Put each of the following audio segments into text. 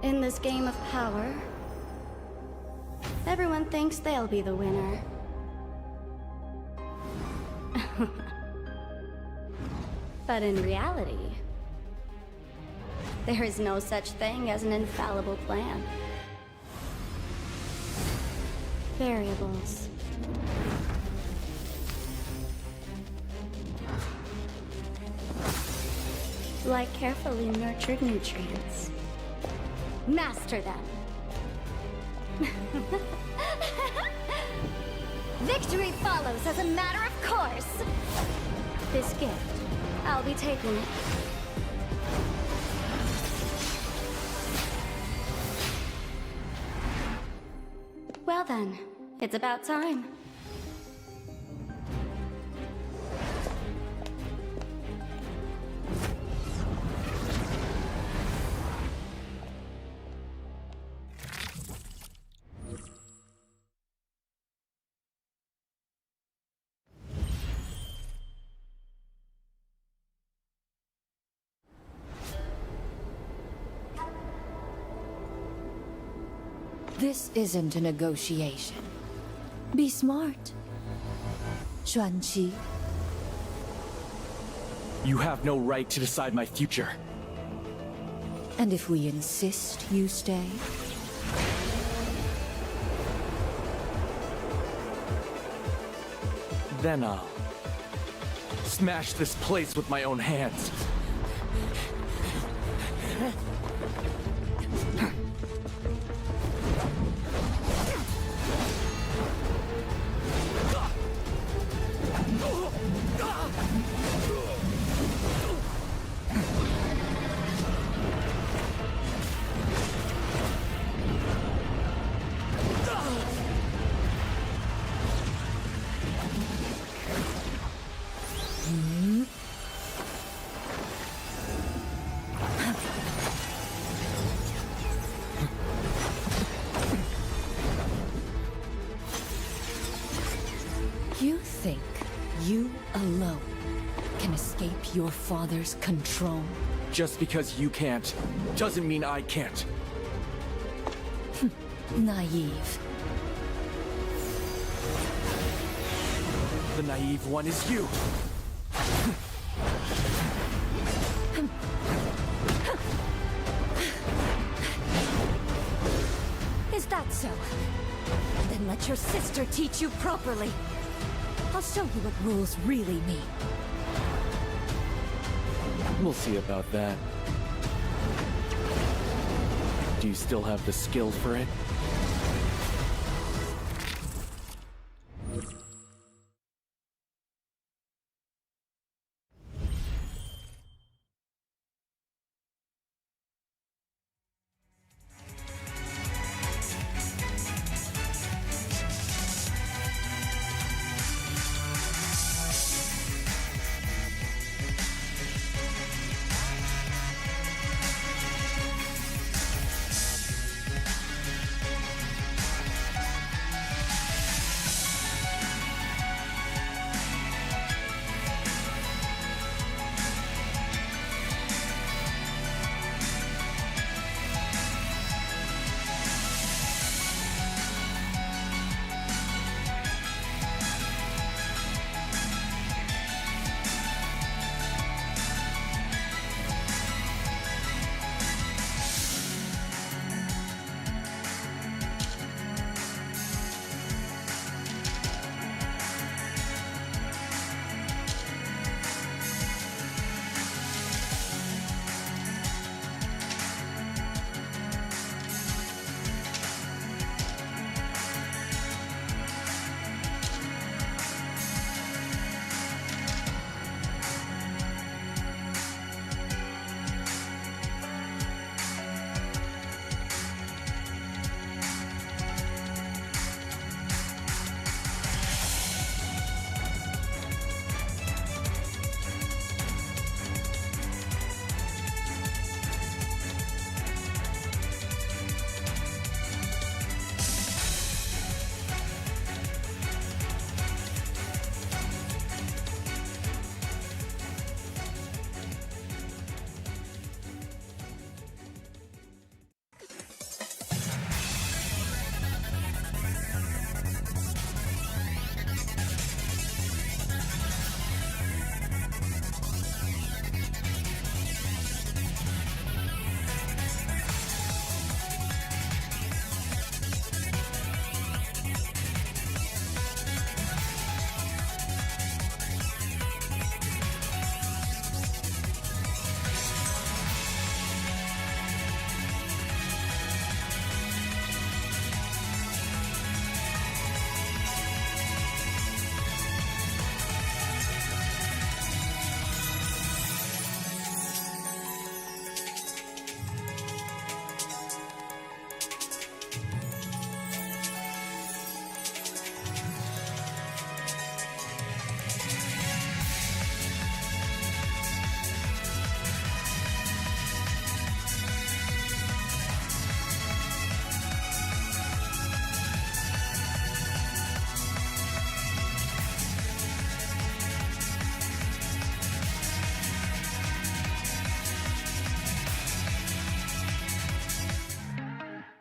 In this game of power, everyone thinks they'll be the winner. But in reality, there is no such thing as an infallible plan. Variables. Like carefully nurtured nutrients. Master them. Victory follows as a matter of course. This gift, I'll be taking it. Well then, it's about time. This isn't a negotiation. Be smart. Xuanqi. You have no right to decide my future. And if we insist you stay? Then I'll smash this place with my own hands. You think you alone can escape your father's control? Just because you can't, doesn't mean I can't. Naive. The naive one is you. Is that so? Then let your sister teach you properly. I'll show you what rules really mean. We'll see about that. Do you still have the skill for it?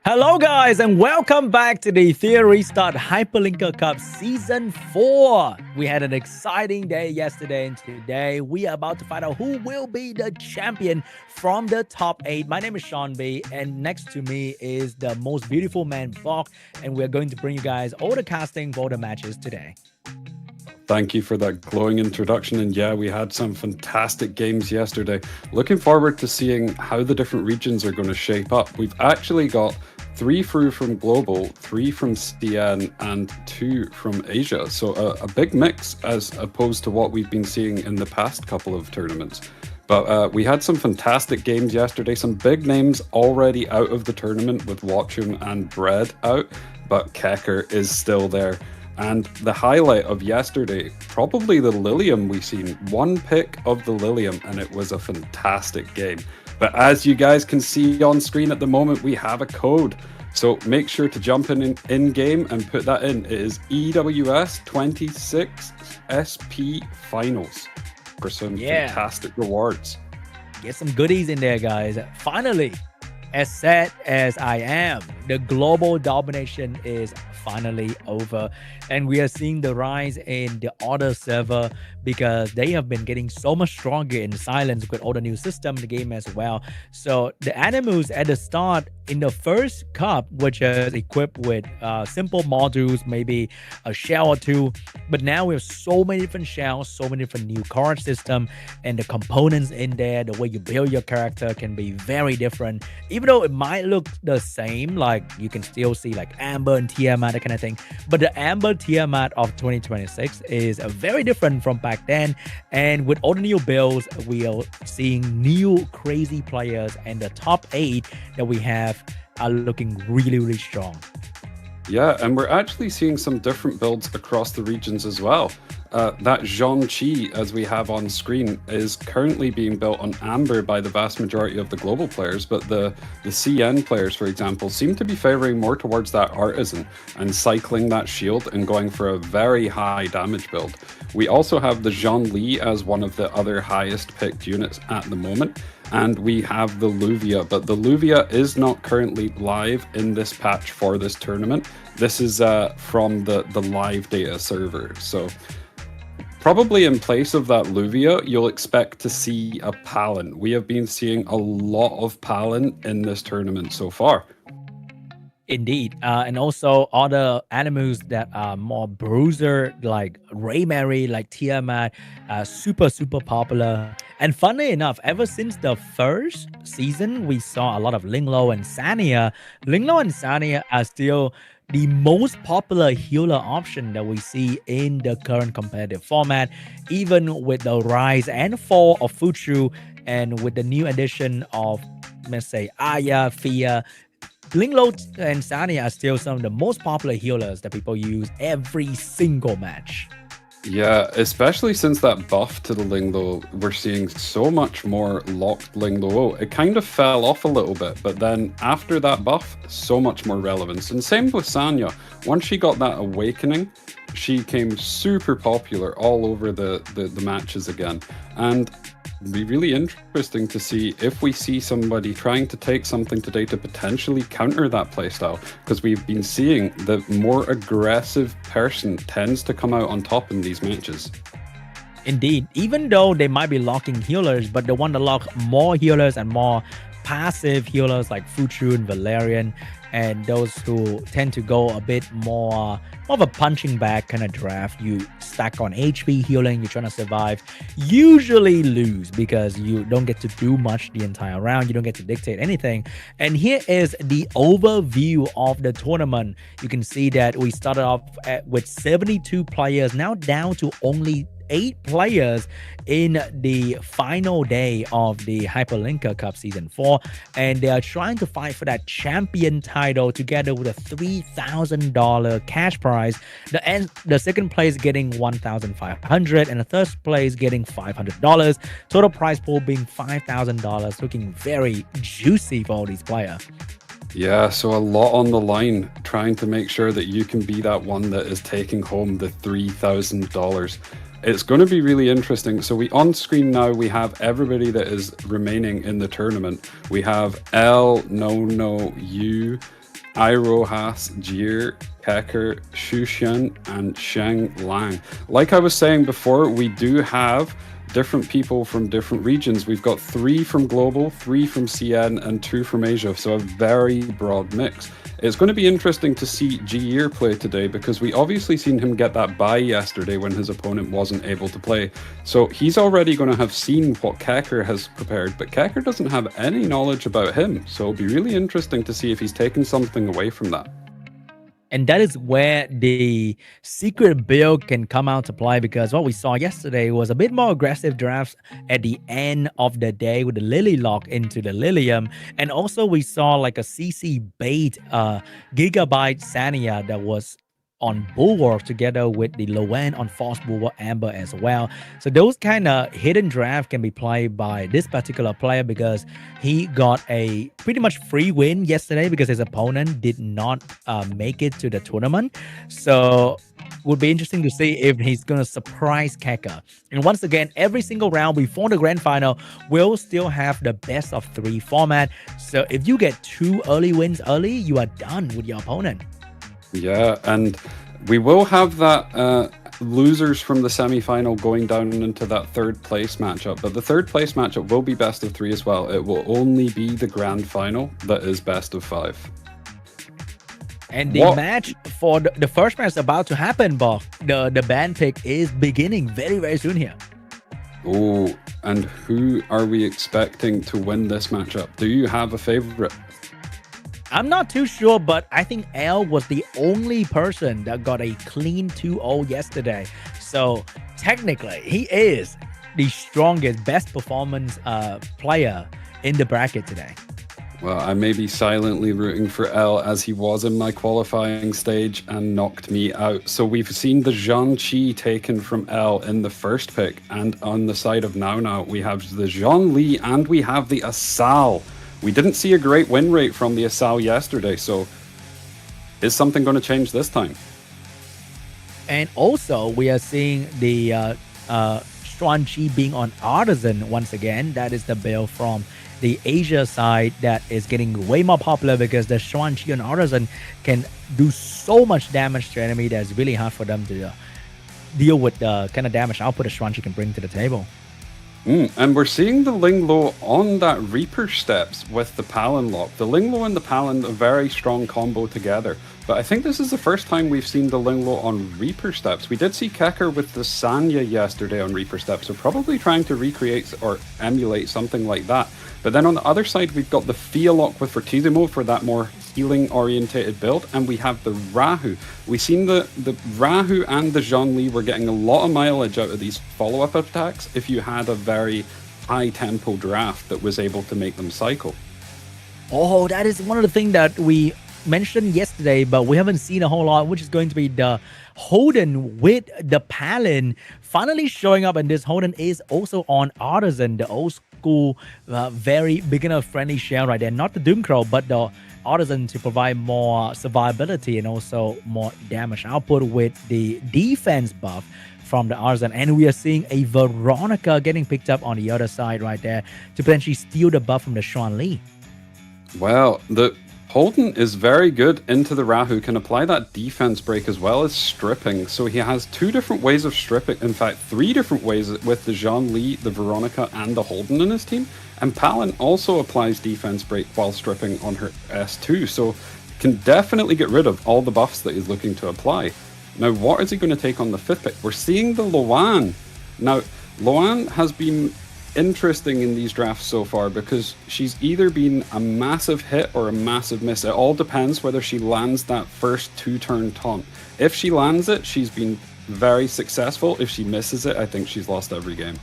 Hello guys and welcome back to the Etheria Start Hyperlinker Cup Season 4. We had an exciting day yesterday and today we are about to find out who will be the champion from the top 8. My name is Sean B and next to me is the most beautiful man Bok, and we're going to bring you guys all the casting for the matches today. Thank you for that glowing introduction. And yeah, we had some fantastic games yesterday. Looking forward to seeing how the different regions are going to shape up. We've actually got 3 through from Global, 3 from CN, and 2 from Asia. So a big mix as opposed to what we've been seeing in the past couple of tournaments. But we had some fantastic games yesterday. Some big names already out of the tournament with Watchum and Bread out, but Kecker is still there. And the highlight of yesterday, probably the Lilium we seen. 1 pick of the Lilium, and it was a fantastic game. But as you guys can see on screen at the moment, we have a code. So make sure to jump in game and put that in. It is EWS 26SP Finals for some fantastic rewards. Get some goodies in there, guys. Finally, as sad as I am, the global domination is finally over, and we are seeing the rise in the other server because they have been getting so much stronger in silence with all the new system in the game as well. So the animals at the start in the first cup, which is equipped with simple modules, maybe a shell or 2, but now we have so many different shells, so many different new card system, and the components in there, the way you build your character can be very different. Even though it might look the same, like you can still see like Amber and Tiamat, that kind of thing, but the Amber Tiamat of 2026 is very different from back then. And with all the new builds, we are seeing new crazy players, and the top 8 that we have are looking really, really strong. Yeah, and we're actually seeing some different builds across the regions as well. That Zhongqi, as we have on screen, is currently being built on Amber by the vast majority of the global players, but the CN players, for example, seem to be favoring more towards that Artisan and cycling that shield and going for a very high damage build. We also have the Zhongli as one of the other highest picked units at the moment. And we have the Luvia, but the Luvia is not currently live in this patch for this tournament. This is from the live data server. So probably in place of that Luvia, you'll expect to see a Palin. We have been seeing a lot of Palin in this tournament so far. Indeed, and also other animals that are more bruiser, like Raymary, like Tiamat, super popular. And funny enough, ever since the first season, we saw a lot of Linglo and Sania. Linglo and Sania are still the most popular healer option that we see in the current competitive format, even with the rise and fall of Fuchu, and with the new addition of, let's say, Aya, Fia. Linglo and Sania are still some of the most popular healers that people use every single match. Yeah, especially since that buff to the Linglo, we're seeing so much more locked Linglo. It kind of fell off a little bit, but then after that buff, so much more relevance. And same with Sanya. Once she got that awakening, she came super popular all over the matches again. And it'd be really interesting to see if we see somebody trying to take something today to potentially counter that playstyle, because we've been seeing the more aggressive person tends to come out on top in these matches. Indeed, even though they might be locking healers, but they want to lock more healers and more passive healers like Fuchu and Valerian, and those who tend to go a bit more of a punching bag kind of draft. You stack on HP healing, you're trying to survive, usually lose because you don't get to do much the entire round, you don't get to dictate anything. And here is the overview of the tournament. You can see that we started off with 72 players, now down to only 8 players in the final day of the Hyperlinker Cup Season 4, and they are trying to fight for that champion title together with a $3,000 cash prize. The second place getting $1,500 and the third place getting $500. Total prize pool being $5,000, looking very juicy for all these players. Yeah, so a lot on the line, trying to make sure that you can be that one that is taking home the $3,000. It's going to be really interesting. So on screen now, we have everybody that is remaining in the tournament. We have L, No, You, Irohas, Jir, Kecker, Shushan, and Sheng Lang. Like I was saying before, we do have different people from different regions. We've got 3 from Global, 3 from CN, and 2 from Asia, so a very broad mix. It's going to be interesting to see Jir play today because we obviously seen him get that bye yesterday when his opponent wasn't able to play. So he's already going to have seen what Kecker has prepared, but Kecker doesn't have any knowledge about him. So it'll be really interesting to see if he's taken something away from that. And that is where the secret build can come out to play, because what we saw yesterday was a bit more aggressive drafts at the end of the day with the Lily lock into the Lilium. And also we saw like a CC bait Gigabyte Sania that was on Bulwark together with the Lowen on False Bulwark Amber as well. So those kind of hidden draft can be played by this particular player because he got a pretty much free win yesterday because his opponent did not make it to the tournament. So would be interesting to see if he's going to surprise Kecker. And once again, every single round before the grand final will still have the best of 3 format. So if you get 2 early wins early, you are done with your opponent. Yeah, and we will have that losers from the semi-final going down into that 3rd place matchup. But the 3rd place matchup will be best of 3 as well. It will only be the grand final that is best of 5. And the match for the first match is about to happen, Bob. The band pick is beginning very, very soon here. Oh, and who are we expecting to win this matchup? Do you have a favorite? I'm not too sure, but I think L was the only person that got a clean 2-0 yesterday. So technically, he is the strongest, best performance player in the bracket today. Well, I may be silently rooting for L as he was in my qualifying stage and knocked me out. So we've seen the Zhangqi taken from L in the first pick. And on the side of Now, we have the Zhongli and we have the Asal. We didn't see a great win rate from the Asal yesterday, so is something going to change this time? And also, we are seeing the Zhangqi being on Artisan once again. That is the build from the Asia side that is getting way more popular because the Zhangqi on Artisan can do so much damage to enemy that it's really hard for them to deal with the kind of damage output a Zhangqi can bring to the table. And we're seeing the Linglo on that Reaper steps with the Palin lock. The Linglo and the Palin, a very strong combo together. But I think this is the first time we've seen the Linglo on Reaper steps. We did see Kecker with the Sanya yesterday on Reaper steps, so probably trying to recreate or emulate something like that. But then on the other side, we've got the Fialok with Fortissimo for that more healing-orientated build, and we have the Rahu. We've seen the Rahu and the Zhongli were getting a lot of mileage out of these follow-up attacks if you had a very high-tempo draft that was able to make them cycle. Oh, that is one of the things that we mentioned yesterday, but we haven't seen a whole lot, which is going to be the Holden with the Palin finally showing up. And this Holden is also on Artisan, the old school, very beginner-friendly shell right there. Not the Doomcrow, but the Artisan to provide more survivability and also more damage output with the defense buff from the Artisan. And we are seeing a Veronica getting picked up on the other side right there to potentially steal the buff from the Xuan Li. Well, the Holden is very good into the Rahu, can apply that defense break as well as stripping. So he has 2 different ways of stripping, in fact 3 different ways with the Zhang Li, the Veronica and the Holden in his team. And Palin also applies defense break while stripping on her S2, so can definitely get rid of all the buffs that he's looking to apply. Now what is he going to take on the 5th pick? We're seeing the Loan. Now Loan has been interesting in these drafts so far because she's either been a massive hit or a massive miss. It all depends whether she lands that first 2-turn taunt. If she lands it, she's been very successful. If she misses it, I think she's lost every game.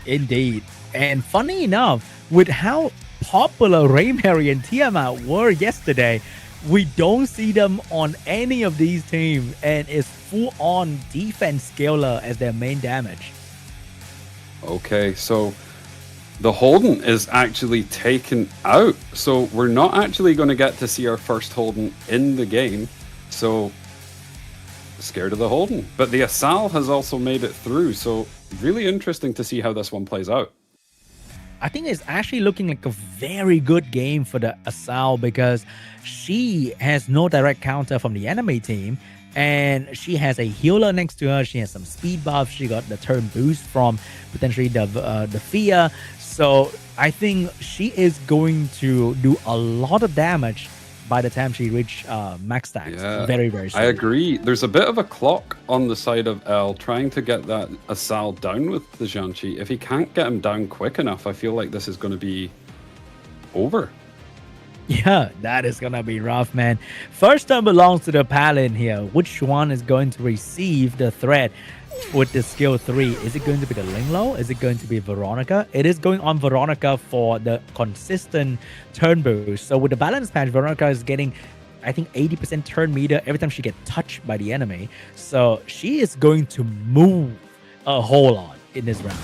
Indeed. And funny enough, with how popular Raymary and Tiamat were yesterday, we don't see them on any of these teams, and it's full-on defense scaler as their main damage. Okay, so the Holden is actually taken out. So we're not actually going to get to see our first Holden in the game. So scared of the Holden. But the Asal has also made it through. So really interesting to see how this one plays out. I think it's actually looking like a very good game for the Asal because she has no direct counter from the enemy team. And she has a healer next to her. She has some speed buff. She got the turn boost from potentially the Fear. So I think she is going to do a lot of damage by the time she reach max stacks. Yeah, very, very soon. I agree. There's a bit of a clock on the side of L trying to get that Asal down with the Zhang-Chi. If he can't get him down quick enough, I feel like this is going to be over. Yeah, that is gonna be rough, man. First turn belongs to the Palin here. Which one is going to receive the threat with the skill 3? Is it going to be the Linglo? Is it going to be Veronica? It is going on Veronica for the consistent turn boost. So with the balance patch, Veronica is getting, I think, 80% turn meter every time she gets touched by the enemy. So she is going to move a whole lot in this round.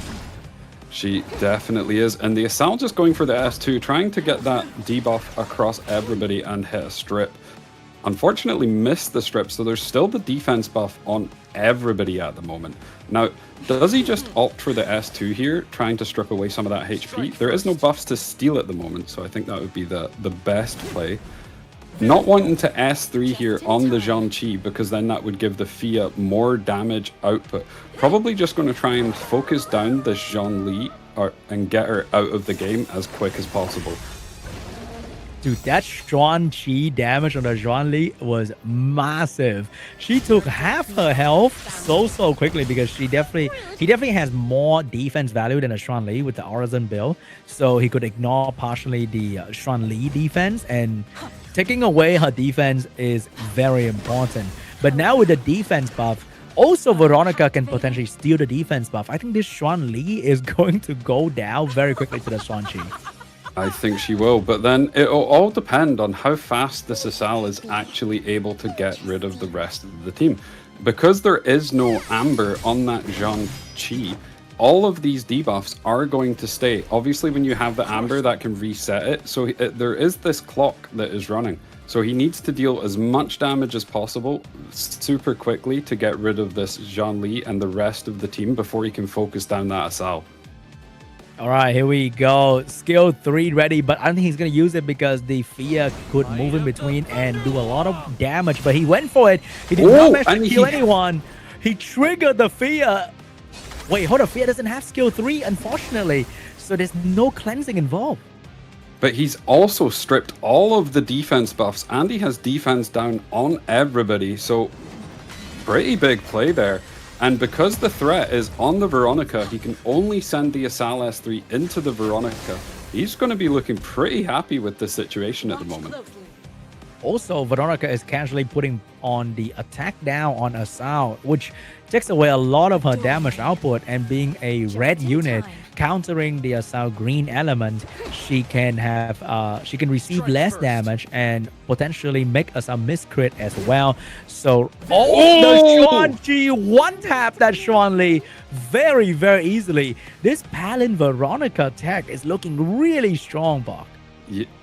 She definitely is. And the Asal just going for the S2, trying to get that debuff across everybody and hit a strip. Unfortunately missed the strip, so there's still the defense buff on everybody at the moment. Now, does he just opt for the S2 here, trying to strip away some of that HP? There is no buffs to steal at the moment, so I think that would be the best play. Not wanting to S3 here on the Zhang-Chi because then that would give the Fia more damage output. Probably just going to try and focus down this Zhongli and get her out of the game as quick as possible. Dude, that Zhang-Chi damage on the Zhongli was massive. She took half her health so quickly because he definitely has more defense value than a Zhongli with the Artisan build. So he could ignore partially the Zhongli defense, and taking away her defense is very important. But now with the defense buff, also Veronica can potentially steal the defense buff. I think this Zhongli is going to go down very quickly to the Zhang-Chi. I think she will, but then it'll all depend on how fast this Asal is actually able to get rid of the rest of the team. Because there is no Amber on that Zhang-Chi, all of these debuffs are going to stay. Obviously, when you have the Amber, that can reset it. So there is this clock that is running. So he needs to deal as much damage as possible super quickly to get rid of this Zhongli and the rest of the team before he can focus down that Asal. All right, here we go. Skill 3 ready, but I don't think he's going to use it because the Fia could move in between and do a lot of damage, but he went for it. He did not manage to kill anyone. He triggered the Fia. Wait, hold on. Fia doesn't have skill 3, unfortunately, so there's no cleansing involved. But he's also stripped all of the defense buffs, and he has defense down on everybody, so pretty big play there. And because the threat is on the Veronica, he can only send the Asal S3 into the Veronica. He's going to be looking pretty happy with this situation at the moment. Also, Veronica is casually putting on the attack down on Asal, which takes away a lot of her damage output, and being a red unit countering the Asal green element, she can receive less damage and potentially make Asal miscrit as well. So the Zhang-Chi one-tap that Zhongli very, very easily. This Palin Veronica tech is looking really strong, Bach.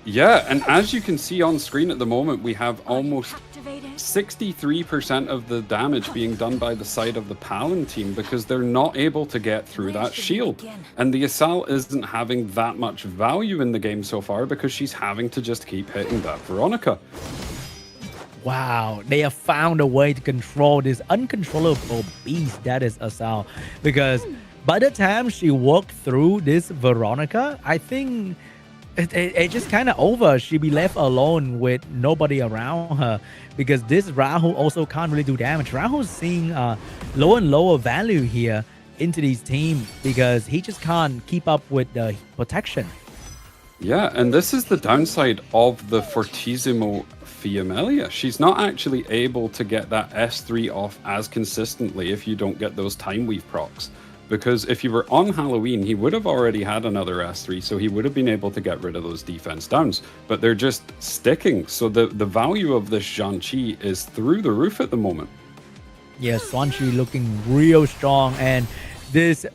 Yeah, and as you can see on screen at the moment, we have almost 63% of the damage being done by the side of the Palin team because they're not able to get through that shield. And the Asal isn't having that much value in the game so far because she's having to just keep hitting that Veronica. Wow, they have found a way to control this uncontrollable beast that is Asal, because by the time she walked through this Veronica, I think it just kind of over. She'd be left alone with nobody around her because this Rahul also can't really do damage. Rahul's seeing lower and lower value here into these team because he just can't keep up with the protection. Yeah, and this is the downside of the Fortissimo Fiamelia. She's not actually able to get that S3 off as consistently if you don't get those time weave procs. Because if you were on Halloween, he would have already had another S3, so he would have been able to get rid of those defense downs. But they're just sticking, so the value of this Zhang-Chi is through the roof at the moment. Yes, Zhang-Chi looking real strong, and this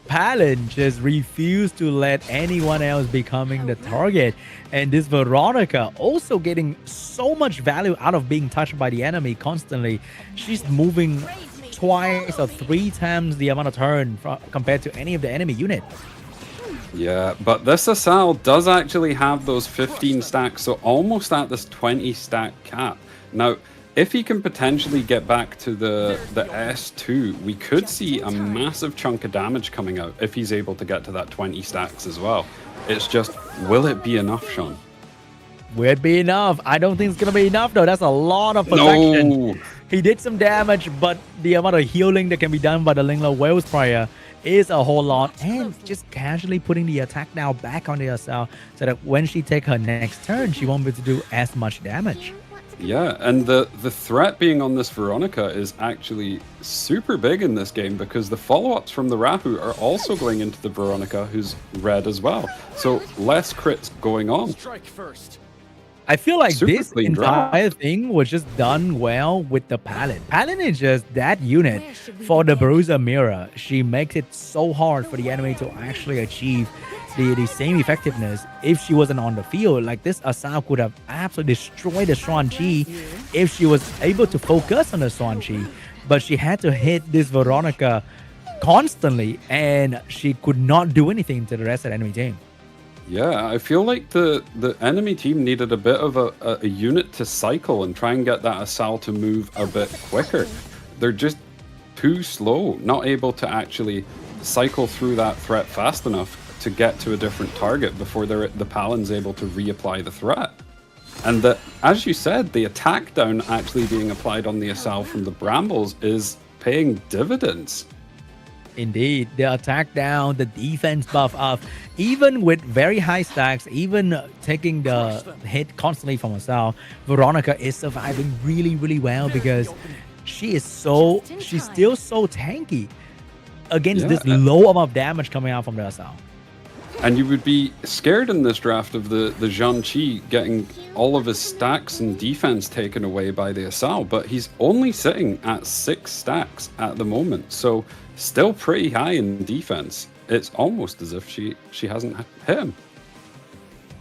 Palin just refused to let anyone else becoming the target. And this Veronica also getting so much value out of being touched by the enemy constantly. She's moving twice or 3 times the amount of turn compared to any of the enemy unit. Yeah, but this Asal does actually have those 15 stacks, so almost at this 20 stack cap. Now, if he can potentially get back to the S2, we could see a massive chunk of damage coming out if he's able to get to that 20 stacks as well. It's just, will it be enough, Sean? Will it be enough? I don't think it's gonna be enough though. That's a lot of protection. No. He did some damage, but the amount of healing that can be done by the Lingler Wales player is a whole lot. And just casually putting the attack now back on the Asal so that when she take her next turn, she won't be able to do as much damage. Yeah, and the threat being on this Veronica is actually super big in this game because the follow-ups from the Rahu are also going into the Veronica, who's red as well. So less crits going on. Strike first. I feel like Super this clean entire thing was just done well with the Paladin. Paladin is just that unit for the Bruiser Mirror. She makes it so hard for the enemy to actually achieve the same effectiveness if she wasn't on the field. Like this Asal could have absolutely destroyed the Swan Chi if she was able to focus on the Swan Chi, but she had to hit this Veronica constantly and she could not do anything to the rest of the enemy team. Yeah, I feel like the enemy team needed a bit of a unit to cycle and try and get that Asal to move a bit quicker. They're just too slow, not able to actually cycle through that threat fast enough to get to a different target before the Palin's able to reapply the threat. And as you said, the attack down actually being applied on the Asal from the Brambles is paying dividends. Indeed, the attack down, the defense buff up, even with very high stacks, even taking the hit constantly from Asal, Veronica is surviving really, really well because she's still so tanky against this low amount of damage coming out from the Asal. And you would be scared in this draft of the Zhang Qi getting all of his stacks and defense taken away by the Asal, but he's only sitting at 6 stacks at the moment, so still pretty high in defense. It's almost as if she hasn't hit him.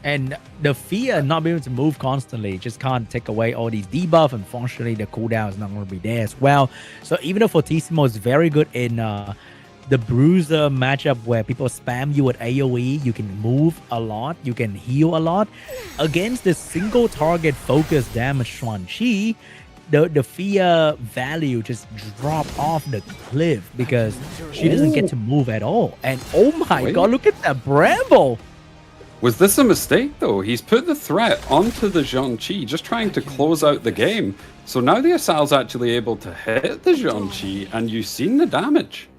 And the fear not being able to move constantly just can't take away all these debuff. Unfortunately, the cooldown is not going to be there as well. So even though Fortissimo is very good in the Bruiser matchup where people spam you with AoE, you can move a lot, you can heal a lot. Against this single target focus damage Shuan Chi, the fear value just drop off the cliff because she doesn't get to move at all. And oh my god, look at that Bramble! Was this a mistake though? He's put the threat onto the Zhang Qi, just trying to close out the game. So now the Asal's actually able to hit the Zhang Qi, and you've seen the damage.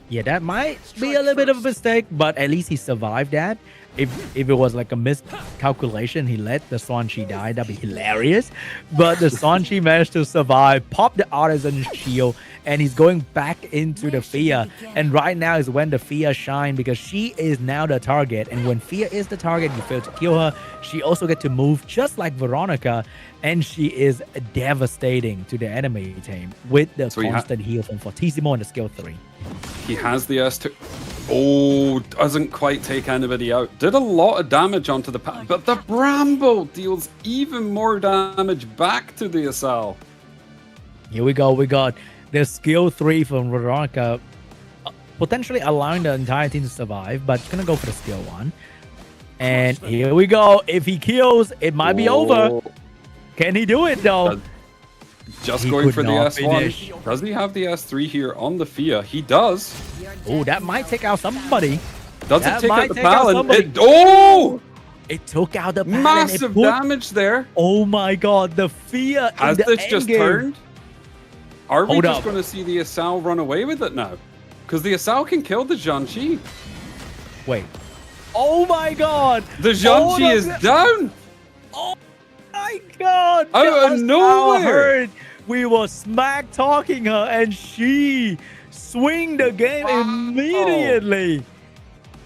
Yeah, that might be a little bit of a mistake, but at least he survived that. If it was like a miscalculation, he let the Swan Chi die, that'd be hilarious. But the Swan Chi managed to survive, pop the Artisan Shield, and he's going back into the Fia. And right now is when the Fia shine because she is now the target. And when Fia is the target, you fail to kill her. She also gets to move just like Veronica, and she is devastating to the enemy team with the constant heal from Fortissimo and the skill 3. He has the S2. Oh, doesn't quite take anybody out. Did a lot of damage onto the pack, but the Bramble deals even more damage back to the Asal. Here we go. We got the skill 3 from Veronica, potentially allowing the entire team to survive, but gonna go for the skill 1. And here we go. If he kills, it might be over. Can he do it though? Just going for the S1. Does he have the S3 here on the Fia? He does. Oh, that might take out somebody. Does it take out the Palin? It took out the Palin. Massive damage there. Oh my god, the Fia. Has this just turned? Are we just going to see the Asal run away with it now? Because the Asal can kill the Zhang Qi. Wait. Oh my god. The Zhang Qi is down. Oh my god. Out of nowhere. We were smack talking her and she swing the game immediately.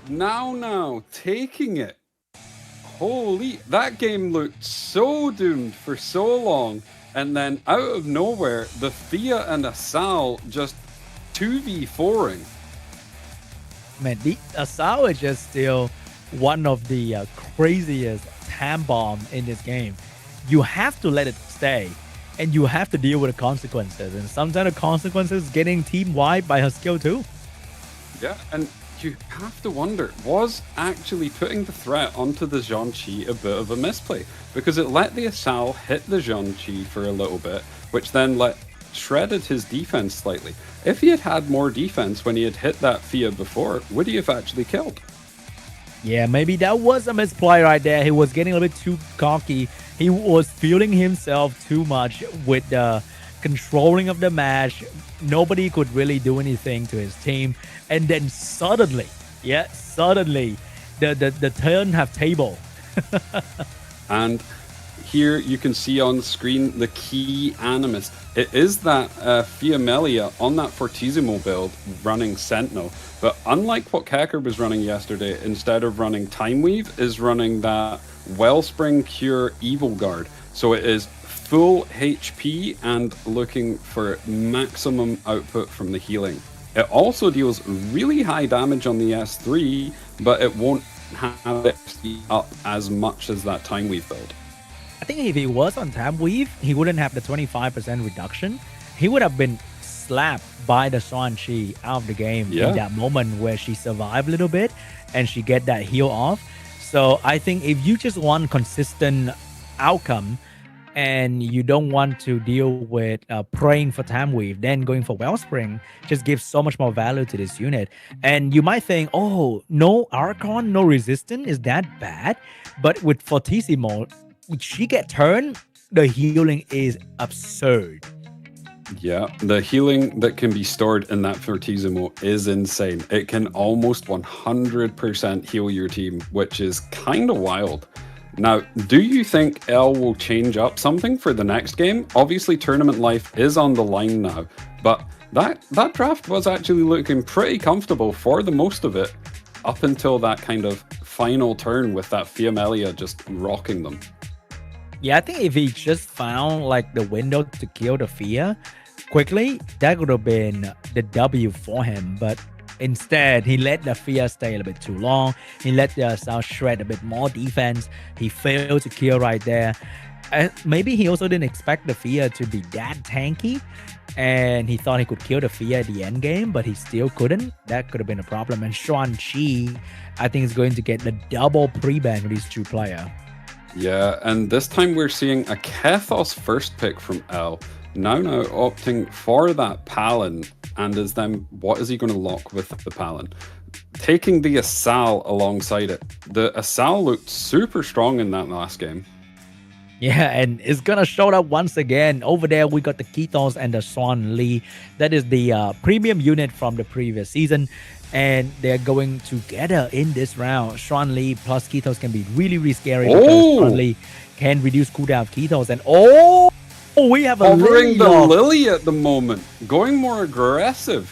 Now, taking it. Holy, that game looked so doomed for so long. And then out of nowhere, the Fia and Asal just 2v4ing. Man, the Asal is just still one of the craziest time bomb in this game. You have to let it stay. And you have to deal with the consequences. And sometimes the consequences getting team wiped by her skill too. Yeah, and you have to wonder, was actually putting the threat onto the Zhongqi a bit of a misplay? Because it let the Asal hit the Zhongqi for a little bit, which then shredded his defense slightly. If he had had more defense when he had hit that Fia before, would he have actually killed? Yeah, maybe that was a misplay right there. He was getting a little bit too cocky. He was feeling himself too much with the controlling of the match. Nobody could really do anything to his team. And then suddenly, the turn have table. And here you can see on screen the key animist. It is that Fiamelia on that Fortissimo build running Sentinel. But unlike what Kecker was running yesterday, instead of running Time Weave, is running that Wellspring Cure Evil Guard. So it is full HP and looking for maximum output from the healing. It also deals really high damage on the S3, but it won't have it up as much as that Time Weave build. I think if he was on Time Weave, he wouldn't have the 25% reduction. He would have been slapped by the Zhongqi out of the game in that moment where she survived a little bit and she get that heal off. So I think if you just want consistent outcome and you don't want to deal with praying for Time Weave, then going for Wellspring just gives so much more value to this unit. And you might think, oh, no Archon, no resistance, is that bad? But with Fortissimo, she get turned, the healing is absurd. Yeah, the healing that can be stored in that Fortissimo is insane. It can almost 100% heal your team, which is kind of wild. Now, do you think L will change up something for the next game? Obviously, tournament life is on the line now, but that draft was actually looking pretty comfortable for the most of it, up until that kind of final turn with that Fiamelia just rocking them. Yeah, I think if he just found like the window to kill the Fia quickly, that would have been the W for him. But instead, he let the Fia stay a little bit too long. He let the South shred a bit more defense. He failed to kill right there. And maybe he also didn't expect the Fia to be that tanky. And he thought he could kill the Fia at the end game, but he still couldn't. That could have been a problem. And Zhongqi, I think, is going to get the double pre-ban with these two players. Yeah, and this time we're seeing a Kethos first pick from L. Now opting for that Palin, and is then what is he going to lock with the Palin? Taking the Asal alongside it. The Asal looked super strong in that last game. Yeah, and it's gonna show up once again. Over there, we got the Kethos and the Swan Lee. That is the premium unit from the previous season. And they're going together in this round. Swan Lee plus Kethos can be really, really scary because Swan Lee can reduce cooldown of Kethos. And we have a Hovering the Lily at the moment. Going more aggressive.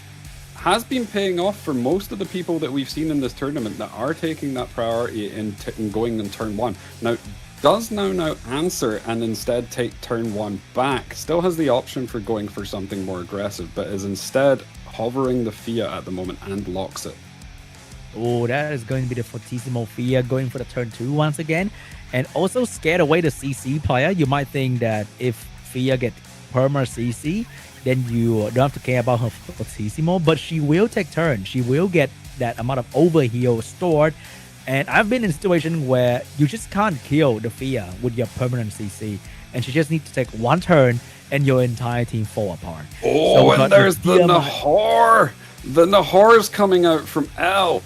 Has been paying off for most of the people that we've seen in this tournament that are taking that priority in going in turn one. Now, does now answer and instead take turn one back. Still has the option for going for something more aggressive, but is instead hovering the Fia at the moment and locks it. Oh, that is going to be the Fortissimo Fia going for the turn two once again. And also scared away the CC player. You might think that if Fia get perma CC, then you don't have to care about her Fortissimo, but she will take turn. She will get that amount of overheal stored. And I've been in a situation where you just can't kill the Fia with your permanent CC. And she just needs to take one turn and your entire team fall apart. Oh, so and there's the Nahor! The Nahor's coming out from L.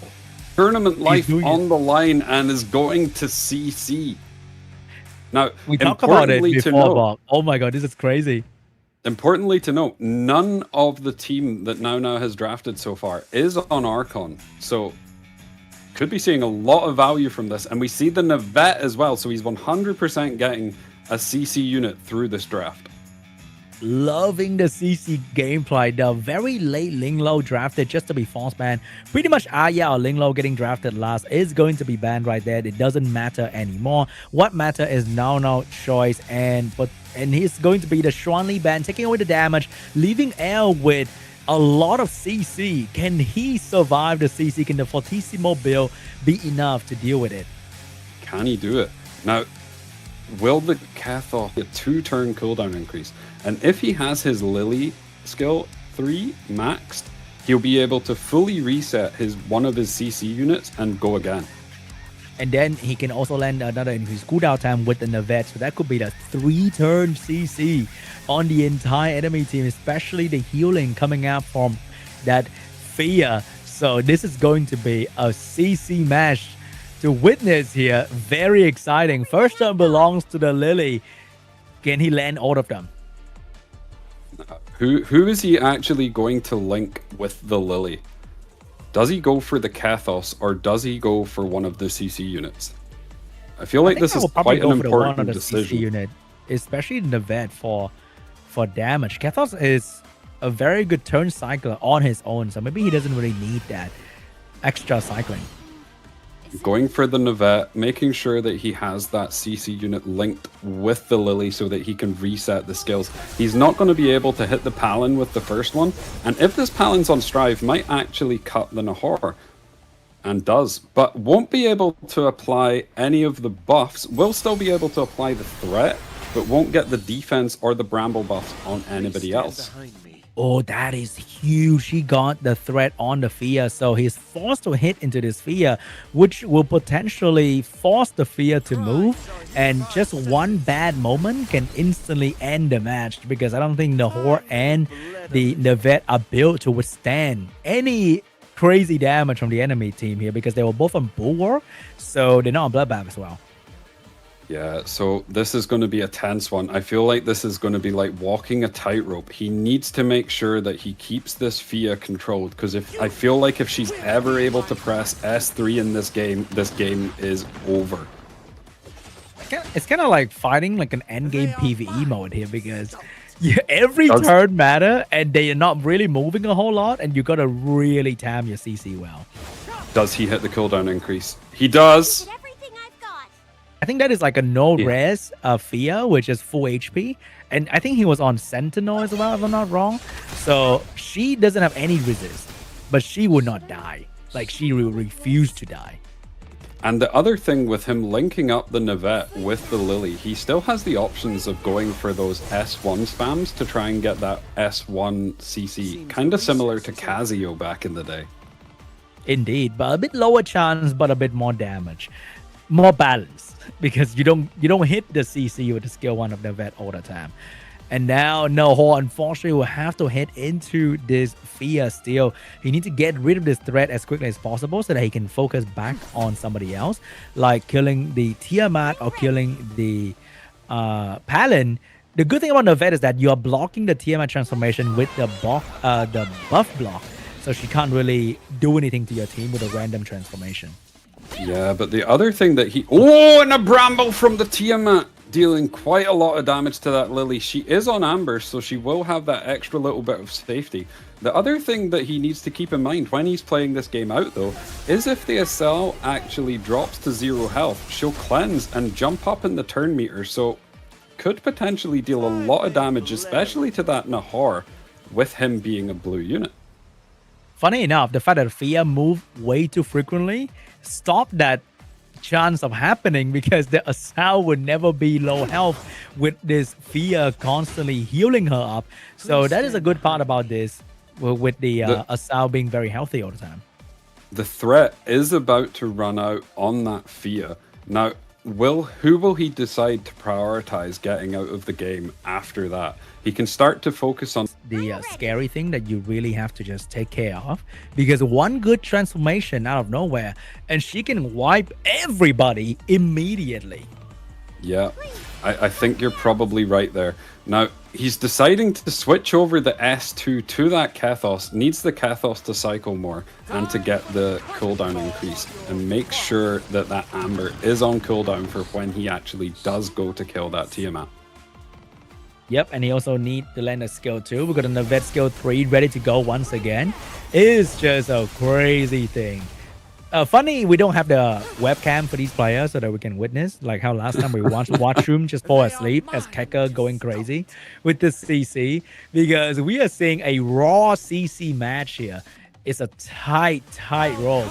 Tournament life on the line and is going to CC. Now, we talked about it before, Bob. Oh my god, this is crazy. Importantly to note, none of the team that now has drafted so far is on Archon. So, could be seeing a lot of value from this. And we see the Navette as well. So he's 100% getting a CC unit through this draft. Loving the CC gameplay. The very late Linglo drafted just to be false banned. Pretty much Aya or Linglo getting drafted last is going to be banned right there. It doesn't matter anymore. What matter is now choice, and he's going to be the Shuanli ban, taking away the damage, leaving L with a lot of CC. Can he survive the CC? Can the Fortissimo build be enough to deal with it? Can he do it? Now, will the Kethos a 2-turn cooldown increase? And if he has his Lily skill 3 maxed, he'll be able to fully reset one of his CC units and go again. And then he can also land another increased cooldown time with the Navet. So that could be the 3-turn CC on the entire enemy team, especially the healing coming out from that Fear. So this is going to be a CC match to witness here. Very exciting. First turn belongs to the Lily. Can he land all of them? Who is he actually going to link with the Lily? Does he go for the Kathos or does he go for one of the CC units? I feel like this is quite an important decision. CC unit, especially the vet for damage. Kathos is a very good turn cycler on his own, so maybe he doesn't really need that extra cycling. Going for the Navet, making sure that he has that CC unit linked with the Lily so that he can reset the skills. He's not going to be able to hit the Palin with the first one, and if this Palin's on Strive, might actually cut the Nahor, and does, but won't be able to apply any of the buffs. Will still be able to apply the threat, but won't get the defense or the Bramble buffs on anybody else. Oh, that is huge. He got the threat on the Fear, so he's forced to hit into this Fear, which will potentially force the Fear to move, and just one bad moment can instantly end the match, because I don't think the Nahor and the Vet are built to withstand any crazy damage from the enemy team here, because they were both on Bulwark, so they're not on Bloodbath as well. Yeah, so this is going to be a tense one. I feel like this is going to be like walking a tightrope. He needs to make sure that he keeps this Fia controlled, because I feel like if she's ever able to press S3 in this game is over. It's kind of like fighting like an endgame PvE mode here, because every turn matter and they are not really moving a whole lot, and you got to really time your CC well. Does he hit the cooldown increase? He does. I think that is like a no-res Fia, which is full HP. And I think he was on Sentinel as well, if I'm not wrong. So she doesn't have any resist, but she would not die. Like, she will refuse to die. And the other thing with him linking up the Navet with the Lily, he still has the options of going for those S1 spams to try and get that S1 CC. Kind of similar to Casio back in the day. Indeed, but a bit lower chance, but a bit more damage. More balance, because you don't hit the CC with the skill 1 of the vet all the time. And now Nahor unfortunately will have to head into this Fia still. He needs to get rid of this threat as quickly as possible so that he can focus back on somebody else, like killing the Tiamat or killing the Palin. The good thing about the vet is that you are blocking the Tiamat transformation with the buff block, so she can't really do anything to your team with a random transformation. Yeah, but the other thing that oh, and a Bramble from the Tiamat, dealing quite a lot of damage to that Lily. She is on Amber, so she will have that extra little bit of safety. The other thing that he needs to keep in mind when he's playing this game out, though, is if the SL actually drops to 0 health, she'll cleanse and jump up in the turn meter, so could potentially deal a lot of damage, especially to that Nahor, with him being a blue unit. Funny enough, the fact that Fia moved way too frequently stopped that chance of happening, because the Asao would never be low health with this Fia constantly healing her up. So that is a good part about this, with the Asao being very healthy all the time. The threat is about to run out on that Fia. Now, who will he decide to prioritize getting out of the game after that? He can start to focus on the scary thing that you really have to just take care of, because one good transformation out of nowhere and she can wipe everybody immediately. Yeah, I think you're probably right there. Now, he's deciding to switch over the S2 to that Kathos, needs the Kathos to cycle more and to get the cooldown increase, and make sure that that Amber is on cooldown for when he actually does go to kill that Tiamat. Yep, and he also needs to land a skill 2. We've got a vet skill 3 ready to go once again. It's just a crazy thing. Funny, we don't have the webcam for these players so that we can witness, like how last time we watched Watchroom just fall asleep as Keka going crazy with the CC, because we are seeing a raw CC match here. It's a tight roll.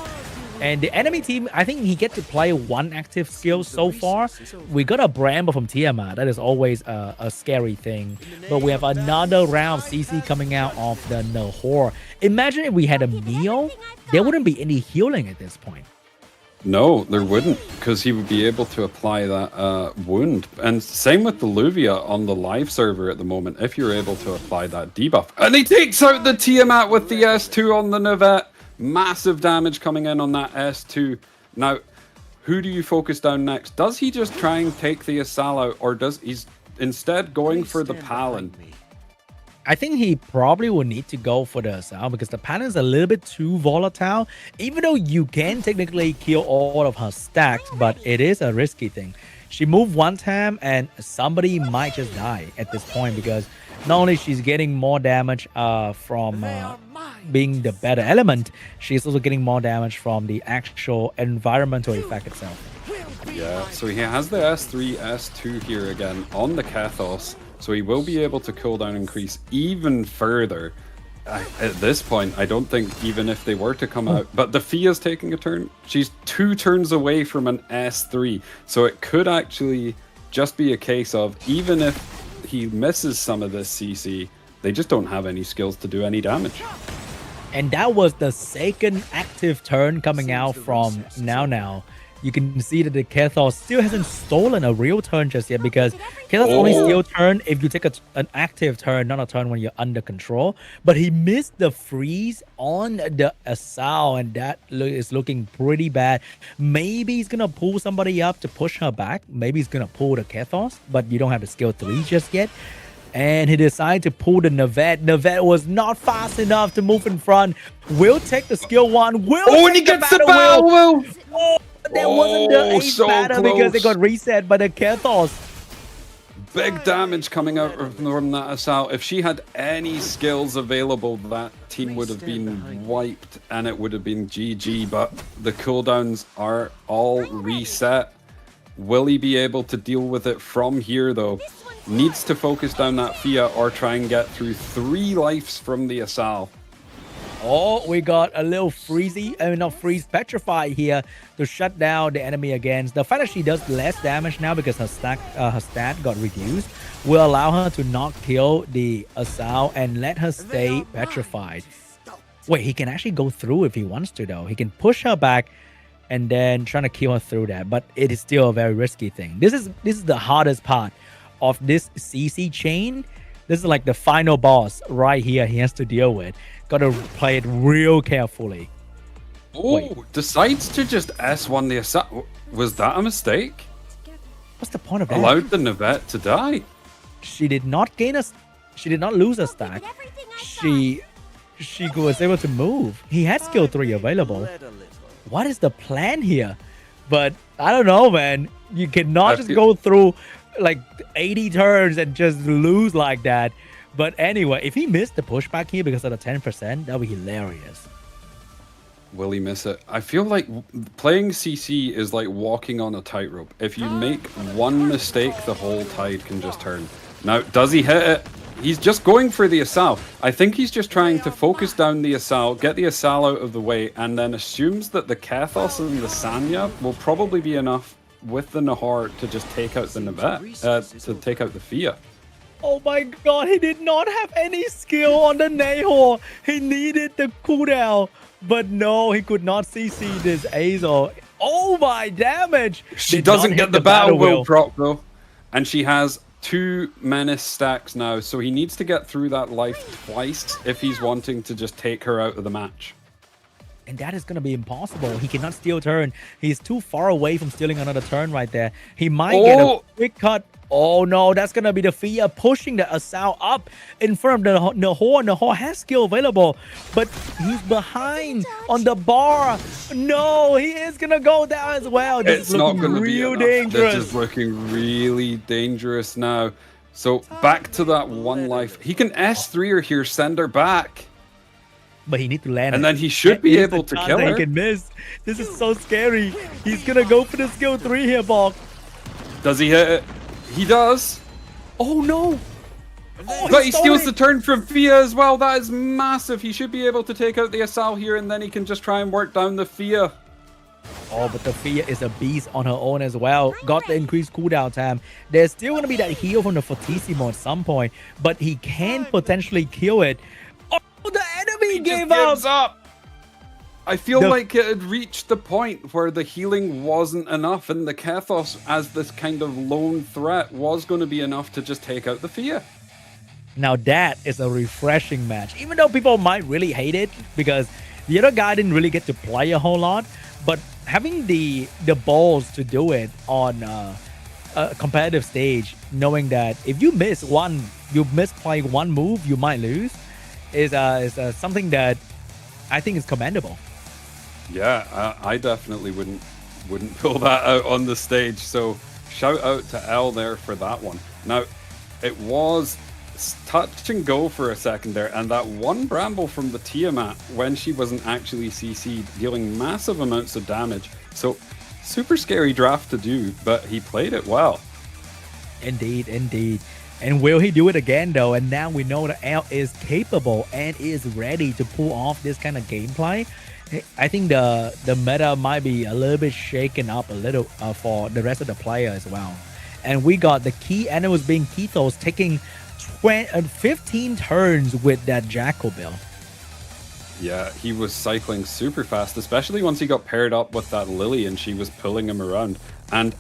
And the enemy team, I think he get to play one active skill so far. We got a Bramble from Tiamat. That is always a scary thing. But we have another round of CC coming out of the Nahor. Imagine if we had a Mio, there wouldn't be any healing at this point. No, there wouldn't, because he would be able to apply that wound. And same with the Luvia on the live server at the moment, if you're able to apply that debuff. And he takes out the Tiamat with the S2 on the Navette. Massive damage coming in on that S2. Now, who do you focus down next? Does he just try and take the Asal out, or does he's instead going for the Palin? I think he probably will need to go for the Asal because the Palin is a little bit too volatile. Even though you can technically kill all of her stacks, but it is a risky thing. She moved one time and somebody might just die at this point because not only she's getting more damage from being the better element, she's also getting more damage from the actual environmental effect itself. Yeah, so he has the S3, S2 here again on the Kathos, so he will be able to cooldown increase even further. At this point, I don't think even if they were to come out, but the Fia's taking a turn. She's 2 turns away from an S3, so it could actually just be a case of even if he misses some of this CC, they just don't have any skills to do any damage. And that was the second active turn coming out from Now. You can see that the Kathos still hasn't stolen a real turn just yet because Kathos only steal turn if you take an active turn, not a turn when you're under control. But he missed the freeze on the Asal, and that is looking pretty bad. Maybe he's going to pull somebody up to push her back. Maybe he's going to pull the Kathos, but you don't have the skill 3 just yet. And he decided to pull the Navette. Navette was not fast enough to move in front. Will take the skill 1. Will and he gets the battle will. Oh, that wasn't the ace battle because it got reset by the Kathos. Big damage coming out from that Asal. If she had any skills available, that team would have been wiped and it would have been GG. But the cooldowns are all reset. Will he be able to deal with it from here though? Needs to focus down that Fia or try and get through 3 lives from the Asal. Oh, we got a little petrify here to shut down the enemy again. The fact that she does less damage now because her stat got reduced will allow her to not kill the Asal and let her stay petrified. Wait, he can actually go through if he wants to though. He can push her back and then trying to kill her through that, but it is still a very risky thing. This is the hardest part of this CC chain. This is like the final boss right here he has to deal with. Gotta play it real carefully. Oh, decides to just S1 the Asal. Was that a mistake? What's the point of that? Allowed the Navette to die. She did not lose a stack. She was able to move. He had skill 3 available. What is the plan here? But I don't know, man. You cannot just go through like 80 turns and just lose like that. But anyway, if he missed the pushback here because of the 10%, that would be hilarious. Will he miss it? I feel like playing CC is like walking on a tightrope. If you make one mistake, the whole tide can just turn. Now, does he hit it? He's just going for the Asal. I think he's just trying to focus down the Asal, get the Asal out of the way, and then assumes that the Kathos and the Sanya will probably be enough with the Nahor to just take out the Navette, to take out the Fia. Oh my god, he did not have any skill on the Nahor. He needed the cooldown. But no, he could not CC this Azor. Oh my damage! She doesn't get the battle will proc though. And she has 2 menace stacks now, so he needs to get through that life twice if he's wanting to just take her out of the match. And that is going to be impossible. He cannot steal turn. He's too far away from stealing another turn right there. He might get a quick cut. Oh no, that's going to be the Fia pushing the Asal up in front of the Nahor. Nahor has skill available, but he's behind on the bar. No, he is going to go down as well. It's not going to be enough. dangerous. This is looking really dangerous now. So back to that 1 life. He can S3 her here, send her back. But he needs to land and it. then he should be able to kill her. He can miss. This is so scary. He's going to go for the skill 3 here, Bok. Does he hit it? He does. Oh no. Oh, but he steals the turn from Fia as well. That is massive. He should be able to take out the Asal here, and then he can just try and work down the Fia. Oh, but the Thea is a beast on her own as well. Got the increased cooldown time. There's still going to be that heal from the Fortissimo at some point, but he can potentially kill it. Oh, the enemy He gave just up. gives up. I feel like it had reached the point where the healing wasn't enough, and the Kethos, as this kind of lone threat, was going to be enough to just take out the Thea. Now that is a refreshing match, even though people might really hate it because the other guy didn't really get to play a whole lot, but having the balls to do it on a competitive stage, knowing that if you miss playing one move, you might lose, is something that I think is commendable. Yeah, I definitely wouldn't pull that out on the stage. So shout out to L there for that one. Now, it was touch and go for a second there, and that one Bramble from the Tiamat when she wasn't actually CC'd, dealing massive amounts of damage. So super scary draft to do, but he played it well. Indeed, indeed. And will he do it again though? And now we know that L is capable and is ready to pull off this kind of gameplay. I think the meta might be a little bit shaken up a little for the rest of the player as well. And we got the key animals being Kethos taking 15 turns with that Jackal build. Yeah, he was cycling super fast, especially once he got paired up with that Lily and she was pulling him around. And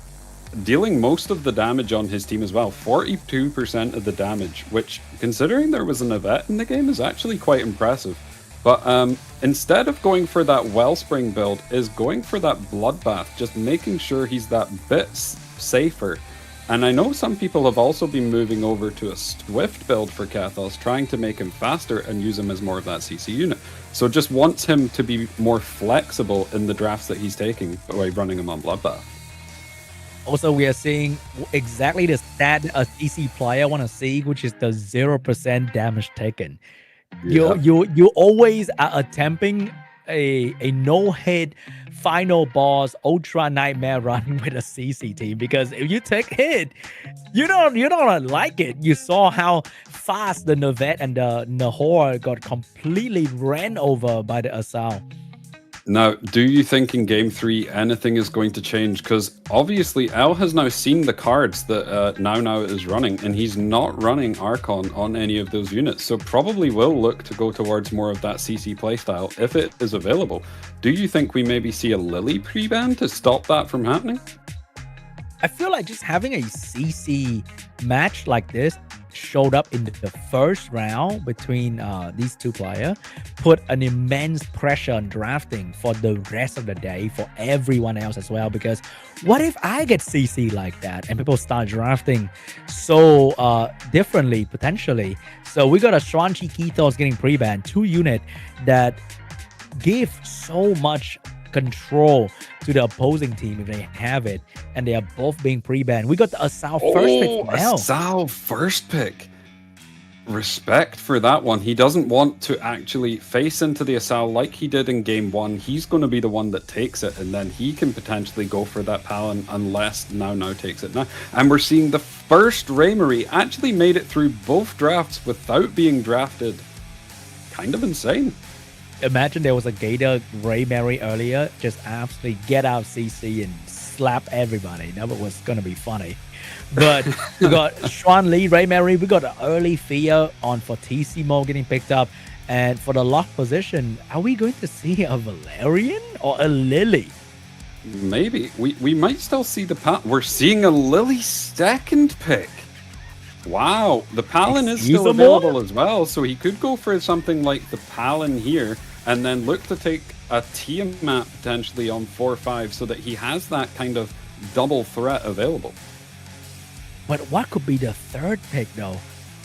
dealing most of the damage on his team as well. 42% of the damage, which, considering there was an Yvette in the game, is actually quite impressive. But instead of going for that Wellspring build, is going for that Bloodbath, just making sure he's that bit safer. And I know some people have also been moving over to a Swift build for Kethos, trying to make him faster and use him as more of that CC unit. So just wants him to be more flexible in the drafts that he's taking by running him on Bloodbath. Also, we are seeing exactly the stat a CC player want to see, which is the 0% damage taken. Yeah. You always are attempting a no-hit final boss ultra nightmare run with a CC team, because if you take hit, you don't like it. You saw how fast the Nevette and the Nahor got completely ran over by the Assault. Now, do you think in Game 3 anything is going to change? Because obviously L has now seen the cards that Now is running, and he's not running Archon on any of those units, so probably will look to go towards more of that CC playstyle if it is available. Do you think we maybe see a Lily pre-ban to stop that from happening? I feel like just having a CC match like this showed up in the first round between these two players, put an immense pressure on drafting for the rest of the day for everyone else as well. Because what if I get CC like that and people start drafting so differently potentially? So we got a Shranchi Kethos getting pre-banned, 2 unit that give so much control to the opposing team if they have it, and they are both being pre-banned. We got the Assault first pick now. Assault first pick. Respect for that one. He doesn't want to actually face into the Assault like he did in Game 1. He's going to be the one that takes it, and then he can potentially go for that Palin unless Now takes it now. And we're seeing the first Raymarie actually made it through both drafts without being drafted. Kind of insane. Imagine there was a Gator Raymarie earlier, just absolutely get out CC and slap everybody. That was going to be funny. But we got Xuan Li Raymarie, we got an early Thea on Fortissimo getting picked up. And for the lock position, are we going to see a Valerian or a Lily? Maybe. We might still see the We're seeing a Lily second pick. Wow, the Palin is still available as well, so he could go for something like the Palin here, and then look to take a Tiamat potentially on 4-5, so that he has that kind of double threat available. But what could be the third pick though?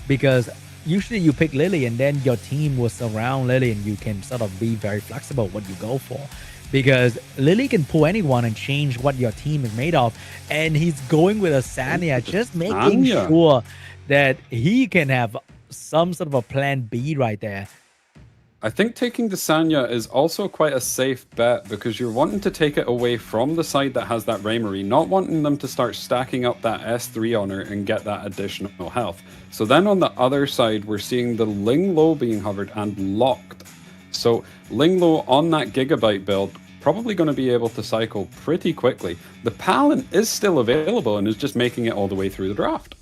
Because usually you pick Lily and then your team will surround Lily and you can sort of be very flexible what you go for. Because Lily can pull anyone and change what your team is made of. And he's going with a Sanya, just making sure that he can have some sort of a plan B right there. I think taking the Sanya is also quite a safe bet, because you're wanting to take it away from the side that has that Raymarie, not wanting them to start stacking up that S3 on her and get that additional health. So then on the other side, we're seeing the Ling Lo being hovered and locked. So Ling Lo on that Gigabyte build probably going to be able to cycle pretty quickly. The Palin is still available and is just making it all the way through the draft.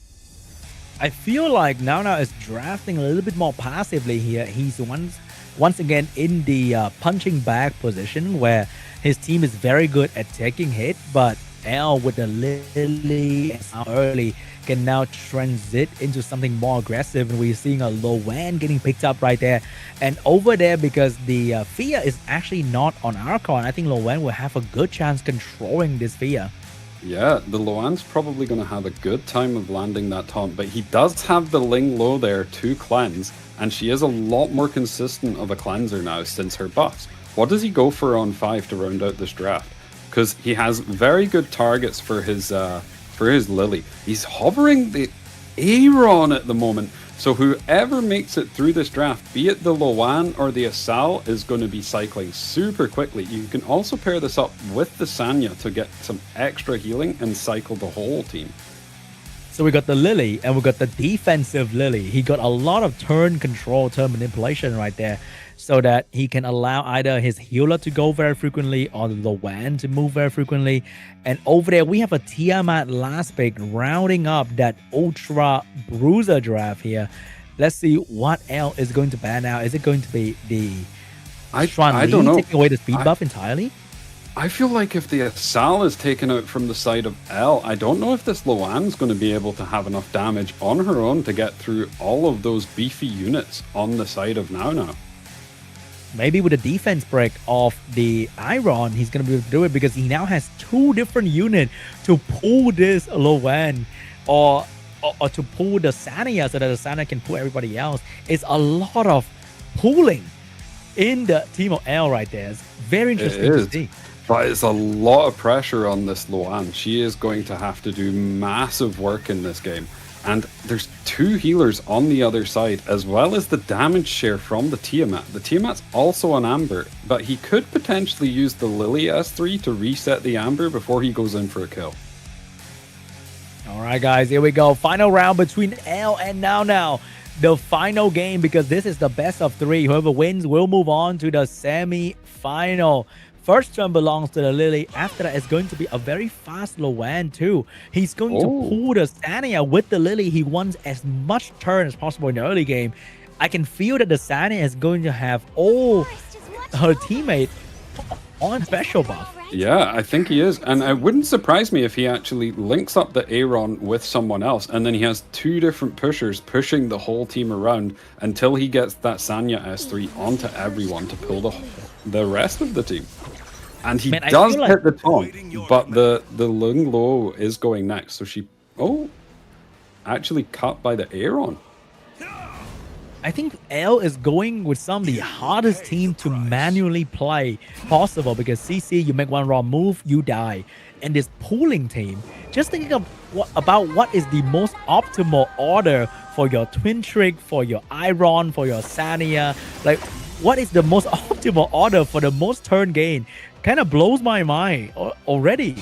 I feel like Nana is drafting a little bit more passively here. He's once again in the punching bag position where his team is very good at taking hit, but L with the Lily early can now transit into something more aggressive, and we're seeing a Lowan getting picked up right there. And over there, because the Fia is actually not on Archon, I think Lowan will have a good chance controlling this Fia. Yeah, the Loan's probably going to have a good time of landing that taunt, but he does have the Ling Lo there to cleanse, and she is a lot more consistent of a cleanser now since her buffs. What does he go for on 5 to round out this draft? Because he has very good targets for his Lily. He's hovering the Aaron at the moment, so whoever makes it through this draft, be it the Loan or the Asal, is going to be cycling super quickly. You can also pair this up with the Sanya to get some extra healing and cycle the whole team. So we got the Lily and we got the defensive Lily. He got a lot of turn control, turn manipulation right there, so that he can allow either his healer to go very frequently or the Lowan to move very frequently. And over there, we have a Tiamat last pick rounding up that Ultra Bruiser draft here. Let's see what L is going to ban out. Is it going to be the I don't know. taking away the speed buff entirely? I feel like if the Asal is taken out from the side of L, I don't know if this Loan's going to be able to have enough damage on her own to get through all of those beefy units on the side of Now. Maybe with the defense break of the Iron, he's going to be able to do it because he now has 2 different units to pull this Lowan or to pull the Sania so that the Sania can pull everybody else. It's a lot of pulling in the team of L right there. It's very interesting to see. But it's a lot of pressure on this Loan. She is going to have to do massive work in this game. And there's 2 healers on the other side, as well as the damage share from the Tiamat. The Tiamat's also an Amber, but he could potentially use the Lily S3 to reset the Amber before he goes in for a kill. All right, guys, here we go. Final round between L and Now. The final game, because this is the best of 3. Whoever wins will move on to the semi-final. First turn belongs to the Lily. After that, it's going to be a very fast Lowan too. He's going to pull the Sania with the Lily. He wants as much turn as possible in the early game. I can feel that the Sania is going to have all her teammates on special buff. Yeah, I think he is. And it wouldn't surprise me if he actually links up the Aaron with someone else, and then he has 2 different pushers pushing the whole team around until he gets that Sanya S3 onto everyone to pull the rest of the team. And he does hit the taunt, but the Ling Lo is going next. So she, actually cut by the Aaron. I think L is going with some of the hardest team to manually play possible, because CC, you make one wrong move, you die. And this pooling team, just thinking of about what is the most optimal order for your Twin Trick, for your Iron, for your Sania. Like, what is the most optimal order for the most turn gain? Kind of blows my mind already.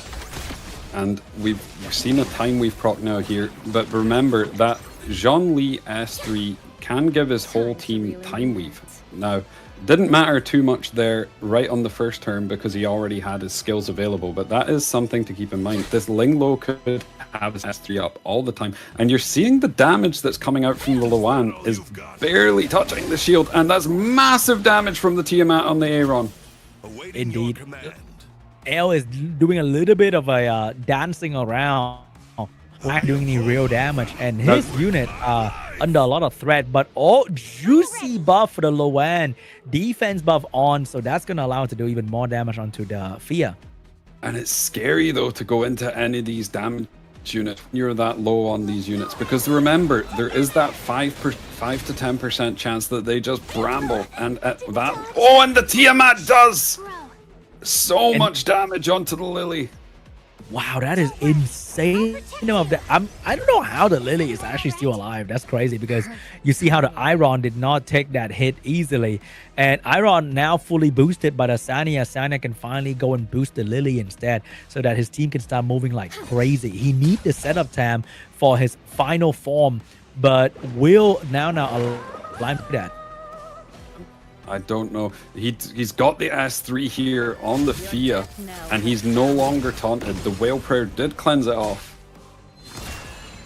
And we've seen a time weave proc now here, but remember that Zhongli S3 can give his whole team time weave. Now, didn't matter too much there right on the first turn because he already had his skills available, but that is something to keep in mind. This Ling Lo could have his S3 up all the time, and you're seeing the damage that's coming out from the Loan is barely touching the shield, and that's massive damage from the Tiamat on the Aaron. Indeed. L is doing a little bit of a dancing around, not doing any real damage, and his unit are under a lot of threat, but juicy buff for the Loan, defense buff on, so that's going to allow it to do even more damage onto the Fia. And it's scary though to go into any of these damage units when you're that low on these units, because remember, there is that 5 to 10% chance that they just bramble, and at that, and the Tiamat does so much damage onto the Lily. Wow, that is insane. I don't know how the Lily is actually still alive. That's crazy, because you see how the Iron did not take that hit easily. And Iron now fully boosted by the Sania. Sania can finally go and boost the Lily instead, so that his team can start moving like crazy. He needs the setup time for his final form, but will now align with that. I don't know. He's got the S3 here on the Fia, and he's no longer taunted. The Whale Prayer did cleanse it off.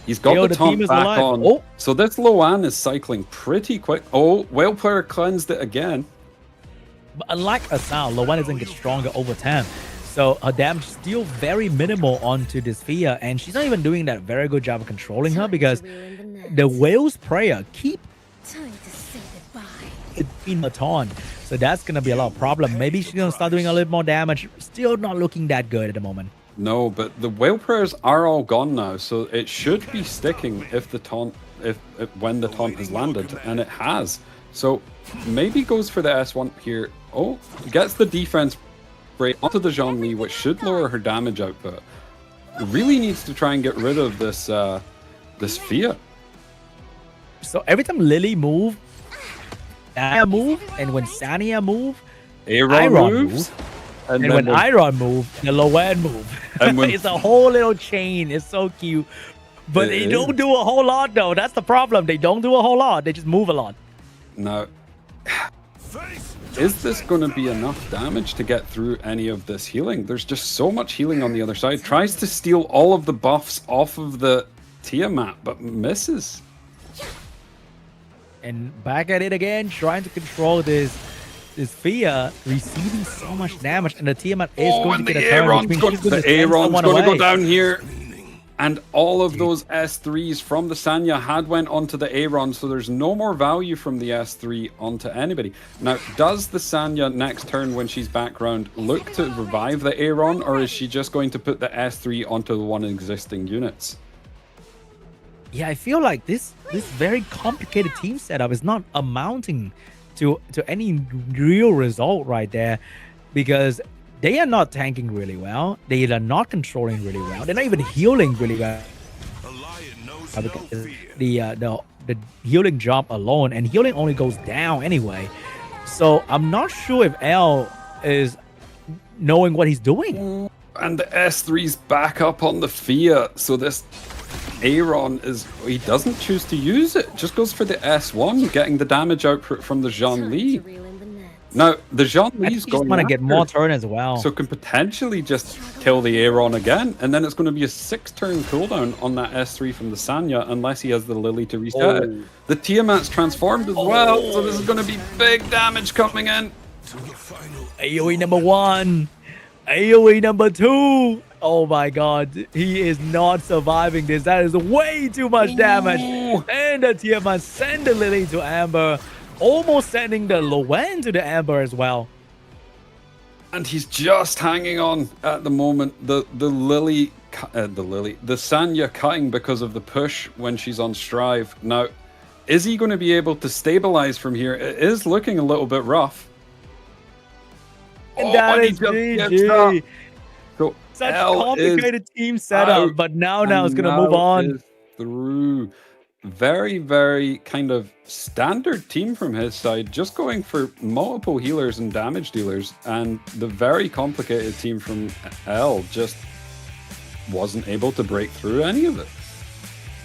He's got the taunt back on. Oh. So this Loan is cycling pretty quick. Oh, Whale Player cleansed it again. But unlike Asal, Loan doesn't get stronger over time. So her damage is still very minimal onto this Fia, and she's not even doing that very good job of controlling her because the Whale's Prayer keep in her taunt. So that's gonna be a lot of problem. Maybe she's gonna start doing a little more damage. Still not looking that good at the moment. No, but the Whale Prayers are all gone now, so it should be sticking if the taunt, when the taunt has landed, and it has. So maybe goes for the S1 here. Oh, gets the defense break onto the Zhongli, which should lower her damage output. Really needs to try and get rid of this this Fia. So every time Lily move, Sania move, and when Sania move, Iron moves. And when Iron move, the Loan move. And when, it's a whole little chain. It's so cute. But they don't do a whole lot, though. That's the problem. They don't do a whole lot. They just move a lot. Now, is this going to be enough damage to get through any of this healing? There's just so much healing on the other side. Tries to steal all of the buffs off of the Tiamat, but misses. And back at it again, trying to control this Fia, receiving so much damage, and the Tiamat is going to get a turn. The Aaron's going to go down here. And all of those S3s from the Sanya had went onto the Aaron, so there's no more value from the S3 onto anybody. Now, does the Sanya next turn when she's back round look to revive the Aaron, or is she just going to put the S3 onto the one existing units? Yeah, I feel like this very complicated team setup is not amounting to any real result right there, because they are not tanking really well. They are not controlling really well. They're not even healing really well. The healing job alone, and healing only goes down anyway. So I'm not sure if L is knowing what he's doing. And the S3's back up on the Fia, so this Aaron he doesn't choose to use it. Just goes for the S1, getting the damage output from the Zhongli. Now, the Zhongli's going to get more turn as well. So can potentially just kill the Aaron again, and then it's going to be a 6-turn cooldown on that S3 from the Sanya, unless he has the Lily to reset it. The Tiamat's transformed as well, so this is going to be big damage coming in. AoE number 1. AoE number 2. Oh my god, he is not surviving this. That is way too much damage. And the Tiamat send the Lily to Amber. Almost sending the Loan to the Amber as well. And he's just hanging on at the moment. The Sanya cutting because of the push when she's on Strive. Now, is he going to be able to stabilize from here? It is looking a little bit rough. And that is GG. So such complicated team setup, but now it's going to move on. Through. Very, very kind of standard team from his side, just going for multiple healers and damage dealers, and the very complicated team from L just wasn't able to break through any of it.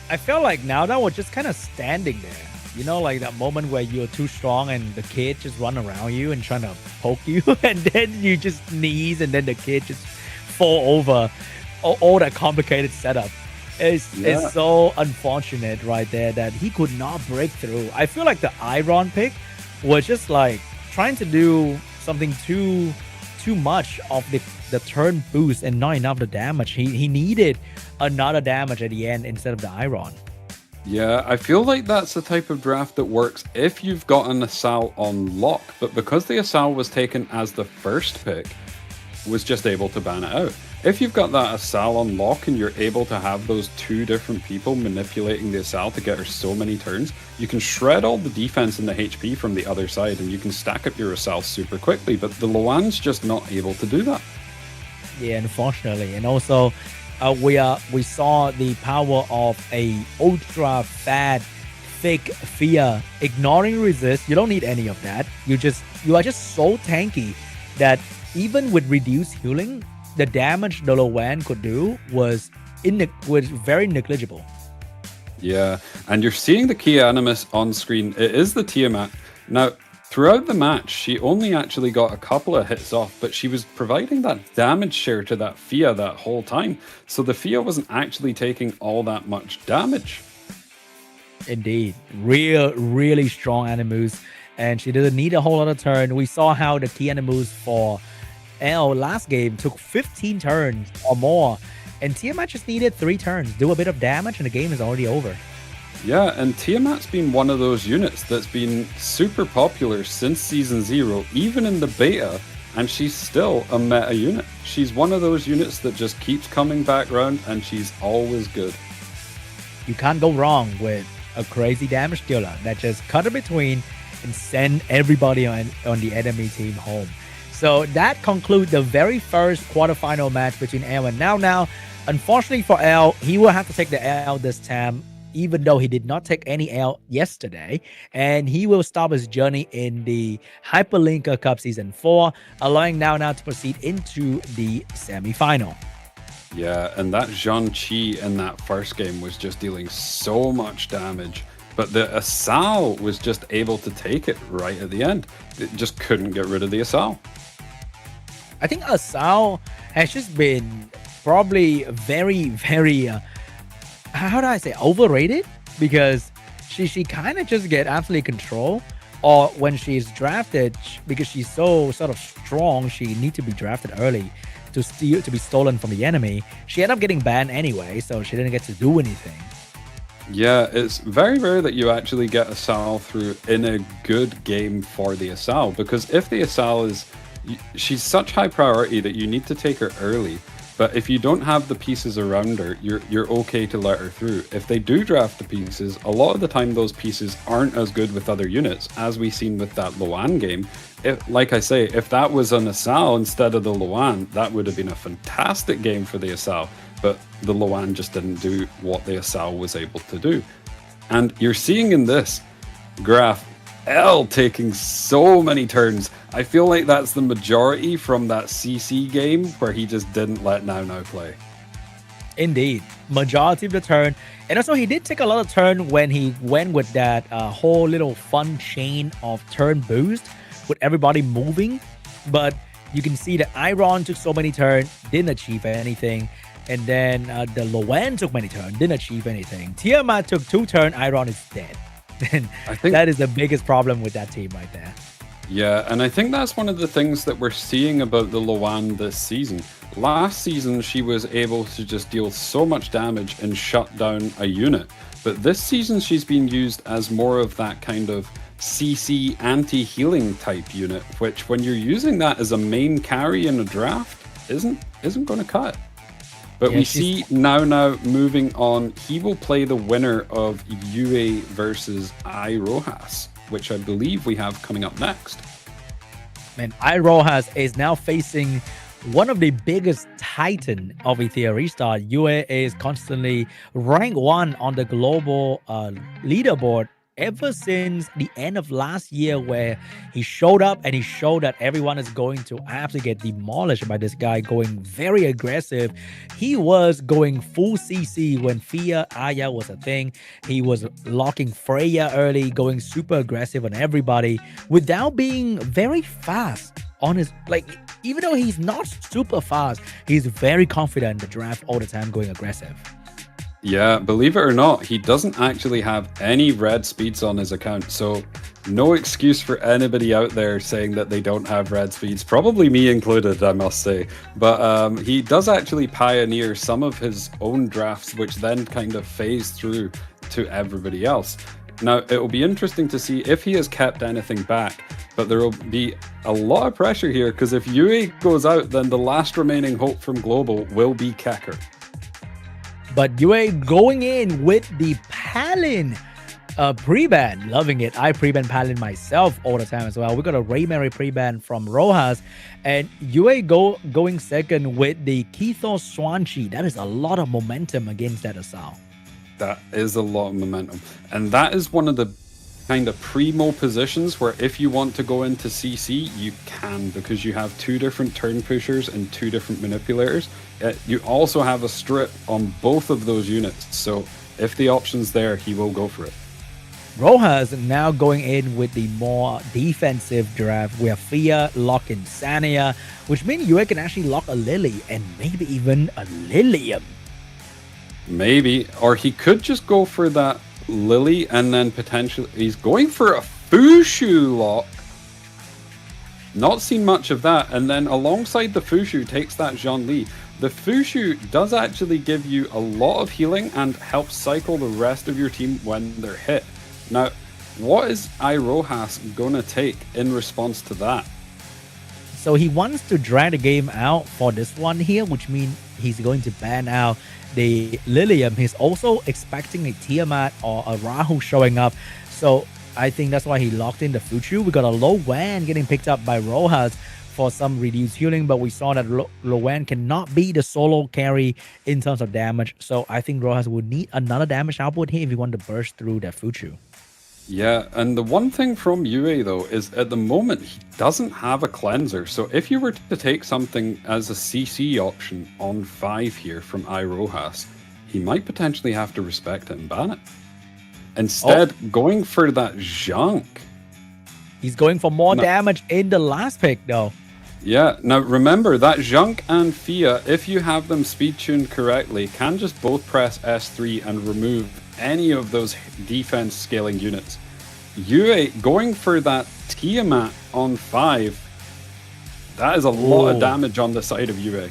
I felt like now that we're just kind of standing there. You know, like that moment where you're too strong and the kid just run around you and trying to poke you, and then you just sneeze and then the kid just fall over. All that complicated setup. It's so unfortunate right there that he could not break through. I feel like the Iron pick was just like trying to do something too much of the turn boost and not enough the damage. He needed another damage at the end instead of the Iron. Yeah, I feel like that's the type of draft that works if you've got an Asal on lock, but because the Asal was taken as the first pick, was just able to ban it out. If you've got that Asal on lock and you're able to have those two different people manipulating the Asal to get her so many turns, you can shred all the defense and the HP from the other side and you can stack up your Asal super quickly, but the Loan's just not able to do that. Yeah, unfortunately. And also, we saw the power of a ultra fat fake Fia ignoring resist. You don't need any of that. You are just so tanky that even with reduced healing, the damage the Loan could do was very negligible. Yeah, and you're seeing the key animus on screen. It is the Tiamat. Now, throughout the match, she only actually got a couple of hits off, but she was providing that damage share to that Fia that whole time. So the Fia wasn't actually taking all that much damage. Indeed. Really strong animus. And she didn't need a whole lot of turn. We saw how the key animus for L last game took 15 turns or more. And Tiamat just needed 3 turns, do a bit of damage, and the game is already over. Yeah, and Tiamat's been one of those units that's been super popular since Season 0, even in the beta, and she's still a meta unit. She's one of those units that just keeps coming back around, and she's always good. You can't go wrong with a crazy damage dealer that just cut in between and send everybody on the enemy team home. So that concludes the very first quarterfinal match between L and Now. Unfortunately for L, he will have to take the L this time, even though he did not take any L yesterday, and he will stop his journey in the Hyperlinker Cup Season 4, allowing Now to proceed into the semi-final. Yeah, and that Zhang-Chi in that first game was just dealing so much damage, but the Asal was just able to take it right at the end. It just couldn't get rid of the Asal. I think Asal has just been probably very, how do I say, overrated, because she kind of just get absolutely control, or when she's drafted, because she's so sort of strong, she needs to be drafted early to be stolen from the enemy. She ended up getting banned anyway, so she didn't get to do anything. Yeah, it's very rare that you actually get Asal through in a good game for the Asal, because if the Asal she's such high priority that you need to take her early. But if you don't have the pieces around her, you're okay to let her through. If they do draft the pieces, a lot of the time those pieces aren't as good with other units, as we seen with that Luan game. Like I say, if that was an Asal instead of the Luan, that would have been a fantastic game for the Asal. But the Luan just didn't do what the Asal was able to do. And you're seeing in this graph, L taking so many turns. I feel like that's the majority from that CC game where he just didn't let Now play. Indeed, majority of the turn. And also he did take a lot of turn when he went with that whole little fun chain of turn boost with everybody moving. But you can see that Iron took so many turns, didn't achieve anything. And then the Luan took many turns, didn't achieve anything. Tiamat took 2 turns, Iron is dead. And I think that is the biggest problem with that team right there. Yeah, and I think that's one of the things that we're seeing about the Luan this season. Last season, she was able to just deal so much damage and shut down a unit. But this season, she's been used as more of that kind of CC anti-healing type unit, which when you're using that as a main carry in a draft, isn't going to cut. But yeah, we see now moving on, he will play the winner of Yue versus Rojas, which I believe we have coming up next. Man, Rojas is now facing one of the biggest titan of Etheria restart. Yue is constantly ranked 1 on the global leaderboard ever since the end of last year, where he showed up and he showed that everyone is going to absolutely get demolished by this guy going very aggressive. He was going full CC when Fia Aya was a thing. He was locking Freya early, going super aggressive on everybody without being very fast on his, like, even though he's not super fast, he's very confident in the draft all the time, going aggressive. Yeah, believe it or not, he doesn't actually have any red speeds on his account, so no excuse for anybody out there saying that they don't have red speeds, probably me included, I must say. But he does actually pioneer some of his own drafts, which then kind of phase through to everybody else. Now, it will be interesting to see if he has kept anything back, but there will be a lot of pressure here, because if Yue goes out, then the last remaining hope from Global will be Kecker. But Yue going in with the Palin pre-ban. Loving it. I pre-ban Palin myself all the time as well. We got a Raymary pre-ban from Rojas. And Yue going second with the Keithos Swanchi. That is a lot of momentum against that Asal. That is a lot of momentum. And that is one of the kind of primo positions where if you want to go into CC, you can, because you have 2 different turn pushers and 2 different manipulators. You also have a strip on both of those units, so if the option's there, he will go for it. Rojas now going in with the more defensive draft. We have Fia locking Sania, which means Yue can actually lock a Lily and maybe even a Lilium. Maybe, or he could just go for that Lily and then potentially he's going for a Fushu lock. Not seen much of that, and then alongside the Fushu takes that Zhongli. The Fushu does actually give you a lot of healing and helps cycle the rest of your team when they're hit. Now, what is Rojas gonna take in response to that? So he wants to drag the game out for this one here, which means he's going to ban out the Lilium. He's also expecting a Tiamat or a Rahu showing up. So I think that's why he locked in the Fuchu. We got a Lo Wan getting picked up by Rojas for some reduced healing, but we saw that Lo Wan cannot be the solo carry in terms of damage. So I think Rojas would need another damage output here if he wanted to burst through that Fuchu. Yeah, and the one thing from Yue though is at the moment he doesn't have a cleanser. So if you were to take something as a CC option on 5 here from Rojas, he might potentially have to respect it and ban it. Instead, going for that Zhunk. He's going for more damage in the last pick though. Yeah, now remember that Zhunk and Fia, if you have them speed tuned correctly, can just both press S3 and remove any of those defense scaling units. Yue going for that Tiamat on 5, that is a lot of damage on the side of Yue.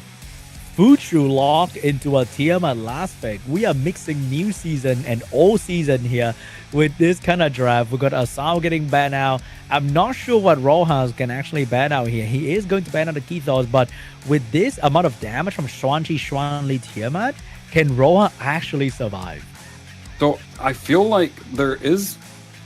Fuchu lock into a Tiamat last pick. We are mixing new season and old season here with this kind of draft. We got Asao getting banned out. I'm not sure what Rojas can actually ban out here. He is going to ban out the Kethos, but with this amount of damage from Xuanli Tiamat, can Roja actually survive? So I feel like there is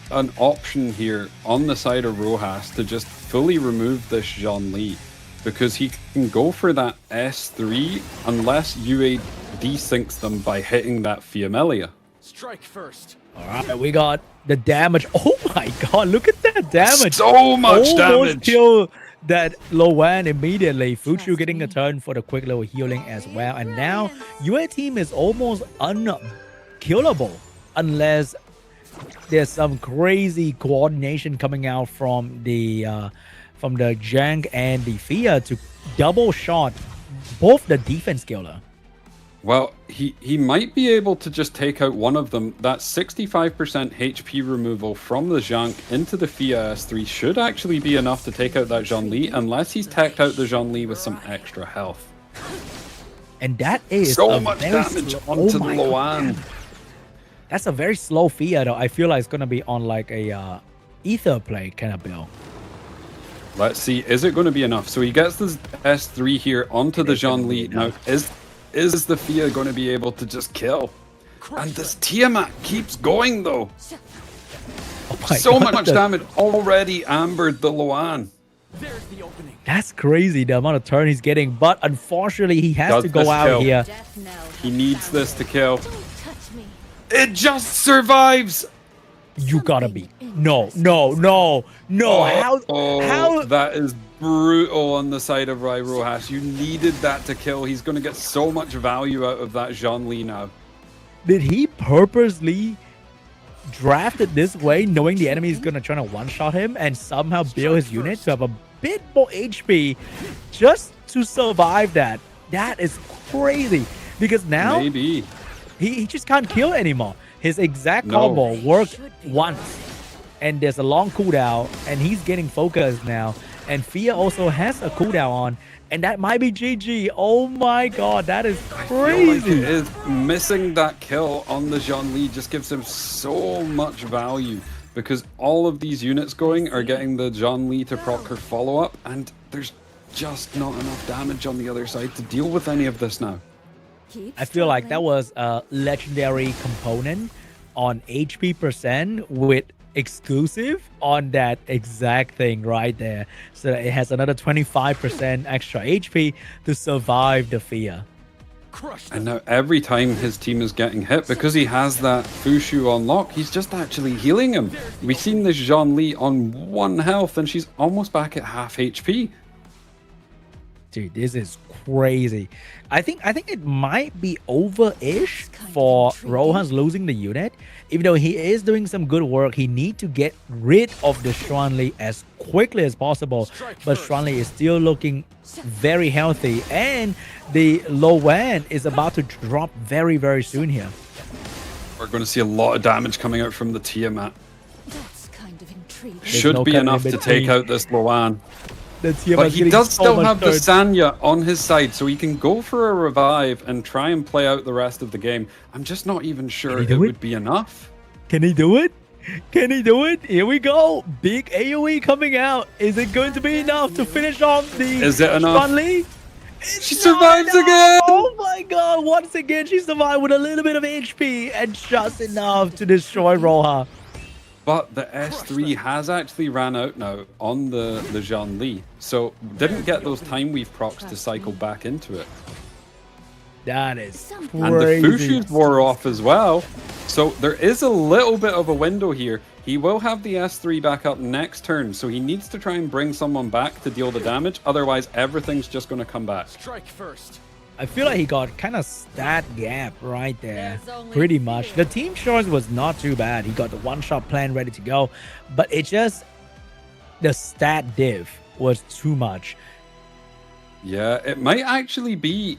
an option here on the side of Rojas to just fully remove this Zhongli, because he can go for that S3 unless Yue desyncs them by hitting that Fiamelia. Strike first. All right, we got the damage. Oh my god, look at that damage. So much Almost damage. Kill that Lo Wan immediately. Fuchu getting a turn for the quick little healing as well. And now Yue team is almost unkillable unless there's some crazy coordination coming out from the Jank and the Fia to double shot both the defense killer. Well, he might be able to just take out one of them. That 65% HP removal from the Zhang into the Fia S3 should actually be enough to take out that Zhongli, unless he's teched out the Zhongli with some extra health. And that is so much damage onto the Lo Wan. That's a very slow Fia though. I feel like it's gonna be on like a ether play kind of build. Let's see, is it going to be enough? So he gets this S3 here onto the Zhongli. Now, is the Fia going to be able to just kill? And this Tiamat keeps going though. So much damage already ambered the Lo Wan. There's the opening. That's crazy, the amount of turn he's getting. But unfortunately, he has to go out here. He needs this to kill. It just survives. You gotta be. No. How? That is brutal on the side of Rojas. You needed that to kill. He's going to get so much value out of that Zhongli now. Did he purposely draft it this way, knowing the enemy is going to try to one-shot him and somehow build his unit to have a bit more HP just to survive that? That is crazy. Because now maybe he just can't kill anymore. His exact combo worked once, and there's a long cooldown, and he's getting focused now. And Fia also has a cooldown on, and that might be GG. Oh my god, that is crazy. I feel like it is. Missing that kill on the Zhongli just gives him so much value, because all of these units going are getting the Zhongli to proc her follow-up, and there's just not enough damage on the other side to deal with any of this now. I feel like that was a legendary component on HP percent with exclusive on that exact thing right there. So it has another 25% extra HP to survive the Fia. And now every time his team is getting hit, because he has that Fushu on lock, he's just actually healing him. We've seen this Zhongli on 1 health and she's almost back at half HP. Dude, this is crazy. I think it might be over-ish for Rojas losing the unit. Even though he is doing some good work, he needs to get rid of the Xuanli as quickly as possible. But Xuanli is still looking very healthy, and the Lowan is about to drop very, very soon here. We're going to see a lot of damage coming out from the Tiamat. That's kind of intriguing. Should no be cut in enough to take between. out this Lowan. The But Tiamat's he getting does so still much have the hurt. Sanya on his side, so he can go for a revive and try and play out the rest of the game. I'm just not even sure he it do it? would be enough. Can he do it? Can he do it? Here we go. Big AoE coming out. Is it going to be enough to finish off the Is it enough? Xuanli? She survives again! Oh my god, once again she survived with a little bit of HP and just enough to destroy Roja. But the S3 has actually ran out now on the Zhang Li, so didn't get those time weave procs to cycle back into it. That is And the crazy. Fushus wore off as well. So there is a little bit of a window here. He will have the S3 back up next turn, so he needs to try and bring someone back to deal the damage. Otherwise, everything's just going to come back. Strike first. I feel like he got kind of stat gap right there. Pretty much. The team choice was not too bad. He got the one-shot plan ready to go. But it just... the stat diff was too much. Yeah, it might actually be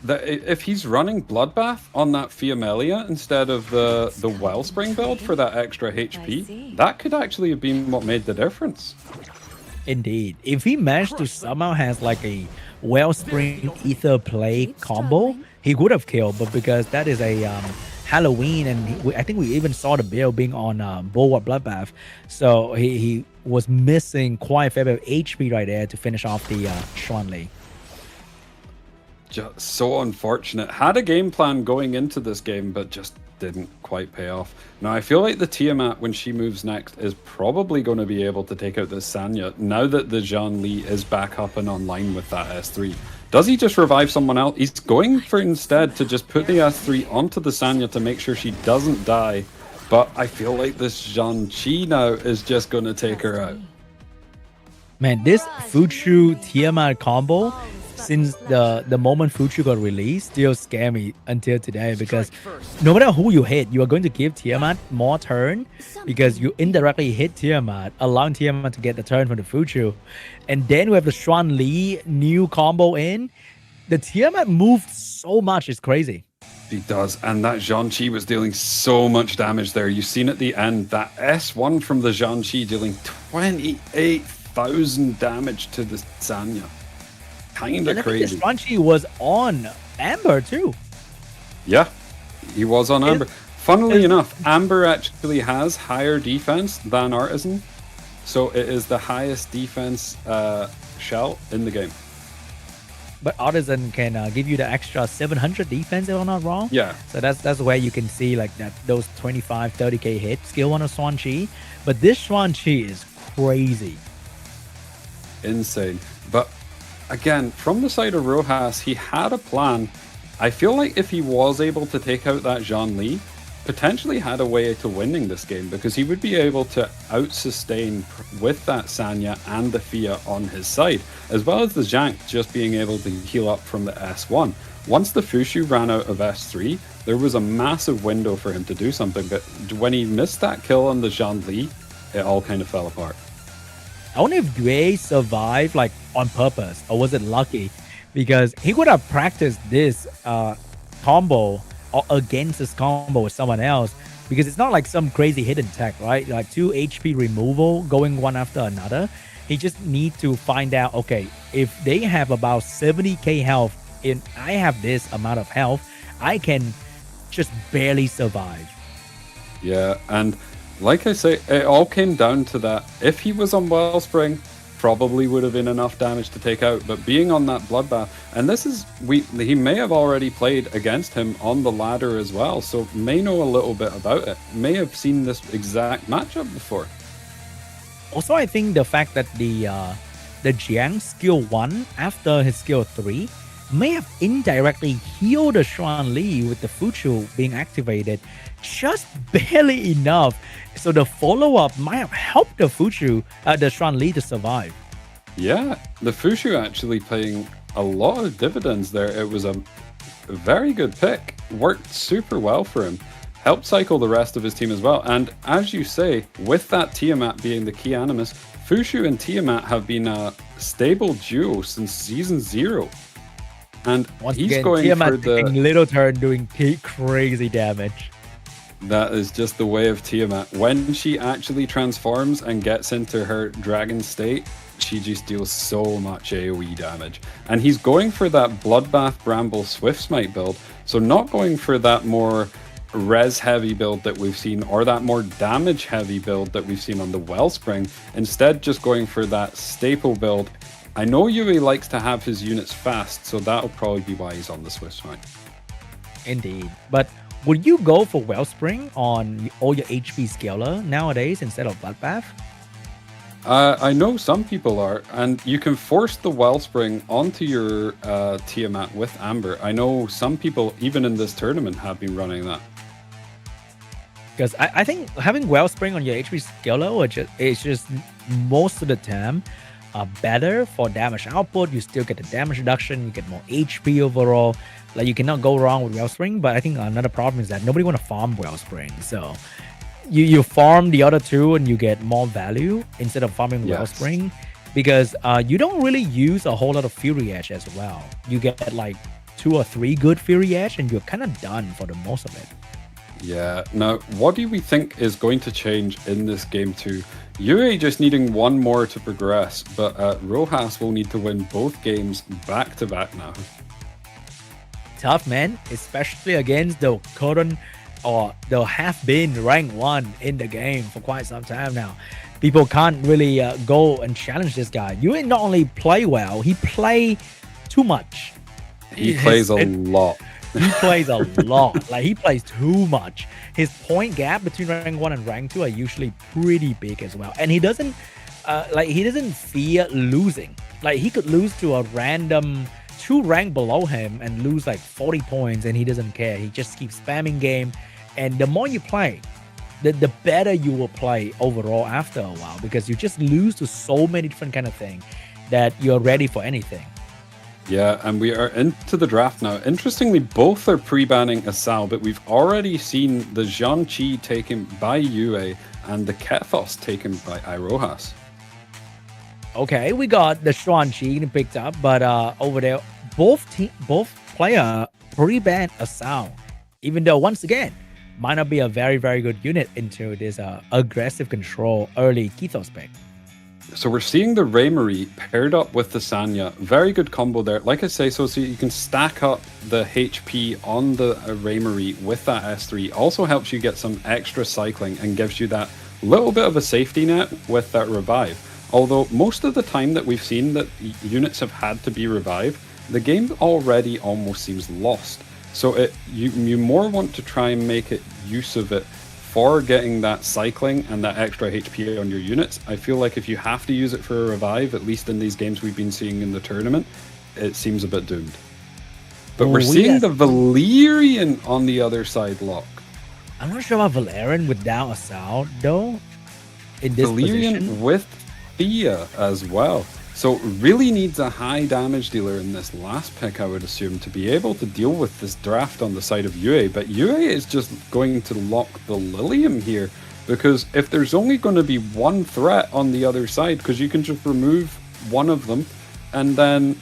that if he's running Bloodbath on that Fiamelia instead of the Wellspring build for that extra HP, that could actually have been what made the difference. Indeed. If he managed to somehow has like a Wellspring Ether play combo, he would have killed. But because that is a Halloween, and I think we even saw the build being on Bulwark Bloodbath, so he was missing quite a fair bit of HP right there to finish off the Xuanli. Just so unfortunate. Had a game plan going into this game, but just didn't quite pay off. Now, I feel like the Tiamat, when she moves next, is probably going to be able to take out this Sanya, now that the Zhang Li is back up and online with that S3. Does he just revive someone else? He's going for instead to just put the S3 onto the Sanya to make sure she doesn't die. But I feel like this Zhang Qi now is just going to take her out. Man, this Fuchu Tiamat combo, since the moment Fuchu got released, still scare me until today, because no matter who you hit, you are going to give Tiamat more turn because you indirectly hit Tiamat, allowing Tiamat to get the turn from the Fuchu. And then we have the Xuanli new combo in. The Tiamat moved so much, it's crazy. He does, and that Zhang Qi was dealing so much damage there. You've seen at the end, that S1 from the Zhang Qi dealing 28,000 damage to the Sanya. Kind of crazy. The Xuanli was on Amber too. Yeah, he was on Amber. Funnily enough, Amber actually has higher defense than Artisan, so it is the highest defense shell in the game. But Artisan can give you the extra 700 defense, if I'm not wrong. Yeah. So that's where you can see like that those 25, 30k hit skill on a Xuanli. But this Xuanli is crazy. Insane. But again, from the side of Rojas, he had a plan. I feel like if he was able to take out that Zhang Li, potentially had a way to winning this game, because he would be able to out-sustain with that Sanya and the Fia on his side, as well as the Zhank just being able to heal up from the S1. Once the Fushu ran out of S3, there was a massive window for him to do something, but when he missed that kill on the Zhang Li, it all kind of fell apart. I wonder if Gray survived like on purpose, or was it lucky? Because he would have practiced this combo or against this combo with someone else, because it's not like some crazy hidden tech, right? Like 2 HP removal going one after another. He just need to find out, okay, if they have about 70k health and I have this amount of health, I can just barely survive. Yeah, and like I say, it all came down to that. If he was on Wellspring, probably would have been enough damage to take out, but being on that Bloodbath, and this is, he may have already played against him on the ladder as well, so may know a little bit about it, may have seen this exact matchup before. Also, I think the fact that the Jiang skill 1 after his skill 3 may have indirectly healed the Xuanli with the Fuchu being activated just barely enough. So the follow-up might have helped the Fuchu, the Xuanli to survive. Yeah, the Fushu actually playing a lot of dividends there. It was a very good pick. Worked super well for him. Helped cycle the rest of his team as well. And as you say, with that Tiamat being the key animus, Fushu and Tiamat have been a stable duo since season 0. And Once he's again, going Tiamat for the... taking little turn doing crazy damage. That is just the way of Tiamat. When she actually transforms and gets into her dragon state, she just deals so much AoE damage. And he's going for that Bloodbath Bramble Swift Smite build, so not going for that more res heavy build that we've seen, or that more damage heavy build that we've seen on the Wellspring. Instead, just going for that staple build. I know Yue likes to have his units fast, so that'll probably be why he's on the Swift Smite. Indeed. But would you go for Wellspring on all your HP scaler nowadays instead of Bloodbath? I know some people are, and you can force the Wellspring onto your Tiamat with Amber. I know some people, even in this tournament, have been running that. Because I think having Wellspring on your HP scaler is just most of the time better for damage output. You still get the damage reduction, you get more HP overall. Like, you cannot go wrong with Wellspring, but I think another problem is that nobody want to farm Wellspring. So you farm the other two and you get more value instead of farming Wellspring, because you don't really use a whole lot of Fury Edge as well. You get like 2 or 3 good Fury Edge and you're kind of done for the most of it. Yeah. Now, what do we think is going to change in this game 2? Yue just needing one more to progress, but Rojas will need to win both games back to back now. Tough, man, especially against the current or the have been rank 1 in the game for quite some time now. People can't really go and challenge this guy. Yue not only play well, he play too much. He plays a lot. He plays a lot. Like, he plays too much. His point gap between rank 1 and rank 2 are usually pretty big as well. And he doesn't fear losing. Like, he could lose to a random 2 rank below him and lose like 40 points, and he doesn't care. He just keeps spamming game. And the more you play, the better you will play overall after a while, because you just lose to so many different kind of things that you're ready for anything. Yeah, and we are into the draft now. Interestingly, both are pre-banning Asal, but we've already seen the Zhang-Chi taken by Yue and the Kethos taken by Irohas. Okay, we got the Zhang-Chi picked up, but over there, both player pre-ban Asal, even though, once again, might not be a very, very good unit into this aggressive control early Kethos pick. So we're seeing the Raymarie paired up with the Sanya. Very good combo there. Like I say, so you can stack up the HP on the Raymarie with that S3. Also helps you get some extra cycling and gives you that little bit of a safety net with that revive. Although most of the time that we've seen that units have had to be revived, the game already almost seems lost. So you more want to try and make it use of it for getting that cycling and that extra HP on your units. I feel like if you have to use it for a revive, at least in these games we've been seeing in the tournament, it seems a bit doomed. But we're seeing the Valyrian on the other side lock. I'm not sure about Valerian without Asal, though, in this Valyrian position. with Thea as well. So really needs a high damage dealer in this last pick, I would assume, to be able to deal with this draft on the side of Yue. But Yue is just going to lock the Lilium here, because if there's only going to be one threat on the other side, because you can just remove one of them, and then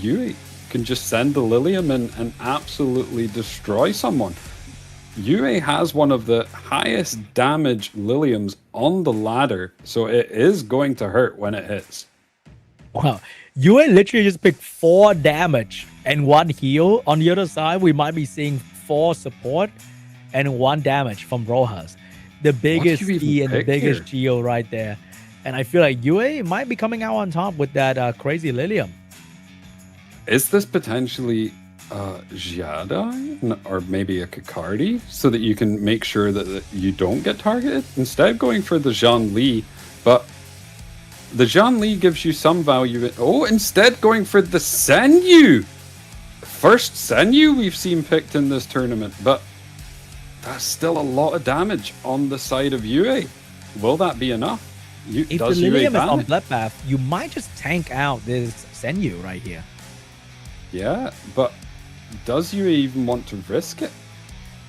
Yue can just send the Lilium and absolutely destroy someone. Yue has one of the highest damage Liliums on the ladder, so it is going to hurt when it hits. Wow, Yue literally just picked 4 damage and 1 heal. On the other side, we might be seeing 4 support and 1 damage from Rojas. The biggest E and the biggest Geo right there. And I feel like Yue might be coming out on top with that crazy Lilium. Is this potentially Jiadai or maybe a Kakardi, so that you can make sure that you don't get targeted? Instead going for the Zhongli, but the Zhongli gives you some value. Instead going for the Senyu! First Senyu we've seen picked in this tournament, but that's still a lot of damage on the side of Yue. Will that be enough? If the Lilium is on Bloodbath, you might just tank out this Senyu right here. Yeah, but does Yue even want to risk it?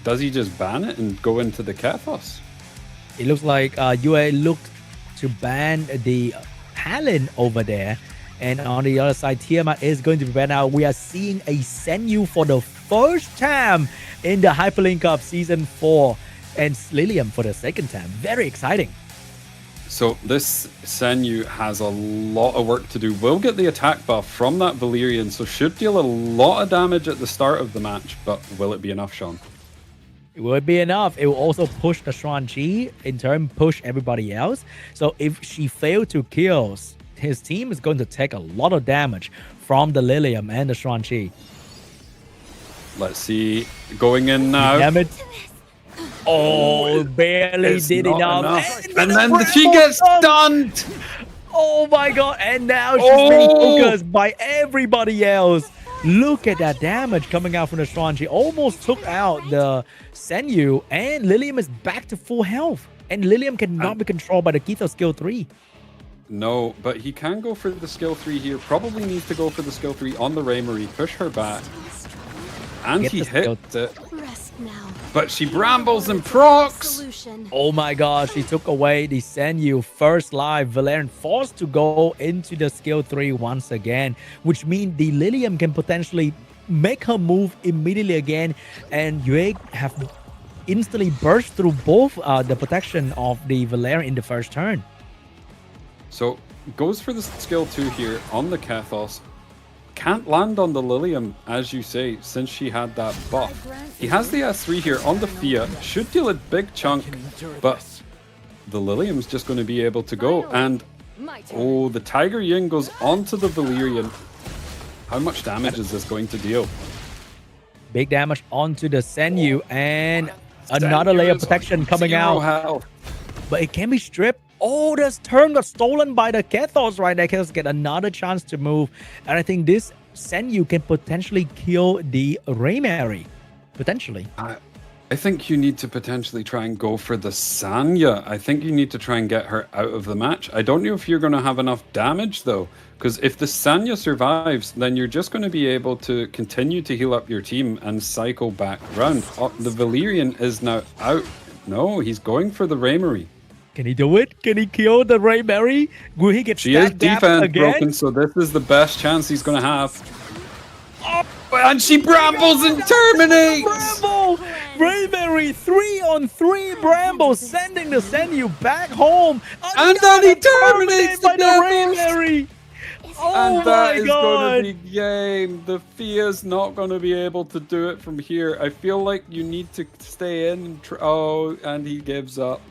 Does he just ban it and go into the Kethos? It looks like Yue looked to ban the Talon over there. And on the other side, Tiamat is going to be banned out. We are seeing a Senyu for the first time in the Hyperlink Cup Season 4. And Lilium for the second time. Very exciting. So this Senyu has a lot of work to do. Will get the attack buff from that Valyrian, so should deal a lot of damage at the start of the match. But will it be enough, Sean? It would be enough. It will also push the Shuan-Chi, in turn push everybody else. So if she failed to kill, his team is going to take a lot of damage from the Lilium and the Shuan-Chi. Let's see. Going in now. Damn it. Oh, barely It's did not enough. And then she gets stunned. Oh my god. And now she's being focused by everybody else. Look at that damage coming out from the Shuan-Chi. Almost took out the Senyu. And Lilium is back to full health. And Lilium cannot be controlled by the Kethos skill 3. No, but he can go for the skill 3 here. Probably needs to go for the skill 3 on the Raymarie. Push her back. And Get he the hit skill. it. Rest now. But she brambles and procs. Solution. Oh my gosh, she took away the Senyu first life. Valerian forced to go into the skill 3 once again, which means the Lilium can potentially make her move immediately again. And Yue have instantly burst through both the protection of the Valerian in the first turn. So goes for the skill 2 here on the Kethos. Can't land on the Lilium, as you say, since she had that buff. He has the S3 here on the Fia. Should deal a big chunk, but the Lilium's just going to be able to go. And, oh, the Tiger Yin goes onto the Valyrian. How much damage is this going to deal? Big damage onto the Senyu, and another layer of protection coming out. Health. But it can be stripped. Oh, this turn got stolen by the Kethos right there. Kethos get another chance to move. And I think this Senyu can potentially kill the Raymarie. Potentially. I think you need to potentially try and go for the Sanya. I think you need to try and get her out of the match. I don't know if you're going to have enough damage, though. Because if the Sanya survives, then you're just going to be able to continue to heal up your team and cycle back around. Oh, the Valyrian is now out. No, he's going for the Raymarie. Can he do it? Can he kill the Raymarie? Will he get She is stacked down defense again? broken, so this is the best chance he's going to have. Oh, and she brambles and terminates! Bramble! Raymarie 3-on-3 Bramble sending the Senyu back home. And then he terminates by the Raymarie. Oh And that my is god! going to be game. The Fia's not going to be able to do it from here. I feel like you need to stay in. And oh, and he gives up.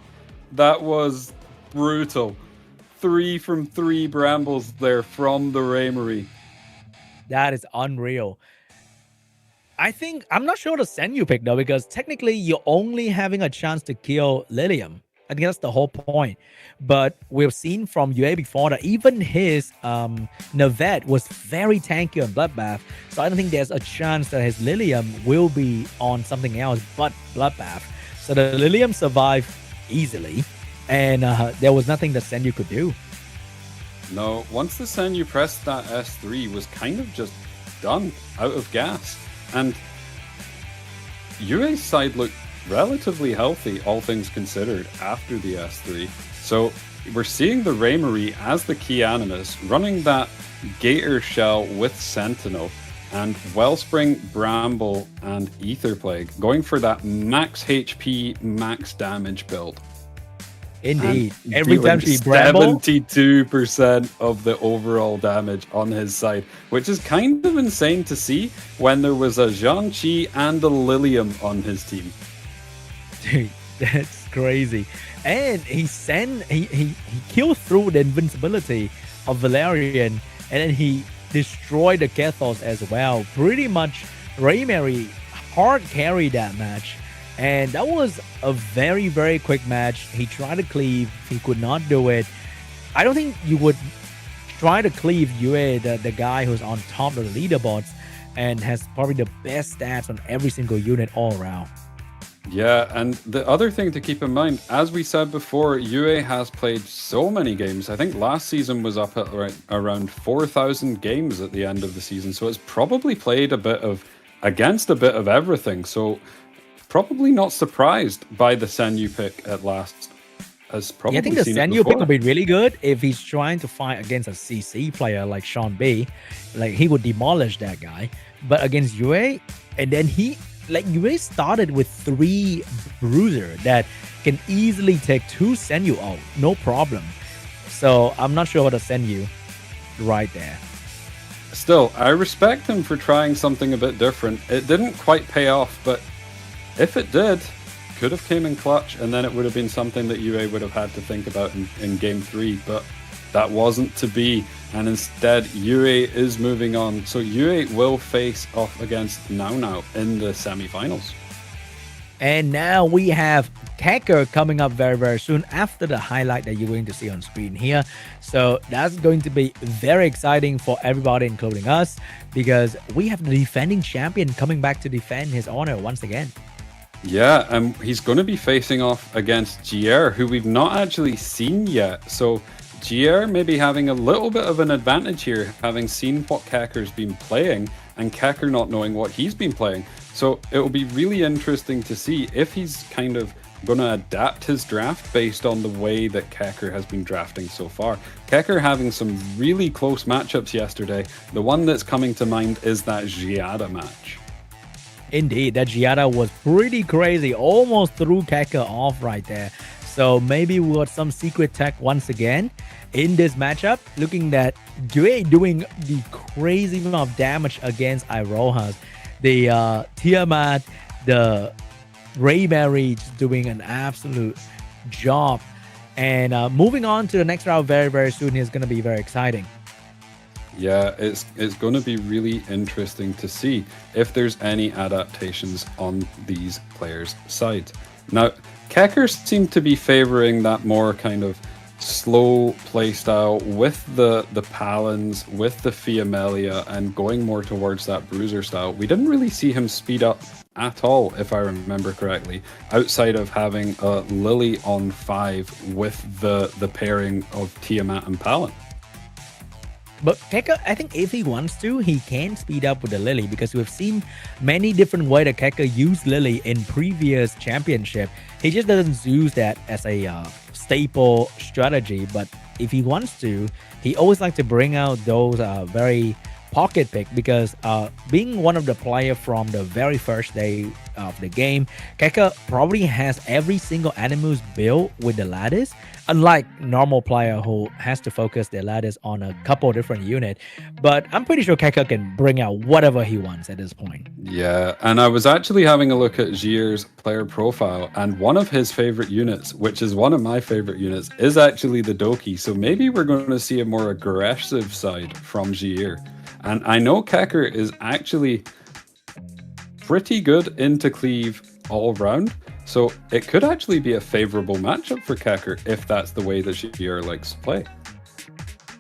That was brutal. 3 from 3 brambles there from the Raymarie. That is unreal. I'm not sure the Senyu pick though, because technically you're only having a chance to kill Lilium. I think that's the whole point. But we've seen from Yue before that even his Navette was very tanky on Bloodbath. So I don't think there's a chance that his Lilium will be on something else but Bloodbath. So the Lilium survived easily. And there was nothing that Senyu could do. No, once the Senyu pressed that S3 was kind of just done, out of gas. And Yue's side looked relatively healthy, all things considered, after the S3. So we're seeing the Raymarie as the key animus, running that Gator Shell with Sentinel, and Wellspring, Bramble, and Ether Plague, going for that max HP, max damage build. Indeed. Every time she Bramble, 72% of the overall damage on his side, which is kind of insane to see when there was a Zhang-Chi and a Lilium on his team. dude, that's crazy. And he killed through the invincibility of Valerian, and then he destroyed the Kethos as well. Pretty much Raymarie hard carried that match. And that was a very, very quick match. He tried to cleave. He could not do it. I don't think you would try to cleave Yue, the guy who's on top of the leaderboards and has probably the best stats on every single unit all around. Yeah, and the other thing to keep in mind, as we said before, UA has played so many games. I think last season was up at around 4,000 games at the end of the season. So it's probably played against a bit of everything. So probably not surprised by the Senyu pick at last. Has probably Yeah, I think the seen it Senyu pick before. would be really good if he's trying to fight against a CC player like Sean B. Like, he would demolish that guy. But against UA, and then UA started with 3 Bruiser that can easily take 2 Senyu out, no problem. So I'm not sure about the Senyu right there. Still, I respect him for trying something a bit different. It didn't quite pay off, but if it did, could have came in clutch, and then it would have been something that UA would have had to think about in game 3, but that wasn't to be, and instead UA is moving on. So UA will face off against Now in the semifinals. And now we have Kecker coming up very, very soon after the highlight that you're going to see on screen here. So that's going to be very exciting for everybody, including us, because we have the defending champion coming back to defend his honor once again. Yeah, and he's going to be facing off against GR, who we've not actually seen yet. So GR may be having a little bit of an advantage here, having seen what Kekker's been playing, and Kekker not knowing what he's been playing. So it will be really interesting to see if he's kind of going to adapt his draft based on the way that Kekker has been drafting so far. Kekker having some really close matchups yesterday. The one that's coming to mind is that Giada match. Indeed, that Giada was pretty crazy, almost threw Kekker off right there. So maybe we got some secret tech once again in this matchup, looking at Gue doing the crazy amount of damage against Irohas. The Tiamat, the Rayberry just doing an absolute job. And moving on to the next round very, very soon is going to be very exciting. Yeah, it's going to be really interesting to see if there's any adaptations on these players' side. Now, Kekker seemed to be favoring that more kind of slow playstyle with the Palins, with the Fiamelia, and going more towards that Bruiser style. We didn't really see him speed up at all, if I remember correctly, outside of having Lily on 5 with the pairing of Tiamat and Palin. But Kekker, I think if he wants to, he can speed up with the Lily, because we've seen many different ways that Kekker used Lily in previous championship. He just doesn't use that as a staple strategy. But if he wants to, he always likes to bring out those very pocket pick, because being one of the players from the very first day of the game, Kekker probably has every single Animus built with the lattice, unlike normal player who has to focus their lattice on a couple different units. But I'm pretty sure Kekker can bring out whatever he wants at this point. Yeah, and I was actually having a look at Jier's player profile, and one of his favorite units, which is one of my favorite units, is actually the Doki. So maybe we're going to see a more aggressive side from Jier. And I know Kekker is actually pretty good into cleave all round, so it could actually be a favorable matchup for Kekker if that's the way that Jier likes to play.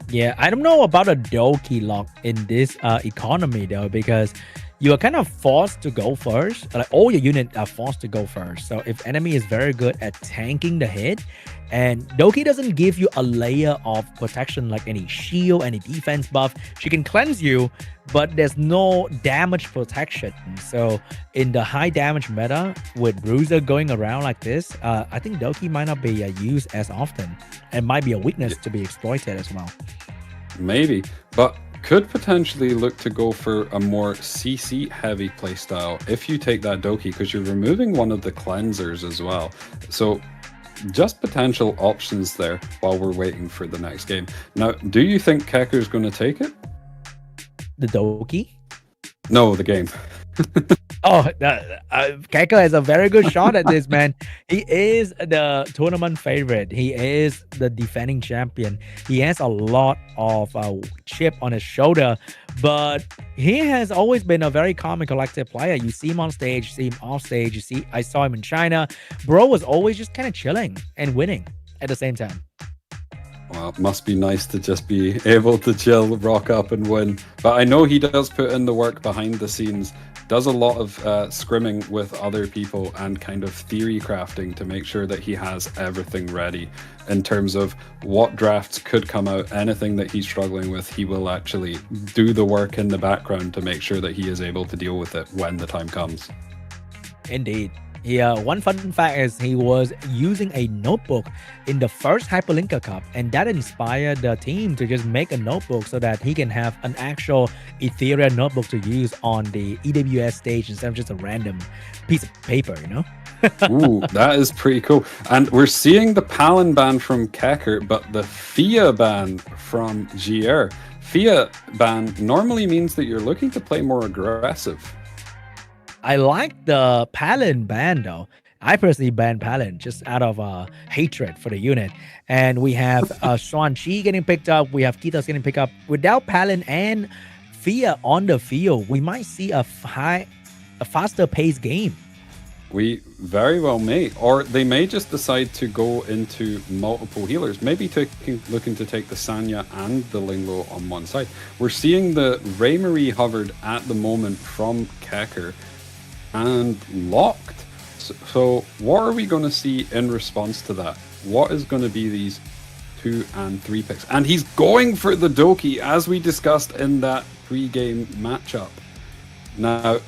Yeah, I don't know about a Doki lock in this economy though, because you are kind of forced to go first. Like, all your units are forced to go first. So if enemy is very good at tanking the hit, and Doki doesn't give you a layer of protection like any shield, any defense buff. She can cleanse you, but there's no damage protection. So in the high damage meta with Bruiser going around like this, I think Doki might not be used as often, and might be a weakness to be exploited as well. Maybe, but could potentially look to go for a more CC heavy playstyle if you take that Doki, because you're removing one of the cleansers as well. So just potential options there while we're waiting for the next game. Now, do you think Kekker's going to take it? The Doki? No, the game. Oh, Kekker has a very good shot at this, man. He is the tournament favorite. He is the defending champion. He has a lot of chip on his shoulder, but he has always been a very calm and collected player. You see him on stage, you see him off stage. You see, I saw him in China. Bro was always just kind of chilling and winning at the same time. Well, it must be nice to just be able to chill, rock up and win. But I know he does put in the work behind the scenes. does a lot of scrimming with other people and kind of theory crafting to make sure that he has everything ready in terms of what drafts could come out, anything that he's struggling with. He will actually do the work in the background to make sure that he is able to deal with it when the time comes. Indeed. Yeah, one fun fact is he was using a notebook in the first Hyperlinker Cup, and that inspired the team to just make a notebook so that he can have an actual Etheria notebook to use on the EWS stage instead of just a random piece of paper, you know? Ooh, that is pretty cool. And we're seeing the Palin ban from Kecker, but the Fia ban from GR. Fia ban normally means that you're looking to play more aggressive. I like the Palin ban though. I personally ban Palin just out of hatred for the unit. And we have Shang-Chi getting picked up. We have Kitos getting picked up. Without Palin and Fia on the field, we might see a faster paced game. We very well may. Or they may just decide to go into multiple healers. Maybe looking to take the Sanya and the Linglo on one side. We're seeing the Raymarie hovered at the moment from Kecker and locked. So what are we going to see in response to that? What is going to be these 2 and 3 picks? And he's going for the Doki, as we discussed in that pre-game matchup. Now,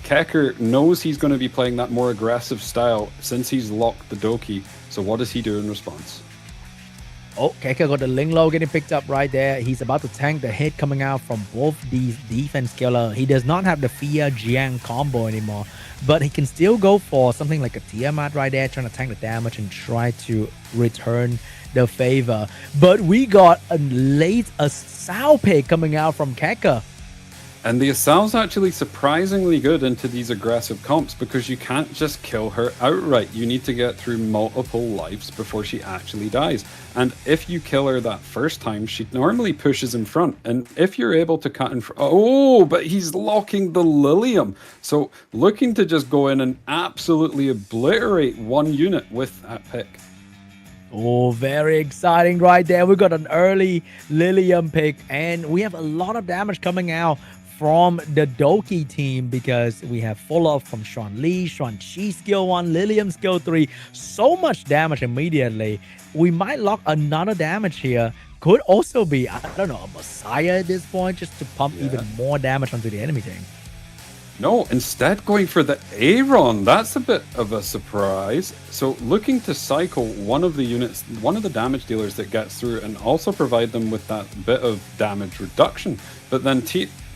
Kecker knows he's going to be playing that more aggressive style since he's locked the Doki. So what does he do in response? Oh, Kecker got the Linglo getting picked up right there. He's about to tank the hit coming out from both these defense killer. He does not have the Fia Jiang combo anymore, but he can still go for something like a Tiamat right there, trying to tank the damage and try to return the favor. But we got a late Assault pick coming out from Kecker. And the Assault's actually surprisingly good into these aggressive comps because you can't just kill her outright. You need to get through multiple lives before she actually dies. And if you kill her that first time, she normally pushes in front. And if you're able to cut in front... Oh, but he's locking the Lilium. So looking to just go in and absolutely obliterate one unit with that pick. Oh, very exciting right there. We got an early Lilium pick, and we have a lot of damage coming out from the Doki team because we have follow-up from Sean Lee, Shang-Chi skill 1, Lilium skill 3. So much damage immediately. We might lock another damage here. Could also be, I don't know, a Messiah at this point just to pump even more damage onto the enemy team. No, instead going for the Aaron. That's a bit of a surprise. So looking to cycle one of the units, one of the damage dealers that gets through and also provide them with that bit of damage reduction. But then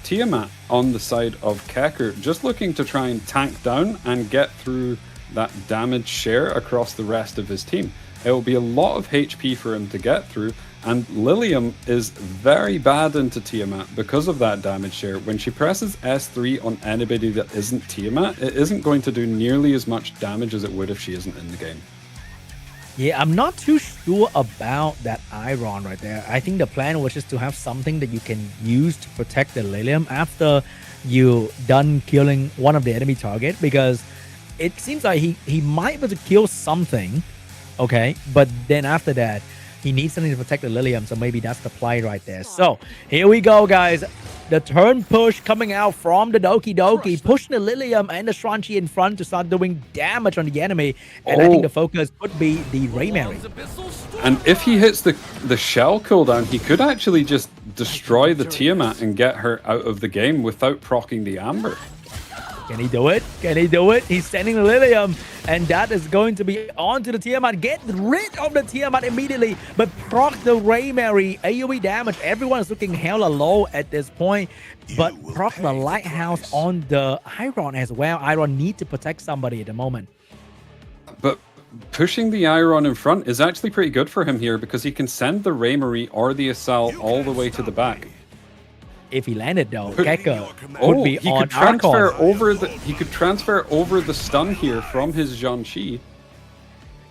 Tiamat on the side of Kecker, just looking to try and tank down and get through that damage share across the rest of his team. It will be a lot of HP for him to get through, and Lilium is very bad into Tiamat because of that damage share. When she presses S3 on anybody that isn't Tiamat, it isn't going to do nearly as much damage as it would if she isn't in the game. Yeah, I'm not too sure about that Iron right there. I think the plan was just to have something that you can use to protect the Lilium after you done killing one of the enemy target, because it seems like he might be able to kill something, okay, but then after that he needs something to protect the Lilium, so maybe that's the play right there. So here we go, guys. The turn push coming out from the Doki, pushing the Lilium and the Shang-Chi in front to start doing damage on the enemy. And I think the focus could be the Raymarie. And if he hits the shell cooldown, he could actually just destroy the Tiamat and get her out of the game without proccing the Amber. Can he do it? Can he do it? He's sending the Lilium, and that is going to be onto the Tiamat. Get rid of the Tiamat immediately, but proc the Raymarie. AoE damage. Everyone is looking hella low at this point, but proc the Lighthouse on the Iron as well. Iron need to protect somebody at the moment. But pushing the Iron in front is actually pretty good for him here because he can send the Raymarie or the Assault all the way to the back. If he landed though, Kecker would be on He could transfer over the stun here from his Shang-Chi.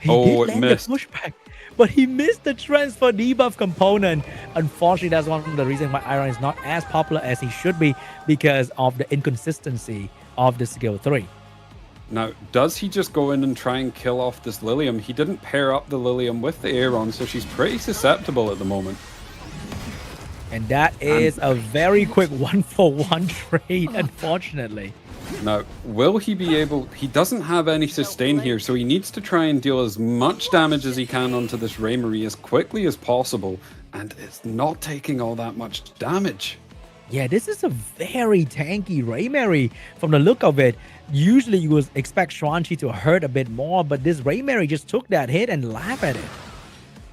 It missed. The pushback, but he missed the transfer debuff component. Unfortunately, that's one of the reasons why Iron is not as popular as he should be, because of the inconsistency of the skill 3. Now, does he just go in and try and kill off this Lilium? He didn't pair up the Lilium with the Aaron, so she's pretty susceptible at the moment. And that is a very quick 1-for-1 trade, unfortunately. Now, will he be able... He doesn't have any sustain here, so he needs to try and deal as much damage as he can onto this Raymarie as quickly as possible, and it's not taking all that much damage. Yeah, this is a very tanky Raymarie from the look of it. Usually you would expect Shuan-Chi to hurt a bit more, but this Raymarie just took that hit and laughed at it.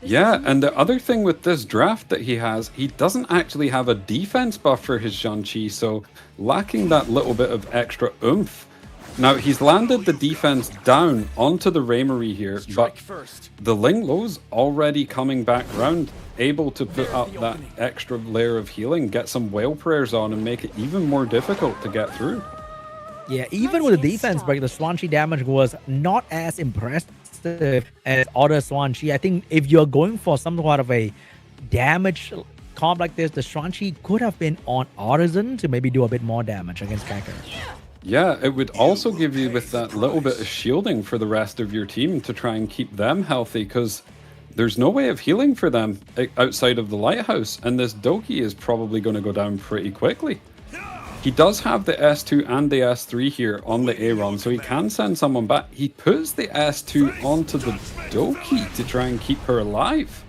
Yeah, and the other thing with this draft that he has, he doesn't actually have a defense buff for his Shuan-Chi, so lacking that little bit of extra oomph. Now, he's landed the defense down onto the Raymarie here, but the Ling Lo's already coming back round, able to put up that extra layer of healing, get some whale prayers on, and make it even more difficult to get through. Yeah, even with the defense break, the Shuan-Chi damage was not as impressive as other Shuan-Chi. I think if you're going for some sort of a damage comp like this, the Shuan-Chi could have been on Artisan to maybe do a bit more damage against Kaka. Yeah, it would also give you with that little bit of shielding for the rest of your team to try and keep them healthy, because there's no way of healing for them outside of the lighthouse, and this Doki is probably going to go down pretty quickly. He does have the S2 and the S3 here on the Aaron, so he can send someone back. He puts the S2 onto the Doki to try and keep her alive.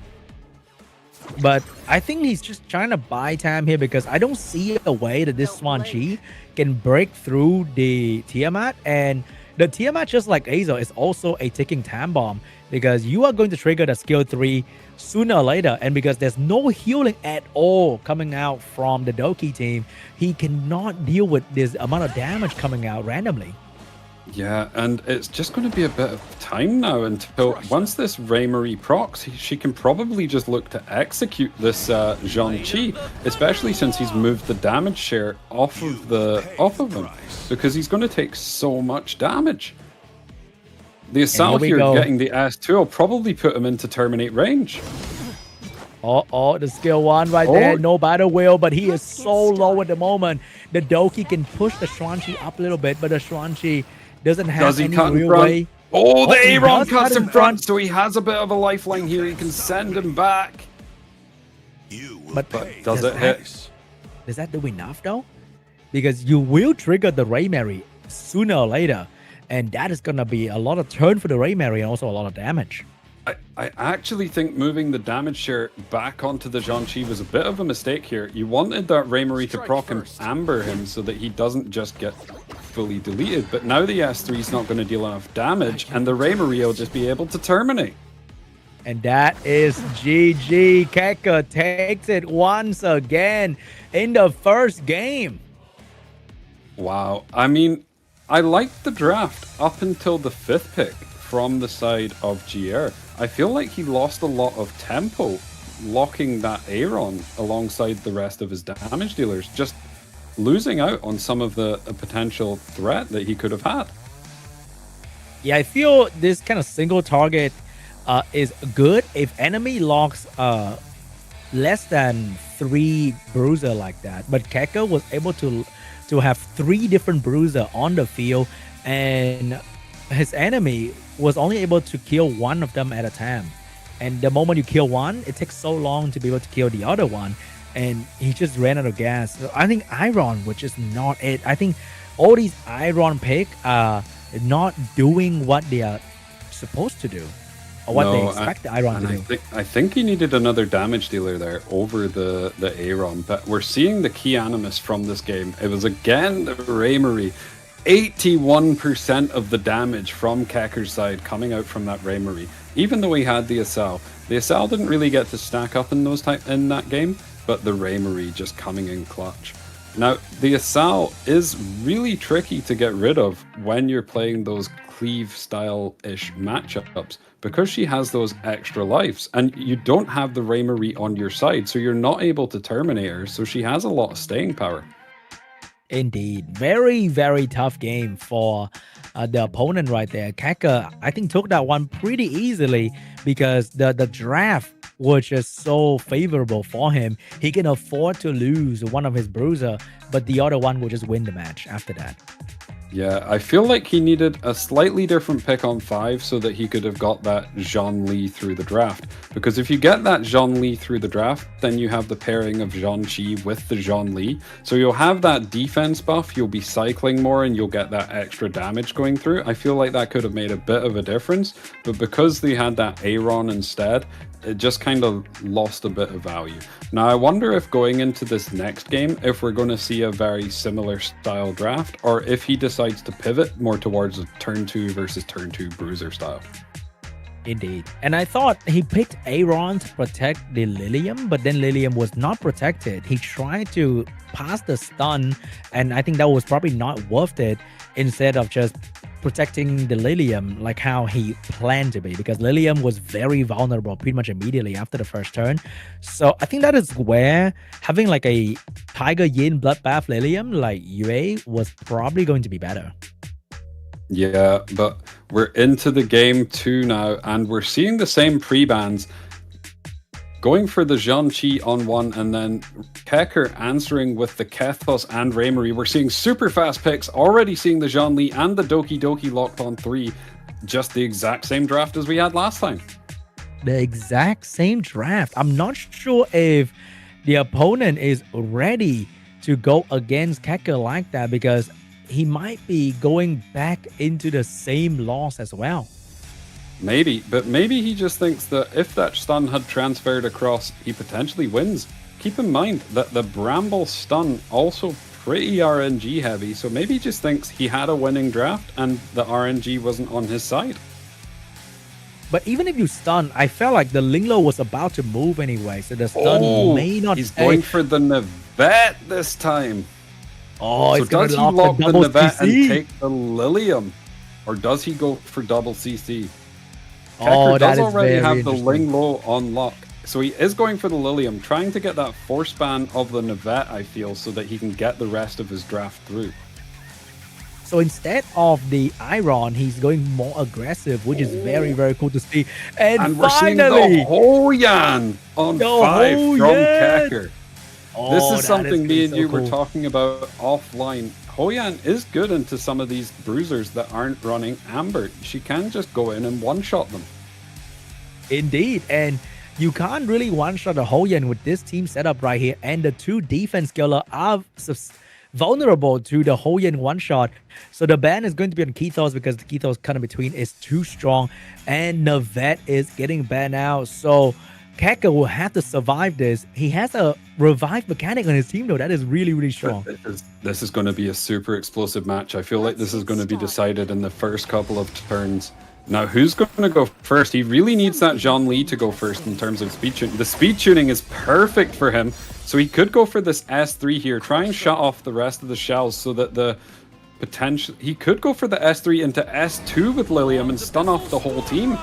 But I think he's just trying to buy time here, because I don't see a way that this Shuan-Chi can break through the Tiamat. And the Tiamat, just like Azo, is also a ticking time bomb, because you are going to trigger the skill 3 sooner or later. And because there's no healing at all coming out from the Doki team, he cannot deal with this amount of damage coming out randomly. Yeah, and it's just going to be a bit of time now until once this Raymarie procs, she can probably just look to execute this Shuan-Chi, especially since he's moved the damage share off of him, because he's going to take so much damage. The Assault here getting the S2 will probably put him into terminate range. The skill 1 right there, no battle will, but he is so low at the moment. The Doki can push the Shuan-Chi up a little bit, but the Shuan-Chi doesn't have any real way. The Aaron cuts in front, so he has a bit of a lifeline here. He can send him back. But does it hit? Does that do enough though? Because you will trigger the Raymarie sooner or later, and that is gonna be a lot of turn for the Raymarie and also a lot of damage. I actually think moving the damage share back onto the Shuan-Chi was a bit of a mistake here. You wanted that Raymarie to proc and amber him so that he doesn't just get fully deleted, but now the S3 is not going to deal enough damage, and the Raymarie will just be able to terminate. And that is GG. Keka takes it once again in the first game. Wow. I mean, I liked the draft up until the 5th pick from the side of GR. I feel like he lost a lot of tempo locking that Aaron alongside the rest of his damage dealers, just losing out on some of the potential threat that he could have had. Yeah, I feel this kind of single target is good if enemy locks less than 3 bruiser like that. But Keka was able to have 3 different bruiser on the field, and his enemy was only able to kill 1 of them at a time. And the moment you kill 1, it takes so long to be able to kill the other one, and he just ran out of gas. So I think Iron, which is not it. I think all these Iron pick are not doing what they are supposed to do, or what they expect the Iron to do. I think he needed another damage dealer there over the Aaron, but we're seeing the key animus from this game. It was again the Raymarie. 81% of the damage from Kecker's side coming out from that Raymarie. Even though he had the Assault. The Assault didn't really get to stack up in that game, but the Raymarie just coming in clutch. Now, the Assault is really tricky to get rid of when you're playing those cleave style-ish matchups, because she has those extra lives, and you don't have the Raymarie on your side, so you're not able to terminate her, so she has a lot of staying power. Indeed. Very, very tough game for the opponent right there. Keka, I think, took that one pretty easily because the draft was just so favorable for him. He can afford to lose one of his bruiser, but the other one will just win the match after that. Yeah, I feel like he needed a slightly different pick on 5 so that he could have got that Zhongli through the draft. because if you get that Zhongli through the draft, then you have the pairing of Zhongqi with the Zhongli. So you'll have that defense buff, you'll be cycling more, and you'll get that extra damage going through. I feel like that could have made a bit of a difference, but because they had that Aaron instead, it just kind of lost a bit of value. Now, I wonder if going into this next game, if we're going to see a very similar style draft, or if he decides to pivot more towards a turn 2 versus turn 2 bruiser style. Indeed. And I thought he picked Aaron to protect the Lilium, but then Lilium was not protected. He tried to pass the stun, and I think that was probably not worth it, instead of just protecting the Lilium like how he planned to be, because Lilium was very vulnerable pretty much immediately after the first turn. So I think that is where having like a Tiger Yin Bloodbath Lilium like Yue was probably going to be better. Yeah, but we're into the game 2 now, and we're seeing the same pre-bans. Going for the Zhongqi on 1, and then Kecker answering with the Kethos and Raymarie. We're seeing super fast picks, already seeing the Zhongli and the Doki Doki locked on 3. Just the exact same draft as we had last time. The exact same draft. I'm not sure if the opponent is ready to go against Kecker like that, because he might be going back into the same loss as well. Maybe, but maybe he just thinks that if that stun had transferred across, he potentially wins. Keep in mind that the Bramble stun also pretty RNG heavy, so maybe he just thinks he had a winning draft and the RNG wasn't on his side. But even if you stun, I felt like the Linglo was about to move anyway, so the stun may not. He's going for the Navette this time. Oh, so does he lock the Navette and take the Lilium, or does he go for double CC? Kecker does already have the Linglo on lock, so he is going for the Lilium, trying to get that force ban of the Navette, I feel, so that he can get the rest of his draft through. So instead of the Iron, he's going more aggressive, which is very, very cool to see. And we're finally, seeing the Hoyan on 5 from Kecker. Oh, this is something me and you cool. were talking about offline. Hoyan is good into some of these bruisers that aren't running Amber. She can just go in and one-shot them. Indeed, and you can't really one-shot a Hoyan with this team setup right here, and the 2 defense killer are vulnerable to the Hoyan one-shot. So the ban is going to be on Kethos, because the Kethos cut in between is too strong, and Navette is getting banned out. So Kecker will have to survive this. He has a revive mechanic on his team, though. That is really, really strong. This is going to be a super explosive match. I feel like this is going to be decided in the first couple of turns. Now, who's going to go first? He really needs that Zhongli to go first in terms of speed tuning. The speed tuning is perfect for him. So he could go for this S3 here, try and shut off the rest of the shells so that the potential... He could go for the S3 into S2 with Lilium and stun off the whole team.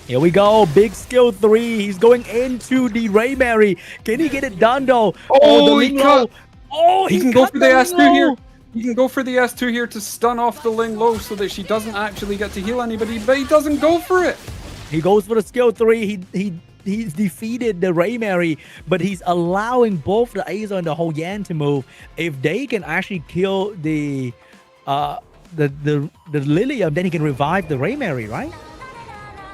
Here we go, big skill 3. He's going into the Raymarie. Can he get it done though? Oh, the Linglo. Oh, he can go for the S2 here. He can go for the S2 here to stun off the Linglo so that she doesn't actually get to heal anybody, but he doesn't go for it. He goes for the skill 3. He's defeated the Raymarie, but he's allowing both the Aza and the Hoyan to move. If they can actually kill the Lilium, then he can revive the Raymarie, right?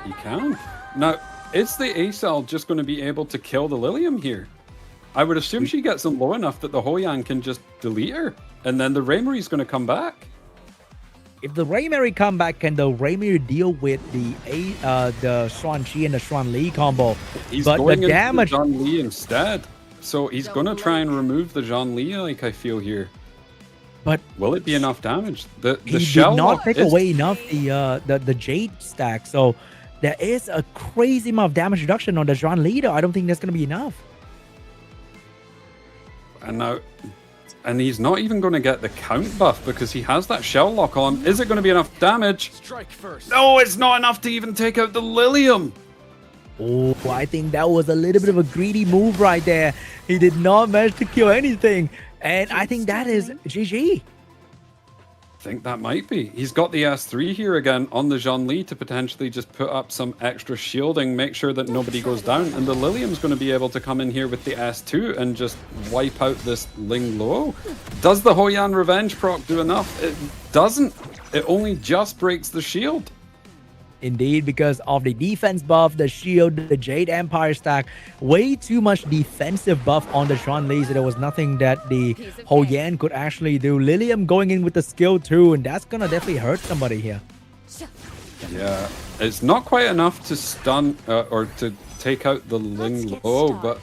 He can. Now, is the Acel just going to be able to kill the Lilium here? I would assume she gets him low enough that the Hoyan can just delete her, and then the Raymarie is going to come back. If the Raymarie come back, can the Raymarie deal with the Xuan Qi and the Xuan Li combo? He's but going the damage into the Zhong Li instead. So he's going to try and remove the Zhong Li, like I feel here. But will it be enough damage? The he shell did not take is... away enough the Jade stack, so there is a crazy amount of damage reduction on the Zhuan Li. I don't think that's going to be enough. And now, and he's not even going to get the count buff because he has that shell lock on. Is it going to be enough damage? Strike first. No, it's not enough to even take out the Lilium. Oh, I think that was a little bit of a greedy move right there. He did not manage to kill anything. And I think that is GG. I think that might be. He's got the S3 here again on the Zhong Li to potentially just put up some extra shielding, make sure that nobody goes down. And the Lilium's going to be able to come in here with the S2 and just wipe out this Ling Luo. Does the Hoyan Revenge proc do enough? It doesn't. It only just breaks the shield. Indeed, because of the defense buff, the shield, the Jade Empire stack, way too much defensive buff on the Sean Lee, so there was nothing that the Ho Yan could actually do. Lilium going in with the skill too, and that's gonna definitely hurt somebody here. Yeah, it's not quite enough to stun or to take out the Ling Lo, but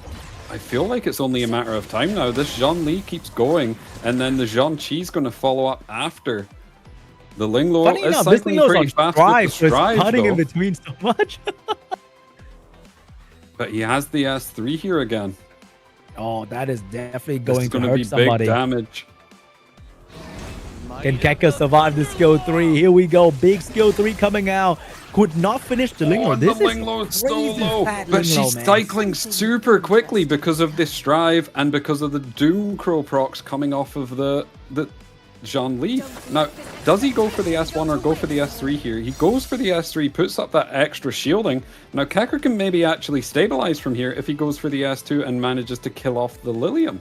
I feel like it's only a matter of time now. This Zhong Li keeps going, and then the Zhong Qi's going to follow up after. The Ling Lo is cycling pretty fast with the Strive, cutting in though. between so much. But he has the S3 here again. Oh, that is definitely This going is to going to hurt be somebody. big damage. Can Keka survive the skill 3? Here we go. Big skill 3 coming out. Could not finish the Ling Lo. This the is Ling Lo is so crazy low, fat but Ling Lo, she's man. cycling super quickly because of this Strive and because of the Doom Crow procs coming off of the Zhong Li. Now, does he go for the S1 or go for the S3 here? He goes for the S3, puts up that extra shielding. Now, Kekker can maybe actually stabilize from here if he goes for the S2 and manages to kill off the Lilium.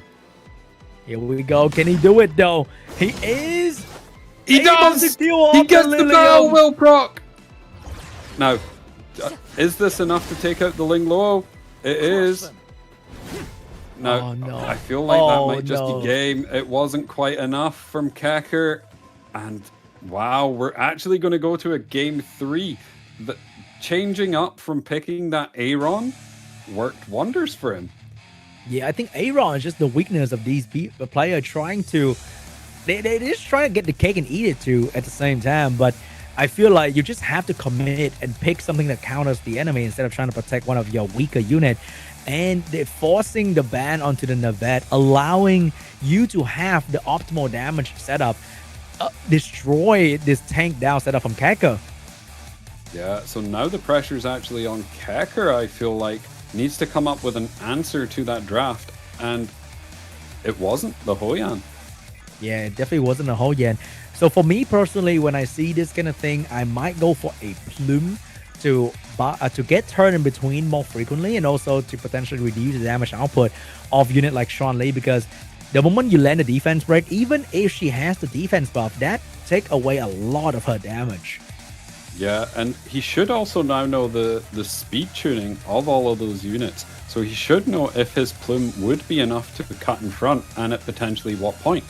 Here we go. Can he do it though? He is. He able does! to deal off He gets the Lilium. barrel will proc! Now, is this enough to take out the Ling Lo? It is. Now, Oh, no. I feel like Oh, that might just no. be game. It wasn't quite enough from Kekker. And wow, we're actually going to go to a game 3. The, changing up from picking that Aaron worked wonders for him. Yeah, I think Aaron is just the weakness of these people. Player trying to, they just try to get the cake and eat it too at the same time. But I feel like you just have to commit and pick something that counters the enemy instead of trying to protect one of your weaker unit. And they're forcing the ban onto the Navet, allowing you to have the optimal damage setup, destroy this tank down setup from Kekker. Yeah, so now the pressure is actually on Kekker, I feel like. Needs to come up with an answer to that draft. And it wasn't the Ho Yan. Yeah, it definitely wasn't a Ho Yan. So for me personally, when I see this kind of thing, I might go for a Plume to get turned in between more frequently, and also to potentially reduce the damage output of unit like Sean Lee, because the moment you land a defense break, even if she has the defense buff, that take away a lot of her damage. Yeah, and he should also now know the speed tuning of all of those units. So he should know if his Plume would be enough to cut in front and at potentially what point.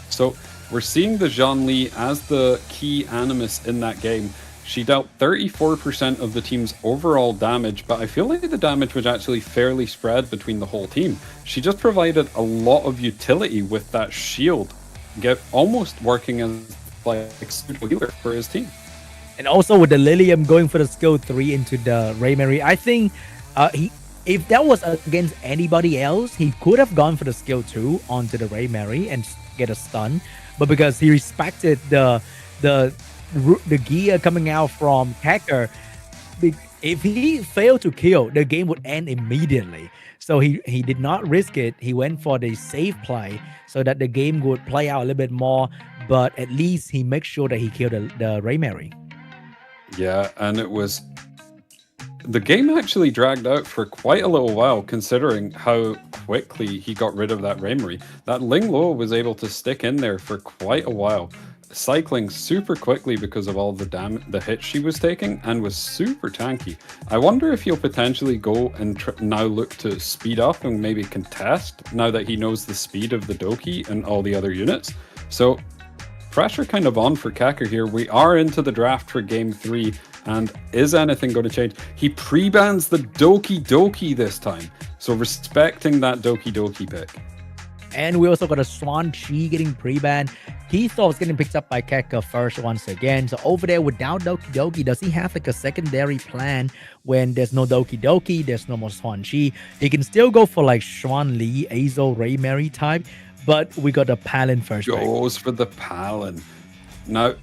So we're seeing the Zhong Li as the key Animus in that game. She dealt 34% of the team's overall damage, but I feel like the damage was actually fairly spread between the whole team. She just provided a lot of utility with that shield, almost working as like a pseudo healer for his team. And also with the Lilium going for the skill 3 into the Raymary, I think if that was against anybody else, he could have gone for the skill 2 onto the Raymary and get a stun. But because he respected the gear coming out from Kekker, if he failed to kill, the game would end immediately. So he did not risk it. He went for the safe play so that the game would play out a little bit more, but at least he makes sure that he killed the Raymary. Yeah, and the game actually dragged out for quite a little while, considering how quickly he got rid of that Raymary. That Ling Lo was able to stick in there for quite a while, cycling super quickly because of all the hits she was taking, and was super tanky. I wonder if he'll potentially go and now look to speed up and maybe contest now that he knows the speed of the Doki and all the other units. So pressure kind of on for Kekker here. We are into the draft for game 3, and is anything going to change? He pre-bans the Doki Doki this time, so respecting that Doki Doki pick. And we also got a Swan Chi getting pre-banned. He thought was getting picked up by Kekker first once again. So over there without Doki Doki, does he have like a secondary plan when there's no Doki Doki, there's no more Swan Chi? He can still go for like Xuan Li, Azo, Raymary type, but we got a Palin first. Goes for the Palin. Now,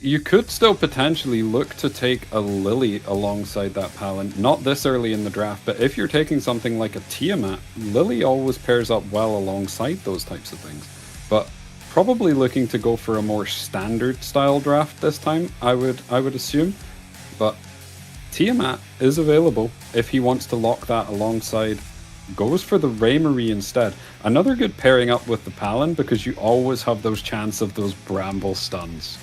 you could still potentially look to take a Lily alongside that Palin. Not this early in the draft, but if you're taking something like a Tiamat, Lily always pairs up well alongside those types of things. But probably looking to go for a more standard style draft this time, I would assume. But Tiamat is available if he wants to lock that alongside. Goes for the Raymary instead. Another good pairing up with the Palin, because you always have those chance of those Bramble stuns.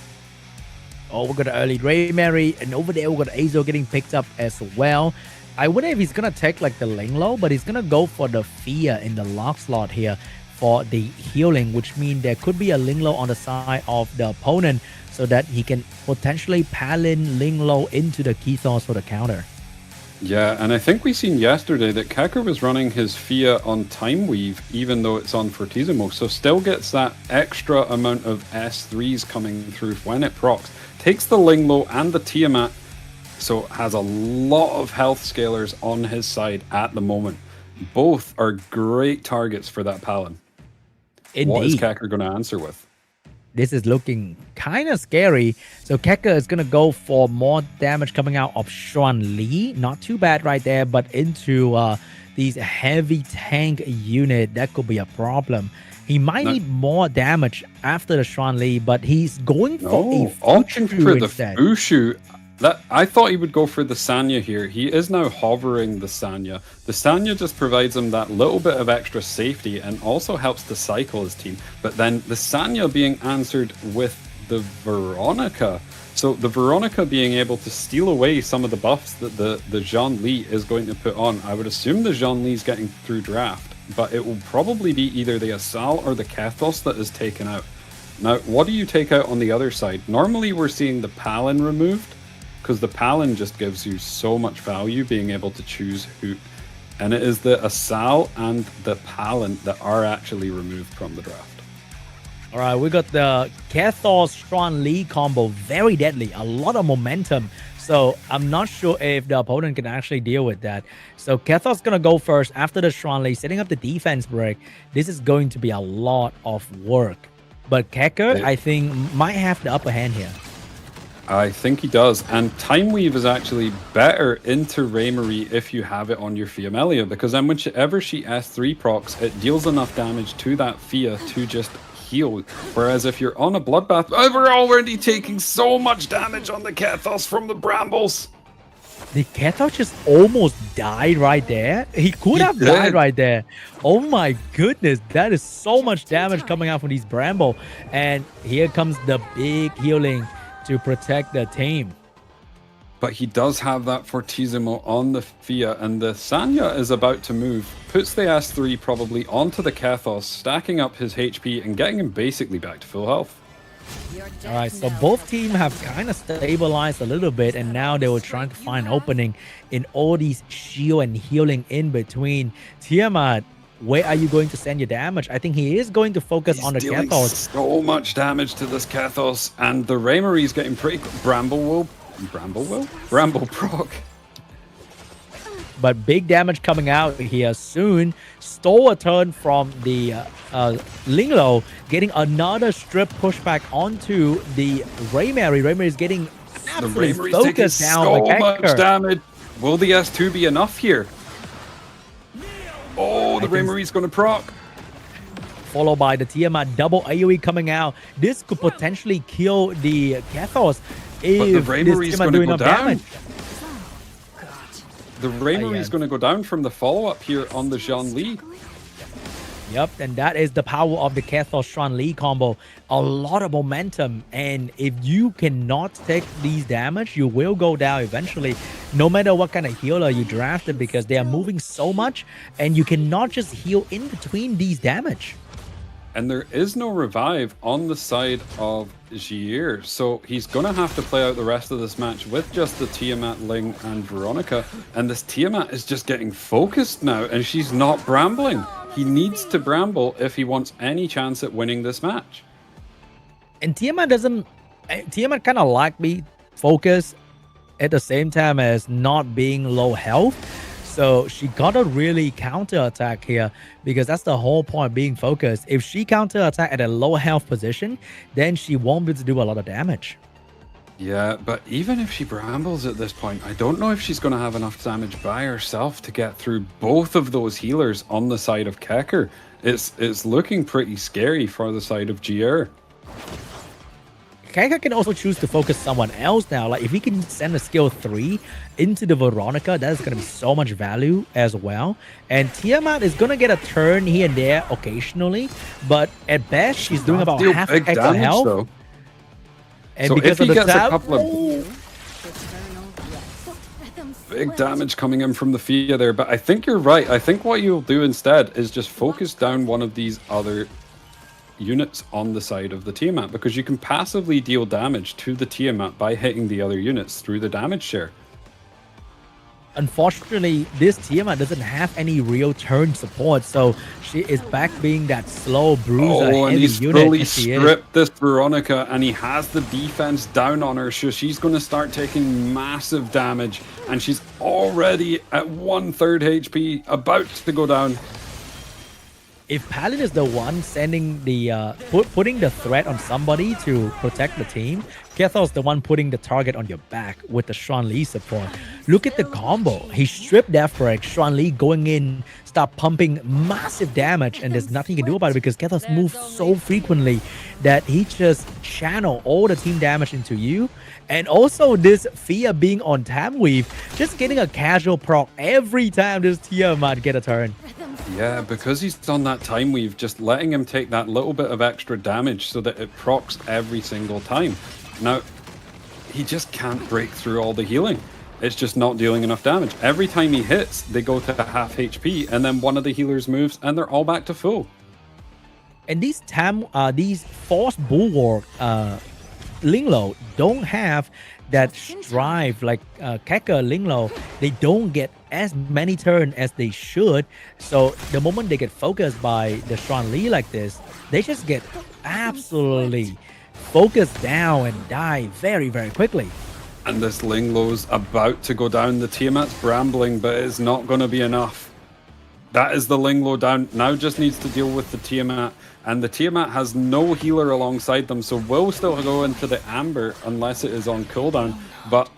Oh, we got an early Ray Mary, and over there we got Azo getting picked up as well. I wonder if he's gonna take like the Ling Low, but he's gonna go for the Fear in the lock slot here for the healing, which means there could be a Ling Low on the side of the opponent so that he can potentially Palin Ling Low into the Kethos for the counter. Yeah, and I think we seen yesterday that Kecker was running his Fia on Time Weave, even though it's on Fortissimo, so still gets that extra amount of S3s coming through when it procs. Takes the Ling Low and the Tiamat, so has a lot of health scalers on his side at the moment. Both are great targets for that Palin. Indeed. What is Kecker going to answer with? This is looking kind of scary. So Kecker is going to go for more damage coming out of Xuan Li. Not too bad right there, but into these heavy tank unit, that could be a problem. He might need more damage after the Xuan Li, but he's going for a option for the instead. Fushu. I thought he would go for the Sanya here. He is now hovering the Sanya. The Sanya just provides him that little bit of extra safety and also helps to cycle his team. But then the Sanya being answered with the Veronica. So the Veronica being able to steal away some of the buffs that the Zhang Li is going to put on. I would assume the Zhang Li is getting through draft, but it will probably be either the Asal or the Kethos that is taken out. Now, what do you take out on the other side? Normally we're seeing the Palin removed, because the Palin just gives you so much value being able to choose who. And it is the Asal and the Palin that are actually removed from the draft. All right, we got the Kethos Xuan Li combo. Very deadly. A lot of momentum. So I'm not sure if the opponent can actually deal with that. So Kethos going to go first after the Xuan Li, setting up the defense break. This is going to be a lot of work. But Kecker, I think, might have the upper hand here. I think he does, and Time Weave is actually better into Raymarie if you have it on your Fiamelia, because then whenever she S3 procs, it deals enough damage to that Fia to just heal. Whereas if you're on a Bloodbath, we're already taking so much damage on the Kethos from the Brambles. The Kethos just almost died right there. He could have died right there. Oh my goodness, that is so much damage coming out from these Bramble. And here comes the big healing to protect the team. But he does have that Fortissimo on the Fia, and the Sanya is about to move. Puts the S3 probably onto the Kethos, stacking up his HP and getting him basically back to full health. All right, so both teams have kind of stabilized a little bit, and now they were trying to find opening in all these shield and healing in between. Tiamat, where are you going to send your damage? I think he is going to focus on the Kethos. So much damage to this Kethos, and the Raymarie is getting pretty. Bramble proc. But big damage coming out here soon. Stole a turn from the Linglo, getting another strip pushback onto the Raymarie. Raymarie is getting absolutely focused down. So much damage. Will the S2 be enough here? Oh, the Raymarie's going to proc. Followed by the Tiamat double AoE coming out. This could potentially kill the Kethos if the Raymarie's going to go down. The Raymarie's going to go down from the follow-up here on the Zhang Li. Yep, and that is the power of the Kethos Xuan Li combo. A lot of momentum, and if you cannot take these damage, you will go down eventually, no matter what kind of healer you drafted, because they are moving so much, and you cannot just heal in between these damage. And there is no revive on the side of Jier, so he's going to have to play out the rest of this match with just the Tiamat, Ling, and Veronica. And this Tiamat is just getting focused now, and she's not brambling. He needs to bramble if he wants any chance at winning this match. And Tiamat kind of like me focused at the same time as not being low health. So she gotta really counter-attack here, because that's the whole point, being focused. If she counter-attack at a low health position, then she won't be able to do a lot of damage. Yeah, but even if she brambles at this point, I don't know if she's going to have enough damage by herself to get through both of those healers on the side of Kecker. It's looking pretty scary for the side of Jier. Kecker can also choose to focus someone else now. Like if he can send a skill 3 into the Veronica, that is going to be so much value as well. And Tiamat is going to get a turn here and there occasionally, but at best she's doing about half extra health. Though. And So because if he of the gets a tap, couple of big damage coming in from the Fia there, but I think you're right. I think what you'll do instead is just focus down one of these other units on the side of the Tiamat, because you can passively deal damage to the Tiamat by hitting the other units through the damage share. unfortunately, this Tiamat doesn't have any real turn support, so she is back being that slow bruiser Oh, and heavy he's unit. fully as she is. stripped this Veronica, and he has the defense down on her, so she's going to start taking massive damage, and she's already at 1/3 HP, about to go down. If Palin is the one sending the putting the threat on somebody to protect the team, Kethel's the one putting the target on your back with the Xuan Li support. Look at the combo. He stripped Death Break, Xuan Li going in, start pumping massive damage, and there's nothing you can do about it because Kethel's moves so frequently that he just channel all the team damage into you. And also this Fia being on Tam Weave, just getting a casual proc every time this Tiamat get a turn. Yeah, because he's on that time weave, just letting him take that little bit of extra damage so that it procs every single time. Now, he just can't break through all the healing. It's just not dealing enough damage. Every time he hits, they go to half HP, and then one of the healers moves, and they're all back to full. And these Force Bulwark Linglo don't have that strive like Keka Linglo. They don't get as many turns as they should. So the moment they get focused by the Xuan Li like this, they just get absolutely focused down and die very, very quickly. And this Linglo's about to go down. The Tiamat's brambling, but it's not going to be enough. That is the Linglo down. Now just needs to deal with the Tiamat. And the Tiamat has no healer alongside them, so will still go into the Amber unless it is on cooldown. But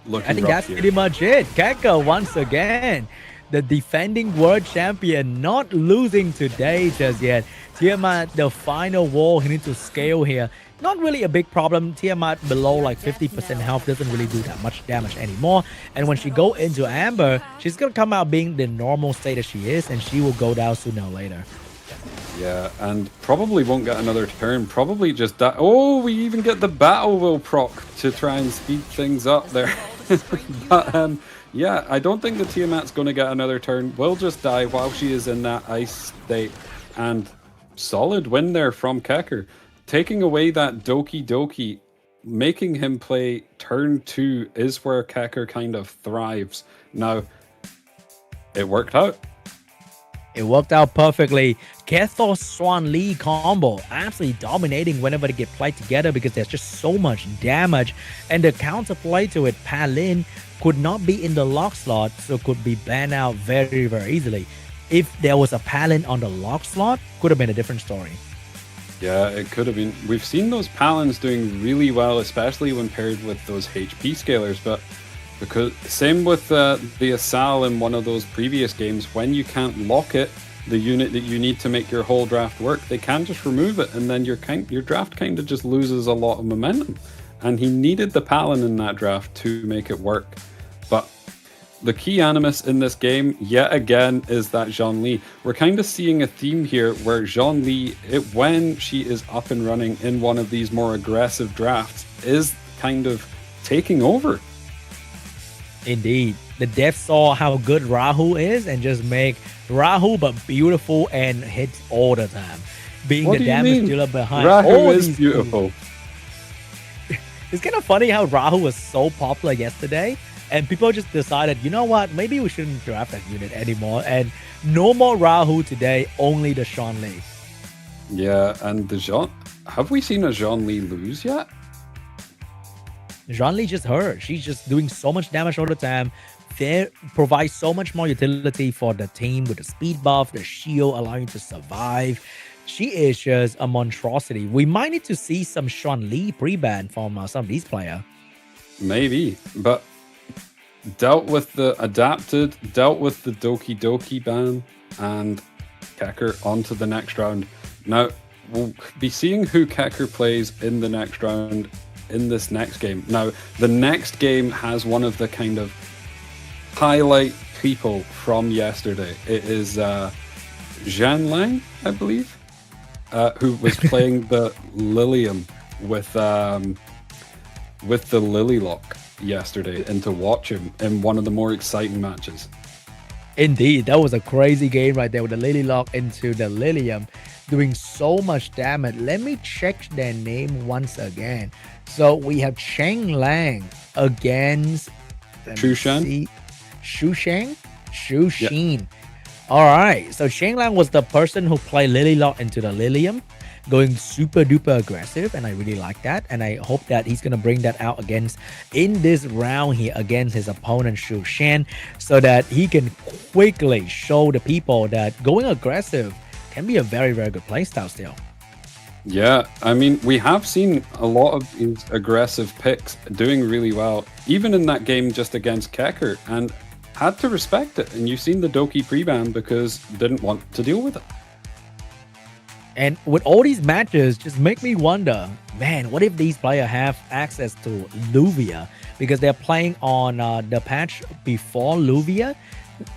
looking I think rough that's here. pretty much it. Keka once again, the defending world champion, not losing today just yet. Tiamat, the final wall, he needs to scale here. Not really a big problem. Tiamat below like 50% health doesn't really do that much damage anymore. And when she go into Amber, she's gonna come out being the normal state as she is, and she will go down sooner or later. Yeah, and probably won't get another turn. Probably just that. Oh, we even get the Battle Will proc to try and speed things up there. But yeah, I don't think the Tiamat's going to get another turn. Will just die while she is in that ice state. And solid win there from Kecker. Taking away that Doki Doki, making him play turn 2 is where Kecker kind of thrives. Now, it worked out. It worked out perfectly. Kethos Xuan Li combo absolutely dominating whenever they get played together because there's just so much damage. And the counterplay to it, Palin could not be in the lock slot, so could be banned out very, very easily. If there was a Palin on the lock slot, could have been a different story. Yeah, it could have been. We've seen those Palins doing really well, especially when paired with those HP scalers, but because same with the Asal in one of those previous games, when you can't lock it, the unit that you need to make your whole draft work, they can just remove it, and then your draft kind of just loses a lot of momentum. And he needed the Palin in that draft to make it work. But the key animus in this game, yet again, is that Zhang Li. We're kind of seeing a theme here where Zhang Li, when she is up and running in one of these more aggressive drafts, is kind of taking over. Indeed. The devs saw how good Rahu is and just make Rahu but beautiful and hits all the time. Being What the do you damage mean? dealer behind Rahu all is these beautiful. It's kind of funny how Rahu was so popular yesterday and people just decided, you know what, maybe we shouldn't draft that unit anymore, and no more Rahu today, only the Xuan Li. Yeah, and have we seen a Zhang Li lose yet? Zhang Li just her. She's just doing so much damage all the time. They provide so much more utility for the team with the speed buff, the shield allowing you to survive. She is just a monstrosity. We might need to see some Xuan Li pre-ban from some of these players. Maybe, but dealt with the Doki Doki ban, and Kecker onto the next round. Now, we'll be seeing who Kecker plays in the next round in this next game. Now, the next game has one of the kind of highlight people from yesterday. It is Zhan Lang, I believe, who was playing the Lilium. with the Lily Lock yesterday and to watch him in one of the more exciting matches. Indeed, that was a crazy game right there with the Lily Lock into the Lilium, doing so much damage. Let me check their name once again. So we have Cheng Lang against Shu Shan? Shu Shin. All right. So Cheng Lang was the person who played Lily Lock into the Lilium, going super duper aggressive, and I really like that. And I hope that he's gonna bring that out against in this round here against his opponent Shu Shan, so that he can quickly show the people that going aggressive can be a very, very good playstyle still. Yeah, I mean, we have seen a lot of these aggressive picks doing really well, even in that game just against Kecker, and had to respect it. And you've seen the Doki pre-ban because didn't want to deal with it. And with all these matches, just make me wonder, man, what if these players have access to Luvia? Because they're playing on the patch before Luvia.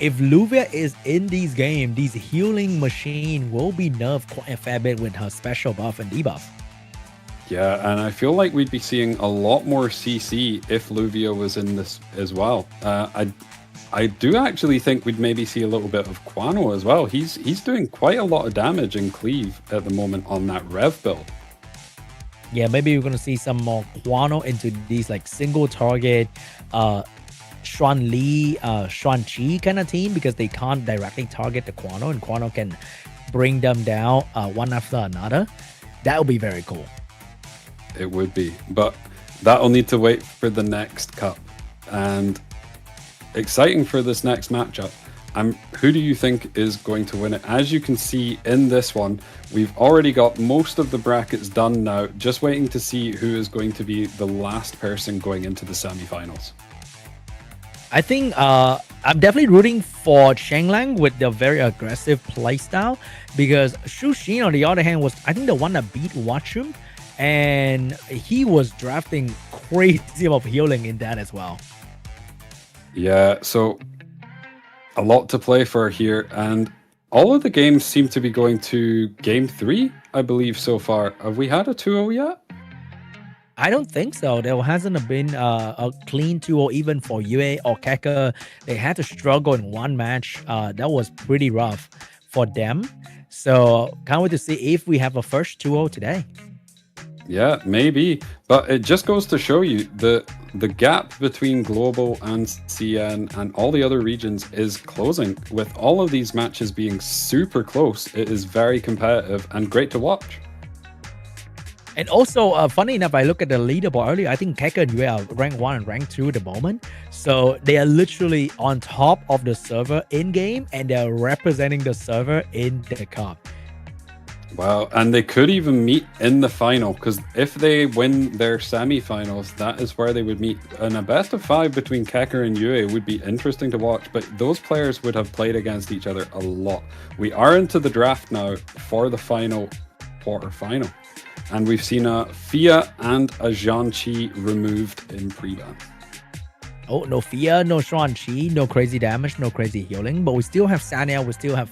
If Luvia is in these games, these healing machine will be nerfed quite a fair bit with her special buff and debuff. Yeah, and I feel like we'd be seeing a lot more CC if Luvia was in this as well. I do actually think we'd maybe see a little bit of Quano as well. He's doing quite a lot of damage in Cleave at the moment on that Rev build. Yeah, maybe we're gonna see some more Quano into these like single target Xuan Li, Xuan Chi kind of team, because they can't directly target the Quano, and Quano can bring them down one after another. That would be very cool. It would be, but that'll need to wait for the next cup. And exciting for this next matchup. Who do you think is going to win it? As you can see in this one, we've already got most of the brackets done now, just waiting to see who is going to be the last person going into the semifinals. I think I'm definitely rooting for Cheng Lang with the very aggressive playstyle, because Shu Shin, on the other hand, was, I think, the one that beat Watchum, and he was drafting crazy of healing in that as well. Yeah, so a lot to play for here, and all of the games seem to be going to game 3, I believe, so far. Have we had a 2-0 yet? I don't think so. There hasn't been a clean 2-0 even for Yue or Keka. They had to struggle in one match. That was pretty rough for them. So can't wait to see if we have a first 2-0 today. Yeah, maybe. But it just goes to show you the gap between Global and CN and all the other regions is closing. With all of these matches being super close, it is very competitive and great to watch. And also, funny enough, I look at the leaderboard earlier. I think Keka and Yue are rank 1 and rank 2 at the moment. So they are literally on top of the server in-game, and they're representing the server in the cup. Wow, and they could even meet in the final, because if they win their semi-finals, that is where they would meet. And a best of 5 between Kecker and Yue would be interesting to watch, but those players would have played against each other a lot. We are into the draft now for the final quarter-final. And we've seen a Fia and a Zhanqi removed in pre-ban. Oh, no Fia, no Xuanqi, no crazy damage, no crazy healing. But we still have Sanya, we still have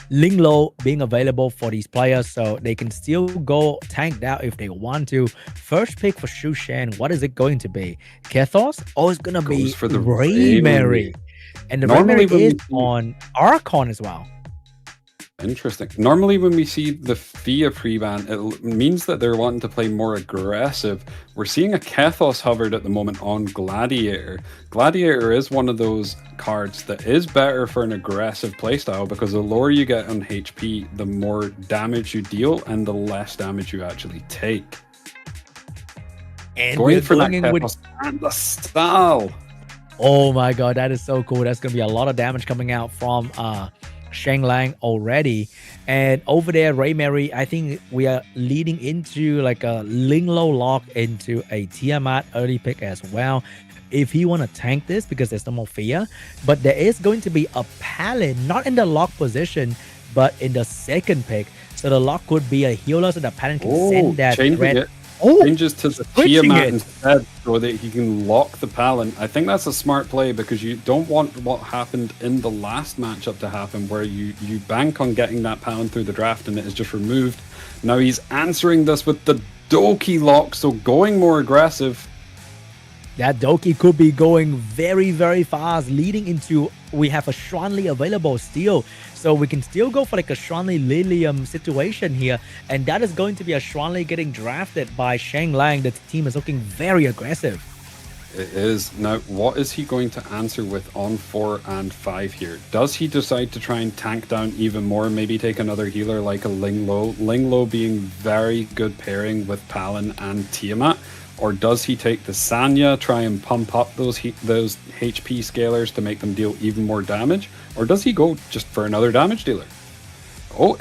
Linglo being available for these players. So they can still go tank out if they want to. First pick for Shu Shan, what is it going to be? Kethos? Oh, it's going to be for the Raymary. And the Raymary is on Archon as well. Interesting. Normally when we see the Fia pre-ban, it means that they're wanting to play more aggressive. We're seeing a Kethos hovered at the moment on Gladiator. Gladiator is one of those cards that is better for an aggressive playstyle, because the lower you get on HP, the more damage you deal and the less damage you actually take. And going we're for going that in Kethos and the style. Oh my god, that is so cool. That's going to be a lot of damage coming out from Cheng Lang already. And over there, Raymary, I think we are leading into like a Linglo lock into a Tiamat early pick as well, if he want to tank this, because there's no more Fia. But there is going to be a Palin, not in the lock position, but in the second pick. So the lock could be a healer, so the Palin can send that red. Changes to the Tiamat instead, so that he can lock the Palin. I think that's a smart play, because you don't want what happened in the last matchup to happen, where you bank on getting that Palin through the draft and it is just removed. Now he's answering this with the Doki lock, so going more aggressive. That Doki could be going very, very fast, leading into we have a Shuanli available still. So we can still go for like a Shuanli Lilium situation here. And that is going to be a Shuanli getting drafted by Shang Lang. The team is looking very aggressive. It is. Now, what is he going to answer with on 4 and 5 here? Does he decide to try and tank down even more? Maybe take another healer like a Ling Lo? Ling Lo being very good pairing with Palin and Tiamat. Or does he take the Sanya, try and pump up those HP scalers to make them deal even more damage? Or does he go just for another damage dealer? Oh,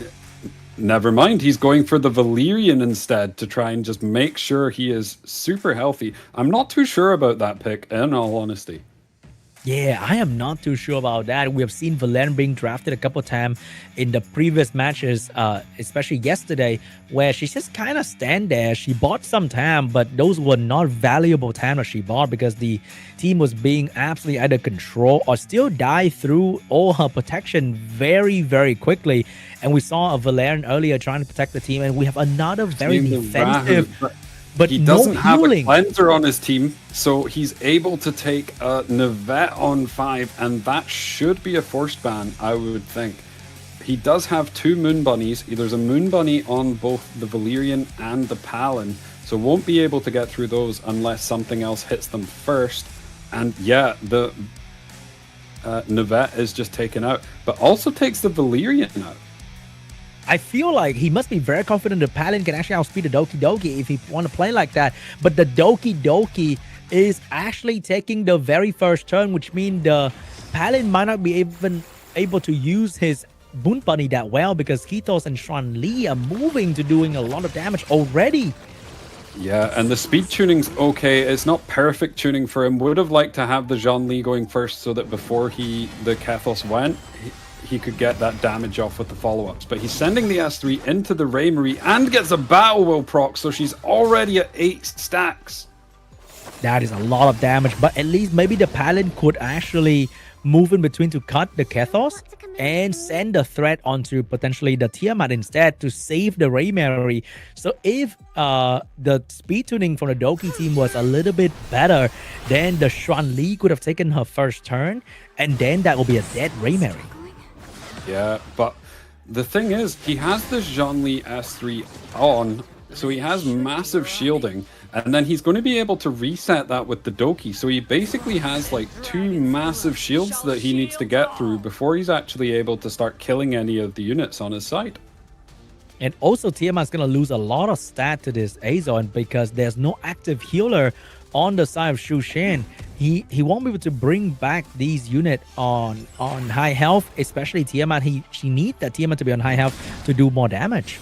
never mind. He's going for the Valyrian instead to try and just make sure he is super healthy. I'm not too sure about that pick, in all honesty. Yeah, I am not too sure about that. We have seen Valerian being drafted a couple of times in the previous matches, especially yesterday, where she just kind of stand there. She bought some time, but those were not valuable time that she bought because the team was being absolutely out of control or still die through all her protection very, very quickly. And we saw a Valerian earlier trying to protect the team, and we have another very defensive... But he doesn't have healing. a cleanser on his team, so he's able to take a Nivette on 5, and that should be a forced ban, I would think. He does have 2 Moon Bunnies. There's a Moon Bunny on both the Valyrian and the Palin, so won't be able to get through those unless something else hits them first. And yeah, the Nivette is just taken out, but also takes the Valyrian out. I feel like he must be very confident the Palin can actually outspeed the Doki Doki if he want to play like that. But the Doki Doki is actually taking the very first turn, which means the Palin might not be even able to use his Moon Bunny that well because Kitos and Xuan Li are moving to doing a lot of damage already. Yeah, and the speed tuning's okay. It's not perfect tuning for him. Would have liked to have the Zhang Li going first so that before the Kethos went, he could get that damage off with the follow-ups. But he's sending the S3 into the Raymarie and gets a Battle Will proc, so she's already at 8 stacks. That is a lot of damage, but at least maybe the Palin could actually move in between to cut the Kethos and send the threat onto potentially the Tiamat instead to save the Raymarie. So if the speed tuning from the Doki team was a little bit better, then the Xuan Li could have taken her first turn, and then that will be a dead Raymarie. Yeah, but the thing is, he has the Zhang Li S3 on, so he has massive shielding, and then he's going to be able to reset that with the Doki. So he basically has like 2 massive shields that he needs to get through before he's actually able to start killing any of the units on his side. And also Tiamat's going to lose a lot of stat to this Azon because there's no active healer on the side of Shu Shan. He won't be able to bring back these units on high health, especially Tiamat. She needs that Tiamat to be on high health to do more damage.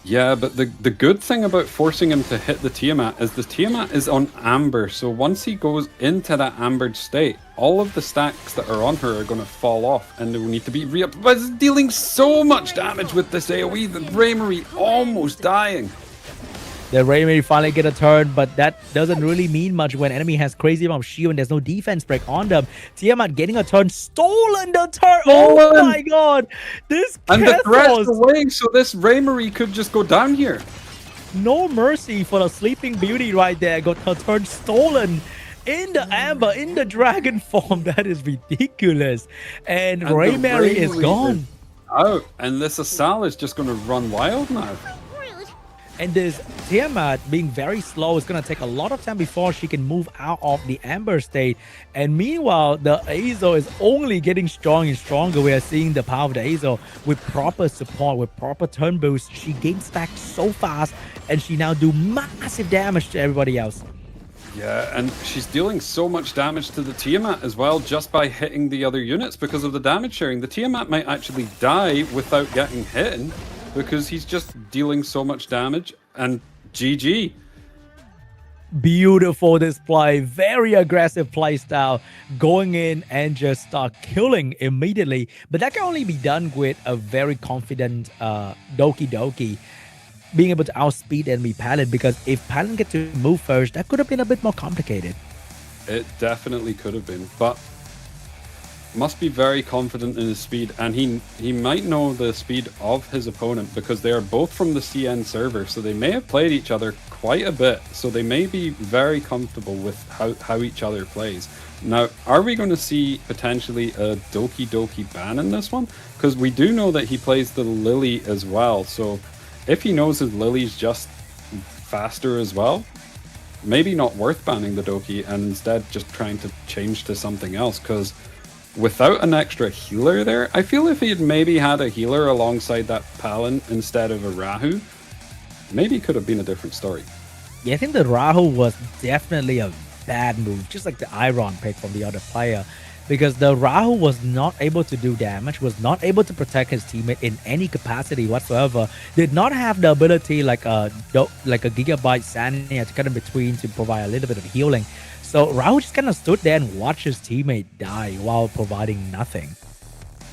Yeah, but the good thing about forcing him to hit the Tiamat is the Tiamat is on Amber, so once he goes into that ambered state, all of the stacks that are on her are going to fall off and they will need to be re-upped. But it's dealing so much damage with this AoE, the Raymarie almost dying. The Raymarie finally get a turn, but that doesn't really mean much when enemy has crazy amount of shield and there's no defense break on them. Tiamat getting a turn, stolen the turn. Oh my god! This and Kethos, the threat's away, so this Raymarie could just go down here. No mercy for the Sleeping Beauty right there. Got her turn stolen in the Amber, in the dragon form. That is ridiculous. And Raymarie is gone. Out, and this Asal is just going to run wild now. And this Tiamat being very slow is going to take a lot of time before she can move out of the Amber state. And meanwhile, the Azo is only getting strong and stronger. We are seeing the power of the Azo with proper support, with proper turn boost. She gains stack so fast, and she now do massive damage to everybody else. Yeah, and she's dealing so much damage to the Tiamat as well just by hitting the other units because of the damage sharing. The Tiamat might actually die without getting hit because he's just dealing so much damage, and GG. Beautiful display, very aggressive play style, going in and just start killing immediately. But that can only be done with a very confident Doki Doki being able to outspeed enemy Palin, because if Palin gets to move first, that could have been a bit more complicated. It definitely could have been, but must be very confident in his speed, and he might know the speed of his opponent because they are both from the CN server, so they may have played each other quite a bit, so they may be very comfortable with how each other plays. Now, are we going to see potentially a Doki Doki ban in this one? Because we do know that he plays the Lily as well, so if he knows his Lily's just faster as well, maybe not worth banning the Doki and instead just trying to change to something else, because without an extra healer there, I feel if he had maybe had a healer alongside that Palin instead of a Rahu, maybe it could have been a different story. Yeah, I think the Rahu was definitely a bad move, just like the Iron pick from the other player, because the Rahu was not able to do damage, was not able to protect his teammate in any capacity whatsoever, did not have the ability like a Gigabyte Sania to cut in between to provide a little bit of healing. So Rahu just kind of stood there and watched his teammate die while providing nothing.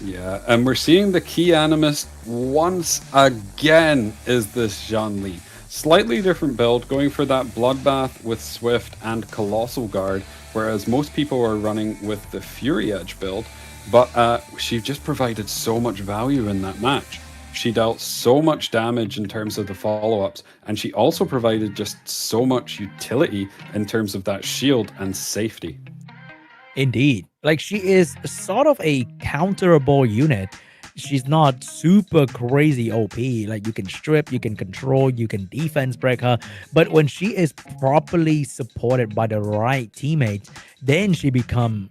Yeah, and we're seeing the key animist once again is this Zhongli. Slightly different build, going for that Bloodbath with Swift and Colossal Guard, whereas most people are running with the Fury Edge build, but she just provided so much value in that match. She dealt so much damage in terms of the follow-ups, and she also provided just so much utility in terms of that shield and safety. Indeed. Like, she is sort of a counterable unit. She's not super crazy OP. Like, you can strip, you can control, you can defense break her. But when she is properly supported by the right teammates, then she become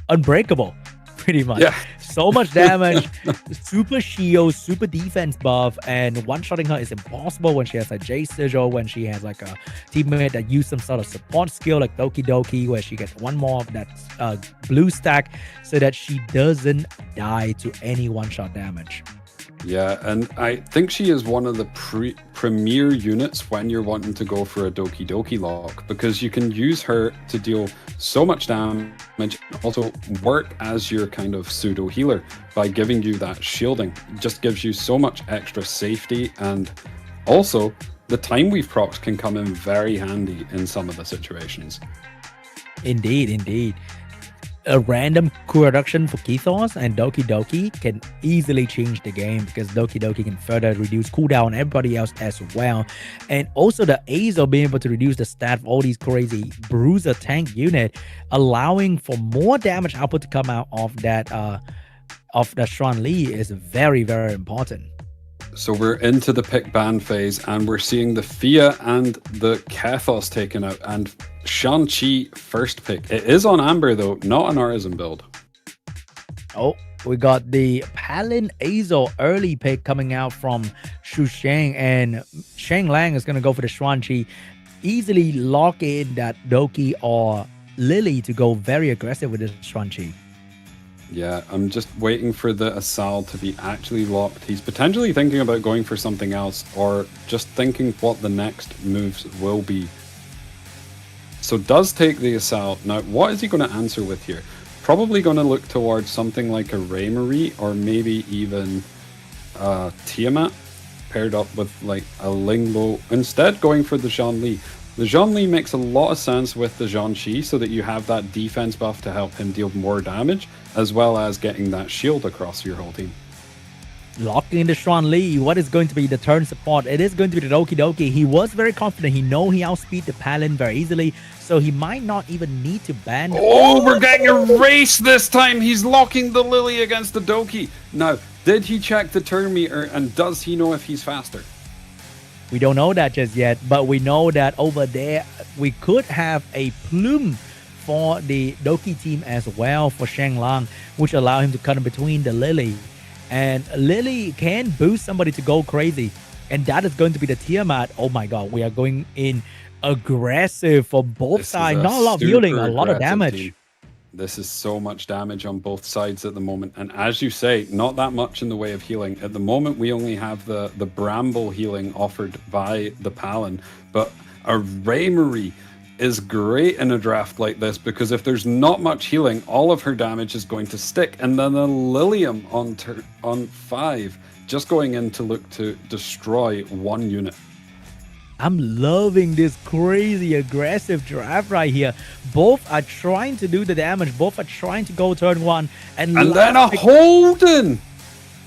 unbreakable, pretty much. Yeah. So much damage, super shield, super defense buff, and one-shotting her is impossible when she has a J Sigil, when she has like a teammate that use some sort of support skill like Doki Doki, where she gets one more of that blue stack so that she doesn't die to any one-shot damage. Yeah, and I think she is one of the premier units when you're wanting to go for a Doki Doki lock, because you can use her to deal so much damage and also work as your kind of pseudo healer by giving you that shielding. It just gives you so much extra safety, and also the time weave procs can come in very handy in some of the situations. Indeed, indeed. A random cool reduction for Kethos and Doki Doki can easily change the game, because Doki Doki can further reduce cooldown on everybody else as well. And also the Azo being able to reduce the stat of all these crazy bruiser tank unit, allowing for more damage output to come out of that Xuan Li is very, very important. So we're into the pick ban phase, and we're seeing the Fia and the Kethos taken out, and Shang-Chi first pick. It is on Amber though, not an Artisan build. Oh, we got the Palin Azo early pick coming out from Shu Sheng, and Sheng Lang is going to go for the Xuan-Chi, easily lock in that Doki or Lily to go very aggressive with the Xuan-Chi. Yeah, I'm just waiting for the Asal to be actually locked. He's potentially thinking about going for something else, or just thinking what the next moves will be. So does take the Asal. Now, what is he going to answer with here? Probably going to look towards something like a Raymarie, or maybe even Tiamat, paired up with like a Lingbo. Instead, going for the Zhongli. The Zhongli makes a lot of sense with the Zhang-Chi, so that you have that defense buff to help him deal more damage, as well as getting that shield across your whole team. Locking in the Xuan Li, what is going to be the turn support? It is going to be the Doki Doki. He was very confident. He know he outspeed the Palin very easily, so he might not even need to ban. Oh, we're getting a race this time. He's locking the Lily against the Doki. Now, did he check the turn meter, and does he know if he's faster? We don't know that just yet, but we know that over there we could have a plume for the Doki team as well for Sheng Lang, which allow him to cut in between the Lily. And Lily can boost somebody to go crazy, and that is going to be the Tiamat. Oh my god, we are going in aggressive for both sides. Not a lot of healing, a lot of damage. Team. This is so much damage on both sides at the moment, and as you say, not that much in the way of healing. At the moment, we only have the Bramble healing offered by the Palin, but a Raymarie is great in a draft like this, because if there's not much healing, all of her damage is going to stick, and then a Lilium on 5, just going in to look to destroy one unit. I'm loving this crazy aggressive draft right here. Both are trying to do the damage. Both are trying to go turn 1. And then a Holden!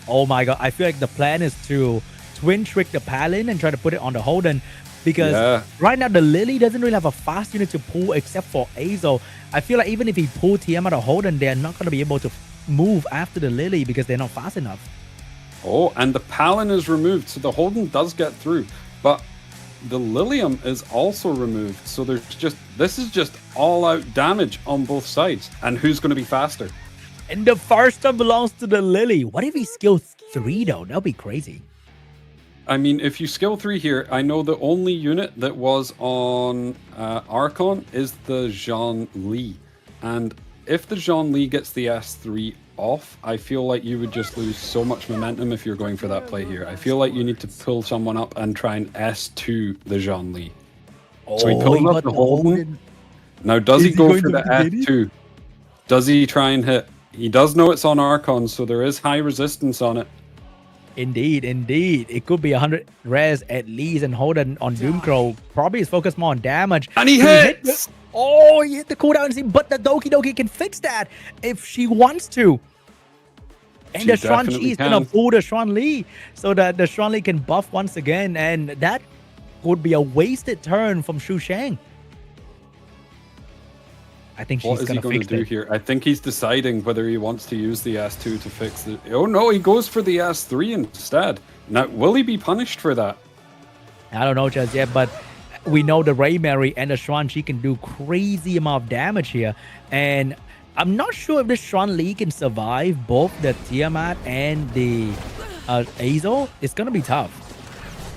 Oh my god, I feel like the plan is to twin trick the Palin and try to put it on the Holden. Because right now the Lily doesn't really have a fast unit to pull except for Azo. I feel like even if he pull Tiamat or Holden, they're not going to be able to move after the Lily because they're not fast enough. Oh, and the Palin is removed, so the Holden does get through. But the Lilium is also removed, so this is just all-out damage on both sides. And who's going to be faster? And the first one belongs to the Lily. What if he skill 3 though? That'll be crazy. I mean, if you skill 3 here, I know the only unit that was on Archon is the Jean Li. And if the Jean Li gets the S3 off, I feel like you would just lose so much momentum if you're going for that play here. I feel like you need to pull someone up and try and S2 the Jean Li. So he pulled up the Holden. Now, does he go for the S2? Does he try and hit? He does know it's on Archon, so there is high resistance on it. Indeed. It could be 100 res at least, and Holden on Doomcrow probably is focused more on damage. And he hits! He hit the cooldown, but the Doki can fix that if she wants to. And the Shang-Chi is going to pull the Shuan Li so that the Shuan Li can buff once again, and that would be a wasted turn from Xu Shang. I think she's going to fix do here? I think he's deciding whether he wants to use the S2 to fix it. Oh no, he goes for the S3 instead. Now, will he be punished for that? I don't know just yet, but we know the Ray Mary and the Shang-Chi can do crazy amount of damage here. And I'm not sure if the Shuan Li can survive both the Tiamat and the Azo. It's going to be tough.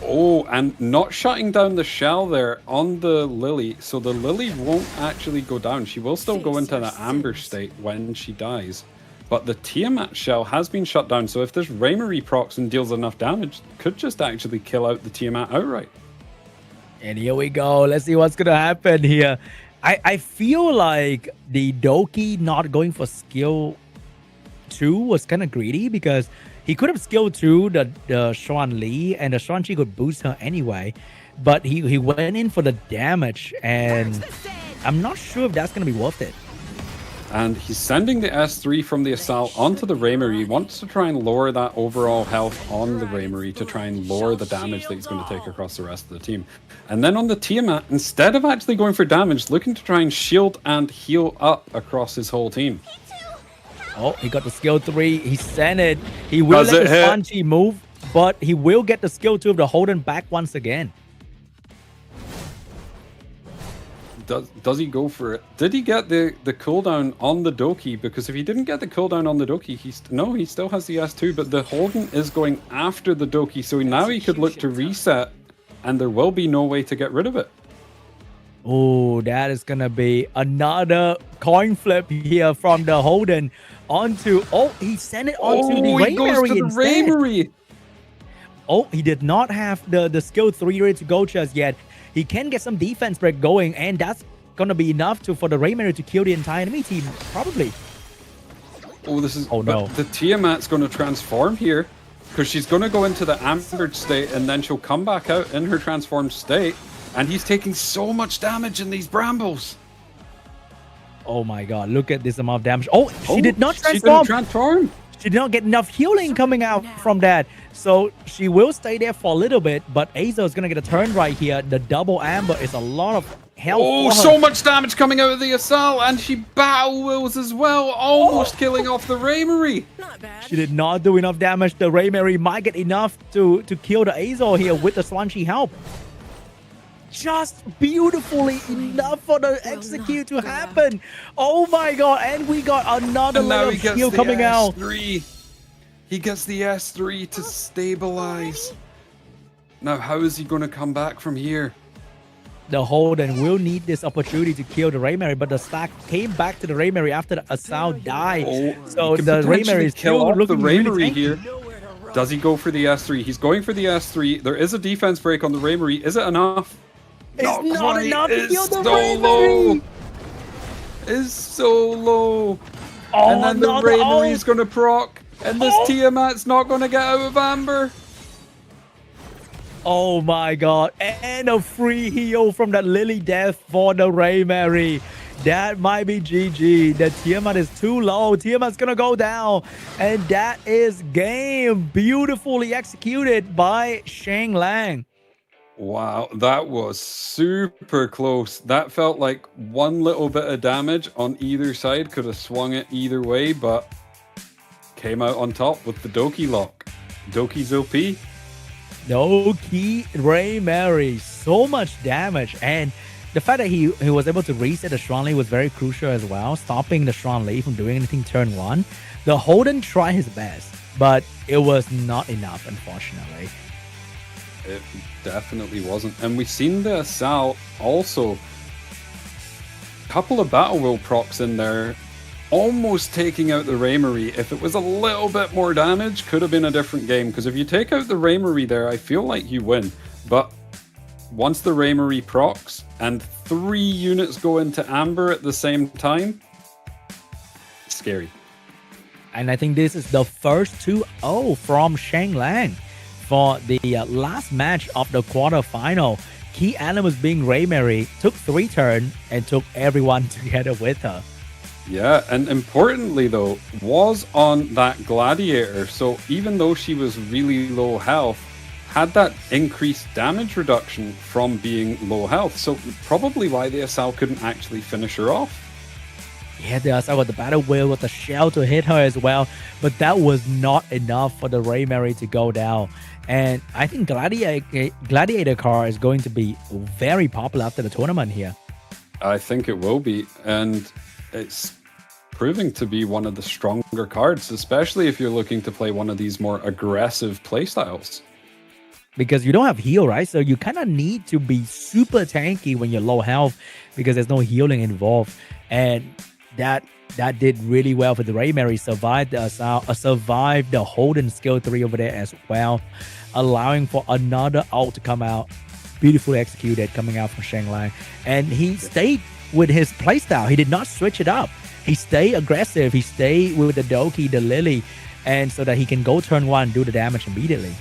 Oh, and not shutting down the shell there on the Lily. So the Lily won't actually go down. She will still go into the amber state when she dies. But the Tiamat shell has been shut down. So if this Raymarie procs and deals enough damage, could just actually kill out the Tiamat outright. And here we go. Let's see what's going to happen here. I feel like the Doki not going for skill 2 was kind of greedy because he could have skill 2 the Shuan Li, and the Shang-Chi could boost her anyway. But he went in for the damage, and I'm not sure if that's going to be worth it. And he's sending the S3 from the Assault onto the Raymarie. He wants to try and lower that overall health on the Raymarie to try and lower the damage that he's going to take across the rest of the team. And then on the Tiamat, instead of actually going for damage, looking to try and shield and heal up across his whole team. Oh, he got the skill 3. He sent it. He will let the Shang-Chi move, but he will get the skill 2 of the Holden back once again. Does he go for it? Did he get the cooldown on the Doki? Because if he didn't get the cooldown on the Doki, he still has the S2, but the Holden is going after the Doki, so now he could look to reset, and there will be no way to get rid of it. Oh, that is going to be another coin flip here from the Holden onto... Oh, he sent it onto the Raymarie instead. Oh, he did not have the skill 3 ready to go just yet. He can get some defense break going, and that's going to be enough for the Raymarie to kill the entire enemy team, probably. Oh, this is... Oh, no. The Tiamat's going to transform here, because she's going to go into the ambered state, and then she'll come back out in her transformed state, and he's taking so much damage in these brambles. Oh my god, look at this amount of damage. Oh, she did not transform. She didn't transform. She did not get enough healing coming out from that. So she will stay there for a little bit, but Azo is going to get a turn right here. The double amber is a lot of health. Oh, so much damage coming out of the Assault, and she battle wills as well, almost killing off the Raymarie. Not bad. She did not do enough damage. The Raymarie might get enough to kill the Azo here with the Swansea help. Just beautifully enough for the execute to happen. Oh my god, and we got another layer of heal coming out. He gets the S3 to stabilize. Now, how is he going to come back from here? The Holden will need this opportunity to kill the Raymarie, but the stack came back to the Raymarie after the Assault died. Oh, so the Raymarie is still looking the Raymarie really here. Does he go for the S3? He's going for the S3. There is a defense break on the Raymarie. Is it enough? It's not enough to kill the Raymarie. It's so low. Oh, and then the Raymarie's going to proc. And this Tiamat's not going to get out of amber. Oh my god. And a free heal from that Lily Death for the Ray Mary. That might be GG. The Tiamat is too low. Tiamat's gonna go down. And that is game. Beautifully executed by Shang Lang. Wow, that was super close. That felt like one little bit of damage on either side. Could have swung it either way, but came out on top with the Doki lock. Doki's OP. Doki Ray Mary. So much damage. And the fact that he was able to reset the Strong Lee was very crucial as well, stopping the Strong Lee from doing anything turn 1. The Holden tried his best, but it was not enough, unfortunately. It definitely wasn't. And we've seen the Assault also. A couple of Battle Will procs in there, almost taking out the Raymery. If it was a little bit more damage, could have been a different game. Because if you take out the Raymery there, I feel like you win. But once the Raymery procs and 3 units go into Amber at the same time, scary. And I think this is the first 2-0 from Shang Lang. For the last match of the quarterfinal, key elements being Ray Mary took 3 turns and took everyone together with her. Yeah, and importantly though, was on that Gladiator, so even though she was really low health, had that increased damage reduction from being low health, so probably why the Assault couldn't actually finish her off. Yeah, the Assault got the Battle Wheel with the shell to hit her as well, but that was not enough for the Ray Mary to go down. And I think Gladiator car is going to be very popular after the tournament here. I think it will be, and it's proving to be one of the stronger cards, especially if you're looking to play one of these more aggressive playstyles. Because you don't have heal, right? So you kind of need to be super tanky when you're low health because there's no healing involved. And that did really well for the Ray Mary. Survived the Assault, survived the Holden skill 3 over there as well, allowing for another ult to come out. Beautifully executed coming out from Shang Lang. And he stayed with his playstyle. He did not switch it up. He stayed aggressive. He stayed with the Doki, the Lily, and so that he can go turn 1 and do the damage immediately.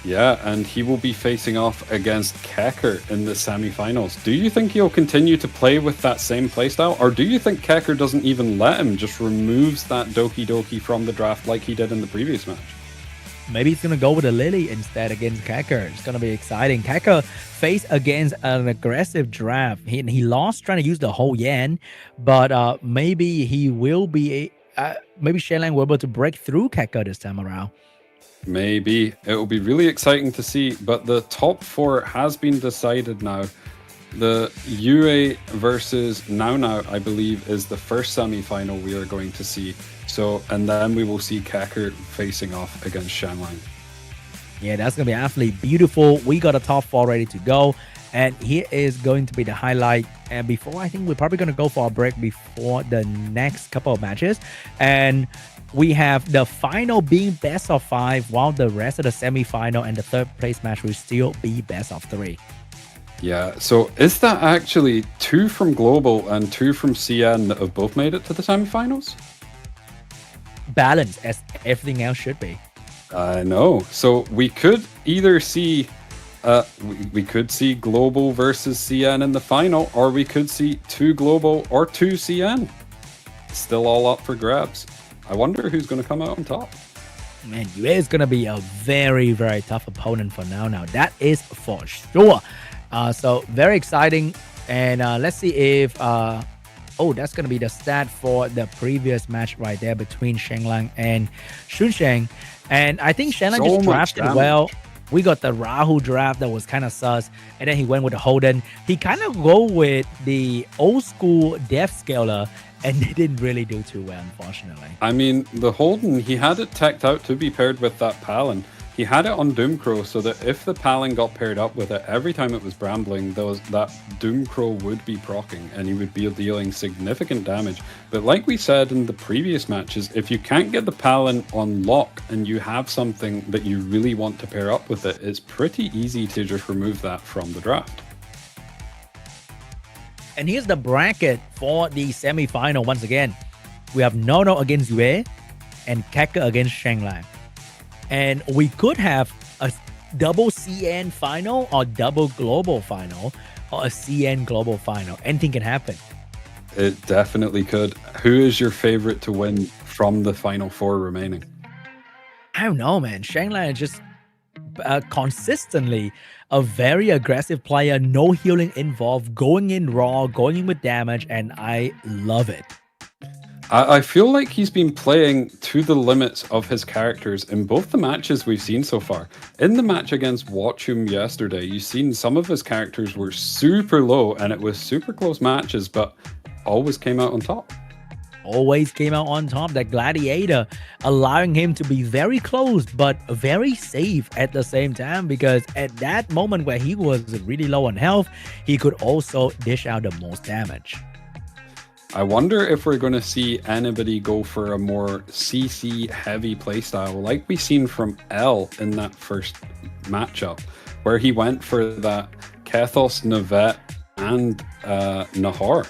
Yeah, and he will be facing off against Kecker in the semifinals. Do you think he'll continue to play with that same playstyle, or do you think Kecker doesn't even let him, just removes that Doki from the draft like he did in the previous match? Maybe he's going to go with a Lily instead against Kecker. It's going to be exciting. Kecker faced against an aggressive draft. He lost trying to use the whole Yan, but maybe he will be... maybe Shang Lang will be able to break through Kecker this time around. Maybe. It will be really exciting to see, but the top 4 has been decided now. The UA versus Now, I believe, is the first semi-final we are going to see. So, and then we will see Kecker facing off against Shang Lang. Yeah, that's going to be absolutely beautiful. We got a top 4 ready to go. And here is going to be the highlight. And before, I think we're probably going to go for a break before the next couple of matches. And we have the final being best of 5, while the rest of the semi-final and the 3rd place match will still be best of 3. Yeah, so is that actually 2 from Global and 2 from CN that have both made it to the semi-finals? Balance, as everything else should be. I know. So we could either see we could see Global versus CN in the final, or we could see 2 Global or 2 CN. Still all up for grabs. I wonder who's going to come out on top. Man, UA is going to be a very, very tough opponent for now. That is for sure. So very exciting. And let's see if... oh, that's going to be the stat for the previous match right there between Shang Lang and Shun Shang. And I think Shang Lang just drafted well. We got the Rahu draft that was kind of sus. And then he went with the Holden. He kind of go with the old school Death Scaler. And they didn't really do too well, unfortunately. I mean, the Holden, he had it teched out to be paired with that Palin. He had it on Doomcrow so that if the Palin got paired up with it, every time it was brambling, that Doomcrow would be proccing and he would be dealing significant damage. But like we said in the previous matches, if you can't get the Palin on lock and you have something that you really want to pair up with it, it's pretty easy to just remove that from the draft. And here's the bracket for the semi-final once again. We have Nono against Yue and Kecker against Shang Lang. And we could have double CN final or double global final or a CN global final. Anything can happen. It definitely could. Who is your favorite to win from the final 4 remaining? I don't know, man. Shanglan is just consistently a very aggressive player, no healing involved, going in raw, going in with damage, and I love it. I feel like he's been playing to the limits of his characters in both the matches we've seen so far. In the match against Watchum yesterday, you've seen some of his characters were super low and it was super close matches, but always came out on top. Always came out on top. That Gladiator allowing him to be very close but very safe at the same time, because at that moment where he was really low on health, he could also dish out the most damage. I wonder if we're going to see anybody go for a more CC heavy playstyle like we seen from L in that first matchup, where he went for that Kethos, Navette, and Nahor.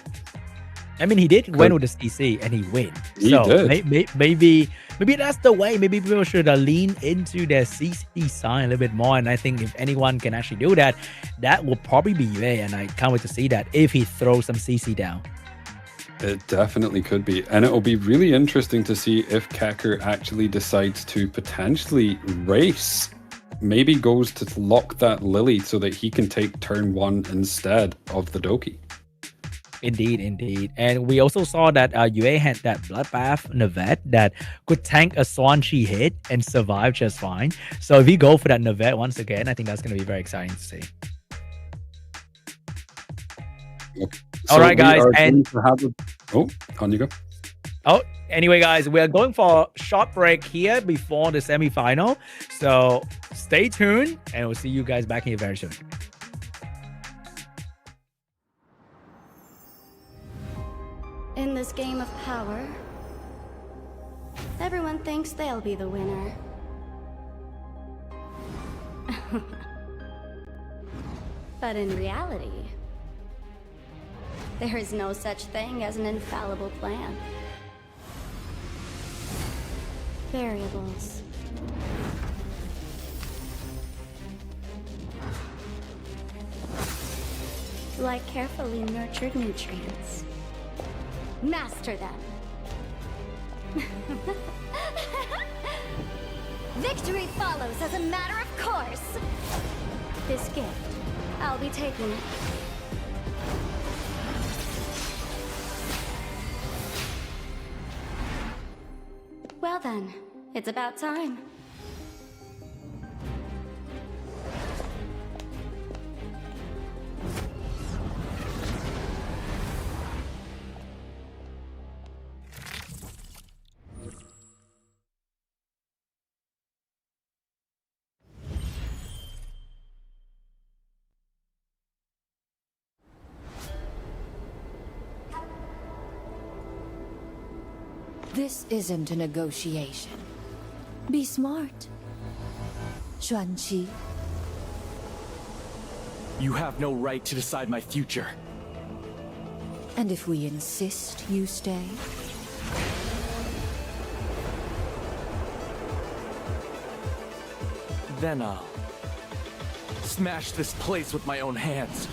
I mean, he did win with the CC and he win. He so did. Maybe that's the way. Maybe people should lean into their CC side a little bit more. And I think if anyone can actually do that, that will probably be Yue. And I can't wait to see that if he throws some CC down. It definitely could be. And it'll be really interesting to see if Kekker actually decides to potentially race. Maybe goes to lock that Lily so that he can take turn 1 instead of the Doki. Indeed. And we also saw that Yue had that Bloodbath Navette that could tank a Swan Chi hit and survive just fine. So if you go for that Navette once again, I think that's going to be very exciting to see. Okay. All right, guys. And on you go. Oh, anyway, guys, we are going for a short break here before the semifinal. So stay tuned and we'll see you guys back here very soon. In this game of power, everyone thinks they'll be the winner. But in reality, there is no such thing as an infallible plan. Variables. Like carefully nurtured nutrients. Master them. Victory follows as a matter of course. This gift, I'll be taking it. Well then, it's about time. This isn't a negotiation. Be smart. Xuanqi. You have no right to decide my future. And if we insist you stay? Then I'll smash this place with my own hands.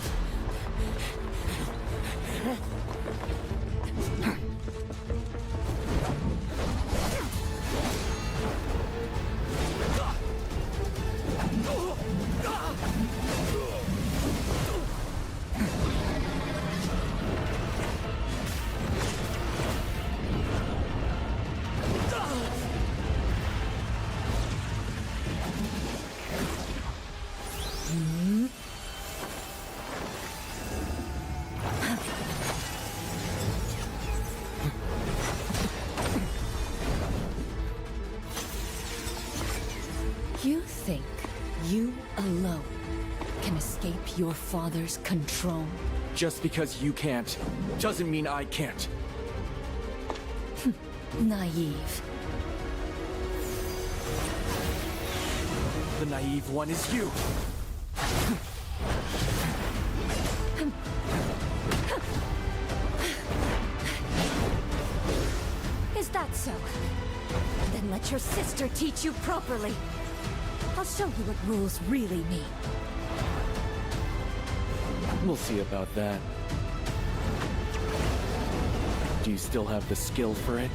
You think you alone can escape your father's control? Just because you can't, doesn't mean I can't. Naive. The naive one is you. Is that so? Then let your sister teach you properly. I'll show you what rules really mean. We'll see about that. Do you still have the skill for it?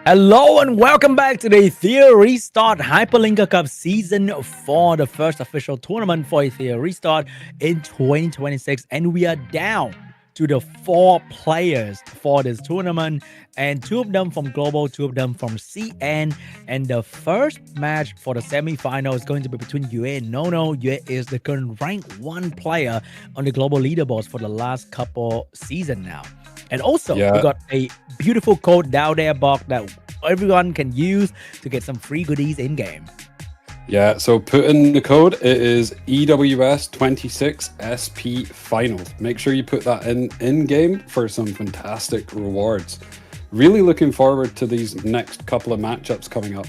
Hello and welcome back to the Etheria Restart Hyperlinker Cup Season 4, the first official tournament for Etheria Restart in 2026. And we are down to the 4 players for this tournament, and 2 of them from Global, 2 of them from CN. And the first match for the semi-final is going to be between Yue and Nono. Yue is the current rank 1 player on the global leaderboards for the last couple seasons now. And also, we got a beautiful code down there, Bok, that everyone can use to get some free goodies in-game. Yeah, so put in the code. It is EWS26SP Finals. Make sure you put that in-game for some fantastic rewards. Really looking forward to these next couple of matchups coming up.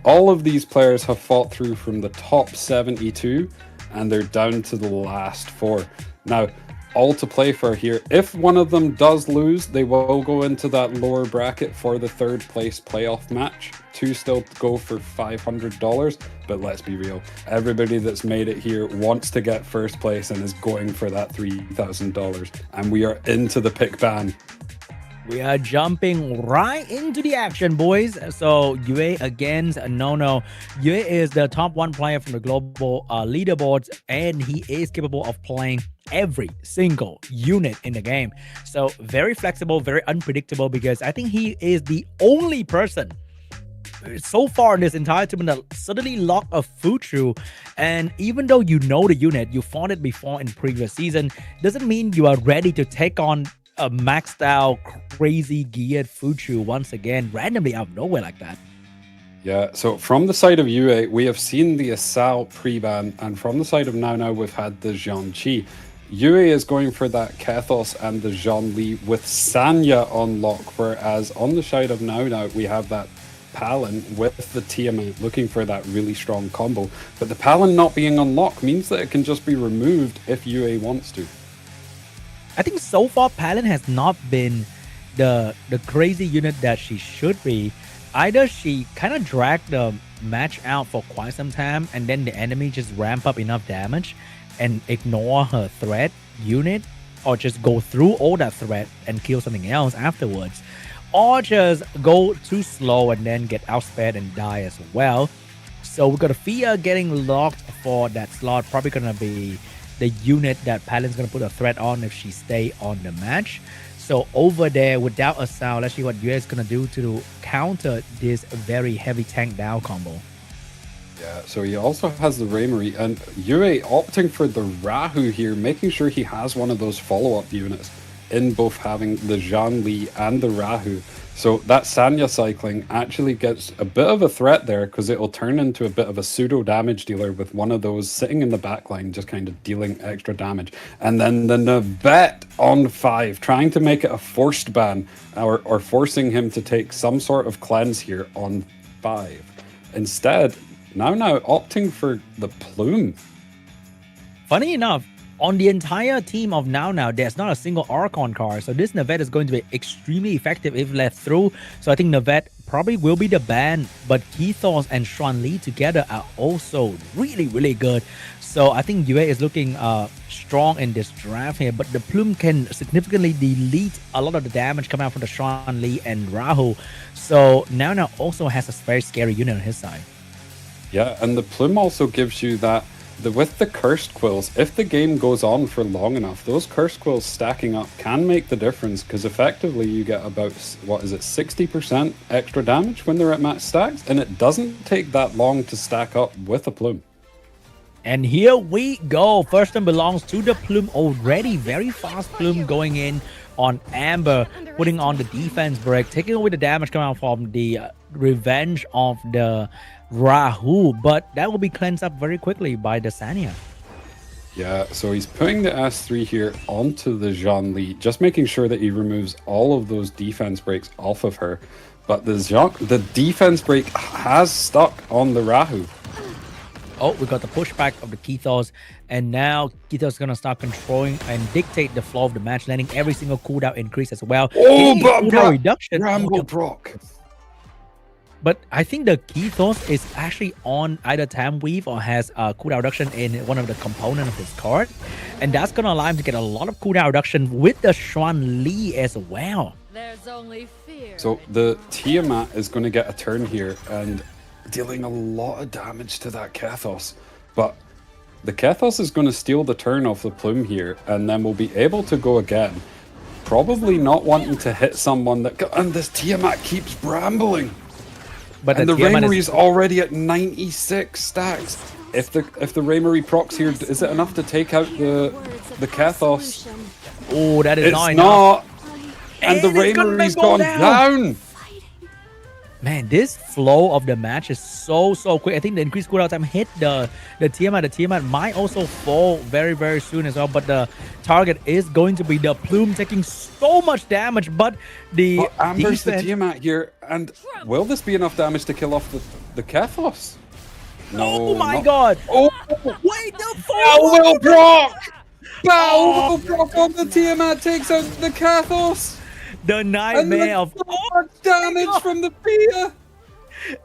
All of these players have fought through from the top 72, and they're down to the last 4. Now, all to play for here. If one of them does lose, they will go into that lower bracket for the 3rd place playoff match. 2 still go for $500, but let's be real. Everybody that's made it here wants to get 1st place and is going for that $3,000. And we are into the pick ban. We are jumping right into the action, boys. So Yue against Nono. Yue is the top 1 player from the global leaderboards, and he is capable of playing every single unit in the game. So very flexible, very unpredictable, because I think he is the only person so far in this entire tournament that suddenly locked a Fuchu. And even though you know the unit, you fought it before in previous season, doesn't mean you are ready to take on a maxed out, crazy geared Fuchu once again, randomly out of nowhere like that. Yeah, so from the side of UA, we have seen the Asal pre-ban, and from the side of Now we've had the Zhangqi. UA is going for that Kethos and the Zhongli with Sanya on lock, whereas on the side of Now we have that Palin with the Tiamat looking for that really strong combo. But the Palin not being unlocked means that it can just be removed if UA wants to. I think so far Palin has not been the crazy unit that she should be. Either she kind of dragged the match out for quite some time and then the enemy just ramp up enough damage and ignore her threat unit, or just go through all that threat and kill something else afterwards, or just go too slow and then get outsped and die as well. So we got a Fia getting locked for that slot, probably gonna be the unit that Palin's gonna put a threat on if she stay on the match. So over there, without a sound, let's see what UA is going to do to counter this very heavy tank down combo. Yeah, so he also has the Raimery, and UA opting for the Rahu here, making sure he has one of those follow-up units in both having the Zhangli and the Rahu. So that Sanya cycling actually gets a bit of a threat there, because it'll turn into a bit of a pseudo damage dealer with one of those sitting in the backline, just kind of dealing extra damage. And then the Navet on 5, trying to make it a forced ban, or forcing him to take some sort of cleanse here on 5. Instead, now opting for the Plume. Funny enough, on the entire team of Now, there's not a single Archon card. So this Navet is going to be extremely effective if led through. So I think Navet probably will be the ban, but Kethos and Xuan Li together are also really, really good. So I think UA is looking strong in this draft here, but the Plume can significantly delete a lot of the damage coming out from the Xuan Li and Rahu. So Now also has a very scary unit on his side. Yeah, and the Plume also gives you that with the Cursed Quills, if the game goes on for long enough, those Cursed Quills stacking up can make the difference, because effectively you get about, 60% extra damage when they're at max stacks, and it doesn't take that long to stack up with a Plume. And here we go. First one belongs to the Plume already. Very fast Plume going in on Amber, putting on the defense break, taking away the damage coming out from the revenge of the Rahu, but that will be cleansed up very quickly by the Sanya. Yeah, so he's putting the S3 here onto the Zhongli, just making sure that he removes all of those defense breaks off of her. But the defense break has stuck on the Rahu. Oh, we got the pushback of the Kethos, and now Kethos is going to start controlling and dictate the flow of the match, letting every single cooldown increase as well. Oh, but cooldown reduction. Rambo Brock. But I think the Kethos is actually on either Time Weave or has a cooldown reduction in one of the components of his card. And that's going to allow him to get a lot of cooldown reduction with the Xuan Li as well. There's only fear. So the Tiamat is going to get a turn here and dealing a lot of damage to that Kethos. But the Kethos is going to steal the turn off the Plume here, and then we'll be able to go again. Probably not wanting to hit someone that... And this Tiamat keeps brambling. But and the Tiamat Raimery is already at 96 stacks. If the Raimery procs here, is it enough to take out the Kethos? Oh, that is It's not not. enough. And the Raimery's gone down. Man, this flow of the match is so quick. I think the increased cooldown time hit the Tiamat. The Tiamat might also fall very soon as well, but the target is going to be the Plume, taking so much damage. But Amber's the Tiamat here, and will this be enough damage to kill off the Kethos? No. Oh my god! Oh, wait, the Bow Will Brock! Bow Will Brock on the Tiamat takes out the Kethos! The nightmare of so much damage from the Fia!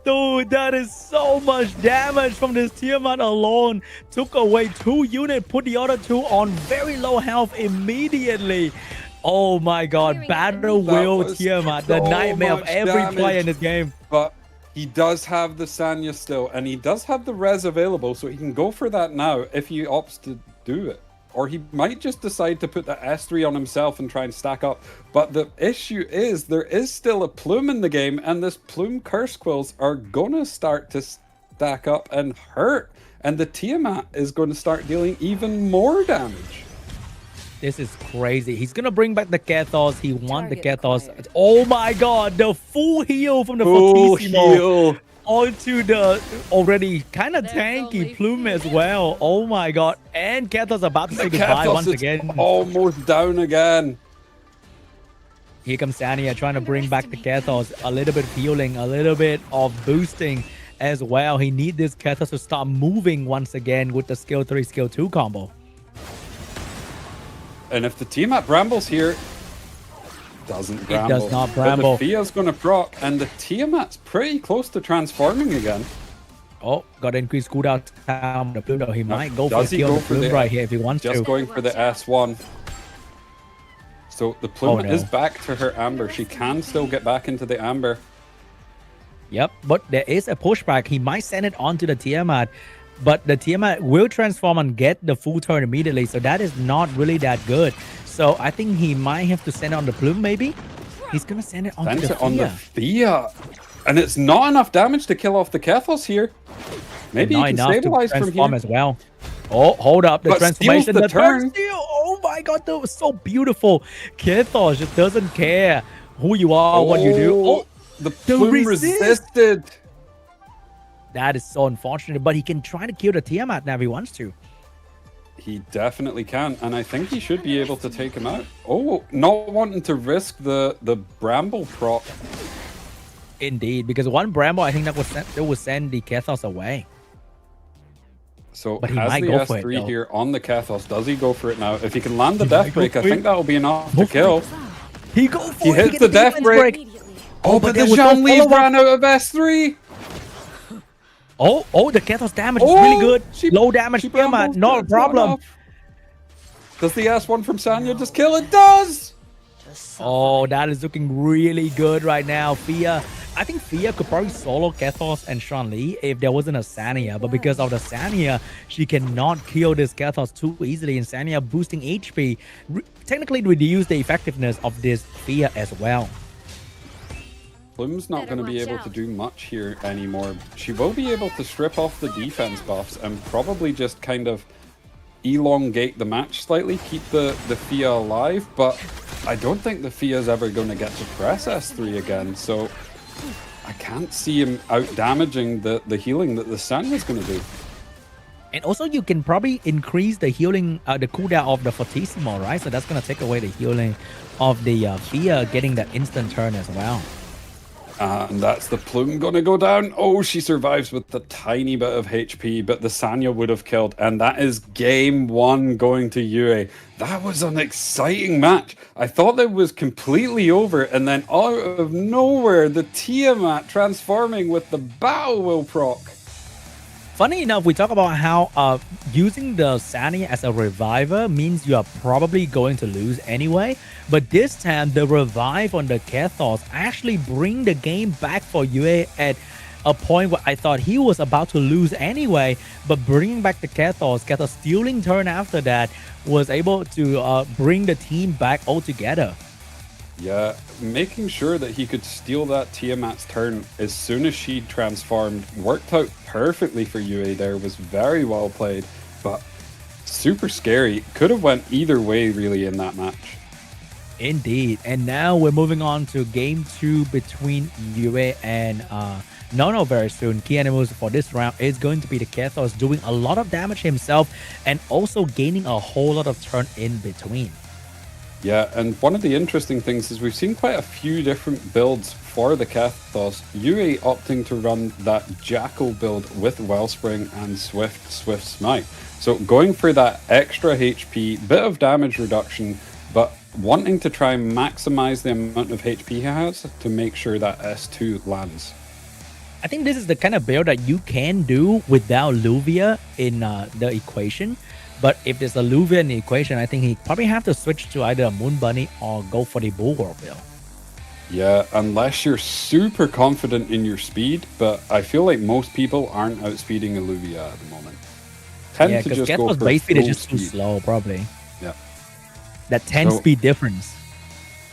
Dude, that is so much damage from this Tiamat alone. Took away 2 units, put the other 2 on very low health immediately. Oh my god, Battle Will Tiamat, the nightmare of every player in this game. But he does have the Sanya still, and he does have the res available, so he can go for that now if he opts to do it. Or he might just decide to put the S3 on himself and try and stack up. But the issue is, there is still a Plume in the game, and this Plume Curse Quills are gonna start to stack up and hurt. And the Tiamat is going to start dealing even more damage. This is crazy. He's gonna bring back the Kethos. He wants the Kethos. Oh my god, the full heal from the Full Fortissimo. heal. onto the already kind of There's tanky only Plume as fear. well. Oh my god. And Kathos about to say goodbye Kathos once is again. almost down again. Here comes Sania trying to bring back the Kathos. A little bit of healing, a little bit of boosting as well. He needs this Kathos to start moving once again with the skill 3, skill 2 combo. And if the Tiamat Brambles here, doesn't Bramble. does not Bramble. But the Fia's going to proc, and the Tiamat's pretty close to transforming again. Oh, got to increase cooldown time on the Plume though. He might go for Does the he kill go on the for Plume the- right here if he wants Just to. going for the S1. So the Plume Oh, no. is back to her Amber. She can still get back into the Amber. Yep, but there is a pushback. He might send it onto the Tiamat, but the Tiamat will transform and get the full turn immediately, so that is not really that good. So I think he might have to send it on the Plume, maybe? He's going to send it onto Sends the it on the Fia. Fia. And it's not enough damage to kill off the Kathos here. Maybe Not he can enough to stabilize from transform here. as well. Oh, hold up. The But steals transformation. the The turn. turn steal. Oh my god, that was so beautiful. Kathos just doesn't care who you are, what you do. Oh, the Plume resist. resisted. that is so unfortunate. But he can try to kill the Tiamat now if he wants to. He definitely can, and I think he should be able to take him out. Oh, not wanting to risk the Bramble proc. Indeed, because one Bramble, I think that would send the Kathos away. So But he has might the go for it, S3 though. here on the Kathos. Does he go for it now? If he can land the He Death might go Break, I for think it. that'll be enough Go to for kill. He go for He it. hits gets the Death defense Break. Oh, but the there was no Jean Lee's follow-up. ran out of S3. Oh, the Kathos damage is Oh, really good. she- Low damage she Tiamat, brambles, not but a it's not problem. enough. Does the S1 from Sanya just kill? It does! Oh, that is looking really good right now. Fia, I think Fia could probably solo Kathos and Sean Lee if there wasn't a Sania, but because of the Sania, she cannot kill this Kathos too easily, and Sania boosting HP technically reduce the effectiveness of this Fia as well. Plume's not Better going to be watch able to out. do much here anymore. She will be able to strip off the defense buffs and probably just kind of elongate the match slightly, keep the Fia alive, but I don't think the Fia's ever going to get to press S3 again, so I can't see him out damaging the healing that the Sanya's going to do. And also, you can probably increase the healing, the cooldown of the Fortissimo, right? So that's going to take away the healing of the Fia getting that instant turn as well. And that's the Plume gonna go down. Oh, she survives with a tiny bit of HP, but the Sanya would have killed. And that is game one going to Yue. That was an exciting match. I thought that was completely over, and then out of nowhere, the Tiamat transforming with the Battle Will proc. Funny enough, we talk about how using the Sania as a reviver means you are probably going to lose anyway. But this time, the revive on the Kathos actually bring the game back for Yue at a point where I thought he was about to lose anyway. But bringing back the Kathos stealing turn after that was able to bring the team back altogether. Yeah, making sure that he could steal that Tiamat's turn as soon as she transformed worked out perfectly for Yue there, was very well played, but super scary. Could have went either way really in that match. Indeed. And now we're moving on to game 2 between Yue and Nono very soon. Key enemies for this round is going to be the Kathos doing a lot of damage himself and also gaining a whole lot of turn in between. Yeah, and one of the interesting things is we've seen quite a few different builds for the Kathos. Yue opting to run that Jackal build with Wellspring and Swift Smite. So going for that extra HP, bit of damage reduction, but wanting to try and maximize the amount of HP he has to make sure that S2 lands. I think this is the kind of build that you can do without Luvia in the equation. But if there's a Luvia in the equation, I think he probably have to switch to either a Moon Bunny or go for the Bulwark build. Yeah, unless you're super confident in your speed, but I feel like most people aren't outspeeding Illuvia at the moment. Tend Yeah, to because just go Ghetto's for base speed is full just too speed. slow, probably. Yeah. That 10 So- speed difference.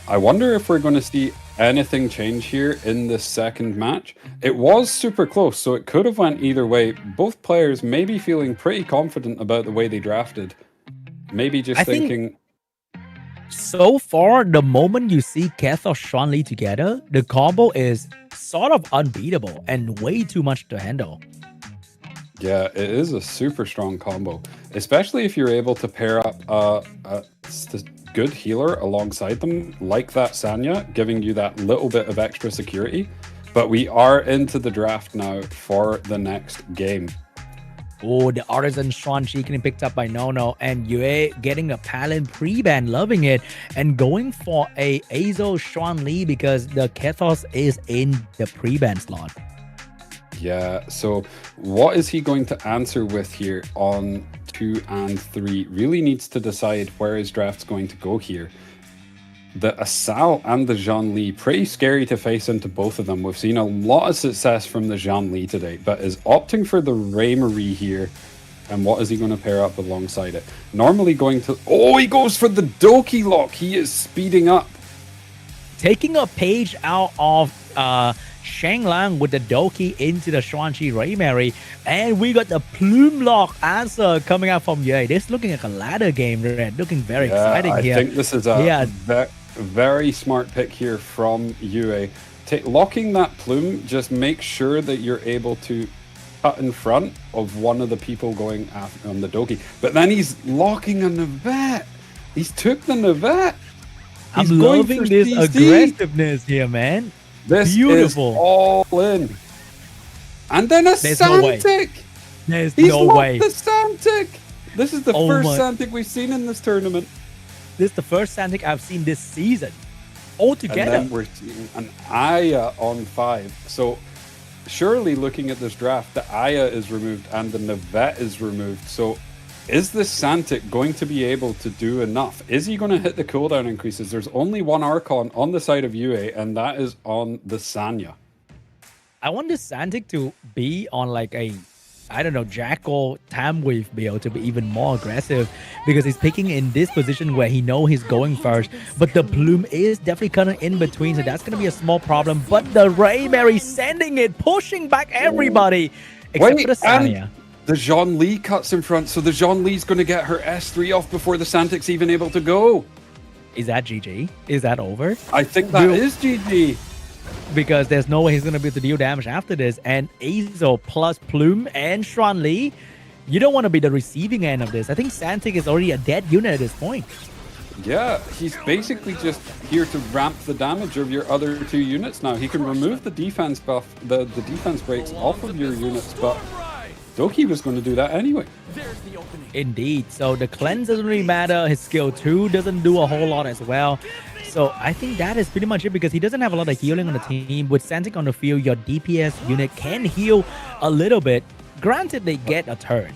I wonder if we're going to see anything change here in this second match. It was super close, so it could have went either way. Both players may be feeling pretty confident about the way they drafted. Maybe just I think- thinking, So far, the moment you see Kath or Sean Lee together, the combo is sort of unbeatable and way too much to handle. Yeah, it is a super strong combo, especially if you're able to pair up a good healer alongside them, like that Sanya, giving you that little bit of extra security. But we are into the draft now for the next game. Oh, the Artisan Xuanqi getting picked up by Nono, and Yue getting a Palin pre-ban, loving it, and going for a Azo Xuan Li because the Kethos is in the pre-ban slot. Yeah, so what is he going to answer with here on 2 and 3? Really needs to decide where his draft's going to go here. The Asal and the Zhongli, pretty scary to face into both of them. We've seen a lot of success from the Zhongli today, but is opting for the Raymarie here. And what is he going to pair up alongside it? Normally going to... Oh, he goes for the Doki Lock. He is speeding up. Taking a page out of Shang Lang with the Doki into the Xuanqi Raymarie, and we got the Plume Lock answer coming out from Yue. This is looking like a ladder game, Red. Looking very exciting here. I think this is a very smart pick here from Yue. Locking that Plume, just make sure that you're able to cut in front of one of the people going after on the Doki. But then he's locking a Navette. He's took the Navette. I'm loving this aggressiveness here, man. This Beautiful. Is all in. And then a Santic. There's He's no way. The Santic. This is the first Santic we've seen in this tournament. This is the first Santic I've seen this season. Altogether. And then we're seeing an Aya on 5. So surely looking at this draft, the Aya is removed and the Navette is removed. So is this Santic going to be able to do enough? Is he going to hit the cooldown increases? There's only one Archon on the side of Yue, and that is on the Sanya. I want this Santic to be on like a, I don't know, Jackal Tamweave build to be even more aggressive, because he's picking in this position where he know he's going first, but the Plume is definitely kind of in between, so that's going to be a small problem. But the Raymarie sending it, pushing back everybody, except for the Sanya. The Zhongli cuts in front, so the Zhongli's going to get her S3 off before the Santic's even able to go. Is that GG? Is that over? I think that is GG. Because there's no way he's going to be able to deal damage after this. And Azo plus Plume and Xuan Li, you don't want to be the receiving end of this. I think Santic is already a dead unit at this point. Yeah, he's basically just here to ramp the damage of your other 2 units now. He can remove the defense buff, the defense breaks off of your units, but Doki was going to do that anyway. Indeed. So the cleanse doesn't really matter. His skill 2 doesn't do a whole lot as well. So I think that is pretty much it, because he doesn't have a lot of healing on the team. With Santic on the field, your DPS unit can heal a little bit. Granted, they get a turn.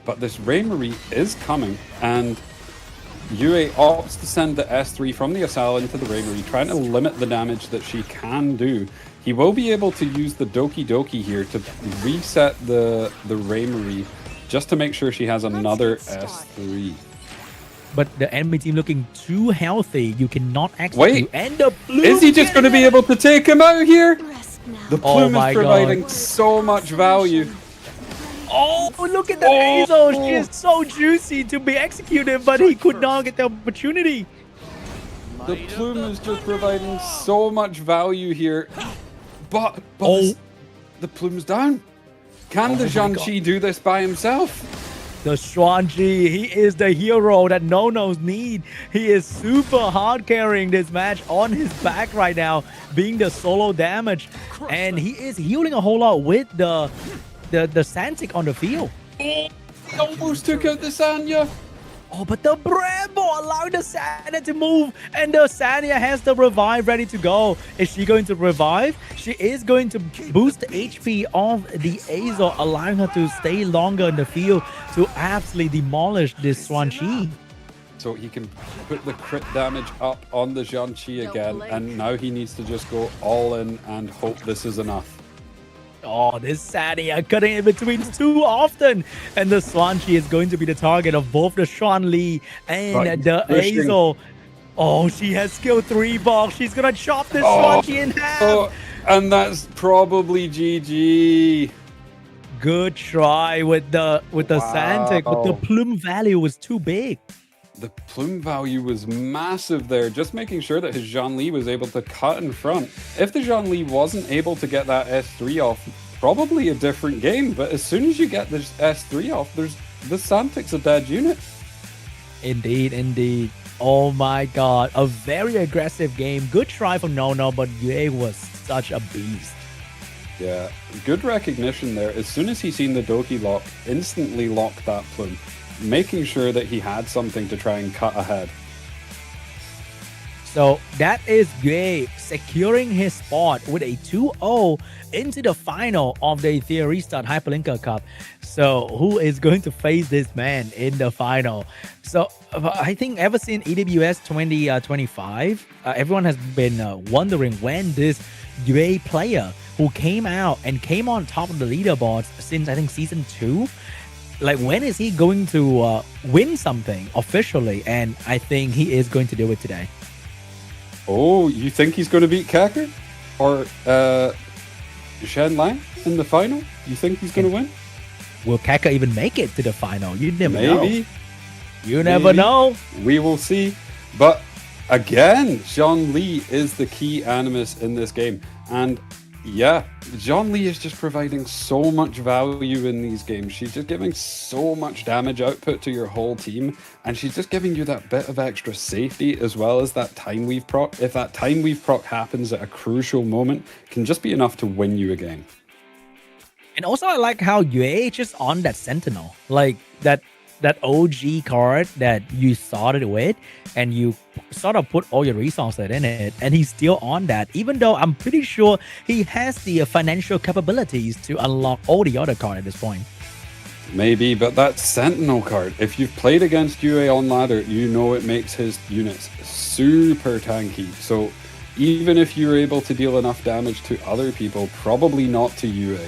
But this Raymarie is coming, and Yue opts to send the S3 from the Asal into the Raymarie, trying to limit the damage that she can do. He will be able to use the Doki Doki here to reset the Raymarie, just to make sure she has another S3. But the enemy team looking too healthy. You cannot execute. And the Plume, is he just going to be able to take him out here? The Plume is providing God. so much value. Oh, look at the Azo. She is so juicy to be executed, but he could not get the opportunity. The Plume is just providing so much value here. But the Plume's down. Can the Zhongli do this by himself? The Xuanqi, he is the hero that no-nos need. He is super hard carrying this match on his back right now, being the solo damage. And he is healing a whole lot with the Santic on the field. He almost took out the Sanya. Oh, but the Brembo allowed the Sanya to move, and the Sanya has the revive ready to go. Is she going to revive? She is going to boost the HP of the Azo, allowing her to stay longer in the field to absolutely demolish this Xuanqi. So he can put the crit damage up on the Zhongli again, and now he needs to just go all in and hope this is enough. Oh, this Sanya cutting in between too often. And the Xuanqi is going to be the target of both the Xuan Li and the Azo. Oh, she has skill 3 box. She's going to chop this Xuanqi in half. And that's probably GG. Good try with the Santic, but the Plume value was too big. the plume value was massive there, just making sure that his Zhongli was able to cut in front. If the Zhongli wasn't able to get that S3 off, probably a different game, but as soon as you get this S3 off, the Santic's a dead unit. Indeed. Oh my god, a very aggressive game. Good try from Nono, but Yue was such a beast. Yeah, good recognition there. As soon as he seen the Doki lock, instantly locked that plume, making sure that he had something to try and cut ahead. So that is Yue securing his spot with a 2-0 into the final of the Etheria Restart Hyperlinker Cup. So who is going to face this man in the final? So I think ever since EWS 2025, everyone has been wondering when this Yue player who came out and came on top of the leaderboards since I think season 2, like when is he going to win something officially? And I think he is going to do it today. Oh, you think he's going to beat Kaker? Or Shen Lang in the final? You think he's going to win? Will Kaker even make it to the final? You never know. Maybe. You never know. We will see. But again, Zhongli is the key animus in this game. And yeah, Zhongli is just providing so much value in these games. She's just giving so much damage output to your whole team, and she's just giving you that bit of extra safety as well as that time weave proc. If that time weave proc happens at a crucial moment, can just be enough to win you a game. And also I like how Yue just on that Sentinel, like that OG card that you started with, and you sort of put all your resources in it, and he's still on that, even though I'm pretty sure he has the financial capabilities to unlock all the other cards at this point. Maybe, but that Sentinel card, if you've played against Yue on ladder, you know it makes his units super tanky. So even if you're able to deal enough damage to other people, probably not to Yue.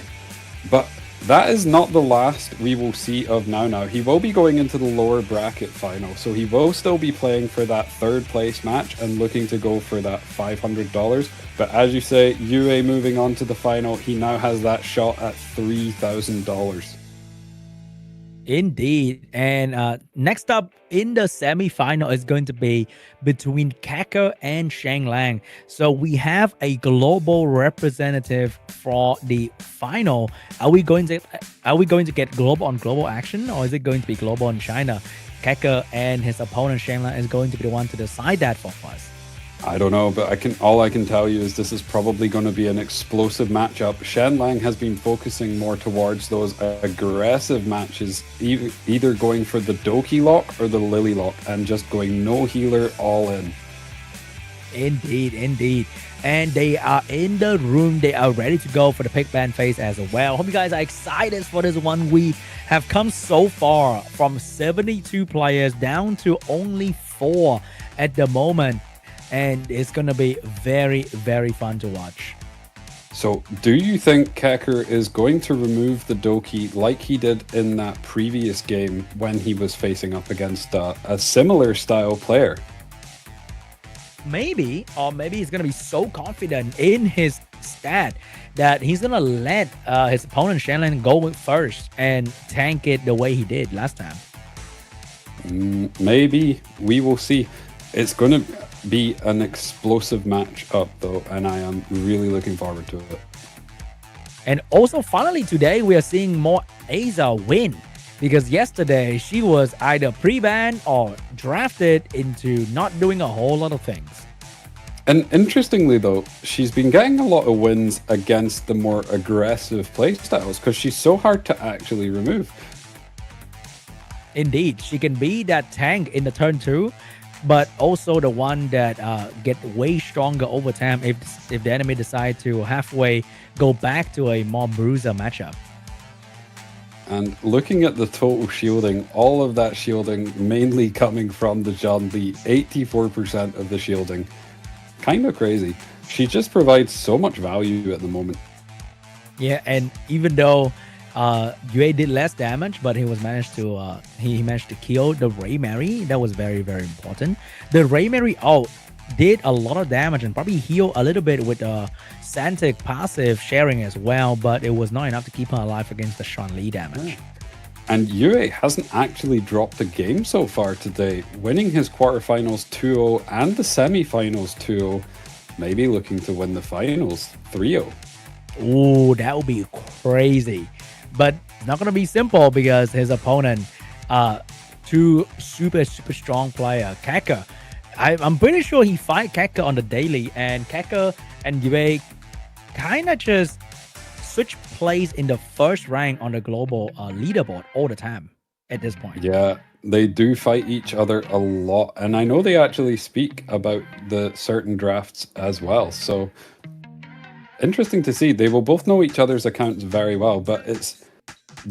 But that is not the last we will see of Now. He will be going into the lower bracket final, so he will still be playing for that third place match and looking to go for that $500. But as you say, Yue moving on to the final, he now has that shot at $3,000. Indeed. And next up in the semi-final is going to be between Kaker and Shang Lang. So we have a global representative for the final. Are we going to get global on global action, or is it going to be global in China? Kaker and his opponent Shang Lang is going to be the one to decide that for us. I don't know, but all I can tell you is this is probably going to be an explosive matchup. Shen Lang has been focusing more towards those aggressive matches, either going for the Doki lock or the Lily lock, and just going no healer all in. Indeed. And they are in the room. They are ready to go for the pick ban phase as well. Hope you guys are excited for this one. We have come so far from 72 players down to only 4 at the moment. And it's going to be very, very fun to watch. So, do you think Kaker is going to remove the Doki like he did in that previous game when he was facing up against a similar style player? Maybe, or maybe he's going to be so confident in his stat that he's going to let his opponent Shanlan go first and tank it the way he did last time. Maybe. We will see. It's going to be an explosive match up though, and I am really looking forward to it. And also finally today we are seeing more Aza win, because yesterday she was either pre-banned or drafted into not doing a whole lot of things. And interestingly though, she's been getting a lot of wins against the more aggressive playstyles because she's so hard to actually remove. Indeed, she can be that tank in the turn 2, but also the one that get way stronger over time if the enemy decide to halfway go back to a more bruiser matchup. And looking at the total shielding, all of that shielding mainly coming from the Zhongli, 84% of the shielding. Kind of crazy. She just provides so much value at the moment. Yeah, and even though Yue did less damage, but he managed to kill the Ray Mary. That was very, very important. The Ray Mary did a lot of damage and probably heal a little bit with Santic passive sharing as well, but it was not enough to keep her alive against the Shan Li damage. And Yue hasn't actually dropped a game so far today, winning his quarterfinals 2-0 and the semifinals 2-0, maybe looking to win the finals 3-0. Ooh, that would be crazy. But it's not going to be simple because his opponent, two super strong player, Keka. I'm pretty sure he fight Keka on the daily, and Keka and Yue kind of just switch plays in the first rank on the global leaderboard all the time at this point. Yeah, they do fight each other a lot, and I know they actually speak about the certain drafts as well. So interesting to see. They will both know each other's accounts very well, but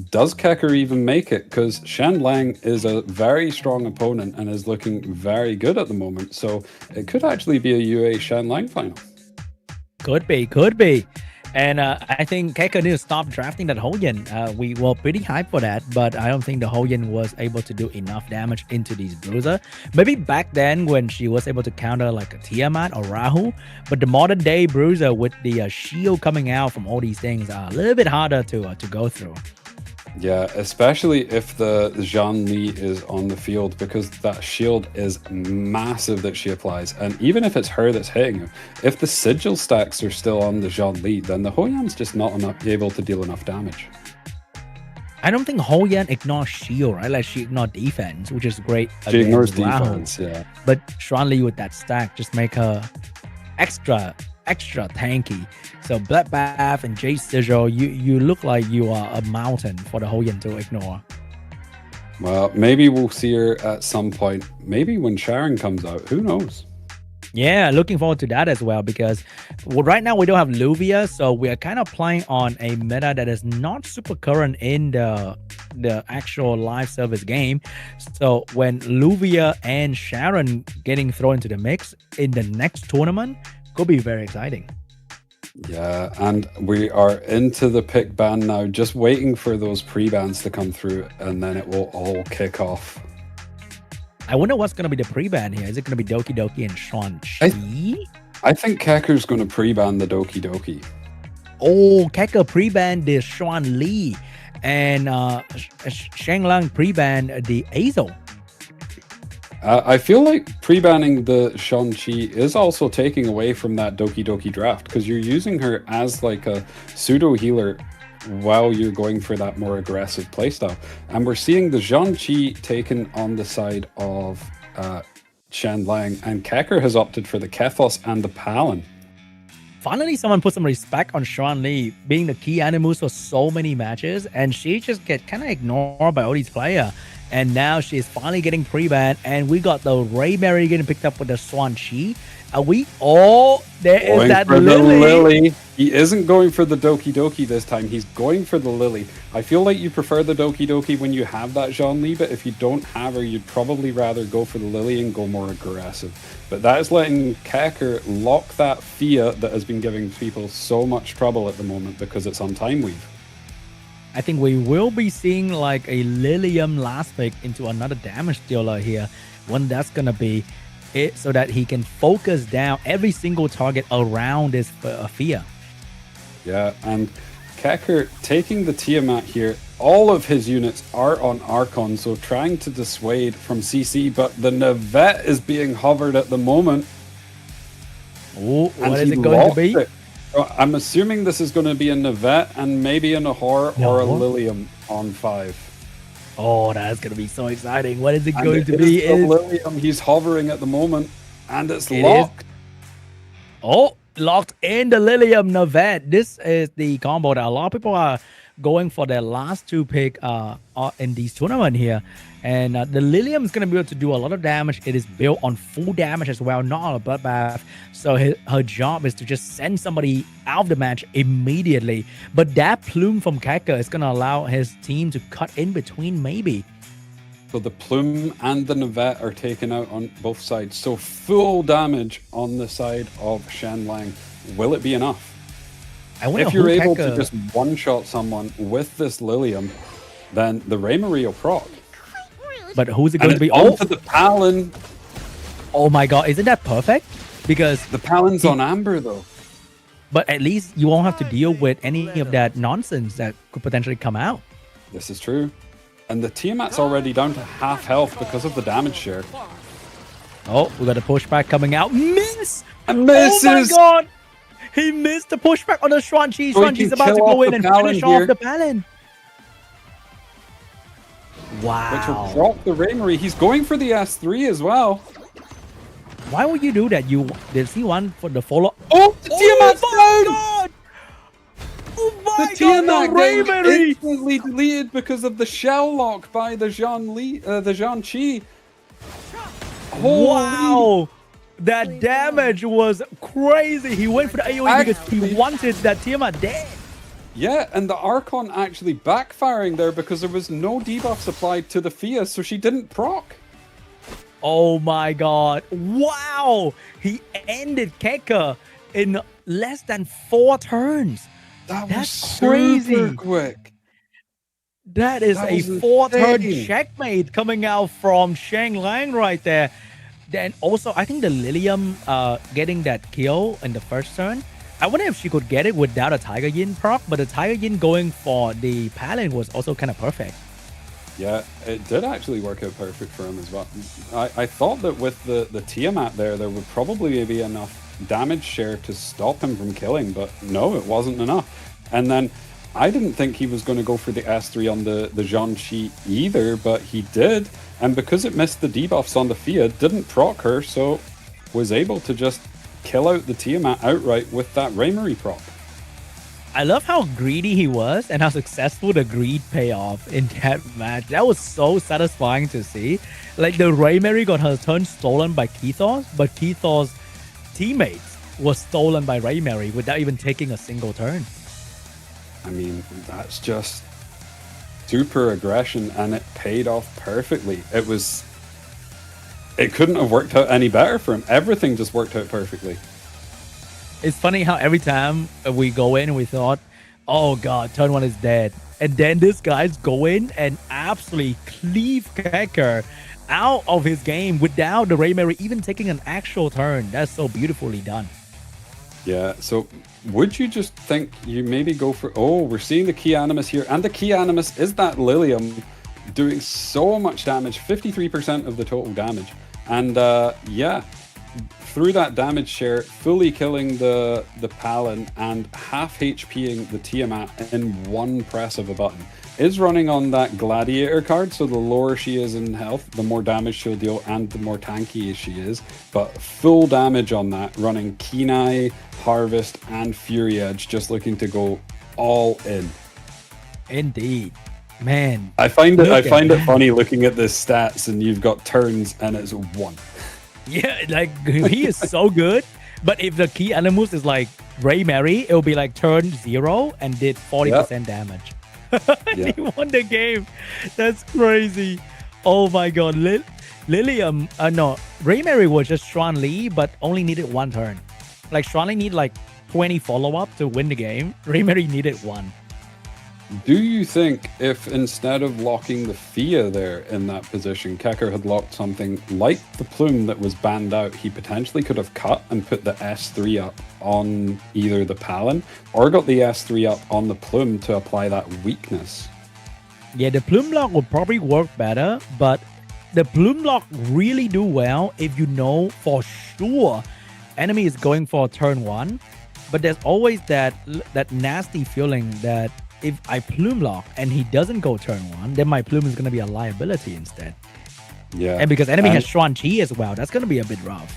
does Kecker even make it? Because Shan Lang is a very strong opponent and is looking very good at the moment. So it could actually be a UA Shan Lang final. Could be. And I think Keiko needs to stop drafting that Hoyan. We were pretty hyped for that, but I don't think the Hoyan was able to do enough damage into these Bruiser. Maybe back then when she was able to counter like a Tiamat or Rahu, but the modern day Bruiser with the shield coming out from all these things are a little bit harder to go through. Yeah, especially if the Zhang Li is on the field, because that shield is massive that she applies. And even if it's her that's hitting her, if the sigil stacks are still on the Zhang Li, then the Hoyan's just not able to deal enough damage. I don't think Hoyan ignores shield, right? Like she ignores defense, which is great. She ignores defense, yeah. But Zhang Li with that stack just make her extra tanky. So Bloodbath and Jade Sigil, you look like you are a mountain for the Hoyan to ignore. Well, maybe we'll see her at some point. Maybe when Sharon comes out, who knows? Yeah, looking forward to that as well, because right now we don't have Luvia, so we are kind of playing on a meta that is not super current in the actual live service game. So when Luvia and Sharon getting thrown into the mix in the next tournament, could be very exciting. Yeah, and we are into the pick ban now, just waiting for those pre-bans to come through, and then it will all kick off. I wonder what's going to be the pre-ban here. Is it going to be Doki Doki and Shang-Chi? I think Kekker's going to pre-ban the Doki Doki. Oh, Kekker pre-ban the Xuan Li, and Shang Lang pre-ban the Azo. I feel like pre-banning the Shang-Chi is also taking away from that Doki Doki draft, because you're using her as like a pseudo healer while you're going for that more aggressive playstyle. And we're seeing the Shang-Chi taken on the side of Shan Lang, and Kecker has opted for the Kethos and the Palin. Finally, someone put some respect on Xuan Li being the key animus for so many matches, and she just get kind of ignored by all these players. And now she's finally getting pre-banned, and we got the Ray Mary getting picked up with the Swan Chi. Are we all there? Is that Lily? He isn't going for the Doki Doki this time. He's going for the Lily. I feel like you prefer the Doki Doki when you have that Zhang Li, but if you don't have her, you'd probably rather go for the Lily and go more aggressive. But that is letting Kecker lock that Fia that has been giving people so much trouble at the moment because it's on Time Weave. I think we will be seeing like a Lilium last pick into another damage dealer here. When that's going to be it, so that he can focus down every single target around this Fia. Yeah, and Kecker taking the Tiamat here. All of his units are on Archon, so trying to dissuade from CC, but the Navette is being hovered at the moment. Oh, what is it going to be? I'm assuming this is going to be a Navette and maybe a Nahor or a Lilium on 5. Oh, that's going to be so exciting. What is it going to be? Lilium, he's hovering at the moment, and it's locked. Oh, locked in the Lilium Navette. This is the combo that a lot of people are going for their last two pick in these tournament here. And the Lilium is going to be able to do a lot of damage. It is built on full damage as well, not on a bloodbath. So her job is to just send somebody out of the match immediately. But that plume from Kecker is going to allow his team to cut in between maybe. So the plume and the Navette are taken out on both sides. So full damage on the side of Shan Lang. Will it be enough? If you're able to just one-shot someone with this Lilium, then the Raymarie will proc. But who's it going to be? Onto the Palin. Oh my god, isn't that perfect? Because the Palin's on Amber though. But at least you won't have to deal with any of that nonsense that could potentially come out. This is true. And the Tiamat's already down to half health because of the damage share. Oh, we got a pushback coming out. Miss! And misses! Oh my god! He missed the pushback on the Xuanqi. So he Xuanqi's can about to kill go off in the and Palin finish here. off the Palin. Which will Wow. drop the Rainery. He's going for the S3 as well. Why would you do that? You did see one for the follow. Oh, the Tiamat's Oh my down! god! Oh my The god! Tiamat The game Rainery! instantly deleted because of the shell lock by the Zhang-Chi. Wow! That damage was crazy. He went for the AoE because Actually- he wanted that Tiamat dead. Yeah, and the Archon actually backfiring there because there was no debuffs applied to the Fia, so she didn't proc. Oh my god. Wow! He ended Keka in less than 4 turns. That That's was crazy. super quick. That is That a was 4-turn insane. checkmate coming out from Shang Lang right there. Then also, I think the Lilium getting that kill in the first turn. I wonder if she could get it without a Tiger Yin proc, but the Tiger Yin going for the Palin was also kind of perfect. Yeah, it did actually work out perfect for him as well. I thought that with the Tiamat there would probably be enough damage share to stop him from killing, but no, it wasn't enough. And then I didn't think he was going to go for the S3 on the Zhang-Chi either, but he did. And because it missed the debuffs on the Fia, didn't proc her, so was able to just kill out the Tiamat outright with that Rainery proc. I love how greedy he was and how successful the greed payoff in that match. That was so satisfying to see. Like the Rainery got her turn stolen by Kethos, but Kethos' teammates was stolen by Rainery without even taking a single turn. I mean, that's just super aggression, and it paid off perfectly. It couldn't have worked out any better for him. Everything just worked out perfectly. It's funny how every time we go in, we thought, oh god, turn 1 is dead. And then this guy's go in and absolutely cleave Keker out of his game without the Rainery even taking an actual turn. That's so beautifully done. Yeah, so would you just think you maybe go for... Oh, we're seeing the Key Animus here, and the Key Animus is that Lilium doing so much damage, 53% of the total damage. And yeah, through that damage share, fully killing the Palin and half HPing the Tiamat in one press of a button. Is running on that Gladiator card, so the lower she is in health, the more damage she'll deal and the more tanky she is. But full damage on that, running Kenai, Harvest, and Fury Edge, just looking to go all in. Indeed. Man. I find it Look at that. funny looking at the stats and you've got turns and it's 1. Yeah, like he is so good. But if the key animus is like Rainery, it'll be like turn 0 and did 40% damage. Yeah. He won the game. That's crazy. Oh my god. Lilium, no, Rainery was just Xuan Li, but only needed 1 turn. Like Xuan Li need like 20 follow-up to win the game. Rainery needed 1. Do you think if instead of locking the Fia there in that position, Keker had locked something like the Plume that was banned out, he potentially could have cut and put the S3 up on either the Palin or got the S3 up on the Plume to apply that weakness? Yeah, the Plume Lock would probably work better, but the Plume Lock really do well if you know for sure enemy is going for turn 1, but there's always that nasty feeling that if I Plume Lock and he doesn't go turn 1, then my Plume is going to be a liability instead. Yeah. And because enemy has Xuanqi as well, that's going to be a bit rough.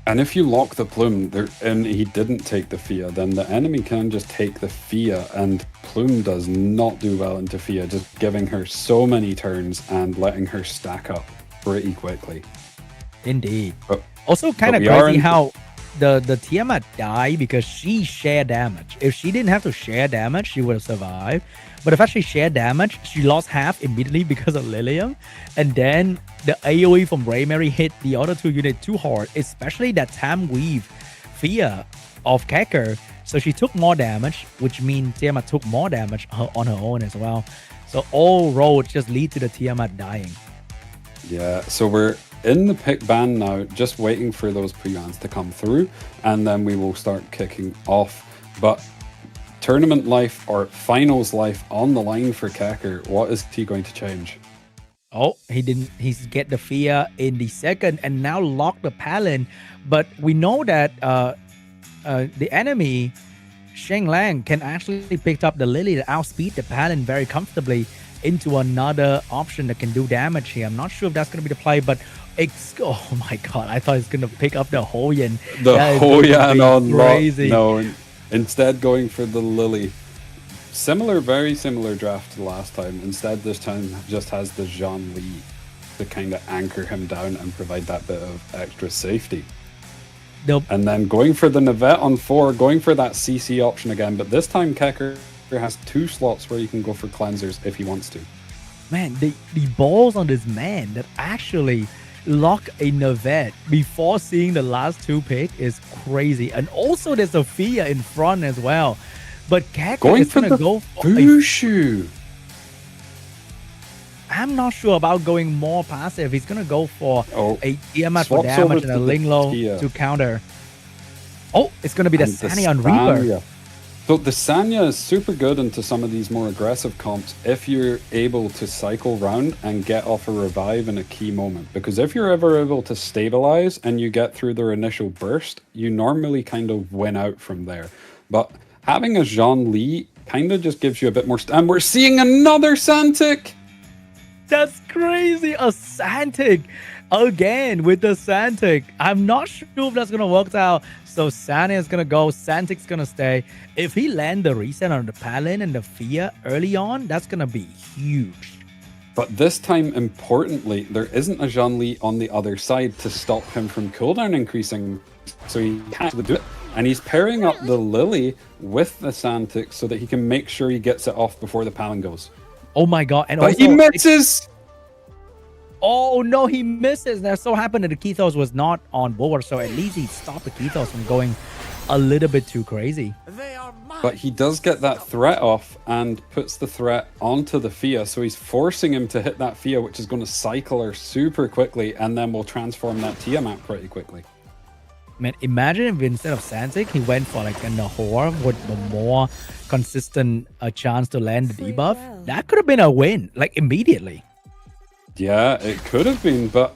And if you lock the Plume there, and he didn't take the Fia, then the enemy can just take the Fia, and Plume does not do well into Fia, just giving her so many turns and letting her stack up pretty quickly. Indeed. But, Also kind of we are crazy in- how the Tiamat died because she shared damage. If she didn't have to share damage, she would have survived. But the fact she shared damage, she lost half immediately because of Lilium. And then the AoE from Rainery hit the other 2 units too hard, especially that Tam Weave Fia of Keker. So she took more damage, which means Tiamat took more damage on her own as well. So all roads just lead to the Tiamat dying. Yeah, so we're in the pick ban now, just waiting for those pre-bans to come through, and then we will start kicking off. But tournament life or finals life on the line for Kekker. What is he going to change? Oh, he didn't. He's get the fear in the second and now lock the Palin. But we know that the enemy, Sheng Lang, can actually pick up the Lily to outspeed the Palin very comfortably into another option that can do damage here. I'm not sure if that's going to be the play, but oh my god, I thought it's going to pick up the Hoyan. The Hoyan on crazy. No, instead going for the Lily. Very similar draft to the last time. Instead, this time just has the Zhang Li to kind of anchor him down and provide that bit of extra safety. And then going for the Navette on 4, going for that CC option again, but this time Kekker has 2 slots where you can go for cleansers if he wants to. Man, the balls on this man that actually lock a Navette before seeing the last 2 pick is crazy. And also there's a Fia in front as well. But Kekker is going to go for Fushu. I'm not sure about going more passive. He's going to go for a Tiamat for Swaps damage and over a to the Linglo to counter. Oh, it's going to be the Sanya on Reaper. So the Sanya is super good into some of these more aggressive comps if you're able to cycle round and get off a revive in a key moment. Because if you're ever able to stabilize and you get through their initial burst, you normally kind of win out from there. But having a Zhang Li kind of just gives you a bit more... And we're seeing another Santic! That's crazy. A Santic again with the Santic. I'm not sure if that's going to work out. So Sanya is going to go. Santic's going to stay. If he land the reset on the Palin and the Fia early on, that's going to be huge. But this time, importantly, there isn't a Zhang Li on the other side to stop him from cooldown increasing. So he can't do it. And he's pairing up the Lily with the Santic so that he can make sure he gets it off before the Palin goes. Oh my god. And but also, he misses! Oh no, he misses. That so happened that the Kethos was not on board, so at least he stopped the Kethos from going a little bit too crazy. But he does get that threat off and puts the threat onto the Fia, so he's forcing him to hit that Fia, which is going to cycle her super quickly, and then will transform that Tiamat pretty quickly. Man, imagine if instead of Santic, he went for like a Nahor with a more consistent chance to land the debuff. That could have been a win, like immediately. Yeah, it could have been, but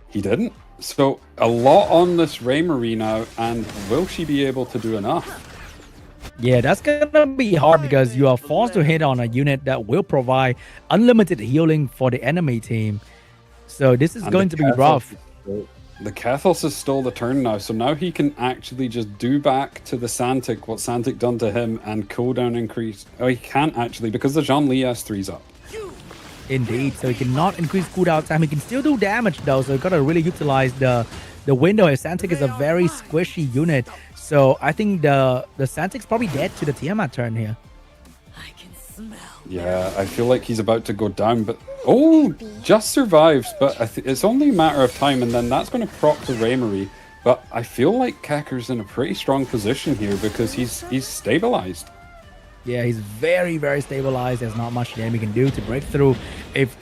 he didn't. So a lot on this Raymarie now, and will she be able to do enough? Yeah, that's gonna be hard because you are forced to hit on a unit that will provide unlimited healing for the enemy team. So this is going to be rough. The Kethos has stole the turn now, so now he can actually just do back to the Santic what Santic done to him and cooldown increase. Oh, he can't actually because the Zhang Li S3's up. Indeed, so he cannot increase cooldown time. He can still do damage though, so you gotta really utilize the window. Santic is a very squishy unit, so I think the Santic's probably dead to the Tiamat turn here. I can smell. Yeah, I feel like he's about to go down, but just survives. But it's only a matter of time, and then that's going to proc the Raymarie. But I feel like Kekker's in a pretty strong position here because he's stabilized. Yeah, he's very, very stabilized. There's not much the enemy can do to break through. If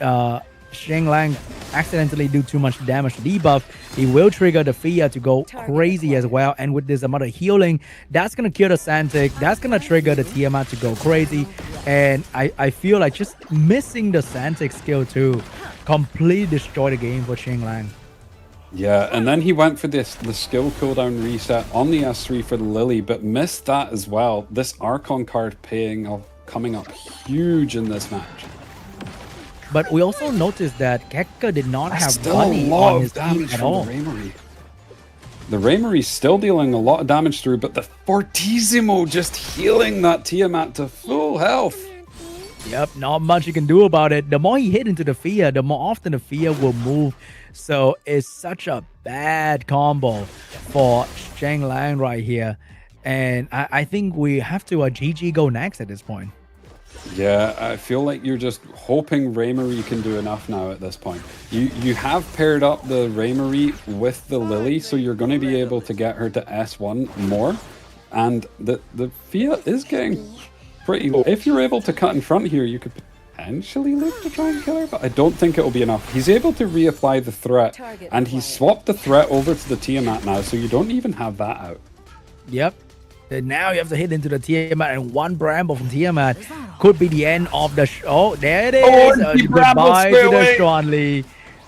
Sheng Lang accidentally do too much damage to debuff, he will trigger the Fia to go crazy as well. And with this amount of healing, that's going to kill the Santic. That's going to trigger the Tiamat to go crazy. And I feel like just missing the Santic skill too completely destroyed the game for Sheng Lang. Yeah, and then he went for the skill cooldown reset on the S3 for the Lily, but missed that as well. This Archon card coming up huge in this match. But we also noticed that Kekker did not have still Bunny a lot on of his damage team at from all. the Raymarie. The Raymarie's still dealing a lot of damage through, but the Fortissimo just healing that Tiamat to full health. Yep, not much you can do about it. The more he hit into the Fia, the more often the Fia will move. So it's such a bad combo for Sheng Lang right here. And I think we have to GG go next at this point. Yeah, I feel like you're just hoping Raymarie can do enough now at this point. You have paired up the Raymarie with the Lily, so you're going to be able to get her to S1 more. And the Fia is getting pretty low. If you're able to cut in front here, you could potentially look to try and kill her, but I don't think it will be enough. He's able to reapply the threat, and he's swapped the threat over to the Tiamat now, so you don't even have that out. Yep. And now you have to hit into the Tiamat, and one Bramble from Tiamat could be the end of the show. There it is. Goodbye to the Xuan Li.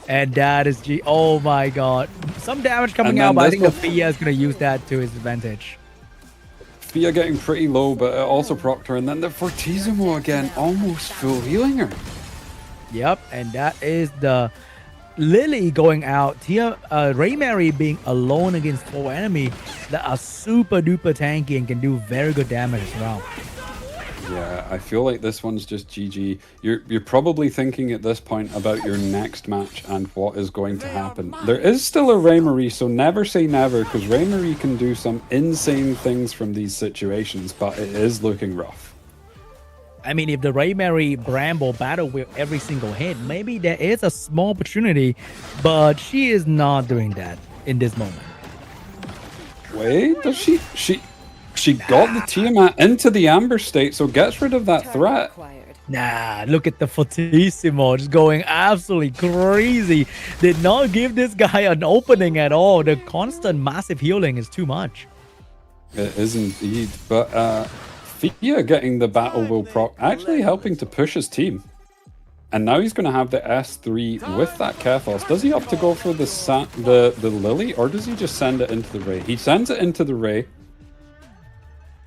And that is oh my god. Some damage coming out, but I think the Fia is going to use that to his advantage. Fia getting pretty low, but also Proctor. And then the Fortissimo again, almost full healing her. Yep, and that is the Lily going out. Raymary being alone against 4 enemies that are super duper tanky and can do very good damage as well. Yeah, I feel like this one's just GG. You're probably thinking at this point about your next match and what is going to happen. There is still a Raymary, so never say never, because Raymary can do some insane things from these situations, but it is looking rough. I mean, if the Raymary Bramble battle with every single hit, maybe there is a small opportunity, but she is not doing that in this moment. Wait, does she got the Tiamat into the Amber state, so gets rid of that threat. Nah, look at the Fortissimo just going absolutely crazy. Did not give this guy an opening at all. The constant massive healing is too much. It is indeed, but Fia getting the Battle Will proc, actually helping to push his team. And now he's going to have the S3 with that Kethos. Does he opt to go for the Lily, or does he just send it into the Ray? He sends it into the Ray.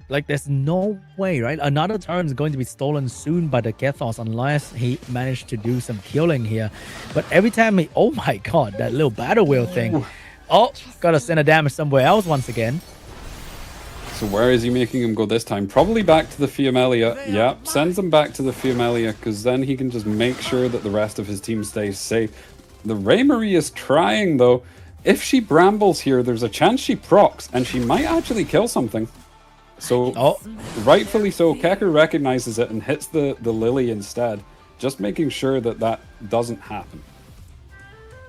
Like, there's no way, right? Another turn is going to be stolen soon by the Kethos unless he managed to do some killing here. But every time he... Oh my god, that little Battle Wheel thing. Oh, gotta send a damage somewhere else once again. So where is he making him go this time? Probably back to the Fiamelia. Yeah, sends him back to the Fiamelia, because then he can just make sure that the rest of his team stays safe. The Raymary is trying, though. If she Brambles here, there's a chance she procs, and she might actually kill something. So, rightfully so, Kecker recognizes it and hits the Lily instead, just making sure that that doesn't happen.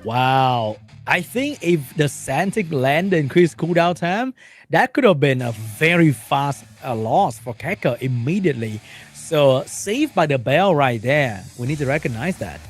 Wow. I think if the Santic land increased cooldown time, that could have been a very fast loss for Kecker immediately. So, saved by the bell right there. We need to recognize that.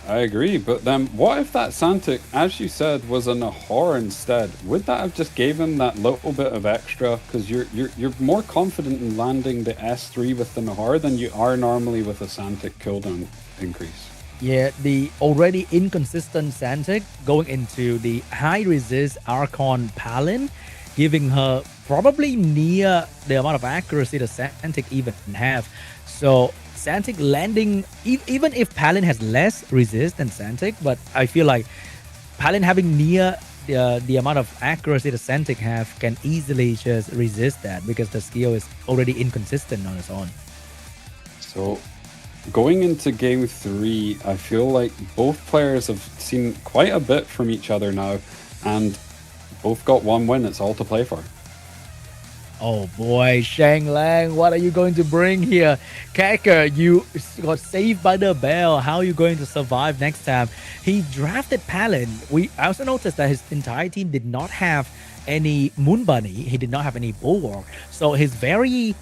I agree, but then what if that Santic, as you said, was a Nahor instead? Would that have just given him that little bit of extra? Because you're more confident in landing the S3 with the Nahor than you are normally with a Santic cooldown increase. Yeah, the already inconsistent Santic going into the high resist Archon Palin, giving her probably near the amount of accuracy the Santic even have. So Santic landing, even if Palin has less resist than Santic, but I feel like Palin having near the amount of accuracy the Santic have can easily just resist that because the skill is already inconsistent on its own. So going into game 3, I feel like both players have seen quite a bit from each other now, and both got one win. It's all to play for. Oh boy, Shang Lang, what are you going to bring here? Kecker, you got saved by the bell. How are you going to survive next time? He drafted Palin. I also noticed that his entire team did not have any Moon Bunny. He did not have any Bulwark. So he's very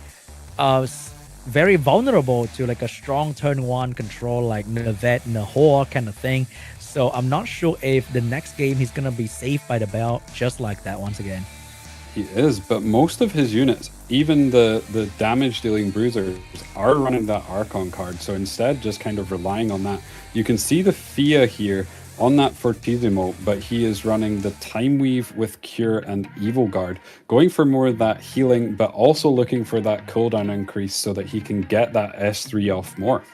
vulnerable to like a strong turn 1 control like Navette, Nahor kind of thing. So I'm not sure if the next game he's going to be saved by the bell just like that once again. He is, but most of his units, even the damage-dealing bruisers, are running that Archon card. So instead, just kind of relying on that. You can see the Fia here on that Fortissimo, but he is running the Time Weave with Cure and Evil Guard, going for more of that healing, but also looking for that cooldown increase so that he can get that S3 off more.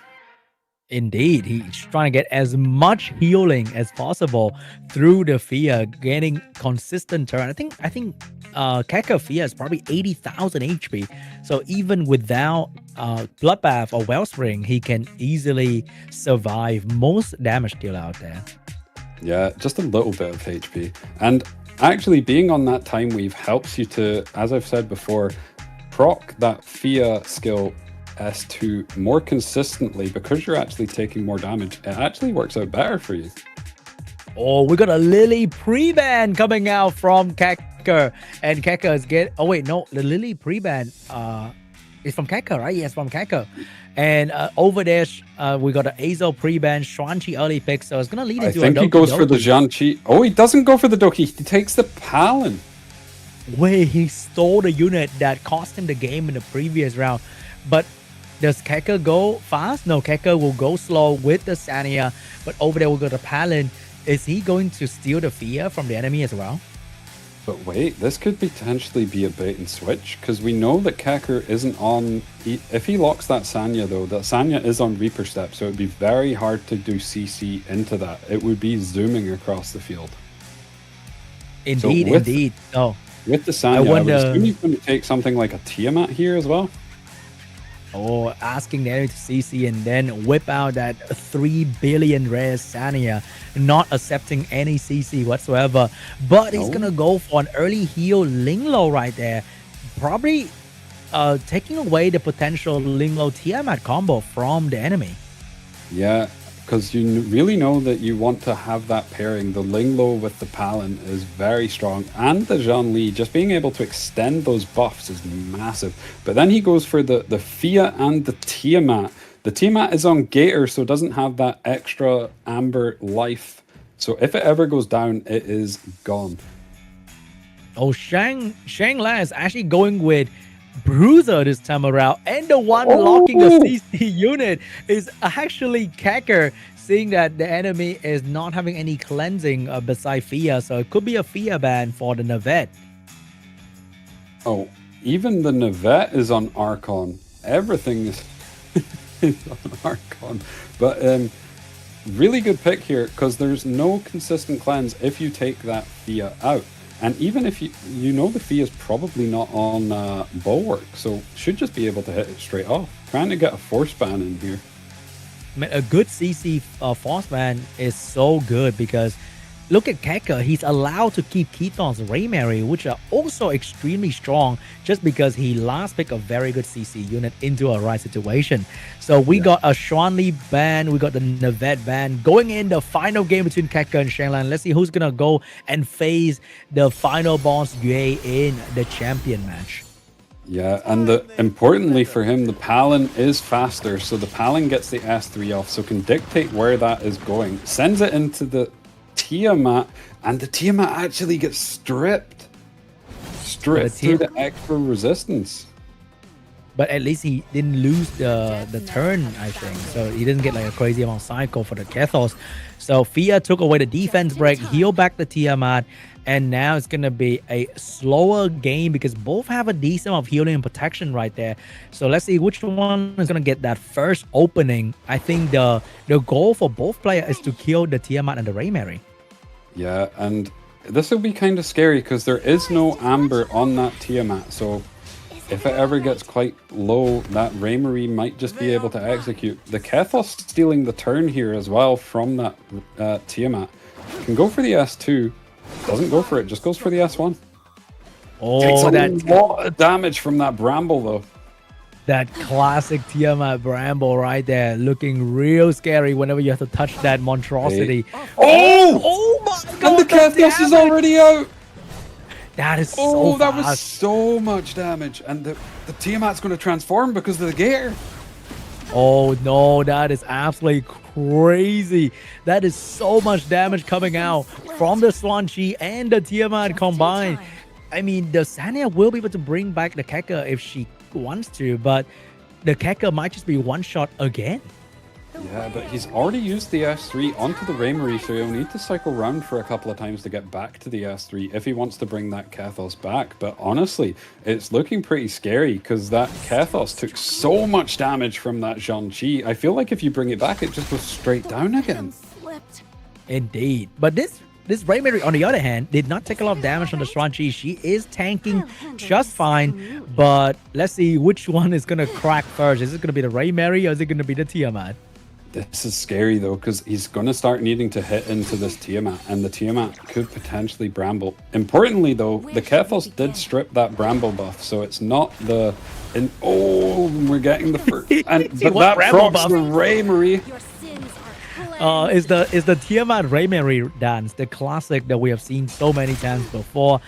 Indeed, he's trying to get as much healing as possible through the Fia, getting consistent turn. I think Kecker Fia is probably 80,000 HP. So even without Bloodbath or Wellspring, he can easily survive most damage deal out there. Yeah, just a little bit of HP. And actually being on that Time Weave helps you to, as I've said before, proc that Fia skill S2 more consistently because you're actually taking more damage. It actually works out better for you. Oh, we got a Lily pre-ban coming out from Kecker. And Kecker is the Lily pre-ban is from Kecker, right? Yes, from Kecker. And over there, we got an Azo pre-ban, Xuanqi early pick, so it's going to lead into I think he goes for the Zhanqi. Oh, he doesn't go for the Doki. He takes the Palin. way he stole the unit that cost him the game in the previous round. But does Keka go fast? No, Keka will go slow with the Sanya, but over there we'll go to Palin. Is he going to steal the fear from the enemy as well? But wait, this could potentially be a bait and switch, because we know that Kecker isn't on... if he locks that Sanya though, that Sanya is on Reaper Step, so it would be very hard to do CC into that. It would be zooming across the field. Indeed, so indeed. Oh, with the Sanya, I would assume he's going to take something like a Tiamat here as well. Or asking the enemy to CC and then whip out that 3 billion rare Sanya, not accepting any CC whatsoever. But he's gonna go for an early heal Linglo right there, probably taking away the potential Linglo Tiamat combo from the enemy. Yeah, because you really know that you want to have that pairing. The Linglo with the Palin is very strong, and the Zhongli, just being able to extend those buffs is massive. But then he goes for the Fia and the Tiamat. The Tiamat is on Gator, so it doesn't have that extra Amber life. So if it ever goes down, it is gone. Oh, Shang La is actually going with Bruiser this time around, and the one locking the CC unit is actually Kecker, seeing that the enemy is not having any cleansing beside Fia, so it could be a Fia ban for the Navette. Oh, even the Navette is on Archon. Everything is on Archon. But really good pick here, because there's no consistent cleanse if you take that Fia out. And even if you know the Fia is probably not on Bulwark, so should just be able to hit it straight off. Trying to get a force ban in here. Man, a good CC force ban is so good, because look at Keka. He's allowed to keep Keaton's Raymary, which are also extremely strong, just because he last picked a very good CC unit into a right situation. So we got a Xuanli ban, we got the Navette ban, going in the final game between Keka and Shanglan. Let's see who's gonna go and face the final boss Yue in the champion match. Yeah, and importantly for him, the Palin is faster, so the Palin gets the S3 off, so can dictate where that is going. Sends it into the Tiamat, and the Tiamat actually gets stripped through the extra resistance. But at least he didn't lose the turn, I think. So he didn't get like a crazy amount of cycle for the Kethos. So Fia took away the defense break, healed back the Tiamat, and now it's going to be a slower game because both have a decent amount of healing and protection right there. So let's see which one is going to get that first opening. I think the goal for both players is to kill the Tiamat and the Raymary. Yeah, and this will be kind of scary because there is no Amber on that Tiamat. So if it ever gets quite low, that Raymary might just be able to execute. The Kethos stealing the turn here as well from that Tiamat. Can go for the S2. Doesn't go for it, just goes for the S1. Oh, takes a lot of damage from that Bramble though. That classic Tiamat Bramble right there, looking real scary whenever you have to touch that monstrosity. Hey. Oh my god! And the Kethos is already out! That is so that fast. was so much damage. And the Tiamat's going to transform because of the gear. Oh no, that is absolutely crazy. That is so much damage coming out from the Swan Chi and the Tiamat combined. I mean, the Sanya will be able to bring back the Keka if she wants to, but the Keka might just be one shot again. Yeah, but he's already used the S3 onto the Raymary, so he'll need to cycle round for a couple of times to get back to the S3 if he wants to bring that Kethos back. But honestly, it's looking pretty scary because that Kethos took so much damage from that Zhongqi. I feel like if you bring it back, it just goes straight down again. Indeed. But this Raymary, on the other hand, did not take a lot of damage on the Swanchi. She is tanking just fine, but let's see which one is going to crack first. Is it going to be the Raymary or is it going to be the Tiamat? This is scary though, because he's going to start needing to hit into this Tiamat, and the Tiamat could potentially Bramble. Importantly though, the Kethos did strip that Bramble buff, so it's not the... we're getting the first... but that procs the Raymary. Is the Tiamat Raymary dance, the classic that we have seen so many times before.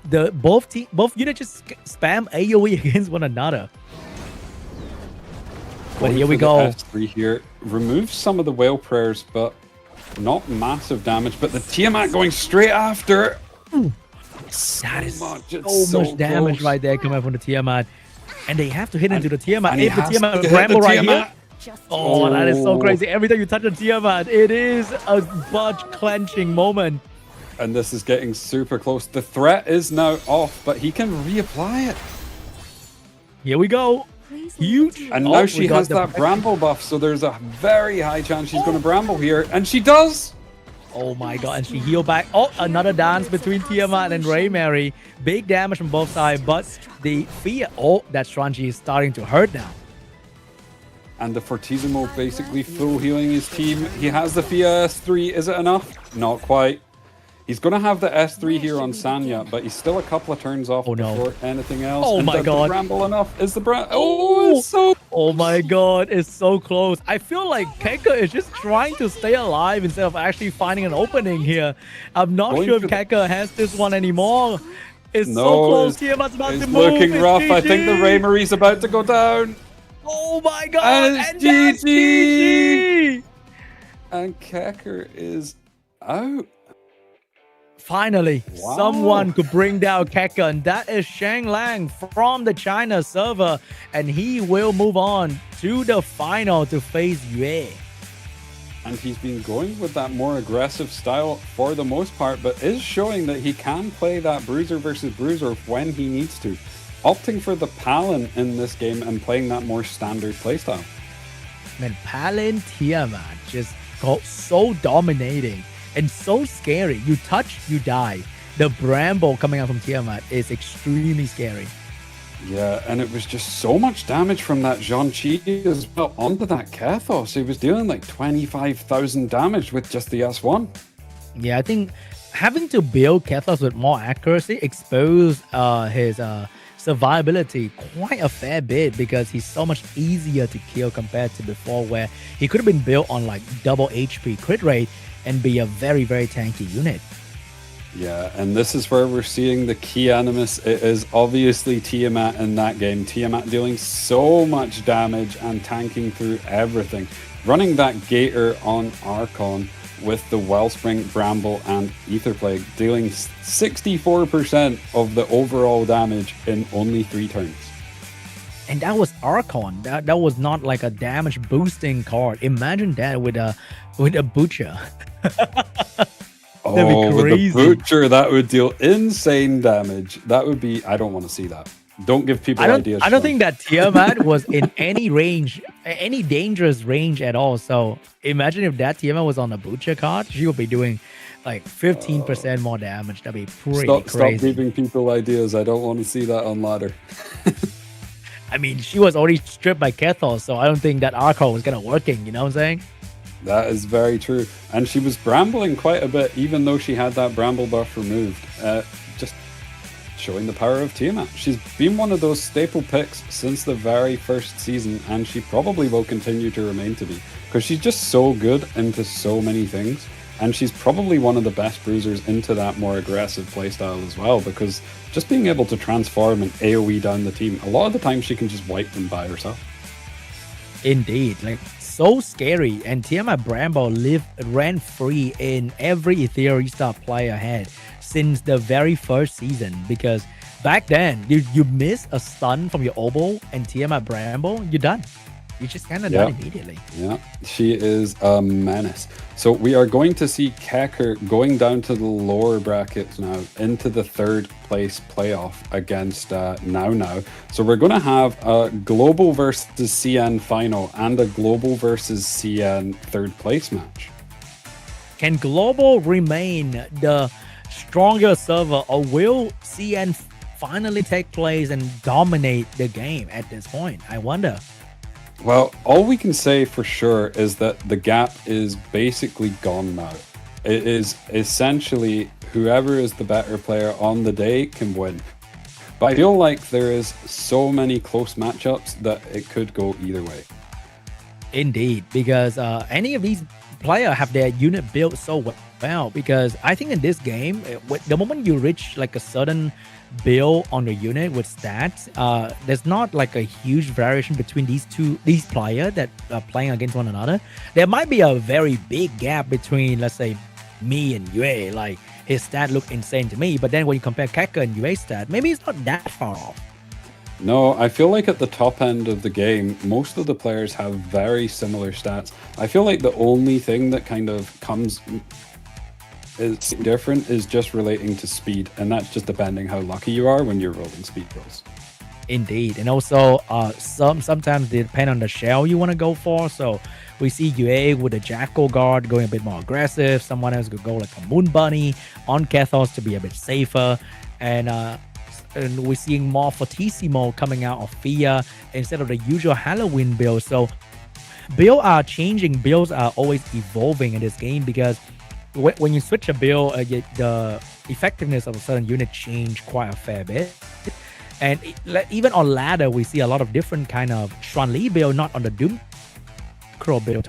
Both units just spam AoE against one another. But here we go. S3 here removes some of the whale prayers, but not massive damage. But the Tiamat going straight after. That is much. It's so much so damage close. right there coming from the Tiamat. And they have to hit into the Tiamat. And he If the has Tiamat to hit Bramble the right Tiamat. here. Oh, that is so Oh. crazy. Every time you touch a Tiamat, it is a butt clenching moment. And this is getting super close. The threat is now off, but he can reapply it. Here we go. Huge. And Oh, now we she got has the that protection. bramble buff, so there's a very high chance she's going to bramble here. And she does! Oh my god, and she healed back. Oh, another dance between Tiamat and Mary. Big damage from both sides, but the fear. Oh, that Strange is starting to hurt now. And the Fortissimo basically full healing his team. He has the Fia S3. Is it enough? Not quite. He's going to have the S3 here on Sanya, but he's still a couple of turns off Oh, no. before anything else. Oh And my does God. the bramble enough? Is the Oh, it's so... Oh my god, it's so close. I feel like Keka is just trying to stay alive instead of actually finding an opening here. I'm not Going sure if for the- Keka has this one anymore. It's so No, close. it's, Tiamat's about it's to move. looking It's rough. I think the GG. Raymarie's about to go down. Oh my god, And and, it's that's GG. GG. And Kecker is out. Finally, Wow. someone could bring down Keka, and that is Shang Lang from the China server, and he will move on to the final to face Yue. And he's been going with that more aggressive style for the most part, but is showing that he can play that bruiser versus bruiser when he needs to. Opting for the Palin in this game and playing that more standard playstyle. Man, Palin Tiamat just got so dominating and so scary. You touch, you die. The Bramble coming out from Tiamat is extremely scary. Yeah, and it was just so much damage from that Zhongqi as well onto that Kethos. He was dealing like 25,000 damage with just the S1. Yeah, I think having to build Kethos with more accuracy exposed his survivability quite a fair bit, because he's so much easier to kill compared to before, where he could have been built on like double HP crit rate and be a very, very tanky unit. Yeah, and this is where we're seeing the key animus. It is obviously Tiamat in that game. Tiamat dealing so much damage and tanking through everything. Running that Gator on Archon with the Wellspring, Bramble, and Ether Plague, dealing 64% of the overall damage in only 3 turns. And that was Archon. That was not like a damage boosting card. Imagine that with a Butcher. That'd be Oh, with crazy. the Butcher, that would deal insane damage. That would be... I don't want to see that. Don't give people ideas. I don't Sean. think that Tiamat was in any range, any dangerous range at all. So imagine if that Tiamat was on a Butcher card, she would be doing like 15% more damage. That'd be pretty Stop crazy. giving people ideas. I don't want to see that on ladder. I mean, she was already stripped by Kethos, so I don't think that Archon was gonna working. You know what I'm saying? That is very true. And she was brambling quite a bit, even though she had that bramble buff removed. Just showing the power of Tiamat. She's been one of those staple picks since the very first season, and she probably will continue to remain to be, because she's just so good into so many things. And she's probably one of the best bruisers into that more aggressive playstyle as well, because just being able to transform and AoE down the team, a lot of the time she can just wipe them by herself. Indeed, like so scary. And Tiamat Bramble ran free in every Etheria Star player had since the very first season, because back then you miss a stun from your Oboe and Tiamat Bramble, you're done. You just kind of done immediately. Yeah, she is a menace. So we are going to see Kecker going down to the lower brackets now into the 3rd place playoff against Now. So we're going to have a global versus CN final and a global versus CN 3rd place match. Can Global remain the stronger server, or will CN finally take place and dominate the game at this point? I wonder. Well, all we can say for sure is that the gap is basically gone now. It is essentially whoever is the better player on the day can win. But I feel like there is so many close matchups that it could go either way. Indeed, because any of these players have their unit built so well. Because I think in this game, the moment you reach like a certain build on the unit with stats, there's not like a huge variation between these players that are playing against one another. There might be a very big gap between, let's say, me and Yue. Like his stat look insane to me, but then when you compare Keka and Yue's stat, maybe it's not that far off. No, I feel like at the top end of the game, most of the players have very similar stats. I feel like the only thing that kind of is different is just relating to speed, and that's just depending how lucky you are when you're rolling speed rolls. Indeed, and also sometimes they depend on the shell you want to go for. So we see Yue with a Jackal Guard going a bit more aggressive. Someone else could go like a Moon Bunny on Kethos to be a bit safer, and we're seeing more Fortissimo coming out of Fia instead of the usual Halloween build. So builds are changing, builds are always evolving in this game, because when you switch a build, the effectiveness of a certain unit change quite a fair bit. And even on ladder, we see a lot of different kind of Xuan Li build, not on the Doom Crow build.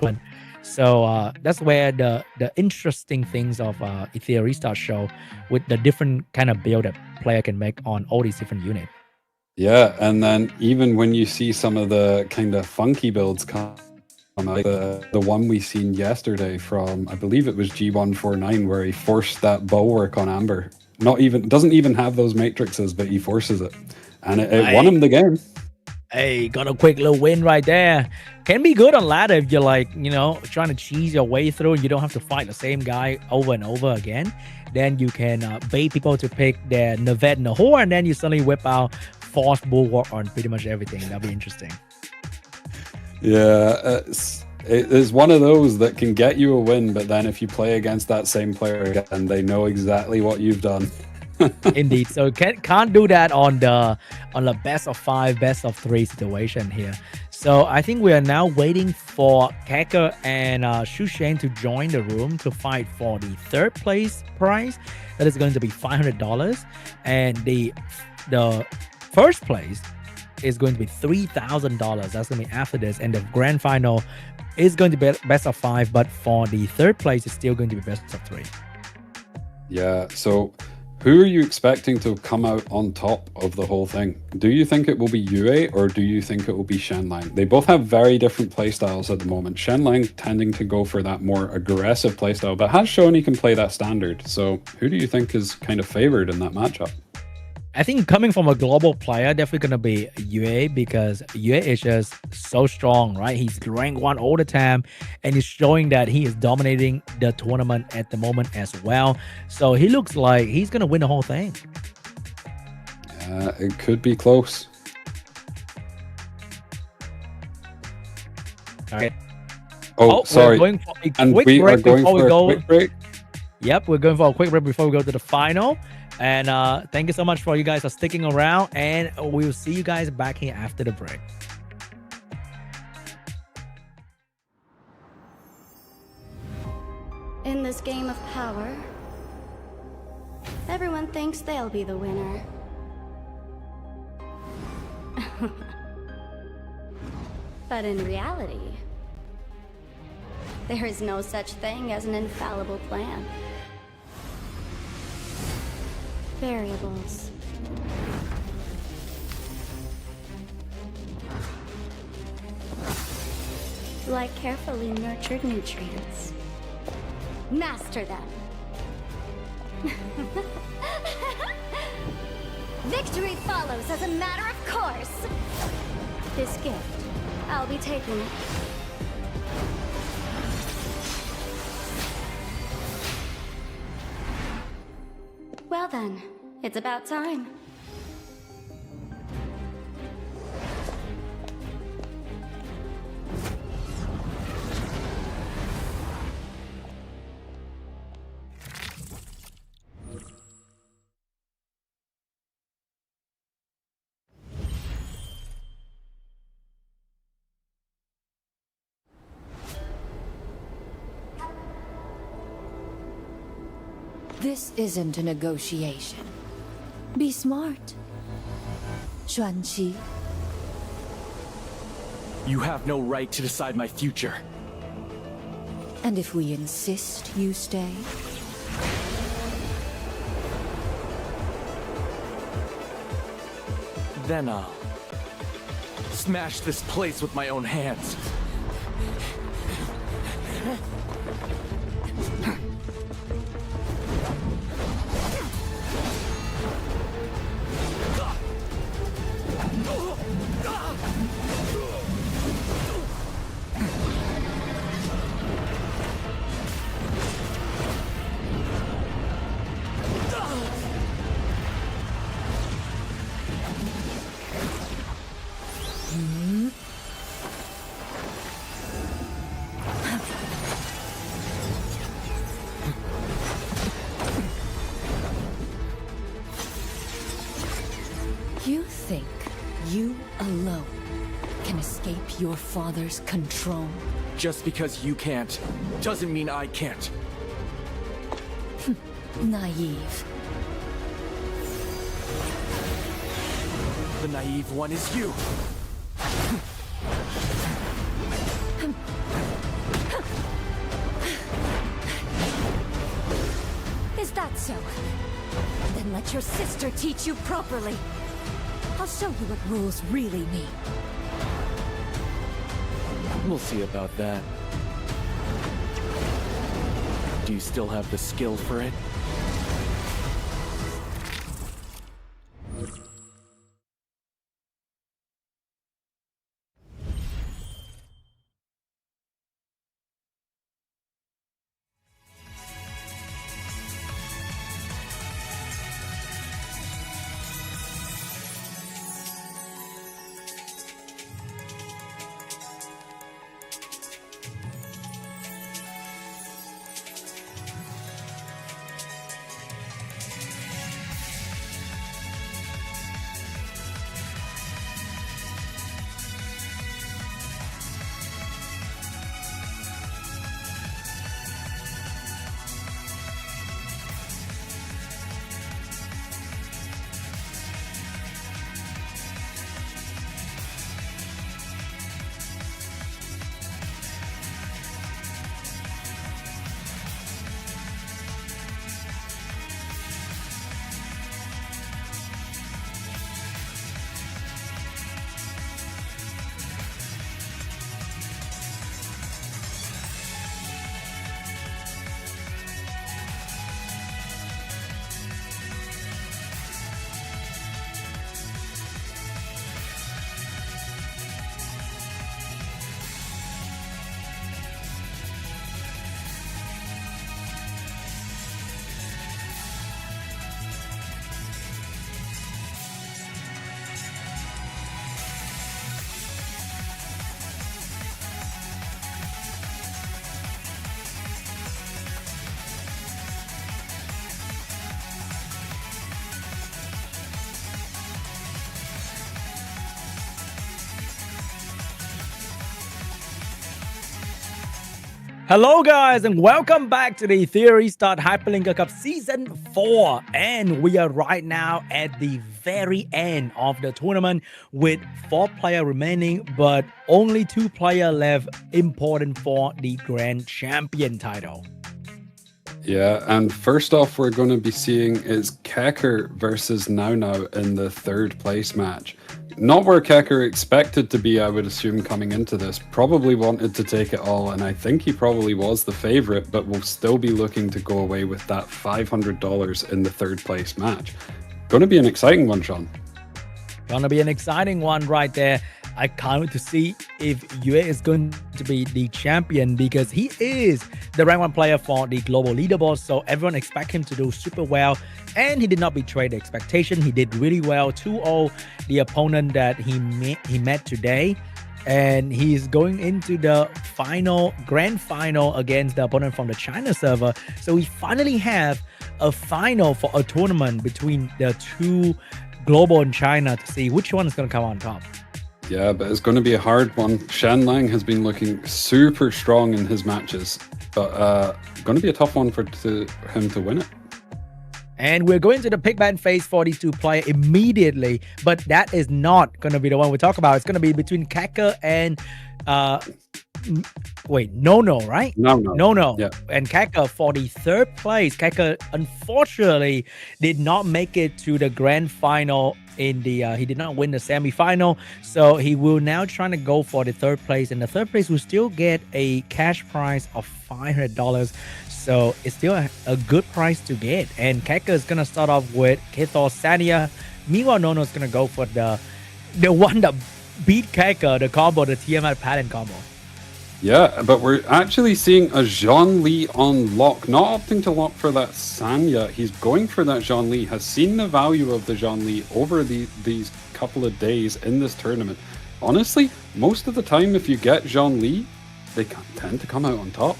So that's where the interesting things of Etheria start show, with the different kind of build that player can make on all these different units. Yeah, and then even when you see some of the kind of funky builds come out, the one we seen yesterday from, I believe it was G149, where he forced that bulwark on Amber. Doesn't even have those matrices, but he forces it. And it won him the game. Hey, got a quick little win right there. Can be good on ladder if you're like, trying to cheese your way through. You don't have to fight the same guy over and over again. Then you can bait people to pick their Nevet Nahor, and then you suddenly whip out Force Bulwark on pretty much everything. That'll be interesting. Yeah, it's one of those that can get you a win, but then if you play against that same player again, they know exactly what you've done. Indeed. So can't do that on the best of 5, best of 3 situation here. So I think we are now waiting for Keka and Shushan to join the room to fight for the 3rd place prize. That is going to be $500, and the 1st place is going to be $3,000. That's going to be after this, and the grand final is going to be best of 5, but for the 3rd place, it's still going to be best of 3. Yeah, so who are you expecting to come out on top of the whole thing? Do you think it will be Yue, or do you think it will be Shenlang? They both have very different playstyles at the moment. Shenlang tending to go for that more aggressive playstyle, but has shown he can play that standard. So who do you think is kind of favored in that matchup? I think coming from a global player, definitely going to be Yue, because Yue is just so strong, right? He's rank 1 all the time, and he's showing that he is dominating the tournament at the moment as well. So he looks like he's going to win the whole thing. It could be close. Okay. Oh, sorry. We're going for a and quick we break are going before for we go. a quick break. Yep, we're going for a quick break before we go to the final. And thank you so much for you guys for sticking around, and we'll see you guys back here after the break. In this game of power, everyone thinks they'll be the winner. But in reality, there is no such thing as an infallible plan. Variables. Like carefully nurtured nutrients. Master them. Victory follows as a matter of course. This gift, I'll be taking it. Well then, it's about time. This isn't a negotiation. Be smart, Xuanqi. You have no right to decide my future. And if we insist you stay? Then I'll smash this place with my own hands. your father's control. Just because you can't, doesn't mean I can't. Naive. The naive one is you. Is that so? Then let your sister teach you properly. I'll show you what rules really mean. We'll see about that. Do you still have the skill for it? Hello guys and welcome back to the Etheria Start Hyperlinker Cup Season 4, and we are right now at the very end of the tournament with 4 players remaining but only 2 players left important for the Grand Champion title. Yeah, and first off we're going to be seeing is Kecker versus Now in the 3rd place match. Not where Kecker expected to be, I would assume, coming into this. Probably wanted to take it all, and I think he probably was the favourite, but will still be looking to go away with that $500 in the 3rd place match. Going to be an exciting one, Sean. Gonna be an exciting one right there. I can't wait to see if Yue is going to be the champion, because he is the rank 1 player for the global leaderboard, so everyone expects him to do super well, and he did not betray the expectation. He did really well, 2-0 the opponent that he met today, and he's going into the grand final against the opponent from the China server. So we finally have a final for a tournament between the 2 global and China to see which one is going to come on top. Yeah, but it's going to be a hard one. Shan Lang has been looking super strong in his matches, but going to be a tough one for him to win it. And we're going to the pick ban phase 42 player immediately, but that is not going to be the one we talk about. It's going to be between Kecker and No, right? No. Yeah. And Kecker for the 3rd place. Kecker unfortunately did not make it to the grand final in the he did not win the semi-final, so he will now trying to go for the 3rd place, and the 3rd place will still get a cash prize of $500, so it's still a good price to get. And Kecker is gonna start off with Kithor Sania. Meanwhile, Nono is gonna go for the one that beat Kecker, the combo, the Tiamat pattern combo. Yeah, but we're actually seeing a Zhongli on lock, not opting to lock for that Sanya. He's going for that Zhongli, has seen the value of the Zhongli over these couple of days in this tournament. Honestly, most of the time if you get Zhongli, they tend to come out on top.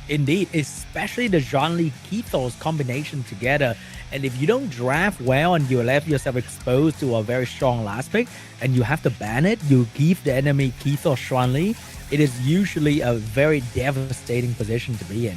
Indeed, especially the Zhongli Kethos combination together. And if you don't draft well and you left yourself exposed to a very strong last pick and you have to ban it, you give the enemy Kethos Zhongli, it is usually a very devastating position to be in.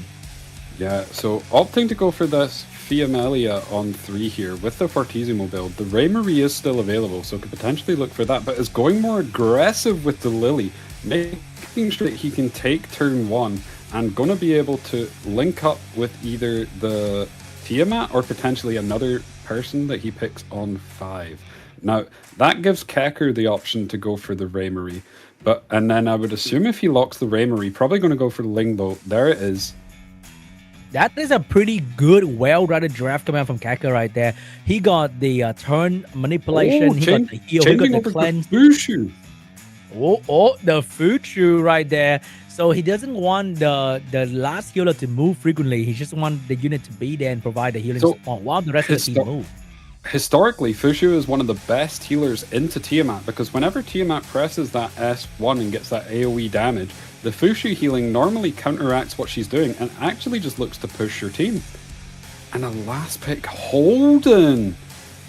Yeah, so opting to go for this Fiamelia on 3 here with the Fortissimo build. The Ray Marie is still available, so could potentially look for that, but is going more aggressive with the Lily, making sure that he can take turn 1 and going to be able to link up with either the Tiamat or potentially another person that he picks on 5. Now, that gives Kecker the option to go for the Ray Marie, and then I would assume if he locks the Ray Marie, probably going to go for Lingbo. There it is. That is a pretty good, well-rounded draft coming out from Kecker right there. He got the turn manipulation, he got the heal, he got the cleanse. Fushu. Oh, the Fuchu right there. So he doesn't want the last healer to move frequently. He just wants the unit to be there and provide the healing support while the rest of the team move. Historically, Fushu is one of the best healers into Tiamat because whenever Tiamat presses that S1 and gets that AoE damage, the Fushu healing normally counteracts what she's doing and actually just looks to push your team. And a last pick, Holden!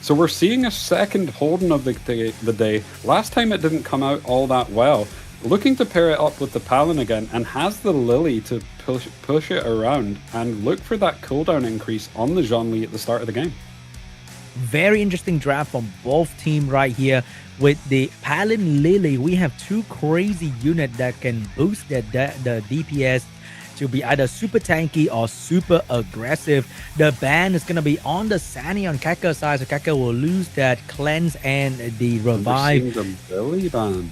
So we're seeing a second Holden of the day. Last time it didn't come out all that well. Looking to pair it up with the Palin again and has the Lily to push it around and look for that cooldown increase on the Zhongli at the start of the game. Very interesting draft from both teams right here. With the Palin Lily, we have 2 crazy units that can boost the DPS to be either super tanky or super aggressive. The ban is going to be on the Sani on Kecker side, so Kecker will lose that cleanse and the revive. The Lily ban.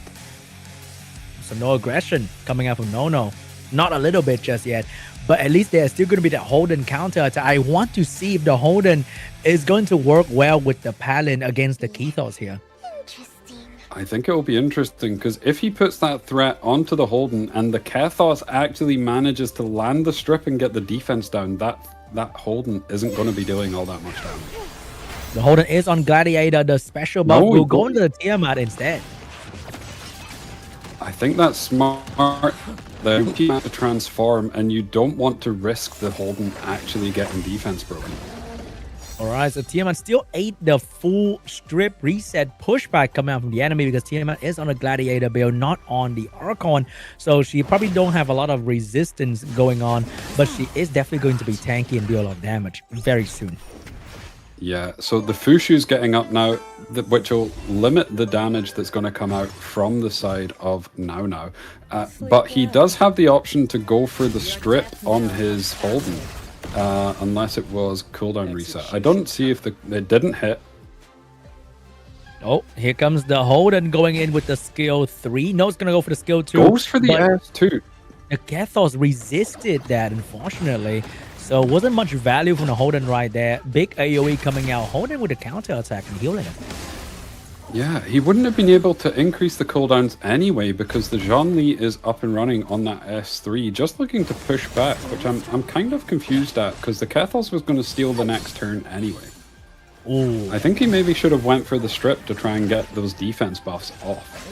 So no aggression coming out from Nono. Not a little bit just yet. But at least there's still going to be that Holden counter attack. I want to see if the Holden is going to work well with the Palin against the Kethos here. I think it will be interesting because if he puts that threat onto the Holden and the Kethos actually manages to land the strip and get the defense down, that Holden isn't going to be doing all that much damage. The Holden is on Gladiator. The special buff will go into the Tiamat instead. I think that's smart. The team to transform, and you don't want to risk the Holden actually getting defense broken. Alright, so Tiamat still ate the full strip reset pushback coming out from the enemy because Tiamat is on a Gladiator build, not on the Archon. So she probably don't have a lot of resistance going on, but she is definitely going to be tanky and deal a lot of damage very soon. Yeah, so the Fushu's getting up now, which will limit the damage that's going to come out from the side of Now. But he does have the option to go for the strip on his Holden. Unless it was cooldown reset. I don't see if it didn't hit. Oh, here comes the Holden going in with the skill 3. No, it's going to go for the skill 2. Goes for the S2. The Kethos resisted that, unfortunately. So wasn't much value from the Holden right there. Big AoE coming out. Holden with a counter attack and healing him. Yeah, he wouldn't have been able to increase the cooldowns anyway because the Zhongli is up and running on that S3, just looking to push back, which I'm kind of confused at because the Kethos was going to steal the next turn anyway. Ooh. I think he maybe should have went for the strip to try and get those defense buffs off.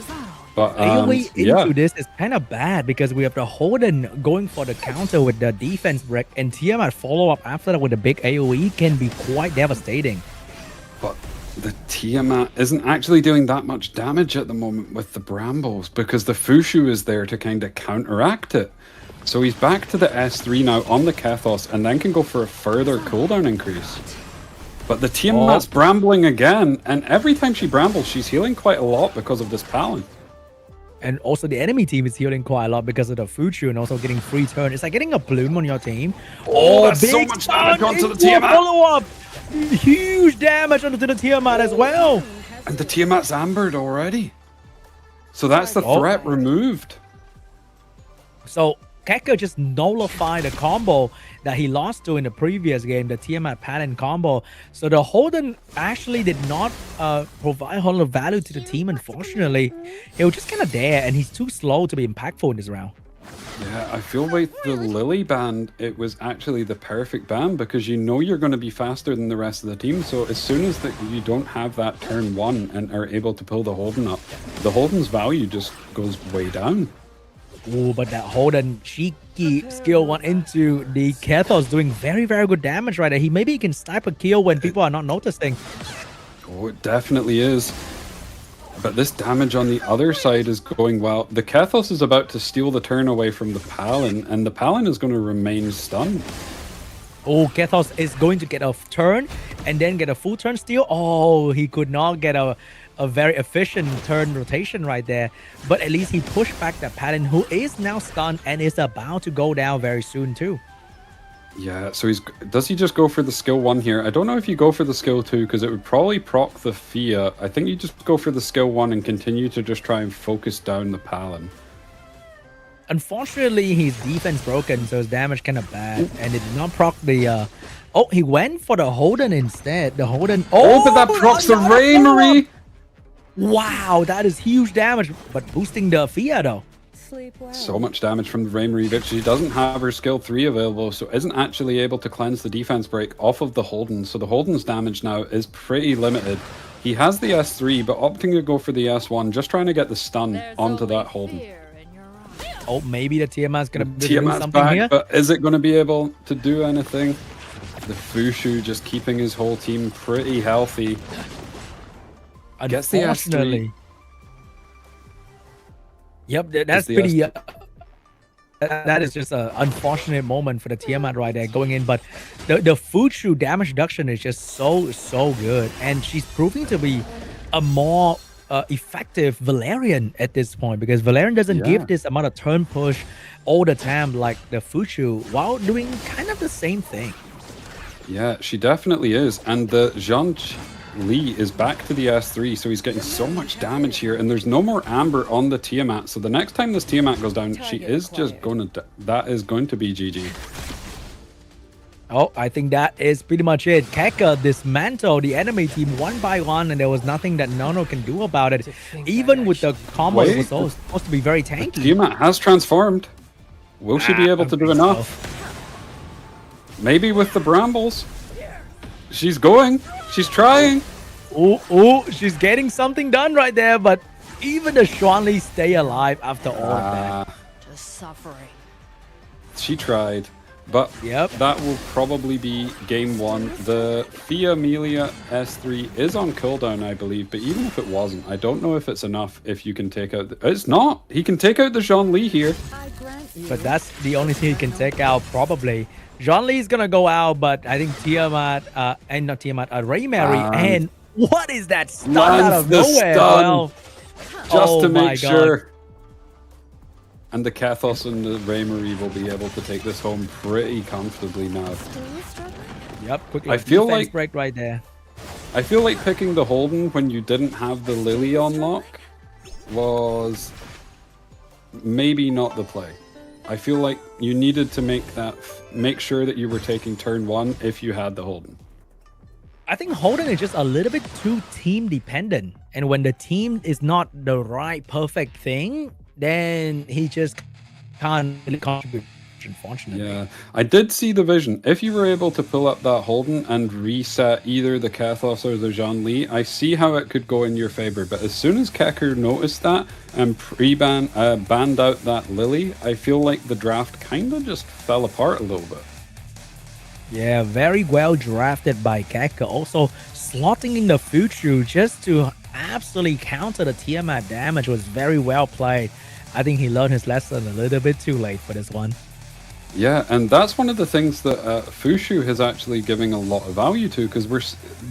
But AoE into this is kind of bad because we have the Holden going for the counter with the defense break, and Tiamat follow up after that with a big AoE can be quite devastating. But the Tiamat isn't actually doing that much damage at the moment with the Brambles because the Fushu is there to kind of counteract it. So he's back to the S3 now on the Kethos and then can go for a further cooldown increase. But the Tiamat's brambling again, and every time she brambles, she's healing quite a lot because of this Palin. And also the enemy team is healing quite a lot because of the Fuchu and also getting free turn. It's like getting a bloom on your team. Oh, that's so much damage onto the Tiamat. Follow-up. Huge damage onto the Tiamat as well. And the Tiamat's ambered already. So that's the threat removed. So Kecker just nullified the combo that he lost to in the previous game, the Tiamat Palin combo. So the Holden actually did not provide a whole lot of value to the team, unfortunately. He was just kind of there, and he's too slow to be impactful in this round. Yeah, I feel like the Lily ban, it was actually the perfect ban because you know you're going to be faster than the rest of the team. So as soon as you don't have that turn 1 and are able to pull the Holden up, the Holden's value just goes way down. Oh, but that Holden cheeky skill 1 into the Kathos doing very, very good damage right there. Maybe he can snipe a kill when people are not noticing. Oh, it definitely is. But this damage on the other side is going well. The Kathos is about to steal the turn away from the Palin, and the Palin is going to remain stunned. Oh, Kathos is going to get a turn and then get a full turn steal. Oh, he could not get a very efficient turn rotation right there. But at least he pushed back the Palin, who is now stunned and is about to go down very soon too. Yeah, so does he just go for the skill 1 here? I don't know if you go for the skill 2 because it would probably proc the Fia. I think you just go for the skill 1 and continue to just try and focus down the Palin. Unfortunately, his defense broken, so his damage kind of bad, and it did not proc the. Oh, he went for the Holden instead. The Holden. Oh, but that procs the Rainery. Wow, that is huge damage, but boosting the Fia though. Sleep well. So much damage from the Rainery, but she doesn't have her skill 3 available, so isn't actually able to cleanse the defense break off of the Holden. So the Holden's damage now is pretty limited. He has the S3, but opting to go for the S1, just trying to get the stun onto that Holden. Oh, maybe the Tiamat's gonna do Tiamat's something back, here. but is it going to be able to do anything? The Fushu just keeping his whole team pretty healthy. Gets the S3. Unfortunately. Yep, that's pretty. That is just an unfortunate moment for the Tiamat right there going in, but the Fushu damage reduction is just so good, and she's proving to be a more effective Valerian at this point, because Valerian doesn't give this amount of turn push all the time like the Fushu, while doing kind of the same thing. Yeah, she definitely is, and the Zhang Li is back to the S3, so he's getting so much damage here, and there's no more Amber on the Tiamat, so the next time this Tiamat goes down, she is just going to... That is going to be GG. Oh, I think that is pretty much it. Keka dismantled the enemy team 1 by 1, and there was nothing that Nono can do about it. Even with the combo, it was supposed to be very tanky. Tiamat has transformed. Will she be able to do enough? Maybe with the Brambles. She's going. She's trying. Oh, she's getting something done right there, but even the Xuanli stay alive after all of that. Just suffering. She tried, but that will probably be game 1. The Fia Amelia S3 is on cooldown, I believe, but even if it wasn't, I don't know if it's enough if you can take out... It's not! He can take out the Zhang Li here. But that's the only thing he can take out, probably. Zhang Li is gonna go out, but I think Tiamat, and not Tiamat, Raymary, and what is that stun out of nowhere? Well, just to make sure. And the Kathos and the Raymary will be able to take this home pretty comfortably now. Yep, quickly. I feel like break right there. I feel like picking the Holden when you didn't have the Lily on lock was maybe not the play. I feel like you needed to make sure that you were taking turn 1 if you had the Holden. I think Holden is just a little bit too team dependent, and when the team is not the right perfect thing, then he just can't really contribute, unfortunately. Yeah, I did see the vision. If you were able to pull up that Holden and reset either the Kathos or the Zhang Li, I see how it could go in your favor. But as soon as Keker noticed that and banned out that Lily, I feel like the draft kind of just fell apart a little bit. Yeah, very well drafted by Keker. Also, slotting in the Fuchu just to absolutely counter the Tiamat damage was very well played. I think he learned his lesson a little bit too late for this one. Yeah, and that's one of the things that Fushu is actually giving a lot of value to, because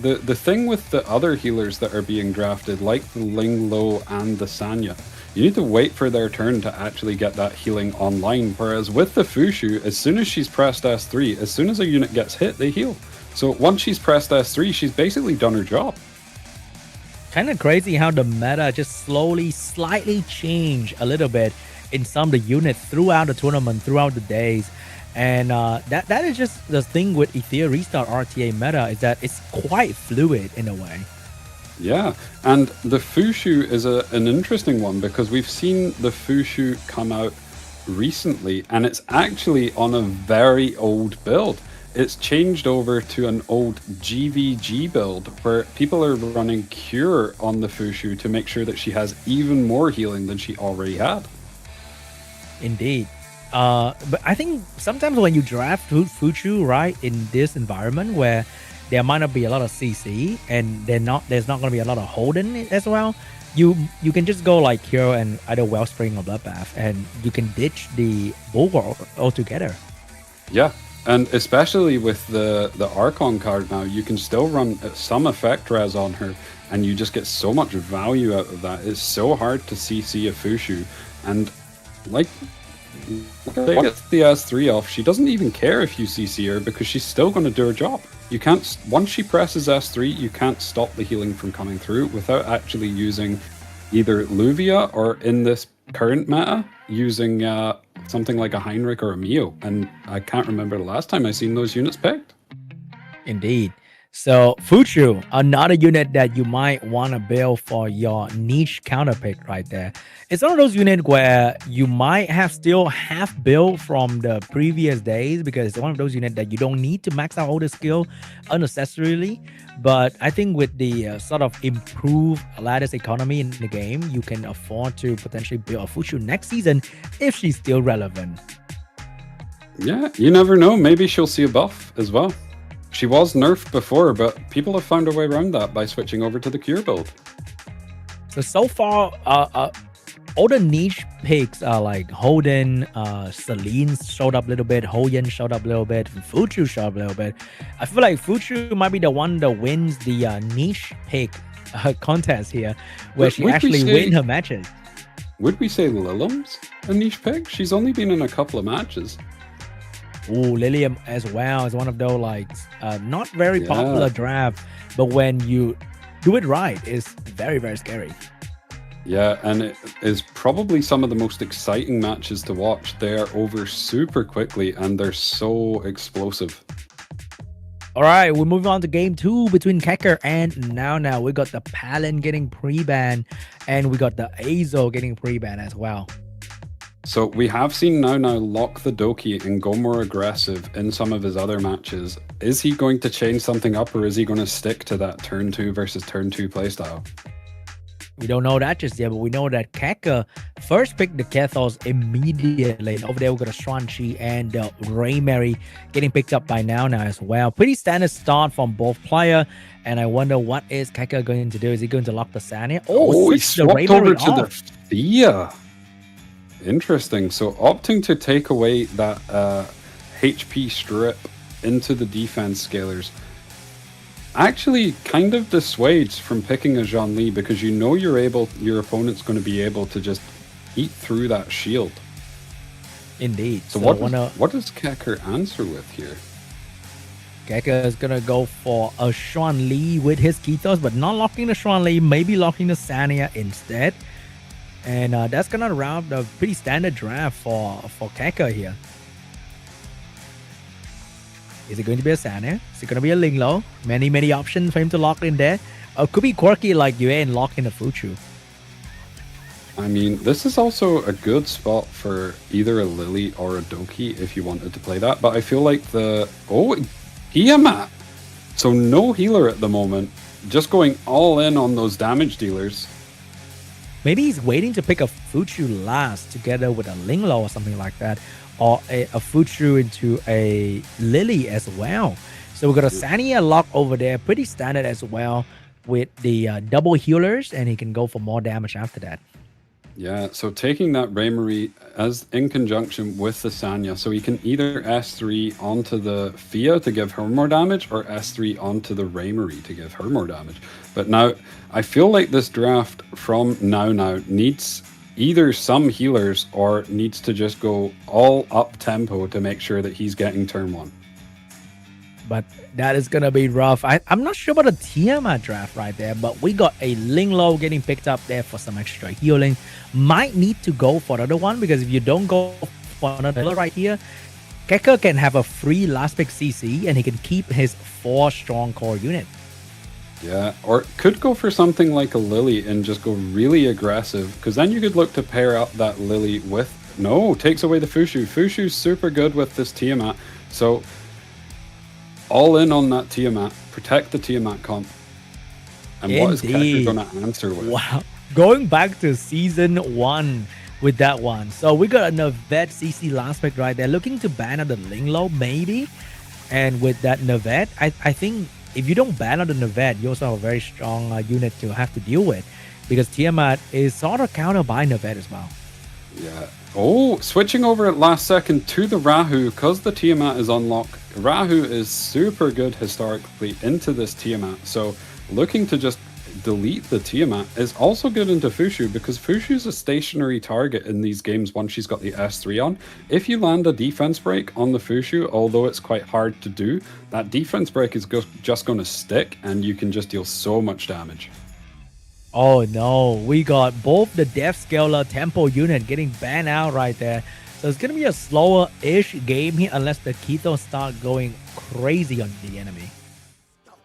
the thing with the other healers that are being drafted, like the Ling Lo and the Sanya, you need to wait for their turn to actually get that healing online, whereas with the Fushu, as soon as she's pressed S3, as soon as a unit gets hit, they heal. So once she's pressed S3, she's basically done her job. Kind of crazy how the meta just slowly, slightly changed a little bit in some of the units throughout the tournament, throughout the days. And that is just the thing with Etheria Restart RTA meta, is that it's quite fluid in a way. Yeah, and the Fushu is an interesting one, because we've seen the Fushu come out recently, and it's actually on a very old build. It's changed over to an old GVG build, where people are running Cure on the Fushu to make sure that she has even more healing than she already had. Indeed. But I think sometimes when you draft Fuchu, right, in this environment where there might not be a lot of CC and there's not going to be a lot of Holden as well, you can just go like Hero and either Wellspring or Bloodbath, and you can ditch the Bulwark altogether. Yeah, and especially with the Archon card now, you can still run some effect res on her, and you just get so much value out of that. It's so hard to CC a Fushu, and like gets the S3 off, she doesn't even care if you CC her because she's still going to do her job. You can't, once she presses S3, you can't stop the healing from coming through without actually using either Luvia or, in this current meta, using something like a Heinrich or a Mio. And I can't remember the last time I seen those units picked. Indeed. So Fuchu, another unit that you might want to build for your niche counter pick right there. It's one of those units where you might still have built from the previous days, because it's one of those units that you don't need to max out all the skill unnecessarily. But I think with the sort of improved lattice economy in the game, you can afford to potentially build a Fuchu next season if she's still relevant. Yeah, you never know. Maybe she'll see a buff as well. She was nerfed before, but people have found a way around that by switching over to the Cure build. So far, all the niche picks are like Holden, Celine showed up a little bit, Hoyen showed up a little bit, Fuchu showed up a little bit. I feel like Fuchu might be the one that wins the niche pick contest here, where she actually wins her matches. Would we say Lilim's a niche pick? She's only been in a couple of matches. Ooh, Lilium as well is one of those like not very popular draft, but when you do it right, it's very, very scary. Yeah, and it is probably some of the most exciting matches to watch. They are over super quickly and they're so explosive. All right, we're moving on to game 2 between Kecker and Now. We got the Palin getting pre-ban, and we got the Azo getting pre-ban as well. So we have seen Now lock the Doki and go more aggressive in some of his other matches. Is he going to change something up, or is he going to stick to that turn 2 versus turn 2 playstyle? We don't know that just yet, but we know that Keka first picked the Kethos immediately. Over there, we got a Shang-Chi and Raymary getting picked up by Now as well. Pretty standard start from both player, and I wonder what is Keka going to do. Is he going to lock the Sanya? Oh, he swapped over to the Thea. Interesting. So opting to take away that HP strip into the defense scalers actually kind of dissuades from picking a Zhongli, because you know your opponent's going to be able to just eat through that shield. Indeed. So what does Kecker answer with here? Kecker is going to go for a Xuan Li with his Kethos, but not locking the Xuan Li, maybe locking the Sanya instead. And that's going to round a pretty standard draft for Kecker here. Is it going to be a Sanya? Is it going to be a Linglo? Many options for him to lock in there. Could be quirky like Yue and lock in a Fuchu. I mean, this is also a good spot for either a Lily or a Doki if you wanted to play that. But I feel like Tiamat. So no healer at the moment. Just going all in on those damage dealers. Maybe he's waiting to pick a Fuchu last together with a Linglo or something like that. Or a Fuchu into a Lily as well. So we got a Sanya lock over there, pretty standard as well, with the double healers, and he can go for more damage after that. Yeah, so taking that Raymary as in conjunction with the Sanya, so he can either S3 onto the Fia to give her more damage, or S3 onto the Raymary to give her more damage. But now, I feel like this draft from Now needs either some healers or needs to just go all up tempo to make sure that he's getting turn 1. But that is going to be rough. I'm not sure about the Tiamat draft right there, but we got a Linglo getting picked up there for some extra healing. Might need to go for another one, because if you don't go for another healer right here, Kecker can have a free last pick CC and he can keep his 4 strong core unit. Yeah, or could go for something like a Lily and just go really aggressive, because then you could look to pair up that Lily with... No, takes away the Fushu. Fushu's super good with this Tiamat, so all in on that Tiamat, protect the Tiamat comp. And what is Kecker going to answer with? Wow. Going back to Season 1, with that one. So we got a Nervet CC last pick right there, looking to ban out the Linglo maybe. And with that Nervet, I think if you don't ban out the Nervet, you also have a very strong unit to have to deal with, because Tiamat is sort of countered by Nervet as well. Yeah. Oh, switching over at last second to the Rahu, because the Tiamat is unlocked. Rahu is super good historically into this Tiamat, so looking to just delete the Tiamat is also good into Fushu, because Fushu is a stationary target in these games once she's got the S3 on. If you land a defense break on the Fushu, although it's quite hard to do, that defense break is just going to stick and you can just deal so much damage. Oh no, we got both the Death Scaler Tempo unit getting banned out right there. So it's going to be a slower-ish game here unless the Keto start going crazy on the enemy.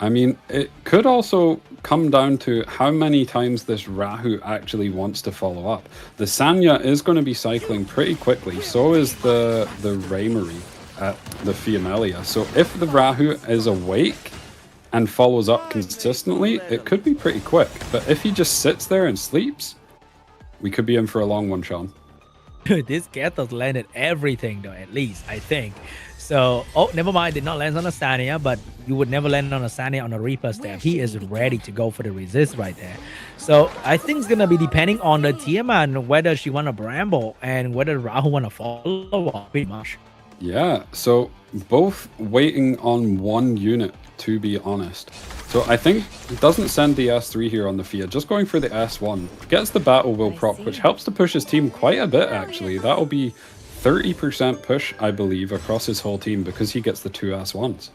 I mean, it could also come down to how many times this Rahu actually wants to follow up. The Sanya is going to be cycling pretty quickly, so is the Raymarie at the Fiamelia. So if the Rahu is awake and follows up consistently, it could be pretty quick. But if he just sits there and sleeps, we could be in for a long one, Sean. This Kathos landed everything though, at least, I think. So, oh, never mind, did not land on a Sanya, but you would never land on a Sanya on a Reaper step. He is ready to go for the resist right there. So, I think it's going to be depending on the Tiamat, whether she want to Bramble and whether Rahu want to follow up, pretty much. Yeah, so both waiting on one unit, to be honest. So I think it doesn't send the S3 here on the Fia, just going for the S1. Gets the Battle Will proc, which helps to push his team quite a bit, actually. That'll be 30% push, I believe, across his whole team because he gets the 2 S1s.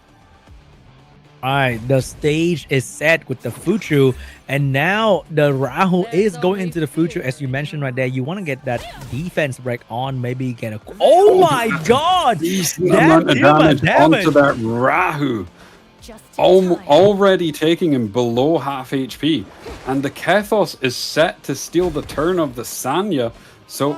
Alright, the stage is set with the Fuchu, and now the Rahu is going into the Fuchu, as you mentioned right there. You want to get that defense break on, maybe get a... Oh my god! Decent amount of damage onto that Rahu. Already taking him below half HP. And the Kathos is set to steal the turn of the Sanya, so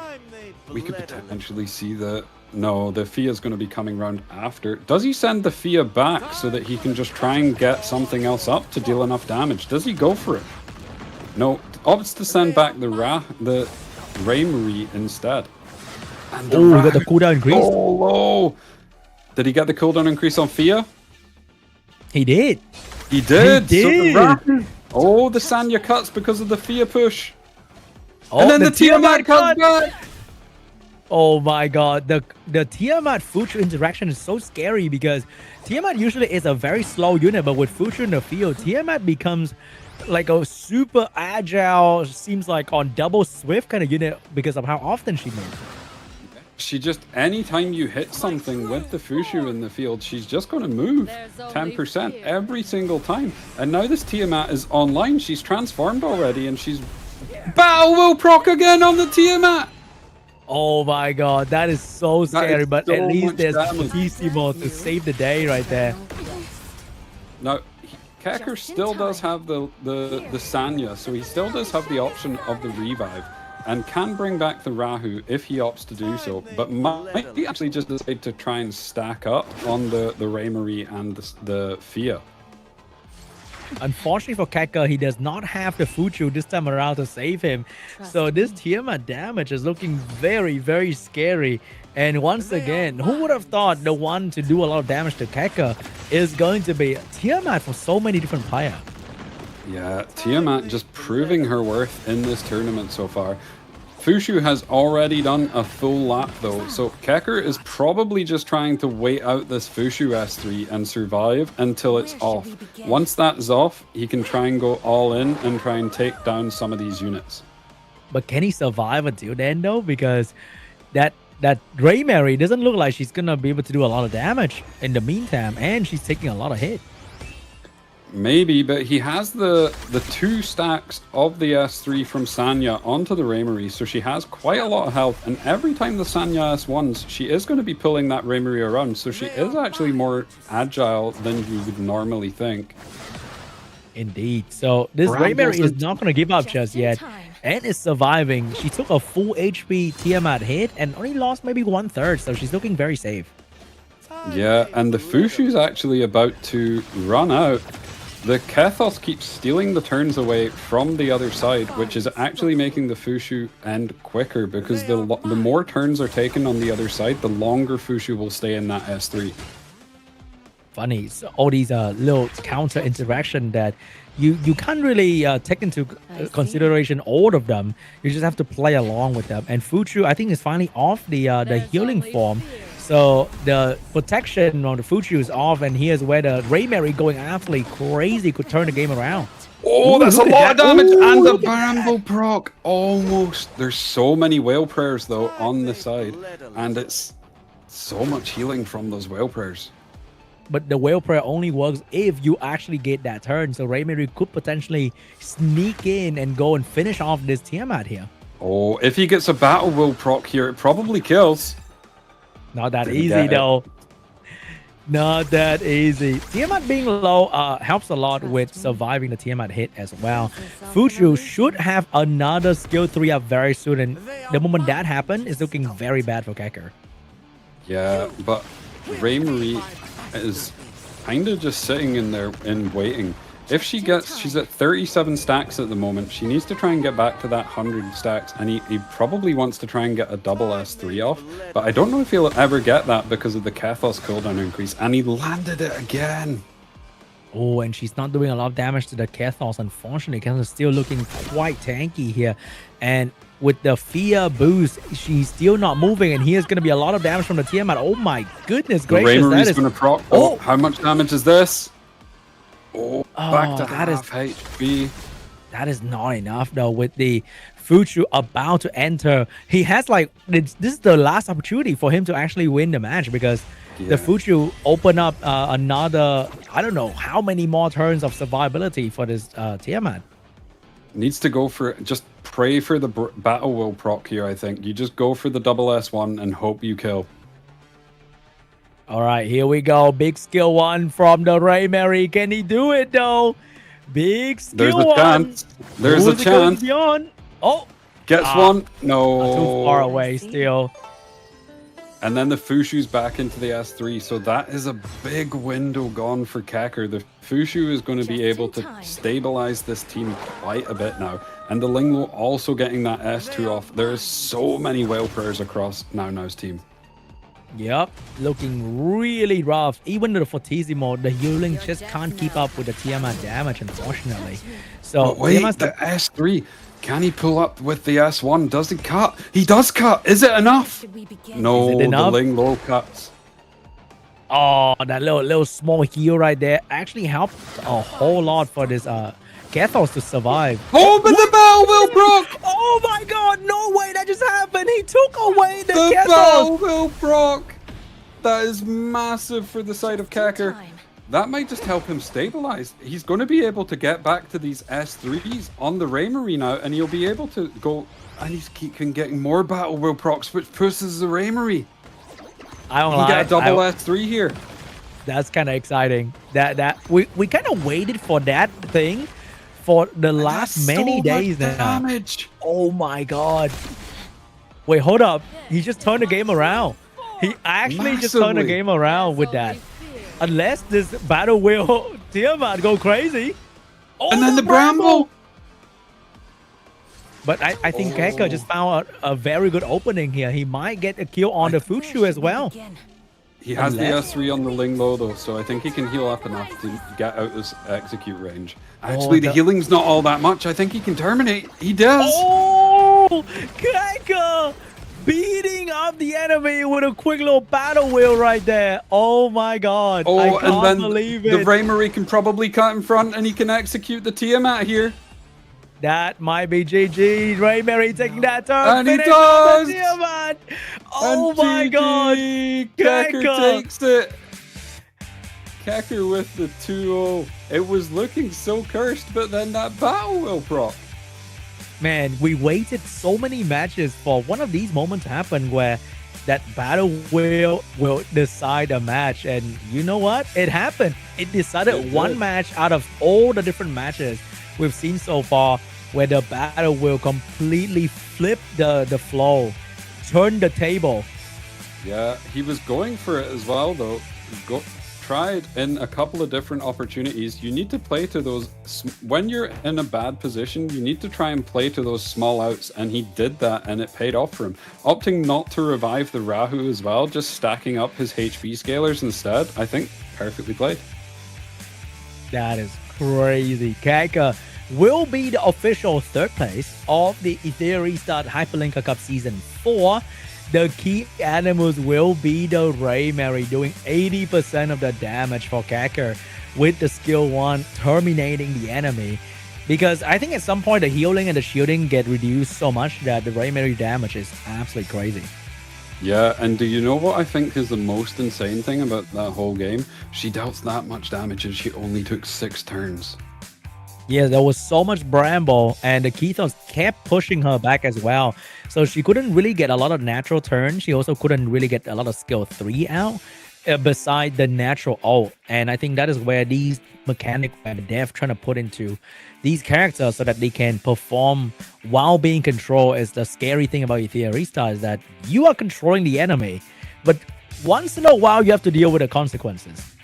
we could potentially see the... No, the Fia is going to be coming around after. Does he send the Fia back so that he can just try and get something else up to deal enough damage? Does he go for it? No, opts to send back the Raymarie instead. And oh, we got the cooldown increase. Oh, low. Did he get the cooldown increase on Fia? He did. He did. He did. So the Sanya cuts because of the Fia push. Oh, and then the Tiamat comes back. Oh my god, the Tiamat Fuchu interaction is so scary because Tiamat usually is a very slow unit, but with Fuchu in the field, Tiamat becomes like a super agile, seems like on double swift kind of unit because of how often she moves. She just, anytime you hit something with the Fuchu in the field, she's just going to move 10% every single time. And now this Tiamat is online, she's transformed already, and she's Battle Will proc again on the Tiamat! Oh my god, that is so scary, but so at least there's damage. Tissimo to save the day right there. Now, Kecker still does have the Sanya, so he still does have the option of the revive, and can bring back the Rahu if he opts to do so, but might actually just decide to try and stack up on the Raymarie and the Fia. Unfortunately for Keka, he does not have the Fuchu this time around to save him. So this Tiamat damage is looking very, very scary. And once again, who would have thought the one to do a lot of damage to Keka is going to be Tiamat for so many different players? Yeah, Tiamat just proving her worth in this tournament so far. Fushu has already done a full lap though, so Kecker is probably just trying to wait out this Fushu S3 and survive until it's off. Once that's off, he can try and go all in and try and take down some of these units. But can he survive until then though? Because that Raymarie doesn't look like she's gonna be able to do a lot of damage in the meantime, and she's taking a lot of hit. Maybe, but he has the 2 stacks of the S3 from Sanya onto the Raymarie, so she has quite a lot of health, and every time the Sanya S1s, she is going to be pulling that Raymarie around, so she is actually more agile than you would normally think. Indeed. So this Raymarie is not going to give up just yet, and is surviving. She took a full HP Tiamat hit and only lost maybe 1/3, so she's looking very safe. Yeah, and the Fushu's actually about to run out. The Kethos keeps stealing the turns away from the other side, which is actually making the Fushu end quicker because the more turns are taken on the other side, the longer Fushu will stay in that S3. Funny, so all these little counter interaction that you can't really take into consideration all of them. You just have to play along with them. And Fuchu, I think, is finally off the healing form. So the protection on the Fuchu is off, and here's where the Raymary going absolutely crazy could turn the game around. Oh, Ooh, that's a look at lot of that. damage, Ooh, and the look at that. Bramble proc almost. There's so many whale prayers though on the side, and it's so much healing from those whale prayers. But the whale prayer only works if you actually get that turn. So Raymary could potentially sneak in and go and finish off this Tiamat here. Oh, if he gets a battle will proc here, it probably kills. Not that Didn't easy get it. though. Not that easy. Tiamat being low helps a lot with surviving the Tiamat hit as well. Fuchu should have another skill 3 up very soon, and the moment that happens, it's looking very bad for Kecker. Yeah, but Raymary is kind of just sitting in there and waiting. If she's at 37 stacks at the moment. She needs to try and get back to that 100 stacks, and he probably wants to try and get a double S3 off, but I don't know if he'll ever get that because of the Kethos cooldown increase, and he landed it again. Oh, and she's not doing a lot of damage to the Kethos. Unfortunately, Kethos is still looking quite tanky here. And with the fear boost, she's still not moving, and here's going to be a lot of damage from the Tiamat. Oh my goodness The gracious. Raymary's That is... going to proc. Oh, how much damage is this? Oh, back to that half HP. That is not enough though. With the Fuchu about to enter, he has like this is the last opportunity for him to actually win the match, because the Fuchu open up another, I don't know how many more turns of survivability for this Tiamat. Needs to go for just pray for the battle will proc here. I think you just go for the double S1 and hope you kill. All right, here we go. Big skill 1 from the Raymary. Can he do it though? Big skill There's a 1. chance. There's a Who's it going chance. beyond? Oh, Gets one. No. too far away still. And then the Fushu's back into the S3, so that is a big window gone for Kecker. The Fushu is going to be able to stabilize this team quite a bit now. And the Linglo also getting that S2 off. There is so many whale prayers across Now's team. Yep, looking really rough. Even the Fortissimo, the healing just can't keep up with the Tiamat damage, unfortunately. So Oh, wait, Tiamat's the S3. Can he pull up with the S1? Does he cut? He does cut. Is it enough? No, Is it the enough? Linglo cuts. Oh, that little small heal right there actually helped a whole lot for this Kethos to survive. Oh, but the battle will proc! Oh my god, no way that just happened. He took away the The Kethos. battle will proc! That is massive for the side of Kecker. That might just help him stabilize. He's going to be able to get back to these S3s on the Raymary now, and he'll be able to go, and he's keeping getting more battle will procs, which pushes the Raymary. I don't He lie. got a double S3 here. That's kind of exciting. That we kind of waited for that thing for the last That's many so days much now. damage. Oh my god. Wait, hold up. He just turned the game around. He actually just turned the Massively. game around with that. Unless this battle will Tiamat go crazy. Oh, And then the Bramble. But I think Kecker just found a very good opening here. He might get a kill on the Fuchu as well. He has the Unless- S3 on the Linglo though, so I think he can heal up enough to get out this execute range. Actually, the healing's not all that much. I think he can terminate. He does. Oh, Kecker beating up the enemy with a quick little battle wheel right there. Oh my god. I can't and then believe the it. Raymary can probably cut in front and he can execute the Tiamat here. That might be GG. Raymary taking that turn. And he Finish off the does! Tiamat. Oh And my GG, god. Kecker Kecker. takes it. Kecker with the 2-0. It was looking so cursed, but then that battle will proc. Man, we waited so many matches for one of these moments to happen where that battle will decide a match. And you know what? It happened. It decided It one did. match out of all the different matches we've seen so far, where the battle will completely flip the flow, turn the table. Yeah, he was going for it as well, though. tried in a couple of different opportunities. You need to play to those, when you're in a bad position, you need to try and play to those small outs, and he did that, and it paid off for him. Opting not to revive the Rahu as well, just stacking up his HP scalers instead, I think perfectly played. That is crazy. Kaka will be the official third place of the Etheria Hyperlinker Cup Season 4. The key animals will be the Ray Mary, doing 80% of the damage for Kaka, with the skill 1 terminating the enemy. Because I think at some point the healing and the shielding get reduced so much that the Ray Mary damage is absolutely crazy. Yeah, and do you know what I think is the most insane thing about that whole game? She dealt that much damage and she only took 6 turns. Yeah, there was so much Bramble, and the Kethos kept pushing her back as well. So she couldn't really get a lot of natural turns. She also couldn't really get a lot of skill 3 out, beside the natural ult. And I think that is where these mechanics and dev trying to put into these characters so that they can perform while being controlled. Is the scary thing about Etheria is that you are controlling the enemy, but once in a while you have to deal with the consequences.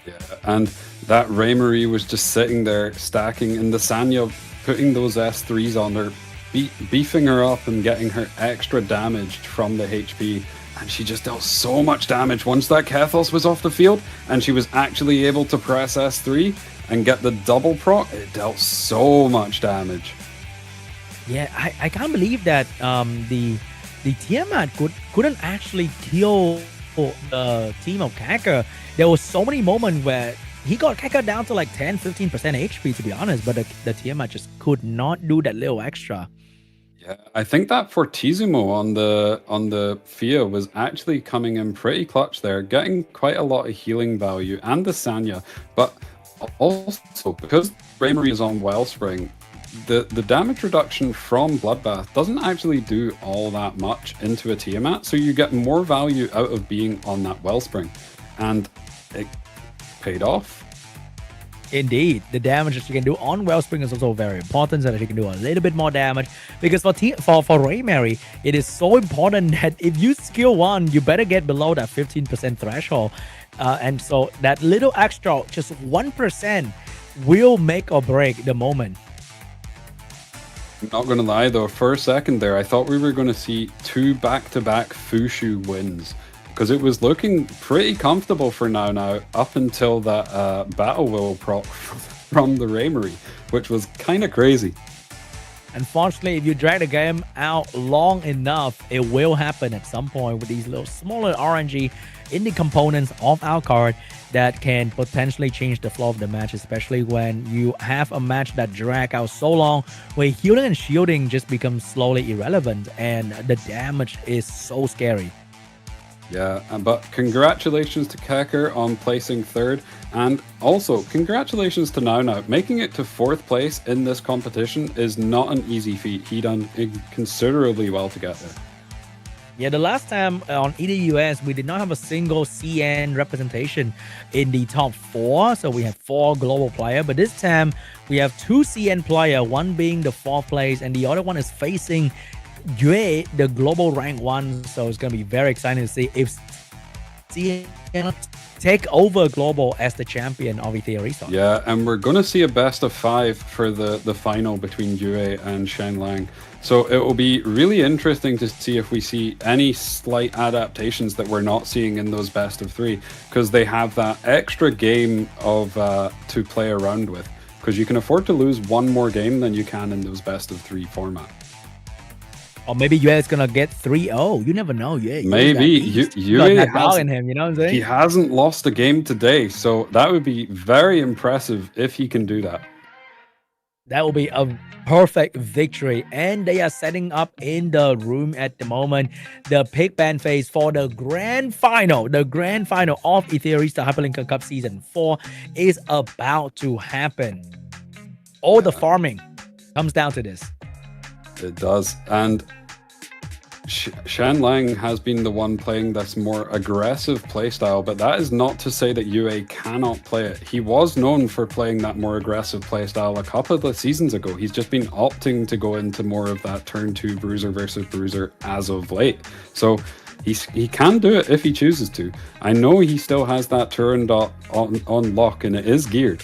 Yeah, and that Raymarie was just sitting there stacking, and the Sanya putting those S3s on her, beefing her up and getting her extra damaged from the HP. And she just dealt so much damage once that Kethos was off the field, and she was actually able to press S3 and get the double proc. It dealt so much damage. Yeah, I can't believe that the Tiamat couldn't actually kill the team of Kaka. There was so many moments where he got Kaka down to like 10-15% HP, to be honest, but the Tiamat just could not do that little extra. Yeah, I think that Fortissimo on the Fia was actually coming in pretty clutch there, getting quite a lot of healing value, and the Sanya. But also, because Raymarie is on Wellspring, the damage reduction from Bloodbath doesn't actually do all that much into a Tiamat, so you get more value out of being on that Wellspring. And it paid off. Indeed, the damage that you can do on Wellspring is also very important, so that you can do a little bit more damage. Because for Raymarie, it is so important that if you skill 1, you better get below that 15% threshold. And so that little extra, just 1%, will make or break the moment. I'm not gonna lie though, for a second there, I thought we were gonna see 2 back-to-back Fushu wins, because it was looking pretty comfortable for now up until that Battle Will proc from the Raymarie, which was kind of crazy. Unfortunately, if you drag the game out long enough, it will happen at some point with these little smaller RNG in the components of our card that can potentially change the flow of the match, especially when you have a match that drag out so long where healing and shielding just becomes slowly irrelevant and the damage is so scary. Yeah, but congratulations to Kecker on placing 3rd, and also congratulations to Now. Making it to 4th place in this competition is not an easy feat. He done considerably well to get there. Yeah, the last time on EDUS, we did not have a single CN representation in the top 4, so we have 4 global players, but this time we have 2 CN players, one being the 4th place, and the other one is facing Yue, the global rank 1, so it's going to be very exciting to see if CN take over global as the champion of Etheria. Yeah, and we're going to see a best of 5 for the final between Yue and Shen Lang. So it will be really interesting to see if we see any slight adaptations that we're not seeing in those best of 3, because they have that extra game of to play around with, because you can afford to lose 1 more game than you can in those best of 3 format. Or maybe Yue is gonna get 3-0. You never know. Yeah, maybe Yue has in him. You know what I'm saying? He hasn't lost a game today, so that would be very impressive if he can do that. That will be a perfect victory, and they are setting up in the room at the moment the pick band phase for the grand final. The grand final of Etheria Hyperlinker Cup Season 4 is about to happen. All the farming comes down to this. It does, and Shan Lang has been the one playing this more aggressive playstyle, but that is not to say that Yue cannot play it. He was known for playing that more aggressive playstyle a couple of seasons ago. He's just been opting to go into more of that turn 2 bruiser versus bruiser as of late. So he can do it if he chooses to. I know he still has that turn dot on lock, and it is geared.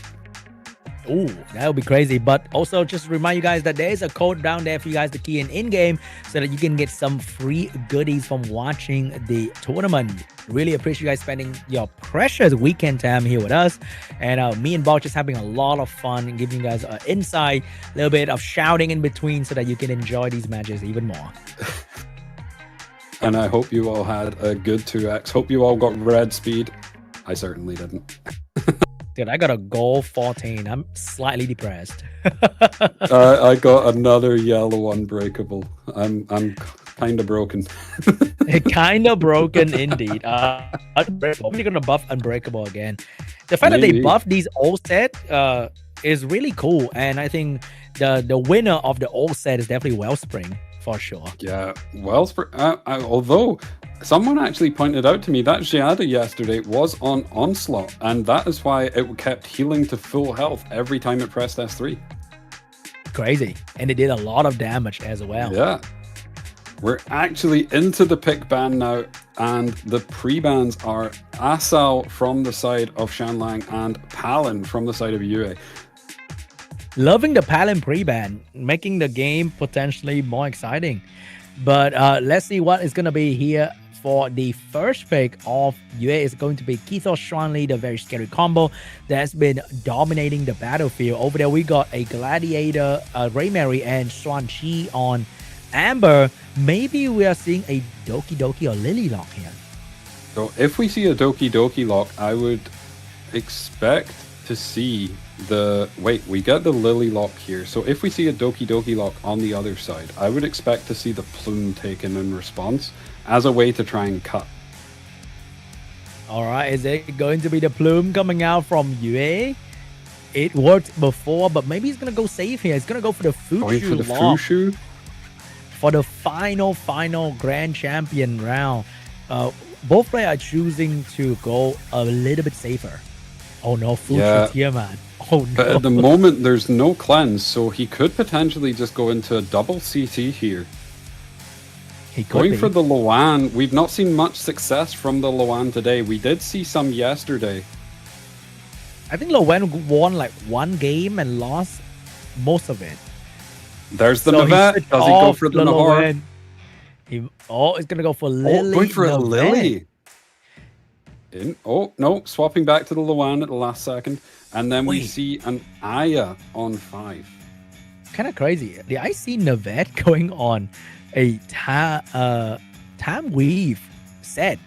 Ooh, that would be crazy. But also just remind you guys that there is a code down there for you guys to key in game so that you can get some free goodies from watching the tournament. Really appreciate you guys spending your precious weekend time here with us. And me and Bob just having a lot of fun and giving you guys an insight, a little bit of shouting in between so that you can enjoy these matches even more. And I hope you all had a good 2x. Hope you all got red speed. I certainly didn't. Dude, I got a goal 14. I'm slightly depressed. I got another yellow unbreakable. I'm kind of broken. Kind of broken indeed. Unbreakable. We're gonna buff unbreakable again. The fact that they buffed these old set is really cool, and I think the winner of the old set is definitely Wellspring for sure. Yeah, Wellspring. Although someone actually pointed out to me that Giada yesterday was on Onslaught, and that is why it kept healing to full health every time it pressed S3. Crazy, and it did a lot of damage as well. Yeah. We're actually into the pick ban now, and the pre-bans are Asal from the side of Shanlang and Palin from the side of UA. Loving the Palin pre-ban, making the game potentially more exciting. But let's see what is going to be here for the first pick of UA. Is going to be Kithos Xuanli, the very scary combo that's been dominating the battlefield. Over there, we got a Gladiator, Raymary, and Xuan Chi on Amber. Maybe we are seeing a Doki Doki or Lily Lock here. So if we see a Doki Doki lock, I would expect to see we get the Lily lock here. So if we see a Doki Doki lock on the other side, I would expect to see the Plume taken in response as a way to try and cut. All right, is it going to be the Plume coming out from UA? It worked before, but maybe he's going to go safe here. He's going to go for the Fushu Going for the lock Fushu? for the final Grand Champion round. Both players are choosing to go a little bit safer. Oh no, Fushu's here, man. Oh no. But at the moment, there's no cleanse, so he could potentially just go into a double CT here. He could Going be. for the Loan. We've not seen much success from the Loan today. We did see some yesterday. I think Lowen won like one game and lost most of it. There's the So Navette. switched Does he go off for the the Nahar? Lowen. He's gonna go for Lily. Going for a Navette. Lily. No, swapping back to the Loan at the last second. And then we Wait. see an Aya on 5. Kind of crazy. Did I see Navette going on a time weave set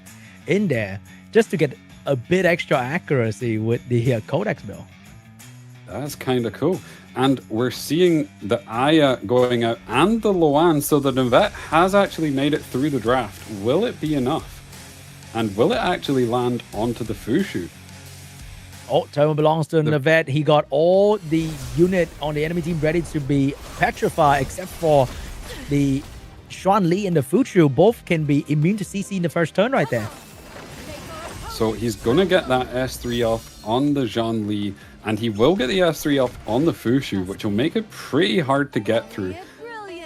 in there just to get a bit extra accuracy with the Codex build? That's kind of cool. And we're seeing the Aya going out and the Loan. So the Navette has actually made it through the draft. Will it be enough? And will it actually land onto the Fushu? Oh, Toma belongs to Navette. He got all the unit on the enemy team ready to be petrified, except for the Xuan Li and the Fushu. Both can be immune to CC in the first turn right there. So he's going to get that S3 off on the Zhang Li, and he will get the S3 off on the Fushu, which will make it pretty hard to get through.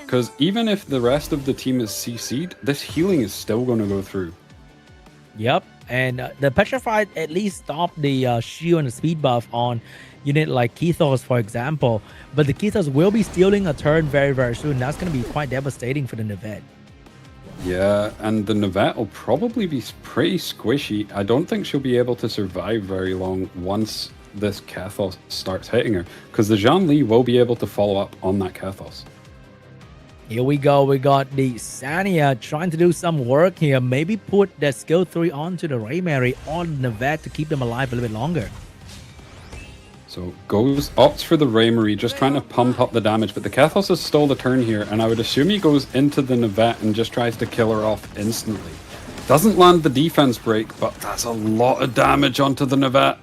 Because even if the rest of the team is CC'd, this healing is still going to go through. Yep, and the Petrified at least stopped the shield and the speed buff on unit like Kithos, for example. But the Kithos will be stealing a turn very, very soon. That's going to be quite devastating for the Navette. Yeah, and the Navette will probably be pretty squishy. I don't think she'll be able to survive very long once this Kethos starts hitting her, because the Zhang Li will be able to follow up on that Kethos. Here we go. We got the Sania trying to do some work here. Maybe put the skill 3 onto the Raymary on Navette to keep them alive a little bit longer. So opts for the Raymary, just trying to pump up the damage, but the Kethos has stole the turn here, and I would assume he goes into the Navette and just tries to kill her off instantly. Doesn't land the defense break, but that's a lot of damage onto the Navette.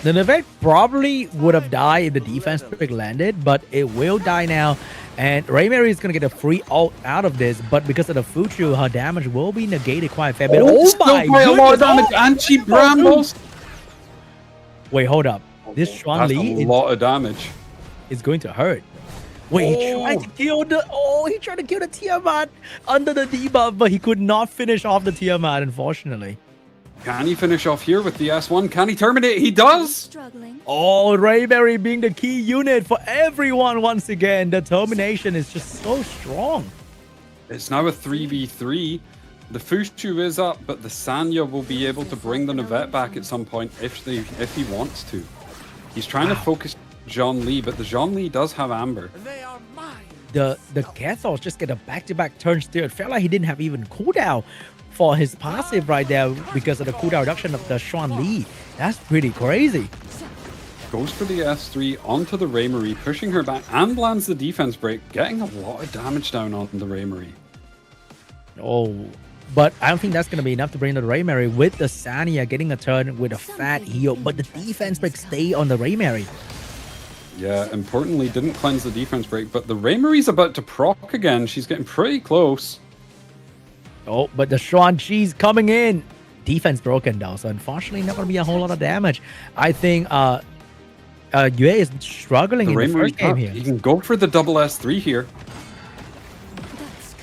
The Navette probably would have died if the defense break landed, but it will die now. And Raymary is going to get a free ult out of this, but because of the Fushu, her damage will be negated quite a fair bit. Oh my quite a lot of damage, goodness. and she brambles. Wait, hold up. This Xuan That's Li a lot of damage. is going to hurt. Wait, he tried to kill the Tiamat under the debuff, but he could not finish off the Tiamat, unfortunately. Can he finish off here with the S1? Can he terminate? He does! Struggling. Oh, Rayberry being the key unit for everyone once again. The termination is just so strong. It's now a 3v3. The Fushu is up, but the Sanya will be able to bring the Navette back at some point if he wants to. He's trying to focus Zhongli, but the Zhongli does have Amber. The Kathos just get a back-to-back turn steal. It felt like he didn't have even cooldown for his passive right there because of the cooldown reduction of the Xuan Li. That's pretty crazy. Goes for the S3 onto the Raymarie, pushing her back and lands the defense break, getting a lot of damage down on the Raymarie. Oh, but I don't think that's going to be enough to bring the Raymarie with the Sanya getting a turn with a fat heal. But the defense break stay on the Raymarie. Yeah, importantly, didn't cleanse the defense break, but the Raymarie's about to proc again. She's getting pretty close. Oh, but the Xuan Chi's coming in. Defense broken though, so unfortunately not going to be a whole lot of damage. I think Yue is struggling in the first game here. He can go for the double S3 here.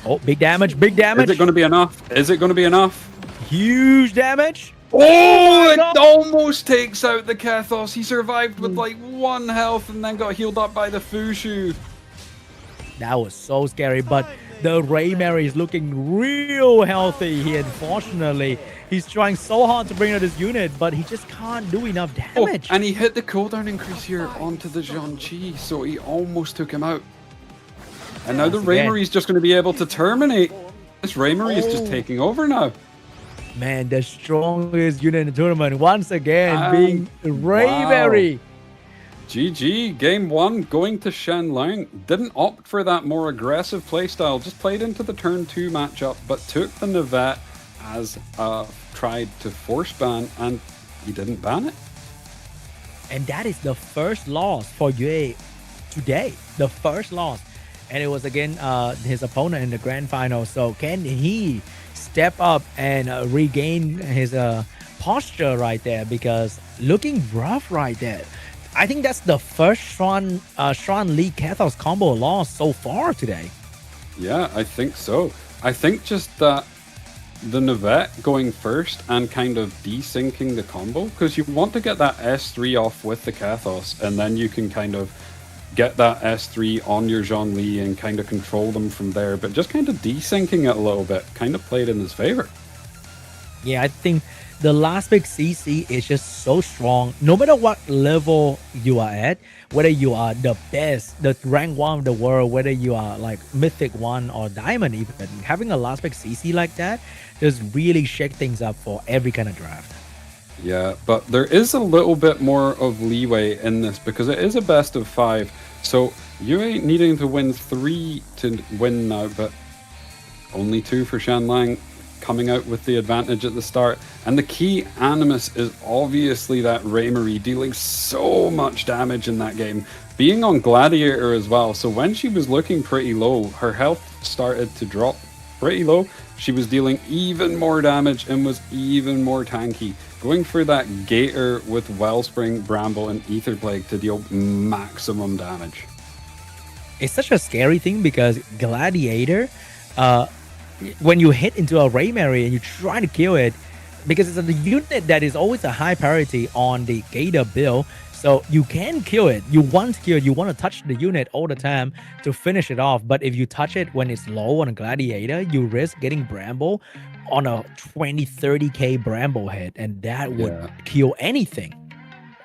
Oh, big damage, big damage. Is it going to be enough? Is it going to be enough? Huge damage. Oh, it almost takes out the Kathos. He survived with like 1 health and then got healed up by the Fushu. That was so scary, but the Raymarie is looking real healthy here, unfortunately. He's trying so hard to bring out his unit, but he just can't do enough damage. Oh, and he hit the cooldown increase here onto the Zhongqi, so he almost took him out. And now the Raymarie is just going to be able to terminate. This Raymarie is just taking over now. Man, the strongest unit in the tournament once again being Raymarie. Wow. GG, game 1 going to Shenlang. Didn't opt for that more aggressive playstyle, just played into the turn 2 matchup, but took the Navette as tried to force ban, and he didn't ban it. And that is the first loss for Yue today. The first loss. And it was again his opponent in the grand final. So can he step up and regain his posture right there? Because looking rough right there. I think that's the first Xuan Li Kathos combo loss so far today. Yeah, I think so. I think just that the Navette going first and kind of desyncing the combo, because you want to get that S3 off with the Kathos, and then you can kind of get that S3 on your Zhongli and kind of control them from there. But just kind of desyncing it a little bit kind of played in his favor. Yeah, I think the last pick CC is just so strong. No matter what level you are at, whether you are the best, the rank 1 of the world, whether you are like Mythic 1 or Diamond even, having a last pick CC like that just really shake things up for every kind of draft. Yeah, but there is a little bit more of leeway in this because it is a best of 5. So you ain't needing to win 3 to win now, but only 2 for Shenlang, coming out with the advantage at the start. And the key Animus is obviously that Raymarie dealing so much damage in that game, being on Gladiator as well. So when she was looking pretty low, her health started to drop pretty low. She was dealing even more damage and was even more tanky, going for that Gator with Wellspring, Bramble and Ether Plague to deal maximum damage. It's such a scary thing because Gladiator, when you hit into a Raymarie and you try to kill it, because it's a unit that is always a high priority on the Gator build, so you can kill it. You want to kill it. You want to touch the unit all the time to finish it off. But if you touch it when it's low on a Gladiator, you risk getting Bramble on a 20-30k Bramble hit, and that would kill anything.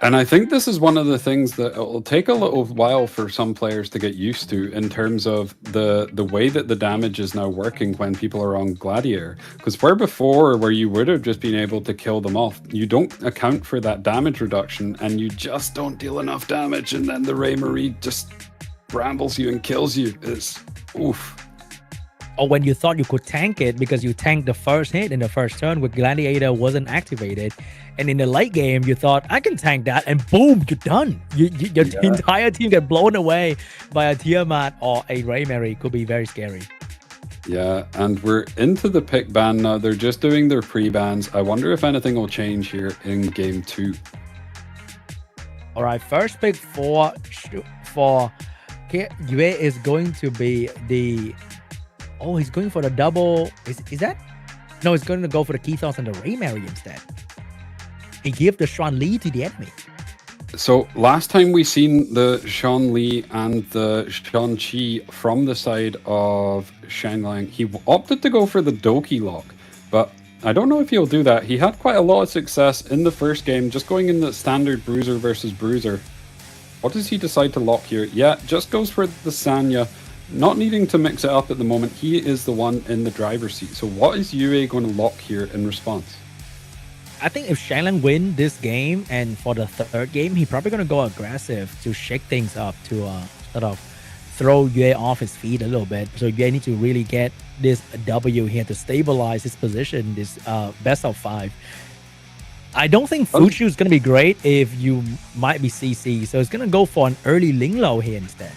And I think this is one of the things that it'll take a little while for some players to get used to in terms of the way that the damage is now working when people are on Gladiator. Because where before, where you would have just been able to kill them off, you don't account for that damage reduction and you just don't deal enough damage, and then the Raymarie just brambles you and kills you. It's oof. Or when you thought you could tank it because you tanked the first hit in the first turn with Gladiator wasn't activated. And in the late game, you thought, I can tank that, and boom, you're done. Your entire team get blown away by a Tiamat or a Raymarie. Could be very scary. Yeah, and we're into the pick ban now. They're just doing their pre-bans. I wonder if anything will change here in game 2. All right, first pick for Yue is going to be the... Oh, he's going for the double. Is that? No, he's going to go for the Kethos and the Raymary instead. He give the Xuan Li to the enemy. So last time we seen the Xuan Li and the Xuan Qi from the side of Shenlang, he opted to go for the Doki lock, but I don't know if he'll do that. He had quite a lot of success in the first game, just going in the standard bruiser versus bruiser. What does he decide to lock here? Yeah, just goes for the Sanya, not needing to mix it up at the moment. He is the one in the driver's seat. So what is Yue going to lock here in response? I think if Shenlang win this game and for the third game, he's probably going to go aggressive to shake things up, to sort of throw Yue off his feet a little bit. So Yue need to really get this W here to stabilize his position, this best of 5. I don't think Fuchu is going to be great if you might be CC. So it's going to go for an early Linglo here instead.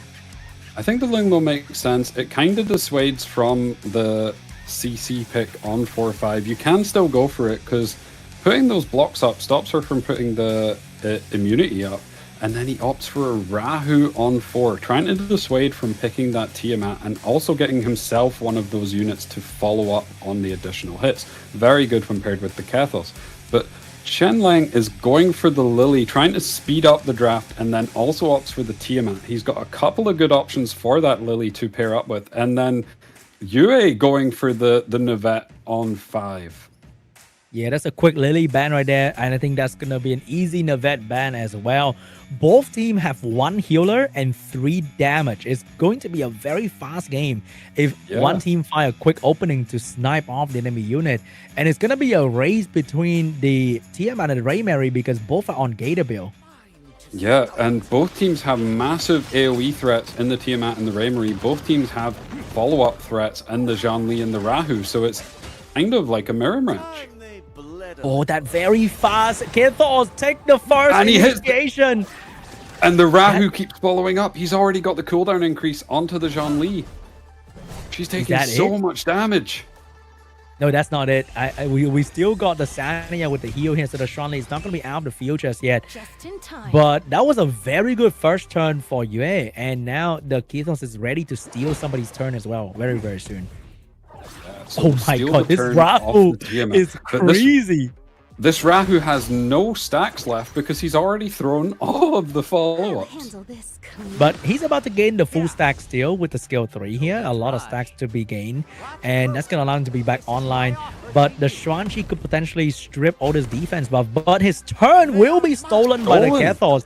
I think the Linglo makes sense. It kind of dissuades from the CC pick on 4-5. You can still go for it because putting those blocks up stops her from putting the immunity up. And then he opts for a Rahu on 4, trying to dissuade from picking that Tiamat and also getting himself one of those units to follow up on the additional hits. Very good when paired with the Kethos. But Shenlang is going for the Lily, trying to speed up the draft, and then also opts for the Tiamat. He's got a couple of good options for that Lily to pair up with. And then Yue going for the Navette on 5. Yeah, that's a quick Lily ban right there, and I think that's going to be an easy Navette ban as well. Both teams have 1 healer and 3 damage. It's going to be a very fast game if one team find a quick opening to snipe off the enemy unit. And it's going to be a race between the Tiamat and the Raymary because both are on Gatorbill. Yeah, and both teams have massive AoE threats in the Tiamat and the Raymary. Both teams have follow-up threats in the Zhongli and the Rahu, so it's kind of like a mirror match. Oh, that very fast Kethos take the first and he initiation. And the Rahu keeps following up. He's already got the cooldown increase onto the Zhongli. She's taking so much damage. No, that's not it. We still got the Sanya with the heal here, so the Xuan Li is not going to be out of the field just yet. Just in time. But that was a very good first turn for Yue, and now the Kethos is ready to steal somebody's turn as well, very, very soon. So oh my god, this Rahu is crazy. This Rahu has no stacks left because he's already thrown all of the follow-ups. But he's about to gain the full stack still with the skill 3 here. A lot of stacks to be gained. And that's going to allow him to be back online. But the Xuan Qi could potentially strip all his defense buff. But his turn will be stolen by the Kethos.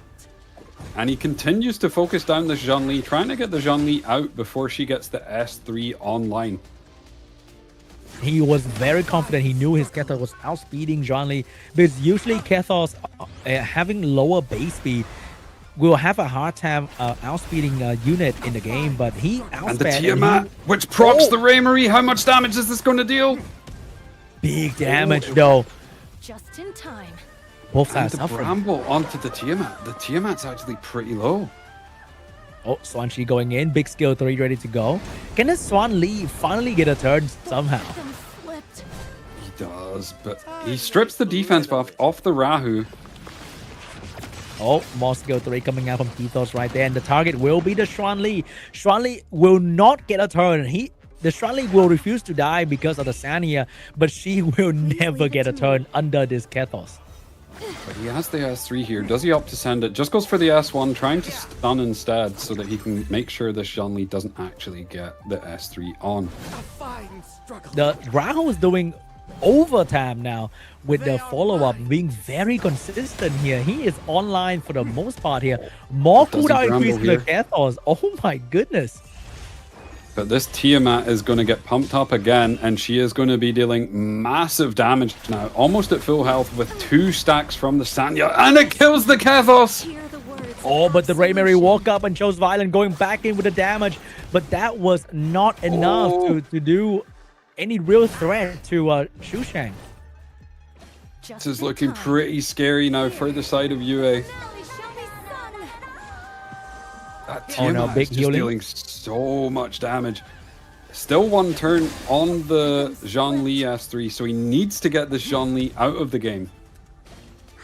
And he continues to focus down the Zhongli, trying to get the Zhongli out before she gets the S3 online. He was very confident. He knew his Kethos was outspeeding Zhongli, because usually Kethos having lower base speed will have a hard time outspeeding a unit in the game, but he outsped. And the Tiamat, which procs the Raymary. How much damage is this going to deal? Big damage though. Just in time. Both sides and the suffering. Bramble onto the Tiamat. The Tiamat's actually pretty low. Oh, Xuan Qi going in. Big skill 3 ready to go. Can the Xuan Li finally get a turn somehow? He does, but he strips the defense buff off the Rahu. Oh, more skill 3 coming out from Kethos right there. And the target will be the Xuan Li. Xuan Li will not get a turn. The Xuan Li will refuse to die because of the Sanya, but she will never get a turn under this Kethos. But he has the S3 here. Does he opt to send it? Just goes for the S1, trying to stun instead so that he can make sure this Zhongli doesn't actually get the S3 on. The Rahu is doing overtime now with the follow-up, being very consistent here. He is online for the most part here. More cooldown increase in the Kethos. Oh my goodness. But this Tiamat is going to get pumped up again, and she is going to be dealing massive damage now, almost at full health with 2 stacks from the Sanya, and it kills the Kethos! Oh, but the Raymary woke up and chose Violent, going back in with the damage, but that was not enough to do any real threat to Xusheng. This is looking pretty scary now for the side of Yue. That Tiamat is just dealing so much damage. Still 1 turn on the Zhongli S3, so he needs to get this Zhongli out of the game.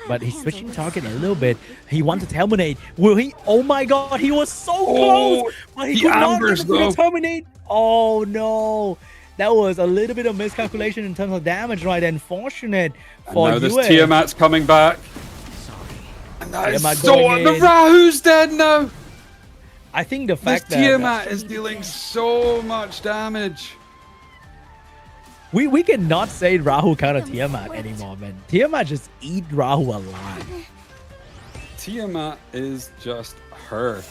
but he's switching target a little bit. He wants to terminate. Will he? Oh my god, he was so close, but he could not get to terminate. Oh no. That was a little bit of miscalculation in terms of damage, right? Unfortunate for now this UA. Tiamat's coming back. And that is so the in. Rahu's dead now. I think the fact this that Tiamat is dealing so much damage. we cannot say Rahu counter Tiamat anymore, man. Tiamat just eat Rahu alive. Tiamat is just her.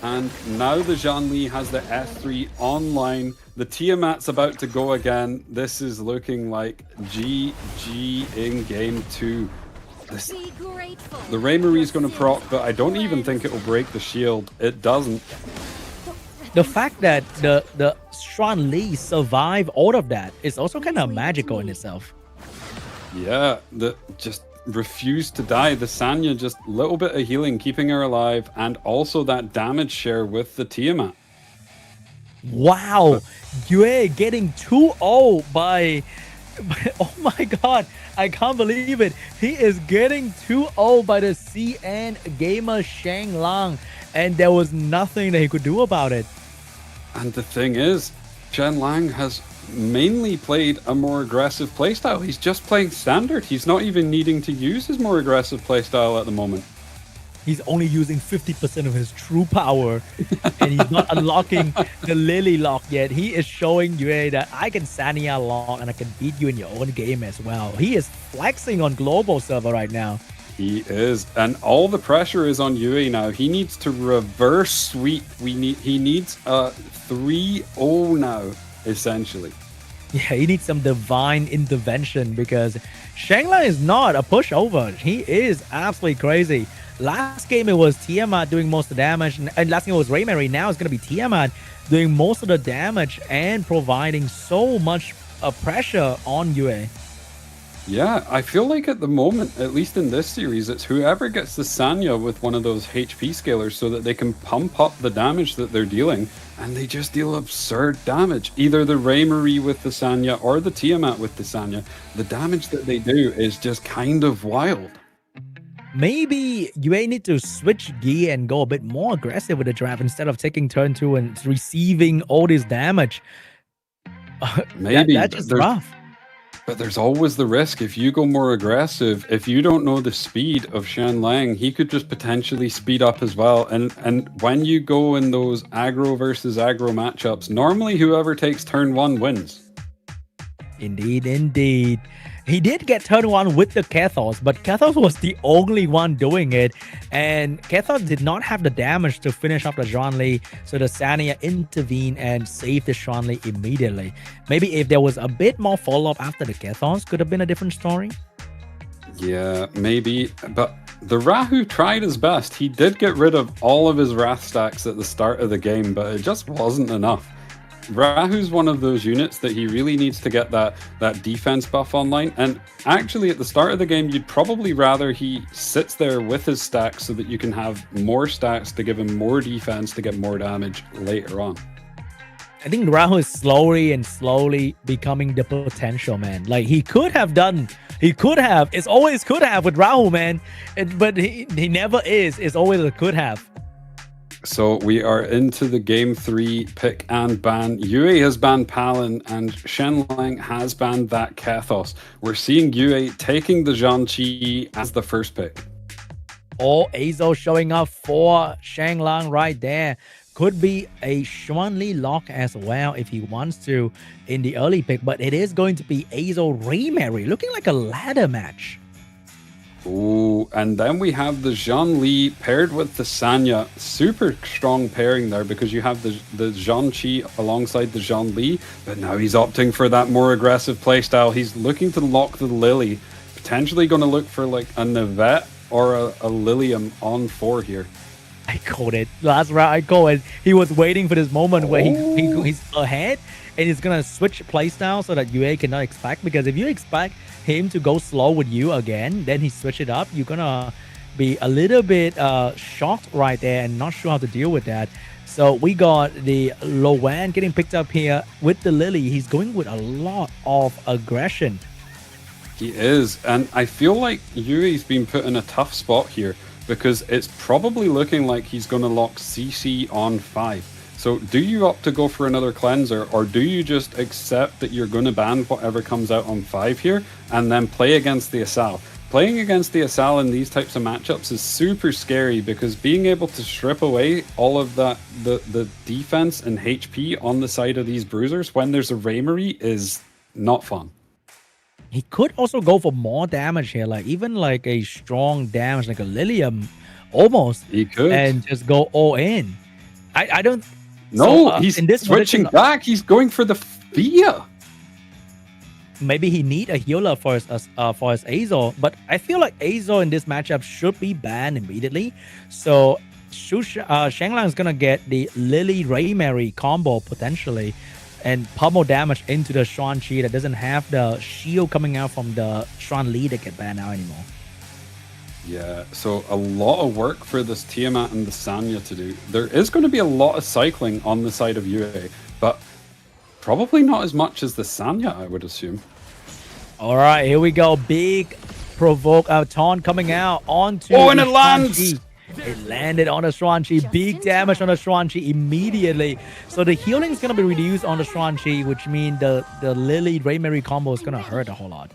And now the Zhongli has the F3 online. The Tiamat's about to go again. This is looking like GG in game 2. The Raymarie is going to proc, but I don't even think it will break the shield. It doesn't. The fact that the Xuan Li survive all of that is also kind of magical in itself. Yeah, just refused to die. The Sanya, just a little bit of healing, keeping her alive, and also that damage share with the Tiamat. Wow, Yue getting 2-0 by oh my god, I can't believe it. He is getting 2-0 by the CN gamer Shang Lang, and there was nothing that he could do about it. And the thing is, Shen Lang has mainly played a more aggressive playstyle. He's just playing standard. He's not even needing to use his more aggressive playstyle at the moment. He's only using 50% of his true power, and he's not unlocking the Lily lock yet. He is showing Yue that I can Sanya lock and I can beat you in your own game as well. He is flexing on global server right now. He is, and all the pressure is on Yue now. He needs to reverse sweep. He needs a 3-0 now, essentially. Yeah, he needs some divine intervention because Shangla is not a pushover. He is absolutely crazy. Last game it was Tiamat doing most of the damage, and last game it was Raymarie. Now it's going to be Tiamat doing most of the damage and providing so much pressure on Yue. Yeah, I feel like at the moment, at least in this series, it's whoever gets the Sanya with one of those HP scalers so that they can pump up the damage that they're dealing, and they just deal absurd damage. Either the Raymarie with the Sanya or the Tiamat with the Sanya. The damage that they do is just kind of wild. Maybe Yue need to switch gear and go a bit more aggressive with the draft instead of taking turn 2 and receiving all this damage. Maybe. That's just rough. But there's always the risk. If you go more aggressive, if you don't know the speed of Shen Lang, he could just potentially speed up as well. And when you go in those aggro versus aggro matchups, normally whoever takes turn 1 wins. Indeed, indeed. He did get turn 1 with the Kathos, but Kathos was the only one doing it, and Kathos did not have the damage to finish off the Zhongli, so the Sanya intervened and saved the Zhongli immediately. Maybe if there was a bit more follow-up after the Kathos, could have been a different story. Yeah, maybe, but the Rahu tried his best. He did get rid of all of his Wrath stacks at the start of the game, but it just wasn't enough. Rahu's one of those units that he really needs to get that defense buff online, and actually at the start of the game you'd probably rather he sits there with his stacks so that you can have more stacks to give him more defense to get more damage later on. I think Rahu is slowly becoming the potential, man. Like he could have, it's always could have with Rahu, man, but he never is. It's always a could have. So we are into the game 3 pick and ban. Yue has banned Palin and Shen Lang has banned that Kathos. We're seeing Yue taking the Zhongqi as the first pick. Oh, Azo showing up for Shang Lang right there. Could be a Xuan Li lock as well if he wants to in the early pick, but it is going to be Azo Raymarie, looking like a ladder match. Oh, and then we have the Zhongli paired with the Sanya. Super strong pairing there because you have the Zhongqi alongside the Zhongli, but now he's opting for that more aggressive playstyle. He's looking to lock the Lily, potentially going to look for like a Navette or a Lilium on 4 here. I called it. Last round, I called it. He was waiting for this moment where he's ahead and he's going to switch playstyle so that Yue cannot expect. Because if you expect him to go slow with you again, then he switch it up. You're going to be a little bit shocked right there and not sure how to deal with that. So we got the Lowan getting picked up here with the Lily. He's going with a lot of aggression. He is, and I feel like Yui's been put in a tough spot here because it's probably looking like he's going to lock CC on 5. So do you opt to go for another cleanser, or do you just accept that you're going to ban whatever comes out on 5 here and then play against the Asal? Playing against the Asal in these types of matchups is super scary because being able to strip away all of that, the defense and HP on the side of these bruisers when there's a Raymery is not fun. He could also go for more damage here, like even like a strong damage, like a Lilium, almost. He could. And just go all in. I don't. No, so, he's in this switching back. He's going for the Fia. Maybe he need a healer for his Azor, but I feel like Azor in this matchup should be banned immediately. So Shanglang is gonna get the Lily Raymery combo potentially, and pummel damage into the Xuan Qi that doesn't have the shield coming out from the Xuan Li that get banned now anymore. Yeah, so a lot of work for this Tiamat and the Sanya to do. There is going to be a lot of cycling on the side of Yue, but probably not as much as the Sanya, I would assume. All right, here we go. Big provoke taunt coming out onto and the it lands! Xuan Qi. It landed on the Xuan Qi. Big damage on the Xuan Qi immediately. So the healing is going to be reduced on the Xuan Qi, which means the Lily Raymery combo is going to hurt a whole lot.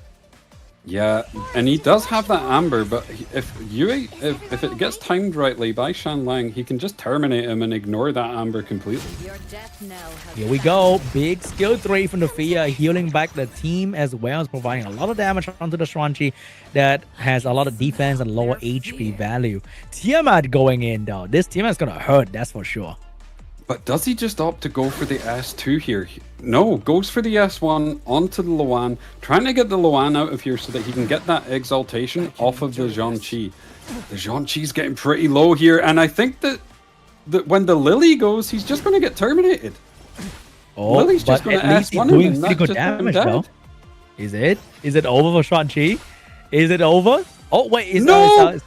Yeah, and he does have that Amber, but if it gets timed rightly by Shanlang, he can just terminate him and ignore that Amber completely. Here we go. Big skill 3 from the Fia, healing back the team as well as providing a lot of damage onto the Xuan Qi that has a lot of defense and lower HP value. Tiamat going in though. This Tiamat is going to hurt, that's for sure. But does he just opt to go for the S2 here? No, goes for the S1 onto the Luan, trying to get the Luan out of here so that he can get that exaltation off of the Zhang Qi. The Zhang Qi's getting pretty low here, and I think that when the Lily goes, he's just going to get terminated. Oh, Lily's just going to S1 him, and that's just him dead. Is it? Is it over for Xuan Qi? Is it over? Oh, wait. No!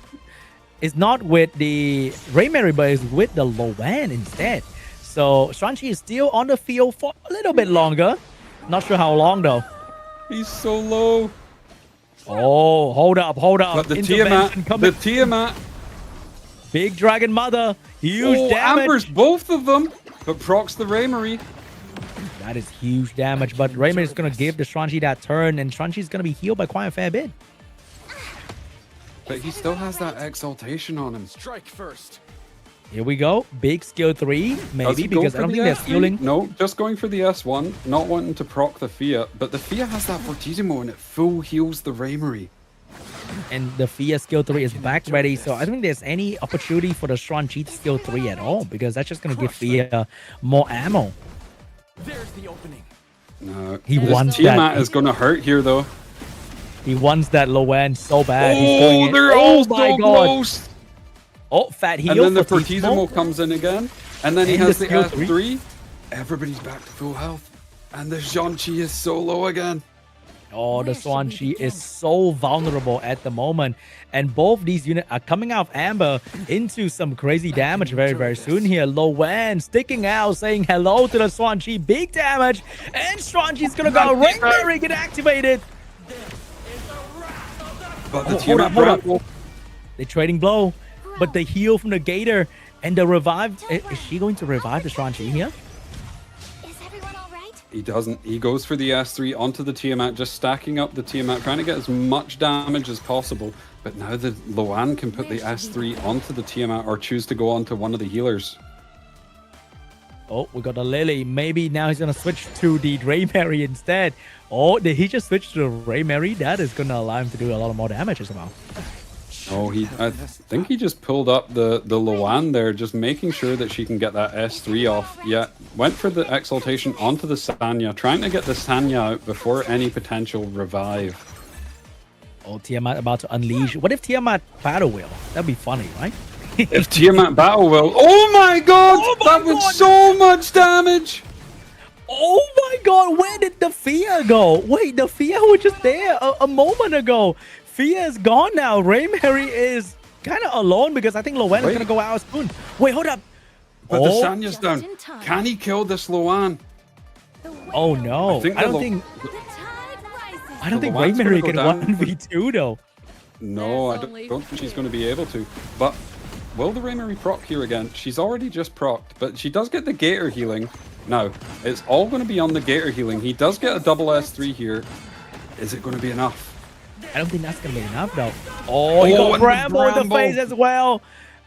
It's not with the Raymery, but it's with the Luan instead. So Xuan Qi is still on the field for a little bit longer. Not sure how long though. He's so low. Oh, hold up. But the Tiamat. Big Dragon Mother. Huge damage. Ambers both of them, but procs the Raymery. That is huge damage, but Raymery is going to give the Xuan Qi that turn, and Xuan Qi is going to be healed by quite a fair bit. But he still has that exaltation on him. Strike first. Here we go. Big skill 3, maybe, because I don't think that's healing. No, just going for the S1, not wanting to proc the Fia. But the Fia has that Fortissimo and it full heals the Raymery. And the Fia skill 3 is back ready, so I don't think there's any opportunity for the Xuan Qi to skill 3 at all, because that's just going to give Fia more ammo. There's the opening. No, He wants Tiamat that. is going to hurt here, though. He wants that Luan so bad. Oh, they're all so close. Oh, fat heal. And then the Fortissimo Fortissimo comes in again. And then he And has the the skill S3. Everybody's back to full health. And the Zhang Qi is so low again. Oh, the Xuan Qi is so vulnerable at the moment. And both these units are coming out of Amber into some crazy damage very, very soon here. Luan sticking out, saying hello to the Xuan Qi. Big damage. And Xuan Qi's going to go. Raymery get activated. But the hold up. They're trading blow. But the heal from the Gator and the revive. Is she going to revive the Xuan Qi here? Is everyone all right? He doesn't. He goes for the S3 onto the Tiamat, just stacking up the Tiamat, trying to get as much damage as possible. But now the Luan can put the S3 onto the Tiamat or choose to go onto one of the healers. Oh, we got the Lily. Maybe now he's going to switch to the Raymery instead. Oh, did he just switch to the Raymery? That is going to allow him to do a lot more damage as well. Oh, I think he just pulled up the Luan there, just making sure that she can get that S3 off. Yeah, went for the exaltation onto the Sanya, trying to get the Sanya out before any potential revive. Oh, Tiamat about to unleash. What if Tiamat battle wheel? That'd be funny, right? If Tiamat battle will... Oh my god! That was so much damage! Oh my god, where did the Fia go? Wait, the Fia was just there a moment ago. Fia is gone now. Raymery is kind of alone because I think Luan is going to go out soon. Wait, hold up. But the Sanya's down. Can he kill this Luan? Oh no. I don't think... The tide rises. I don't think Loan's gonna Raymary go can down. 1v2 though. No, I There's don't, only don't think she's going to be able to. But will the Raymary proc here again? She's already just procced, but she does get the Gator healing. Now, it's all going to be on the Gator healing. He does get a double S3 here. Is it going to be enough? I don't think that's gonna be enough though. Oh, he Oh, got and the Bramble in the Bramble. face as well.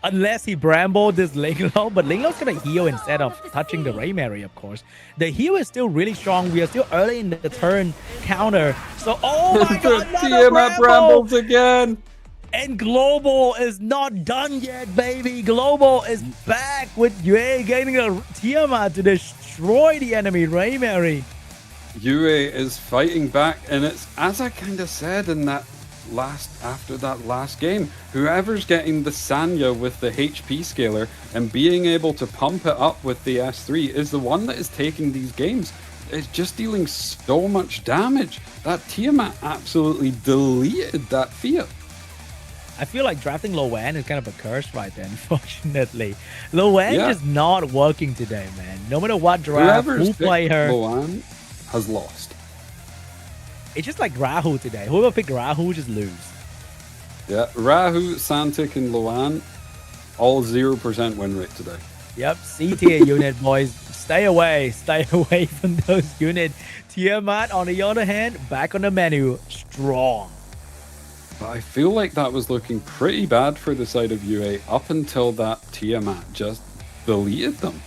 Unless he Bramble this Linglo, but Linglo's gonna heal instead of touching the Raymary, of course. The heal is still really strong. We are still early in the turn counter. So, oh my god, another Tiamat Bramble! Brambles again. And Global is not done yet, baby. Global is back with Yue getting a Tiamat to destroy the enemy Raymary. Yue is fighting back, and it's as I kind of said in that after that last game, whoever's getting the Sanya with the HP scaler and being able to pump it up with the S3 is the one that is taking these games. It's just dealing so much damage. That Tiamat absolutely deleted that field. I feel like drafting Loan is kind of a curse right there, unfortunately. Loan Yeah. just not working today, man. No matter what draft, Whoever's who play picked her, Loan has lost. it's just like Rahu today. Whoever pick Rahu just lose. Yeah, Rahu, Santic, and Loan, all 0% win rate today. Yep, C tier unit, boys. Stay away from those units. Tiamat, on the other hand, back on the menu, strong. But I feel like that was looking pretty bad for the side of UA up until that Tiamat just deleted them.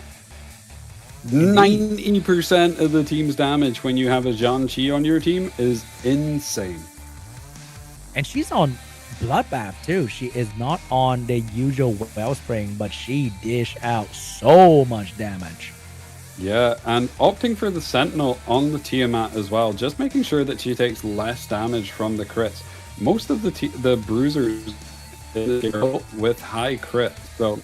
90% of the team's damage when you have a Zhang Qi on your team is insane. And she's on Bloodbath too. She is not on the usual Wellspring, but she dish out so much damage. Yeah, and opting for the Sentinel on the Tiamat as well, just making sure that she takes less damage from the crits. Most of the bruisers with high crit, so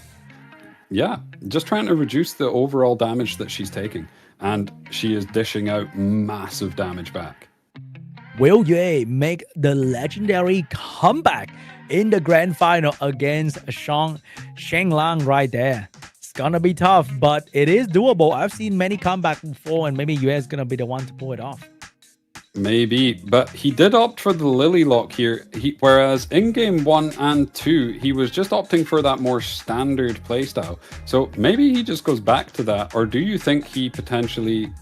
yeah, just trying to reduce the overall damage that she's taking, and she is dishing out massive damage back. Will Yue make the legendary comeback in the grand final against Shanglang right there? It's gonna be tough, but it is doable. I've seen many comebacks before, and maybe Yue is gonna be the one to pull it off. Maybe, but he did opt for the Lily Lock here, whereas in game 1 and 2, he was just opting for that more standard playstyle. So maybe he just goes back to that, or do you think he potentially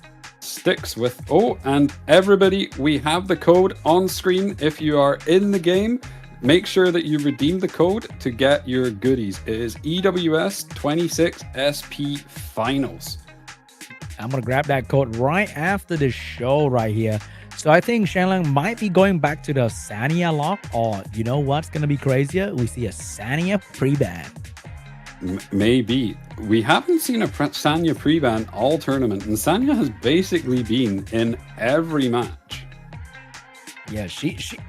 sticks with... Oh, and everybody, we have the code on screen. If you are in the game, make sure that you redeem the code to get your goodies. It is EWS26SP Finals. I'm gonna grab that code right after the show right here. So I think Shanglang might be going back to the Sanya lock, or you know what's gonna be crazier? We see a Sanya pre-ban. Maybe. We haven't seen a Sanya pre-ban all tournament, and Sanya has basically been in every match. Yeah,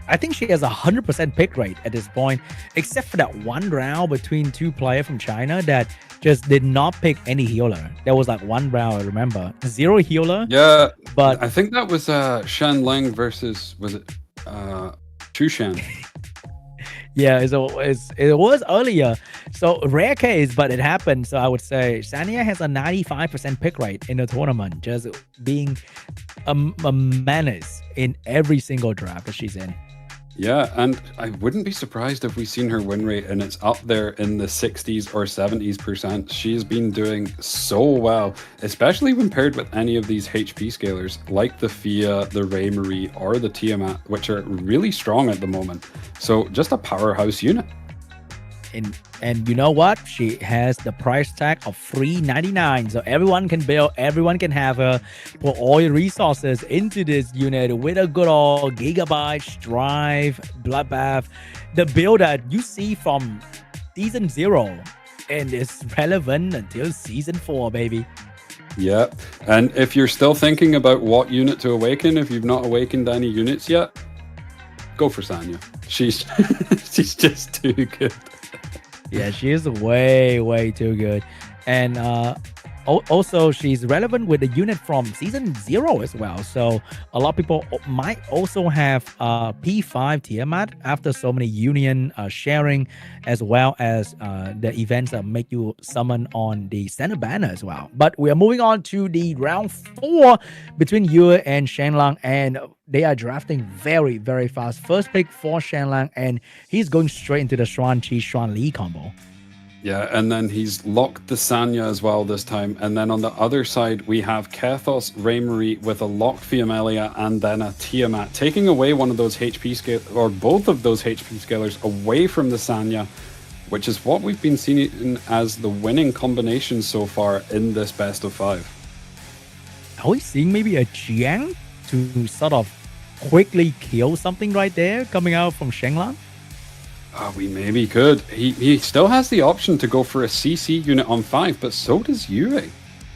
I think she has 100% pick rate at this point, except for that one round between two players from China that just did not pick any healer. There was like one round, I remember. 0 healer. Yeah, but I think that was Shen Ling versus, was it Chu Shen? yeah, it was earlier. So rare case, but it happened. So I would say Sanya has a 95% pick rate in the tournament, just being a menace in every single draft that she's in. Yeah, and I wouldn't be surprised if we've seen her win rate and it's up there in the 60s or 70s%. She's been doing so well, especially when paired with any of these HP scalers like the Fia, the Raymary, or the Tiamat, which are really strong at the moment. So just a powerhouse unit. And you know what? She has the price tag of $3.99. So everyone can build, everyone can have her. Put all your resources into this unit with a good old Gigabyte, Drive, Bloodbath. The build that you see from Season 0 and it's relevant until Season 4, baby. Yeah, and if you're still thinking about what unit to awaken, if you've not awakened any units yet, go for Sanya. She's just too good. Yeah, she is way too good. And Also, she's relevant with the unit from season 0 as well. So a lot of people might also have P5 Tiamat after so many union sharing, as well as the events that make you summon on the center banner as well. But we are moving on to the round 4 between Yue and Shenlang, and they are drafting very, very fast. First pick for Shenlang, and he's going straight into the Xuan Qi Xuan Li combo. Yeah, and then he's locked the Sanya as well this time. And then on the other side, we have Kethos Raymarie with a locked Fiamelia and then a Tiamat, taking away one of those HP scale or both of those HP scalers away from the Sanya, which is what we've been seeing as the winning combination so far in this best of 5. Are we seeing maybe a Jiang to sort of quickly kill something right there coming out from Shenlang? We maybe could. He still has the option to go for a CC unit on 5, but so does Yue.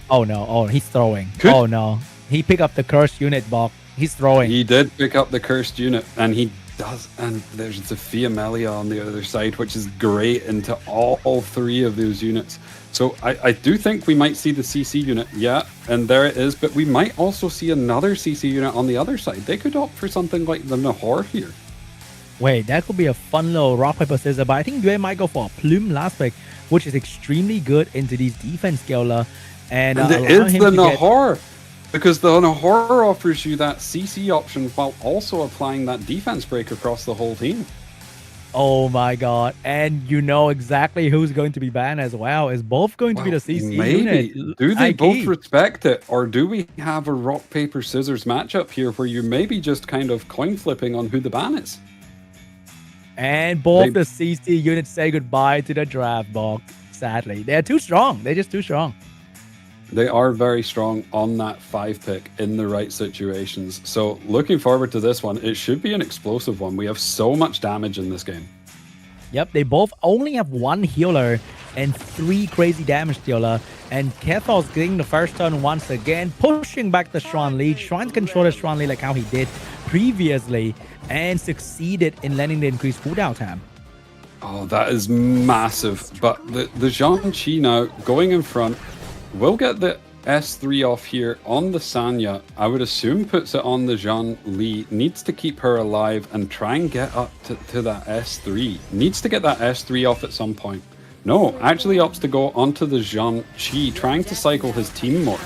Oh no, oh, he's throwing. Oh no, he picked up the cursed unit, Bok. He's throwing. He did pick up the cursed unit, and he does. And there's the Fiamelia on the other side, which is great into all 3 of those units. So I do think we might see the CC unit, yeah, and there it is, but we might also see another CC unit on the other side. They could opt for something like the Nahor here. Wait, that could be a fun little rock, paper, scissors, but I think Yue might go for a Plume last pick, which is extremely good into these defense scaler. And it is the Nahor, because the Nahor offers you that CC option while also applying that defense break across the whole team. Oh my god, and you know exactly who's going to be banned as well. Is both going to be the CC maybe. Unit. Do they both respect it, or do we have a rock, paper, scissors matchup here where you maybe just kind of coin flipping on who the ban is? And both the CC units say goodbye to the draft, Bok. Sadly, they're too strong. They're just too strong. They are very strong on that 5 pick in the right situations. So looking forward to this one. It should be an explosive one. We have so much damage in this game. Yep, they both only have 1 healer and 3 crazy damage dealer. And Kethos getting the first turn once again, pushing back the Xuan Li, trying to control the Xuan Li like how he did previously, and succeeded in letting the increased cooldown time. Oh, that is massive. But the Zhang Qi now going in front will get the S3 off here on the Sanya. I would assume puts it on the Zhang Li. Needs to keep her alive and try and get up to that S3. Needs to get that S3 off at some point. No, actually opts to go onto the Zhang Qi, trying to cycle his team more.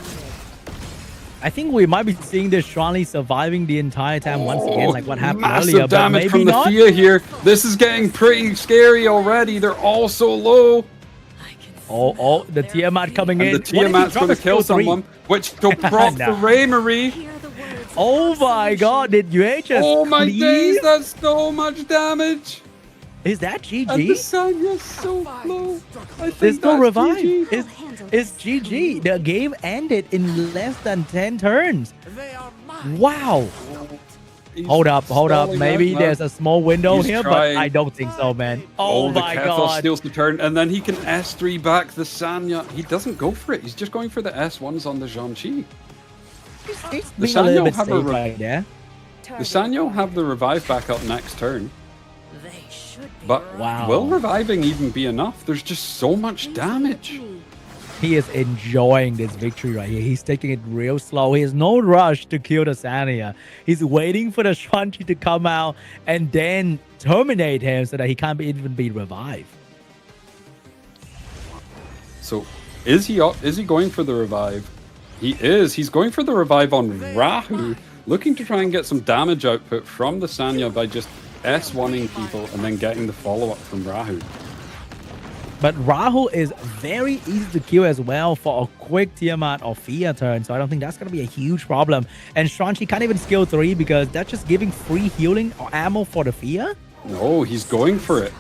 I think we might be seeing this Xuan Li surviving the entire time once again, like what happened massive earlier. But damage maybe from the not. Fia here. This is getting pretty scary already. They're all so low. Oh, the Tiamat coming in. The Tiamat's going to kill someone, which will proc the Raymarie. Oh my god, did you just Oh my days, that's so much damage. Is that GG? And the Sanya's so low. There's no revive. GG. It's GG. The game ended in less than 10 turns. Wow. Hold up. Maybe there's a small window here, but I don't think so, man. Oh my the god. steals the turn, and then he can S3 back the Sanya. He doesn't go for it. He's just going for the S1s on the Zhang Qi. He's The being a little Sanyo bit have safe right there. The Sanyo have the revive back up next turn. But Wow. will reviving even be enough? There's just so much damage. He is enjoying this victory right here. He's taking it real slow. He has no rush to kill the Sanya. He's waiting for the Xuan Qi to come out and then terminate him so that he can't even be revived. So is he going for the revive? He is. He's going for the revive on Rahu, looking to try and get some damage output from the Sanya by just S1ing people and then getting the follow-up from Rahu. But Rahul is very easy to kill as well for a quick Tiamat or Fia turn, so I don't think that's going to be a huge problem. And Xuan Qi can't even skill 3 because that's just giving free healing or ammo for the Fia? No, he's going for it.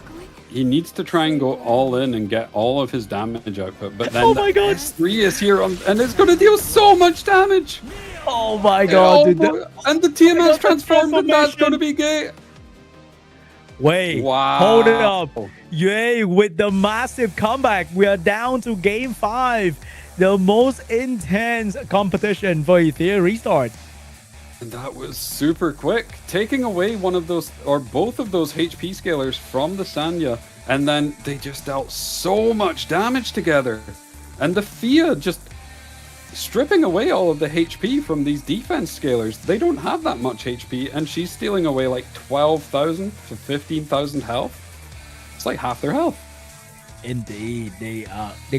He needs to try and go all in and get all of his damage output. But then Oh my god. S3 is here and it's going to deal so much damage. Oh my god, dude. And the TMS transformed and that's going to be gay. Wait, Wow. hold it up. Yay, with the massive comeback, we are down to game 5. The most intense competition for Etheria restart. And that was super quick, taking away one of those or both of those HP scalers from the Sanya, and then they just dealt so much damage together. And the Fia just stripping away all of the HP from these defense scalers. They don't have that much HP, and she's stealing away like 12,000 to 15,000 health. It's like half their health. Indeed, they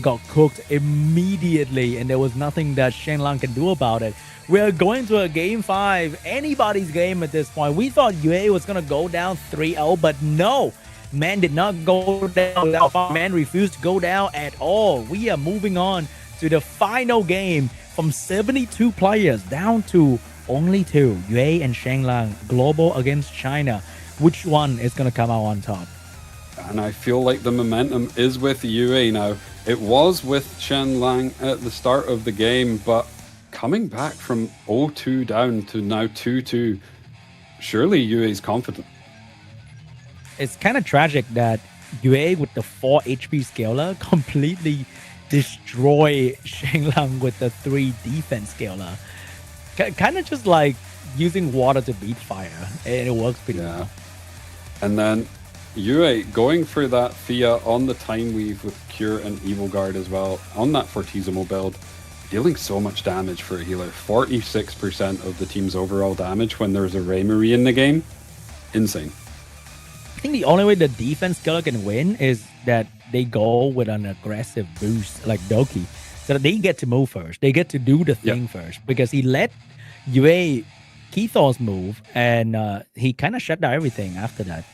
got cooked immediately, and there was nothing that Shenlang can do about it. We're going to a game 5, anybody's game at this point. We thought UA was gonna go down 3-0, but no, Man did not go down. Man refused to go down at all. We are moving on to the final game from 72 players down to only 2. Yue and Shenlang, global against China. Which one is gonna come out on top? And I feel like the momentum is with UA now. It was with Shenlang at the start of the game, but coming back from 0-2 down to now 2-2, surely UA's confident. It's kind of tragic that Yue with the 4 HP scaler completely destroy Shenlang with the 3 defense scaler. Kind of just like using water to beat fire, and it works pretty well. And then Yue going for that Thea on the Time Weave with Cure and Evil Guard as well on that Fortissimo build, dealing so much damage for a healer. 46% of the team's overall damage when there's a Raymarie in the game. Insane. I think the only way the defense killer can win is that they go with an aggressive boost like Doki, so that they get to move first. They get to do the thing first, because he let Yue Kithos move, and he kind of shut down everything after that.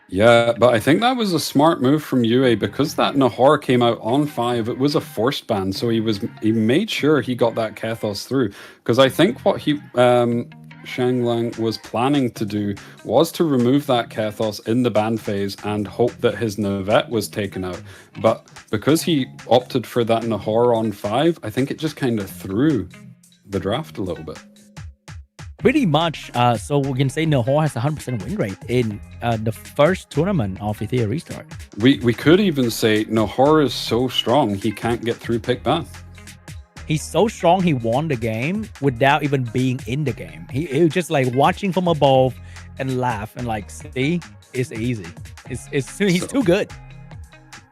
Yeah, but I think that was a smart move from Yue, because that Nahor came out on 5. It was a forced ban, so he made sure he got that Kethos through. Because I think what Shenlang was planning to do was to remove that Kethos in the ban phase and hope that his Navette was taken out. But because he opted for that Nahor on 5, I think it just kind of threw the draft a little bit. Pretty much, so we can say Nahor has a 100% win rate in the first tournament of Etheria Restart. We could even say Nahor is so strong he can't get through pick ban. He's so strong he won the game without even being in the game. He was just like watching from above and laugh and like, see, it's easy. He's too good.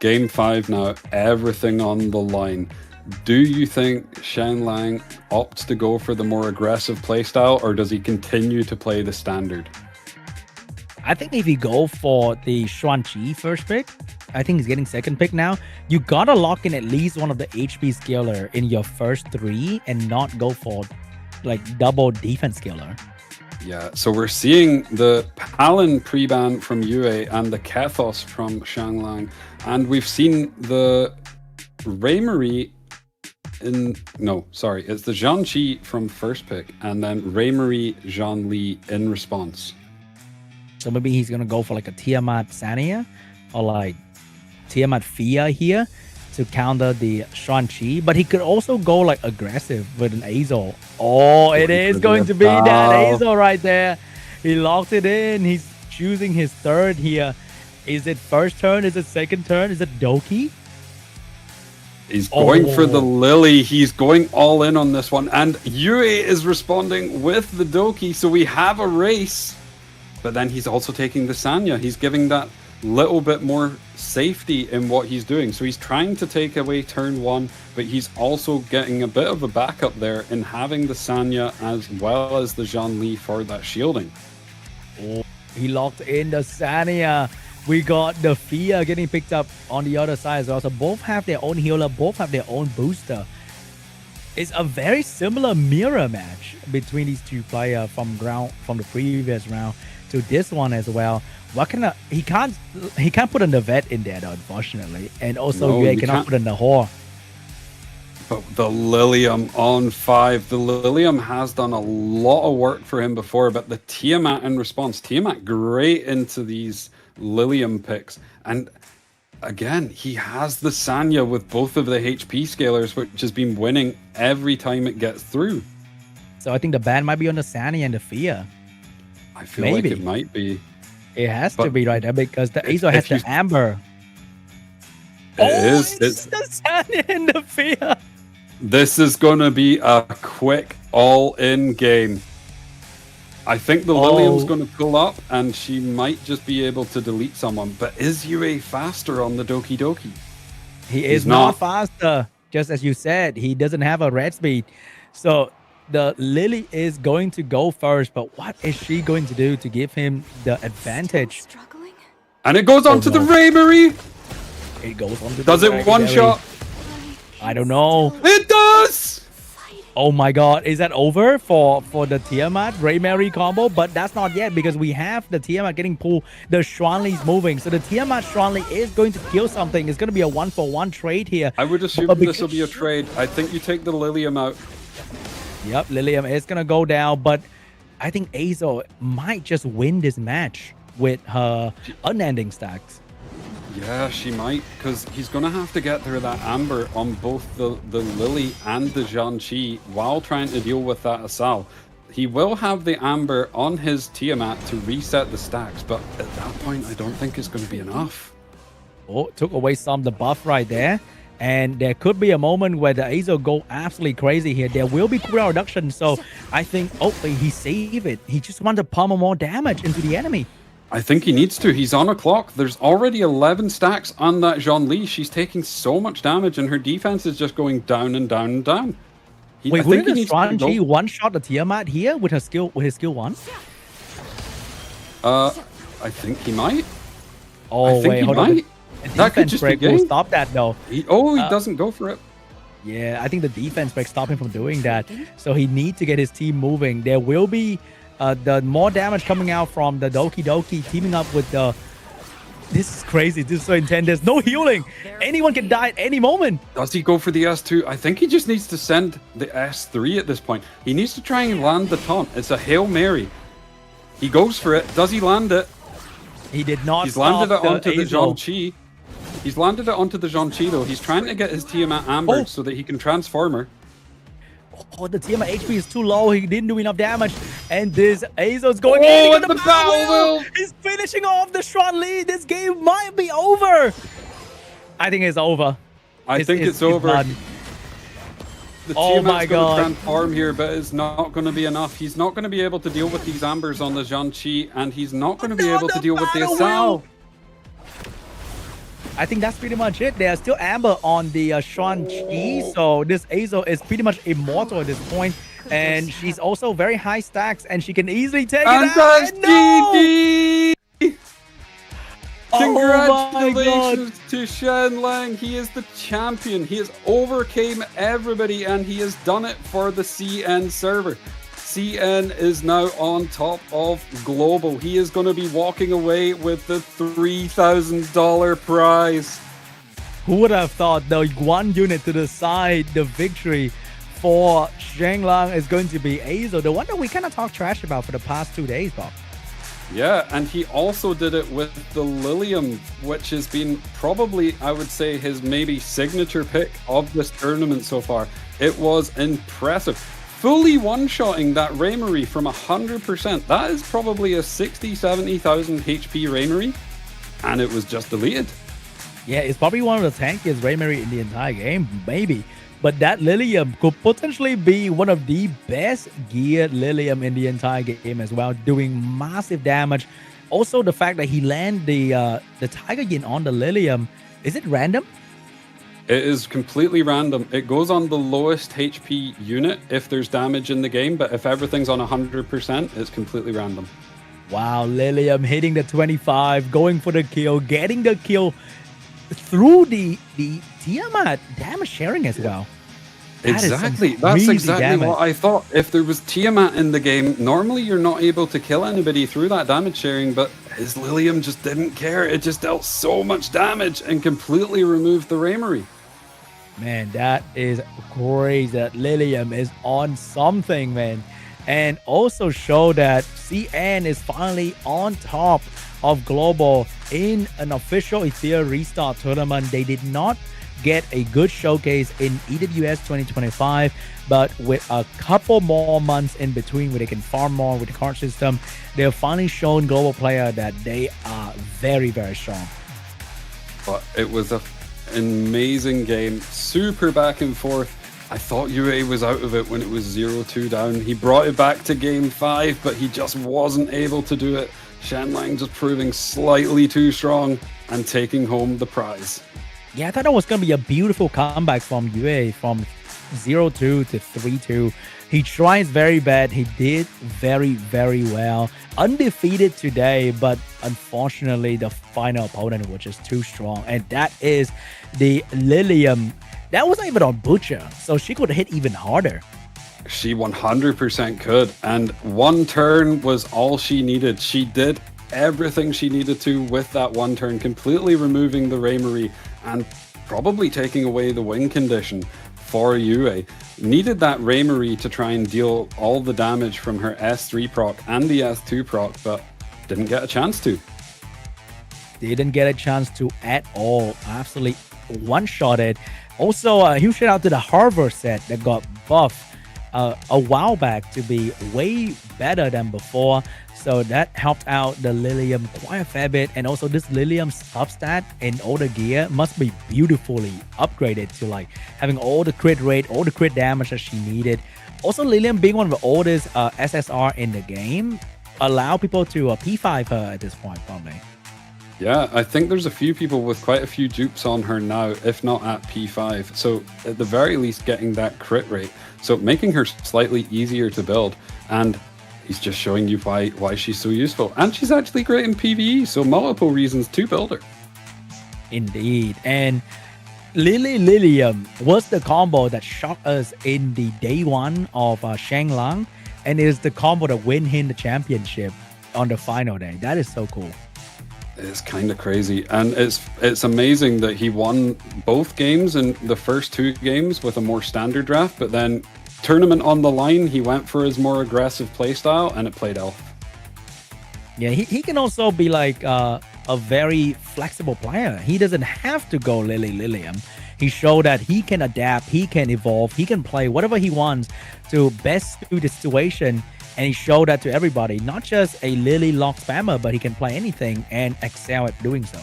Game 5 now, everything on the line. Do you think Shenlang opts to go for the more aggressive playstyle, or does he continue to play the standard? I think if you go for the Xuanqi first pick, I think he's getting second pick now. You gotta lock in at least one of the HP scaler in your first 3 and not go for like double defense scaler. Yeah, so we're seeing the Palin pre-ban from Yue and the Kethos from Shenlang, and we've seen the Raymarie it's the Zhangqi from first pick, and then Raymarie Zhangli in response. So maybe he's gonna go for like a Tiamat Sania or like Tiamat Fia here to counter the Xuanqi, but he could also go like aggressive with an Azul. Oh, it is going to be that Azul right there. He locked it in. He's choosing his third here. Is it first turn? Is it second turn? Is it Doki? He's going for the Lily. He's going all in on this one. And Yue is responding with the Doki. So we have a race. But then he's also taking the Sanya. He's giving that little bit more safety in what he's doing. So he's trying to take away turn 1. But he's also getting a bit of a backup there in having the Sanya as well as the Zhangli for that shielding. Oh, he locked in the Sanya. We got the Fia getting picked up on the other side as well. So both have their own healer, both have their own booster. It's a very similar mirror match between these two players from the previous round to this one as well. He can't put a Navette in there though, unfortunately. And also Yue cannot put a Nahor. But the Lilium on 5. The Lilium has done a lot of work for him before, but the Tiamat in response. Tiamat great into these Lilium picks, and again he has the Sanya with both of the HP scalers, which has been winning every time it gets through. So I think the ban might be on the Sanya and the Fia. I feel like it might be. It has to be right there because the Azul has the Amber. It's the Sanya and the Fia. This is gonna be a quick all-in game. I think the Lilium's going to pull up, and she might just be able to delete someone. But is Yue faster on the Doki Doki? He is not faster. just as you said, he doesn't have a red speed. So the Lily is going to go first, but what is she going to do to give him the advantage? Struggling? And it goes onto the no. Raymarie. It goes on to Does the it one shot? I don't know. It does! Oh my god, is that over for the Tiamat Raymarie combo? But that's not yet because we have the Tiamat getting pulled. The Schwanli's moving. So the Tiamat Schwanli is going to kill something. It's going to be a 1-for-1 trade here. I would assume this will be a trade. I think you take the Lilium out. Yep, Lilium is going to go down, but I think Azo might just win this match with her unending stacks. Yeah, she might, because he's going to have to get through that Amber on both the Lily and the Zhang-Chi while trying to deal with that Asal. He will have the Amber on his Tiamat to reset the stacks, but at that point, I don't think it's going to be enough. Oh, took away some of the buff right there. And there could be a moment where the Azo go absolutely crazy here. There will be cooldown reduction, so I think, oh, he saved it. He just wanted to pummel more damage into the enemy. I think he needs to. He's on a clock. There's already 11 stacks on that Zhongli. She's taking so much damage, and her defense is just going down and down and down. Wait, wouldn't the Zhongli one-shot the Tiamat here with his skill 1? I think he might. Oh, wait, hold on. That could just break will stop that though. He doesn't go for it. Yeah, I think the defense break stop him from doing that. So he needs to get his team moving. There will be the more damage coming out from the Doki Doki teaming up with the... This is crazy. This is so intense. There's no healing. Anyone can die at any moment. Does he go for the S2? I think he just needs to send the S3 at this point. He needs to try and land the taunt. It's a Hail Mary. He goes for it. Does he land it? He did not. He's landed it onto the Zhang-Chi. He's landed it onto the Zhang-Chi though. He's trying to get his Tiamat Amber so that he can transform her. Oh, the Tiamat HP is too low. He didn't do enough damage. And this Azo's going in the Power Wheel. He's finishing off the Xuan Li. This game might be over. I think it's over. I think it's over. Done. The Tiamat's going to transform here, but it's not going to be enough. He's not going to be able to deal with these Ambers on the Zhang-Chi, and he's not going to be able to deal with the Asal. I think that's pretty much it. There's still Amber on the Xuan-Chi, so this Azo is pretty much immortal at this point. And she's also very high stacks, and she can easily take it out. GG! Oh Congratulations to Shen Lang. He is the champion. He has overcame everybody, and he has done it for the CN server. CN is now on top of Global. He is going to be walking away with the $3,000 prize. Who would have thought the one unit to the side, the victory for Shen Lang is going to be Azo, the one that we kind of talked trash about for the past 2 days, Bob. Yeah, and he also did it with the Lilium, which has been probably, I would say, his maybe signature pick of this tournament so far. It was impressive. Fully one-shotting that Raymarie from 100%. That is probably a 60, 70,000 HP Raymarie, and it was just deleted. Yeah, it's probably one of the tankiest Raymarie in the entire game, maybe. But that Lilium could potentially be one of the best geared Lilium in the entire game as well, doing massive damage. Also, the fact that he landed the Tiger Yin on the Lilium, is it random? It is completely random. It goes on the lowest HP unit if there's damage in the game, but if everything's on 100%, it's completely random. Wow, Lilium hitting the 25, going for the kill, getting the kill through the Tiamat damage sharing as well. Exactly. That's exactly what I thought. If there was Tiamat in the game, normally you're not able to kill anybody through that damage sharing, but his Lilium just didn't care. It just dealt so much damage and completely removed the Raymarie. Man, that is crazy. That Lilium is on something, man. And also show that CN is finally on top of Global in an official Etheria restart tournament. They did not get a good showcase in EWS 2025, but with a couple more months in between where they can farm more with the card system, they have finally shown Global player that they are very, very strong. But it was an amazing game, super back and forth. I thought UA was out of it when it was 0-2 down. He brought it back to game 5, but he just wasn't able to do it. Shen Lang just proving slightly too strong and taking home the prize. Yeah, I thought that was going to be a beautiful comeback from Yue from 0-2 to 3-2. He tries very bad. He did very, very well. Undefeated today, but unfortunately, the final opponent was just too strong. And that is the Lilium. That wasn't even on Butcher, so she could hit even harder. She 100% could. And one turn was all she needed. She did everything she needed to with that one turn, completely removing the Raymarie and probably taking away the win condition for Yue. Needed that Raymarie to try and deal all the damage from her S3 proc and the S2 proc, but didn't get a chance to. Didn't get a chance to at all. Absolutely one-shotted. Also, a huge shout out to the Harvard set that got buffed a while back to be way better than before. So that helped out the Lilium quite a fair bit. And also this Lilium's substat in all the gear must be beautifully upgraded to like having all the crit rate, all the crit damage that she needed. Also Lilium being one of the oldest SSR in the game allow people to P5 her at this point probably. Yeah, I think there's a few people with quite a few dupes on her now, if not at P5. So at the very least getting that crit rate. So making her slightly easier to build. And he's just showing you why she's so useful. And she's actually great in PvE, so multiple reasons to build her. Indeed. And Lilium was the combo that shocked us in the day one of Shanglang. And is the combo that win him the championship on the final day. That is so cool. It's kind of crazy, and it's amazing that he won both games in the first two games with a more standard draft, but then tournament on the line, he went for his more aggressive playstyle, and it played off. Yeah, he can also be like a very flexible player. He doesn't have to go Lilium. He showed that he can adapt, he can evolve, he can play whatever he wants to best suit the situation. And he showed that to everybody, not just a Lily lock spammer, but he can play anything and excel at doing so.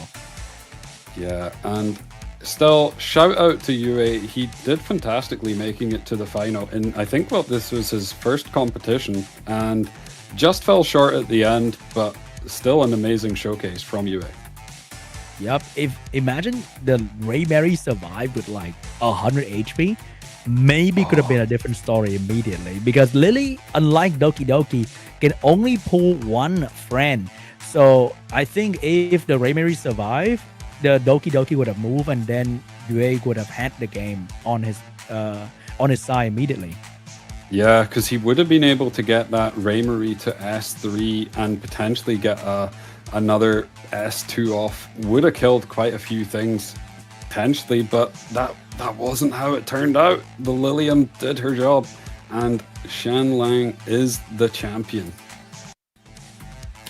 Yeah, and still, shout out to Yue. He did fantastically making it to the final. And I think this was his first competition and just fell short at the end, but still an amazing showcase from Yue. Yep, imagine the Raymarie survived with like 100 HP. Maybe could have been a different story immediately, because Lily, unlike Doki Doki, can only pull one friend. So I think if the Raymarie survived, the Doki Doki would have moved, and then Yue would have had the game on his side immediately. Yeah, because he would have been able to get that Raymarie to S3 and potentially get another S2 off. Would have killed quite a few things potentially, but that wasn't how it turned out. The Lilium did her job, and Shanlang is the champion.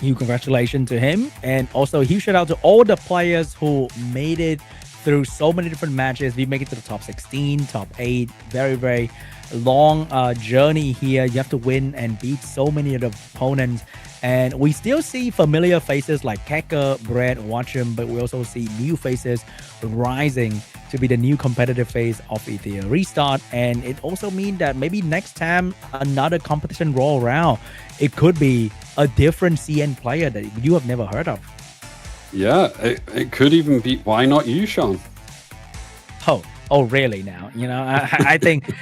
Huge congratulations to him, and also huge shout out to all the players who made it through so many different matches. We make it to the top 16, top 8. Very, very long journey here. You have to win and beat so many of the opponents. And we still see familiar faces like Keka, Brett, Watcham, but we also see new faces rising to be the new competitive face of Etheria Restart. And it also means that maybe next time another competition roll around, it could be a different CN player that you have never heard of. Yeah, it could even be, why not you, Sean? Oh, really? Now, I think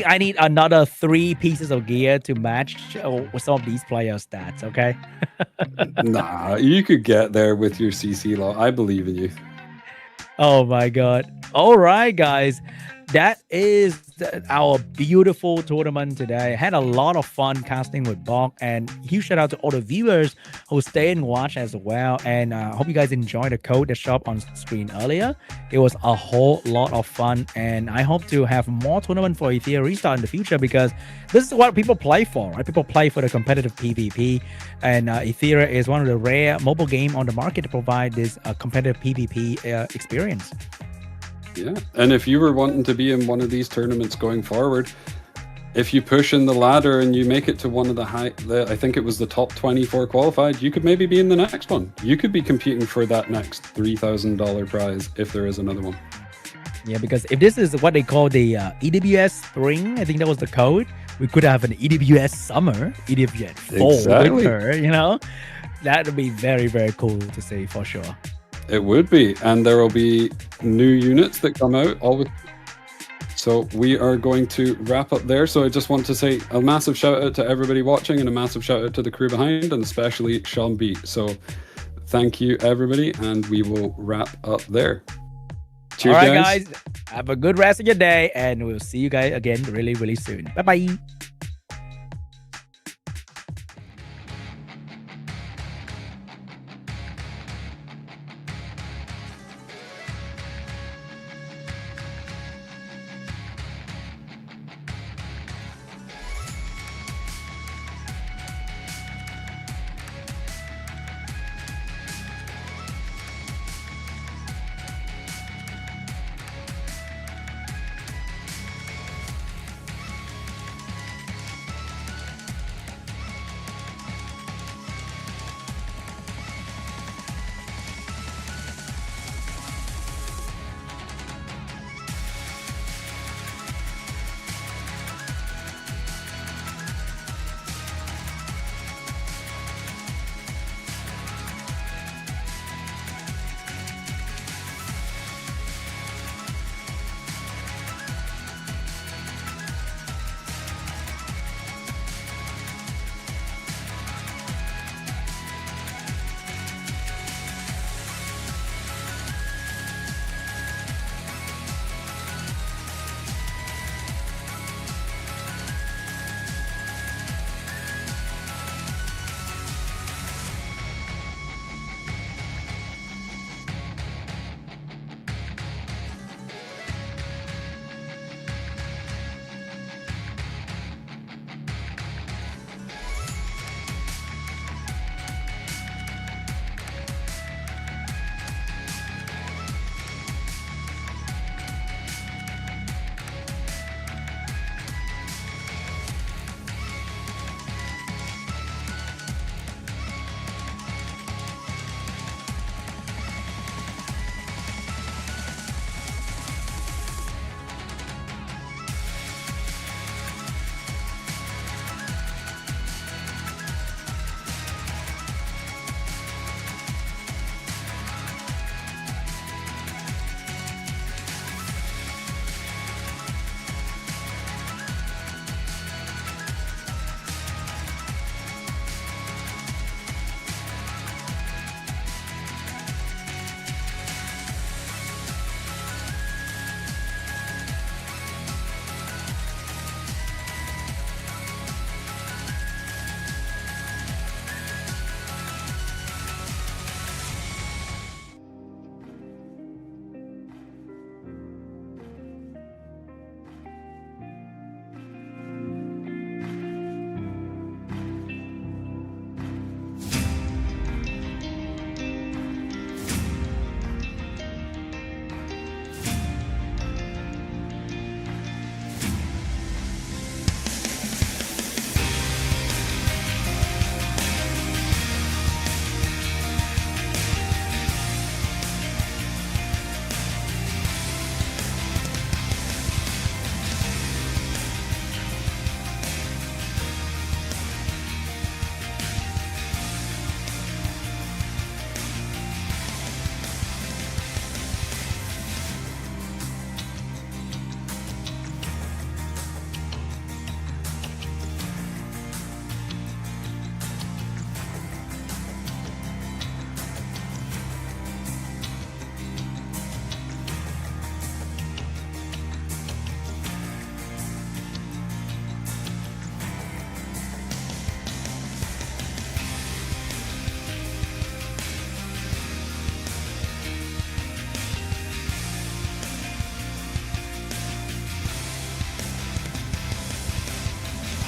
I need another 3 pieces of gear to match with some of these players' stats. Okay. Nah, you could get there with your CC law. I believe in you. Oh my God! All right, guys, that is our beautiful tournament today. I had a lot of fun casting with Bok, and huge shout out to all the viewers who stayed and watched as well. And I hope you guys enjoyed the code that showed up on screen earlier. It was a whole lot of fun, and I hope to have more tournament for Etheria Restart in the future, because this is what people play for, right? People play for the competitive PvP, and Etheria is one of the rare mobile game on the market to provide this competitive PvP experience. Yeah, and if you were wanting to be in one of these tournaments going forward, if you push in the ladder and you make it to one of I think it was the top 24 qualified, you could maybe be in the next one. You could be competing for that next $3,000 prize if there is another one. Yeah, because if this is what they call the EWS spring, I think that was the code, we could have an EWS summer, EWS fall, winter, That would be very, very cool to see for sure. It would be, and there will be new units that come out always. So we are going to wrap up there. So I just want to say a massive shout out to everybody watching and a massive shout out to the crew behind, and especially Sean B. So thank you, everybody, and we will wrap up there. Cheers, All right, guys. guys. Have a good rest of your day, and we'll see you guys again really, really soon. Bye-bye.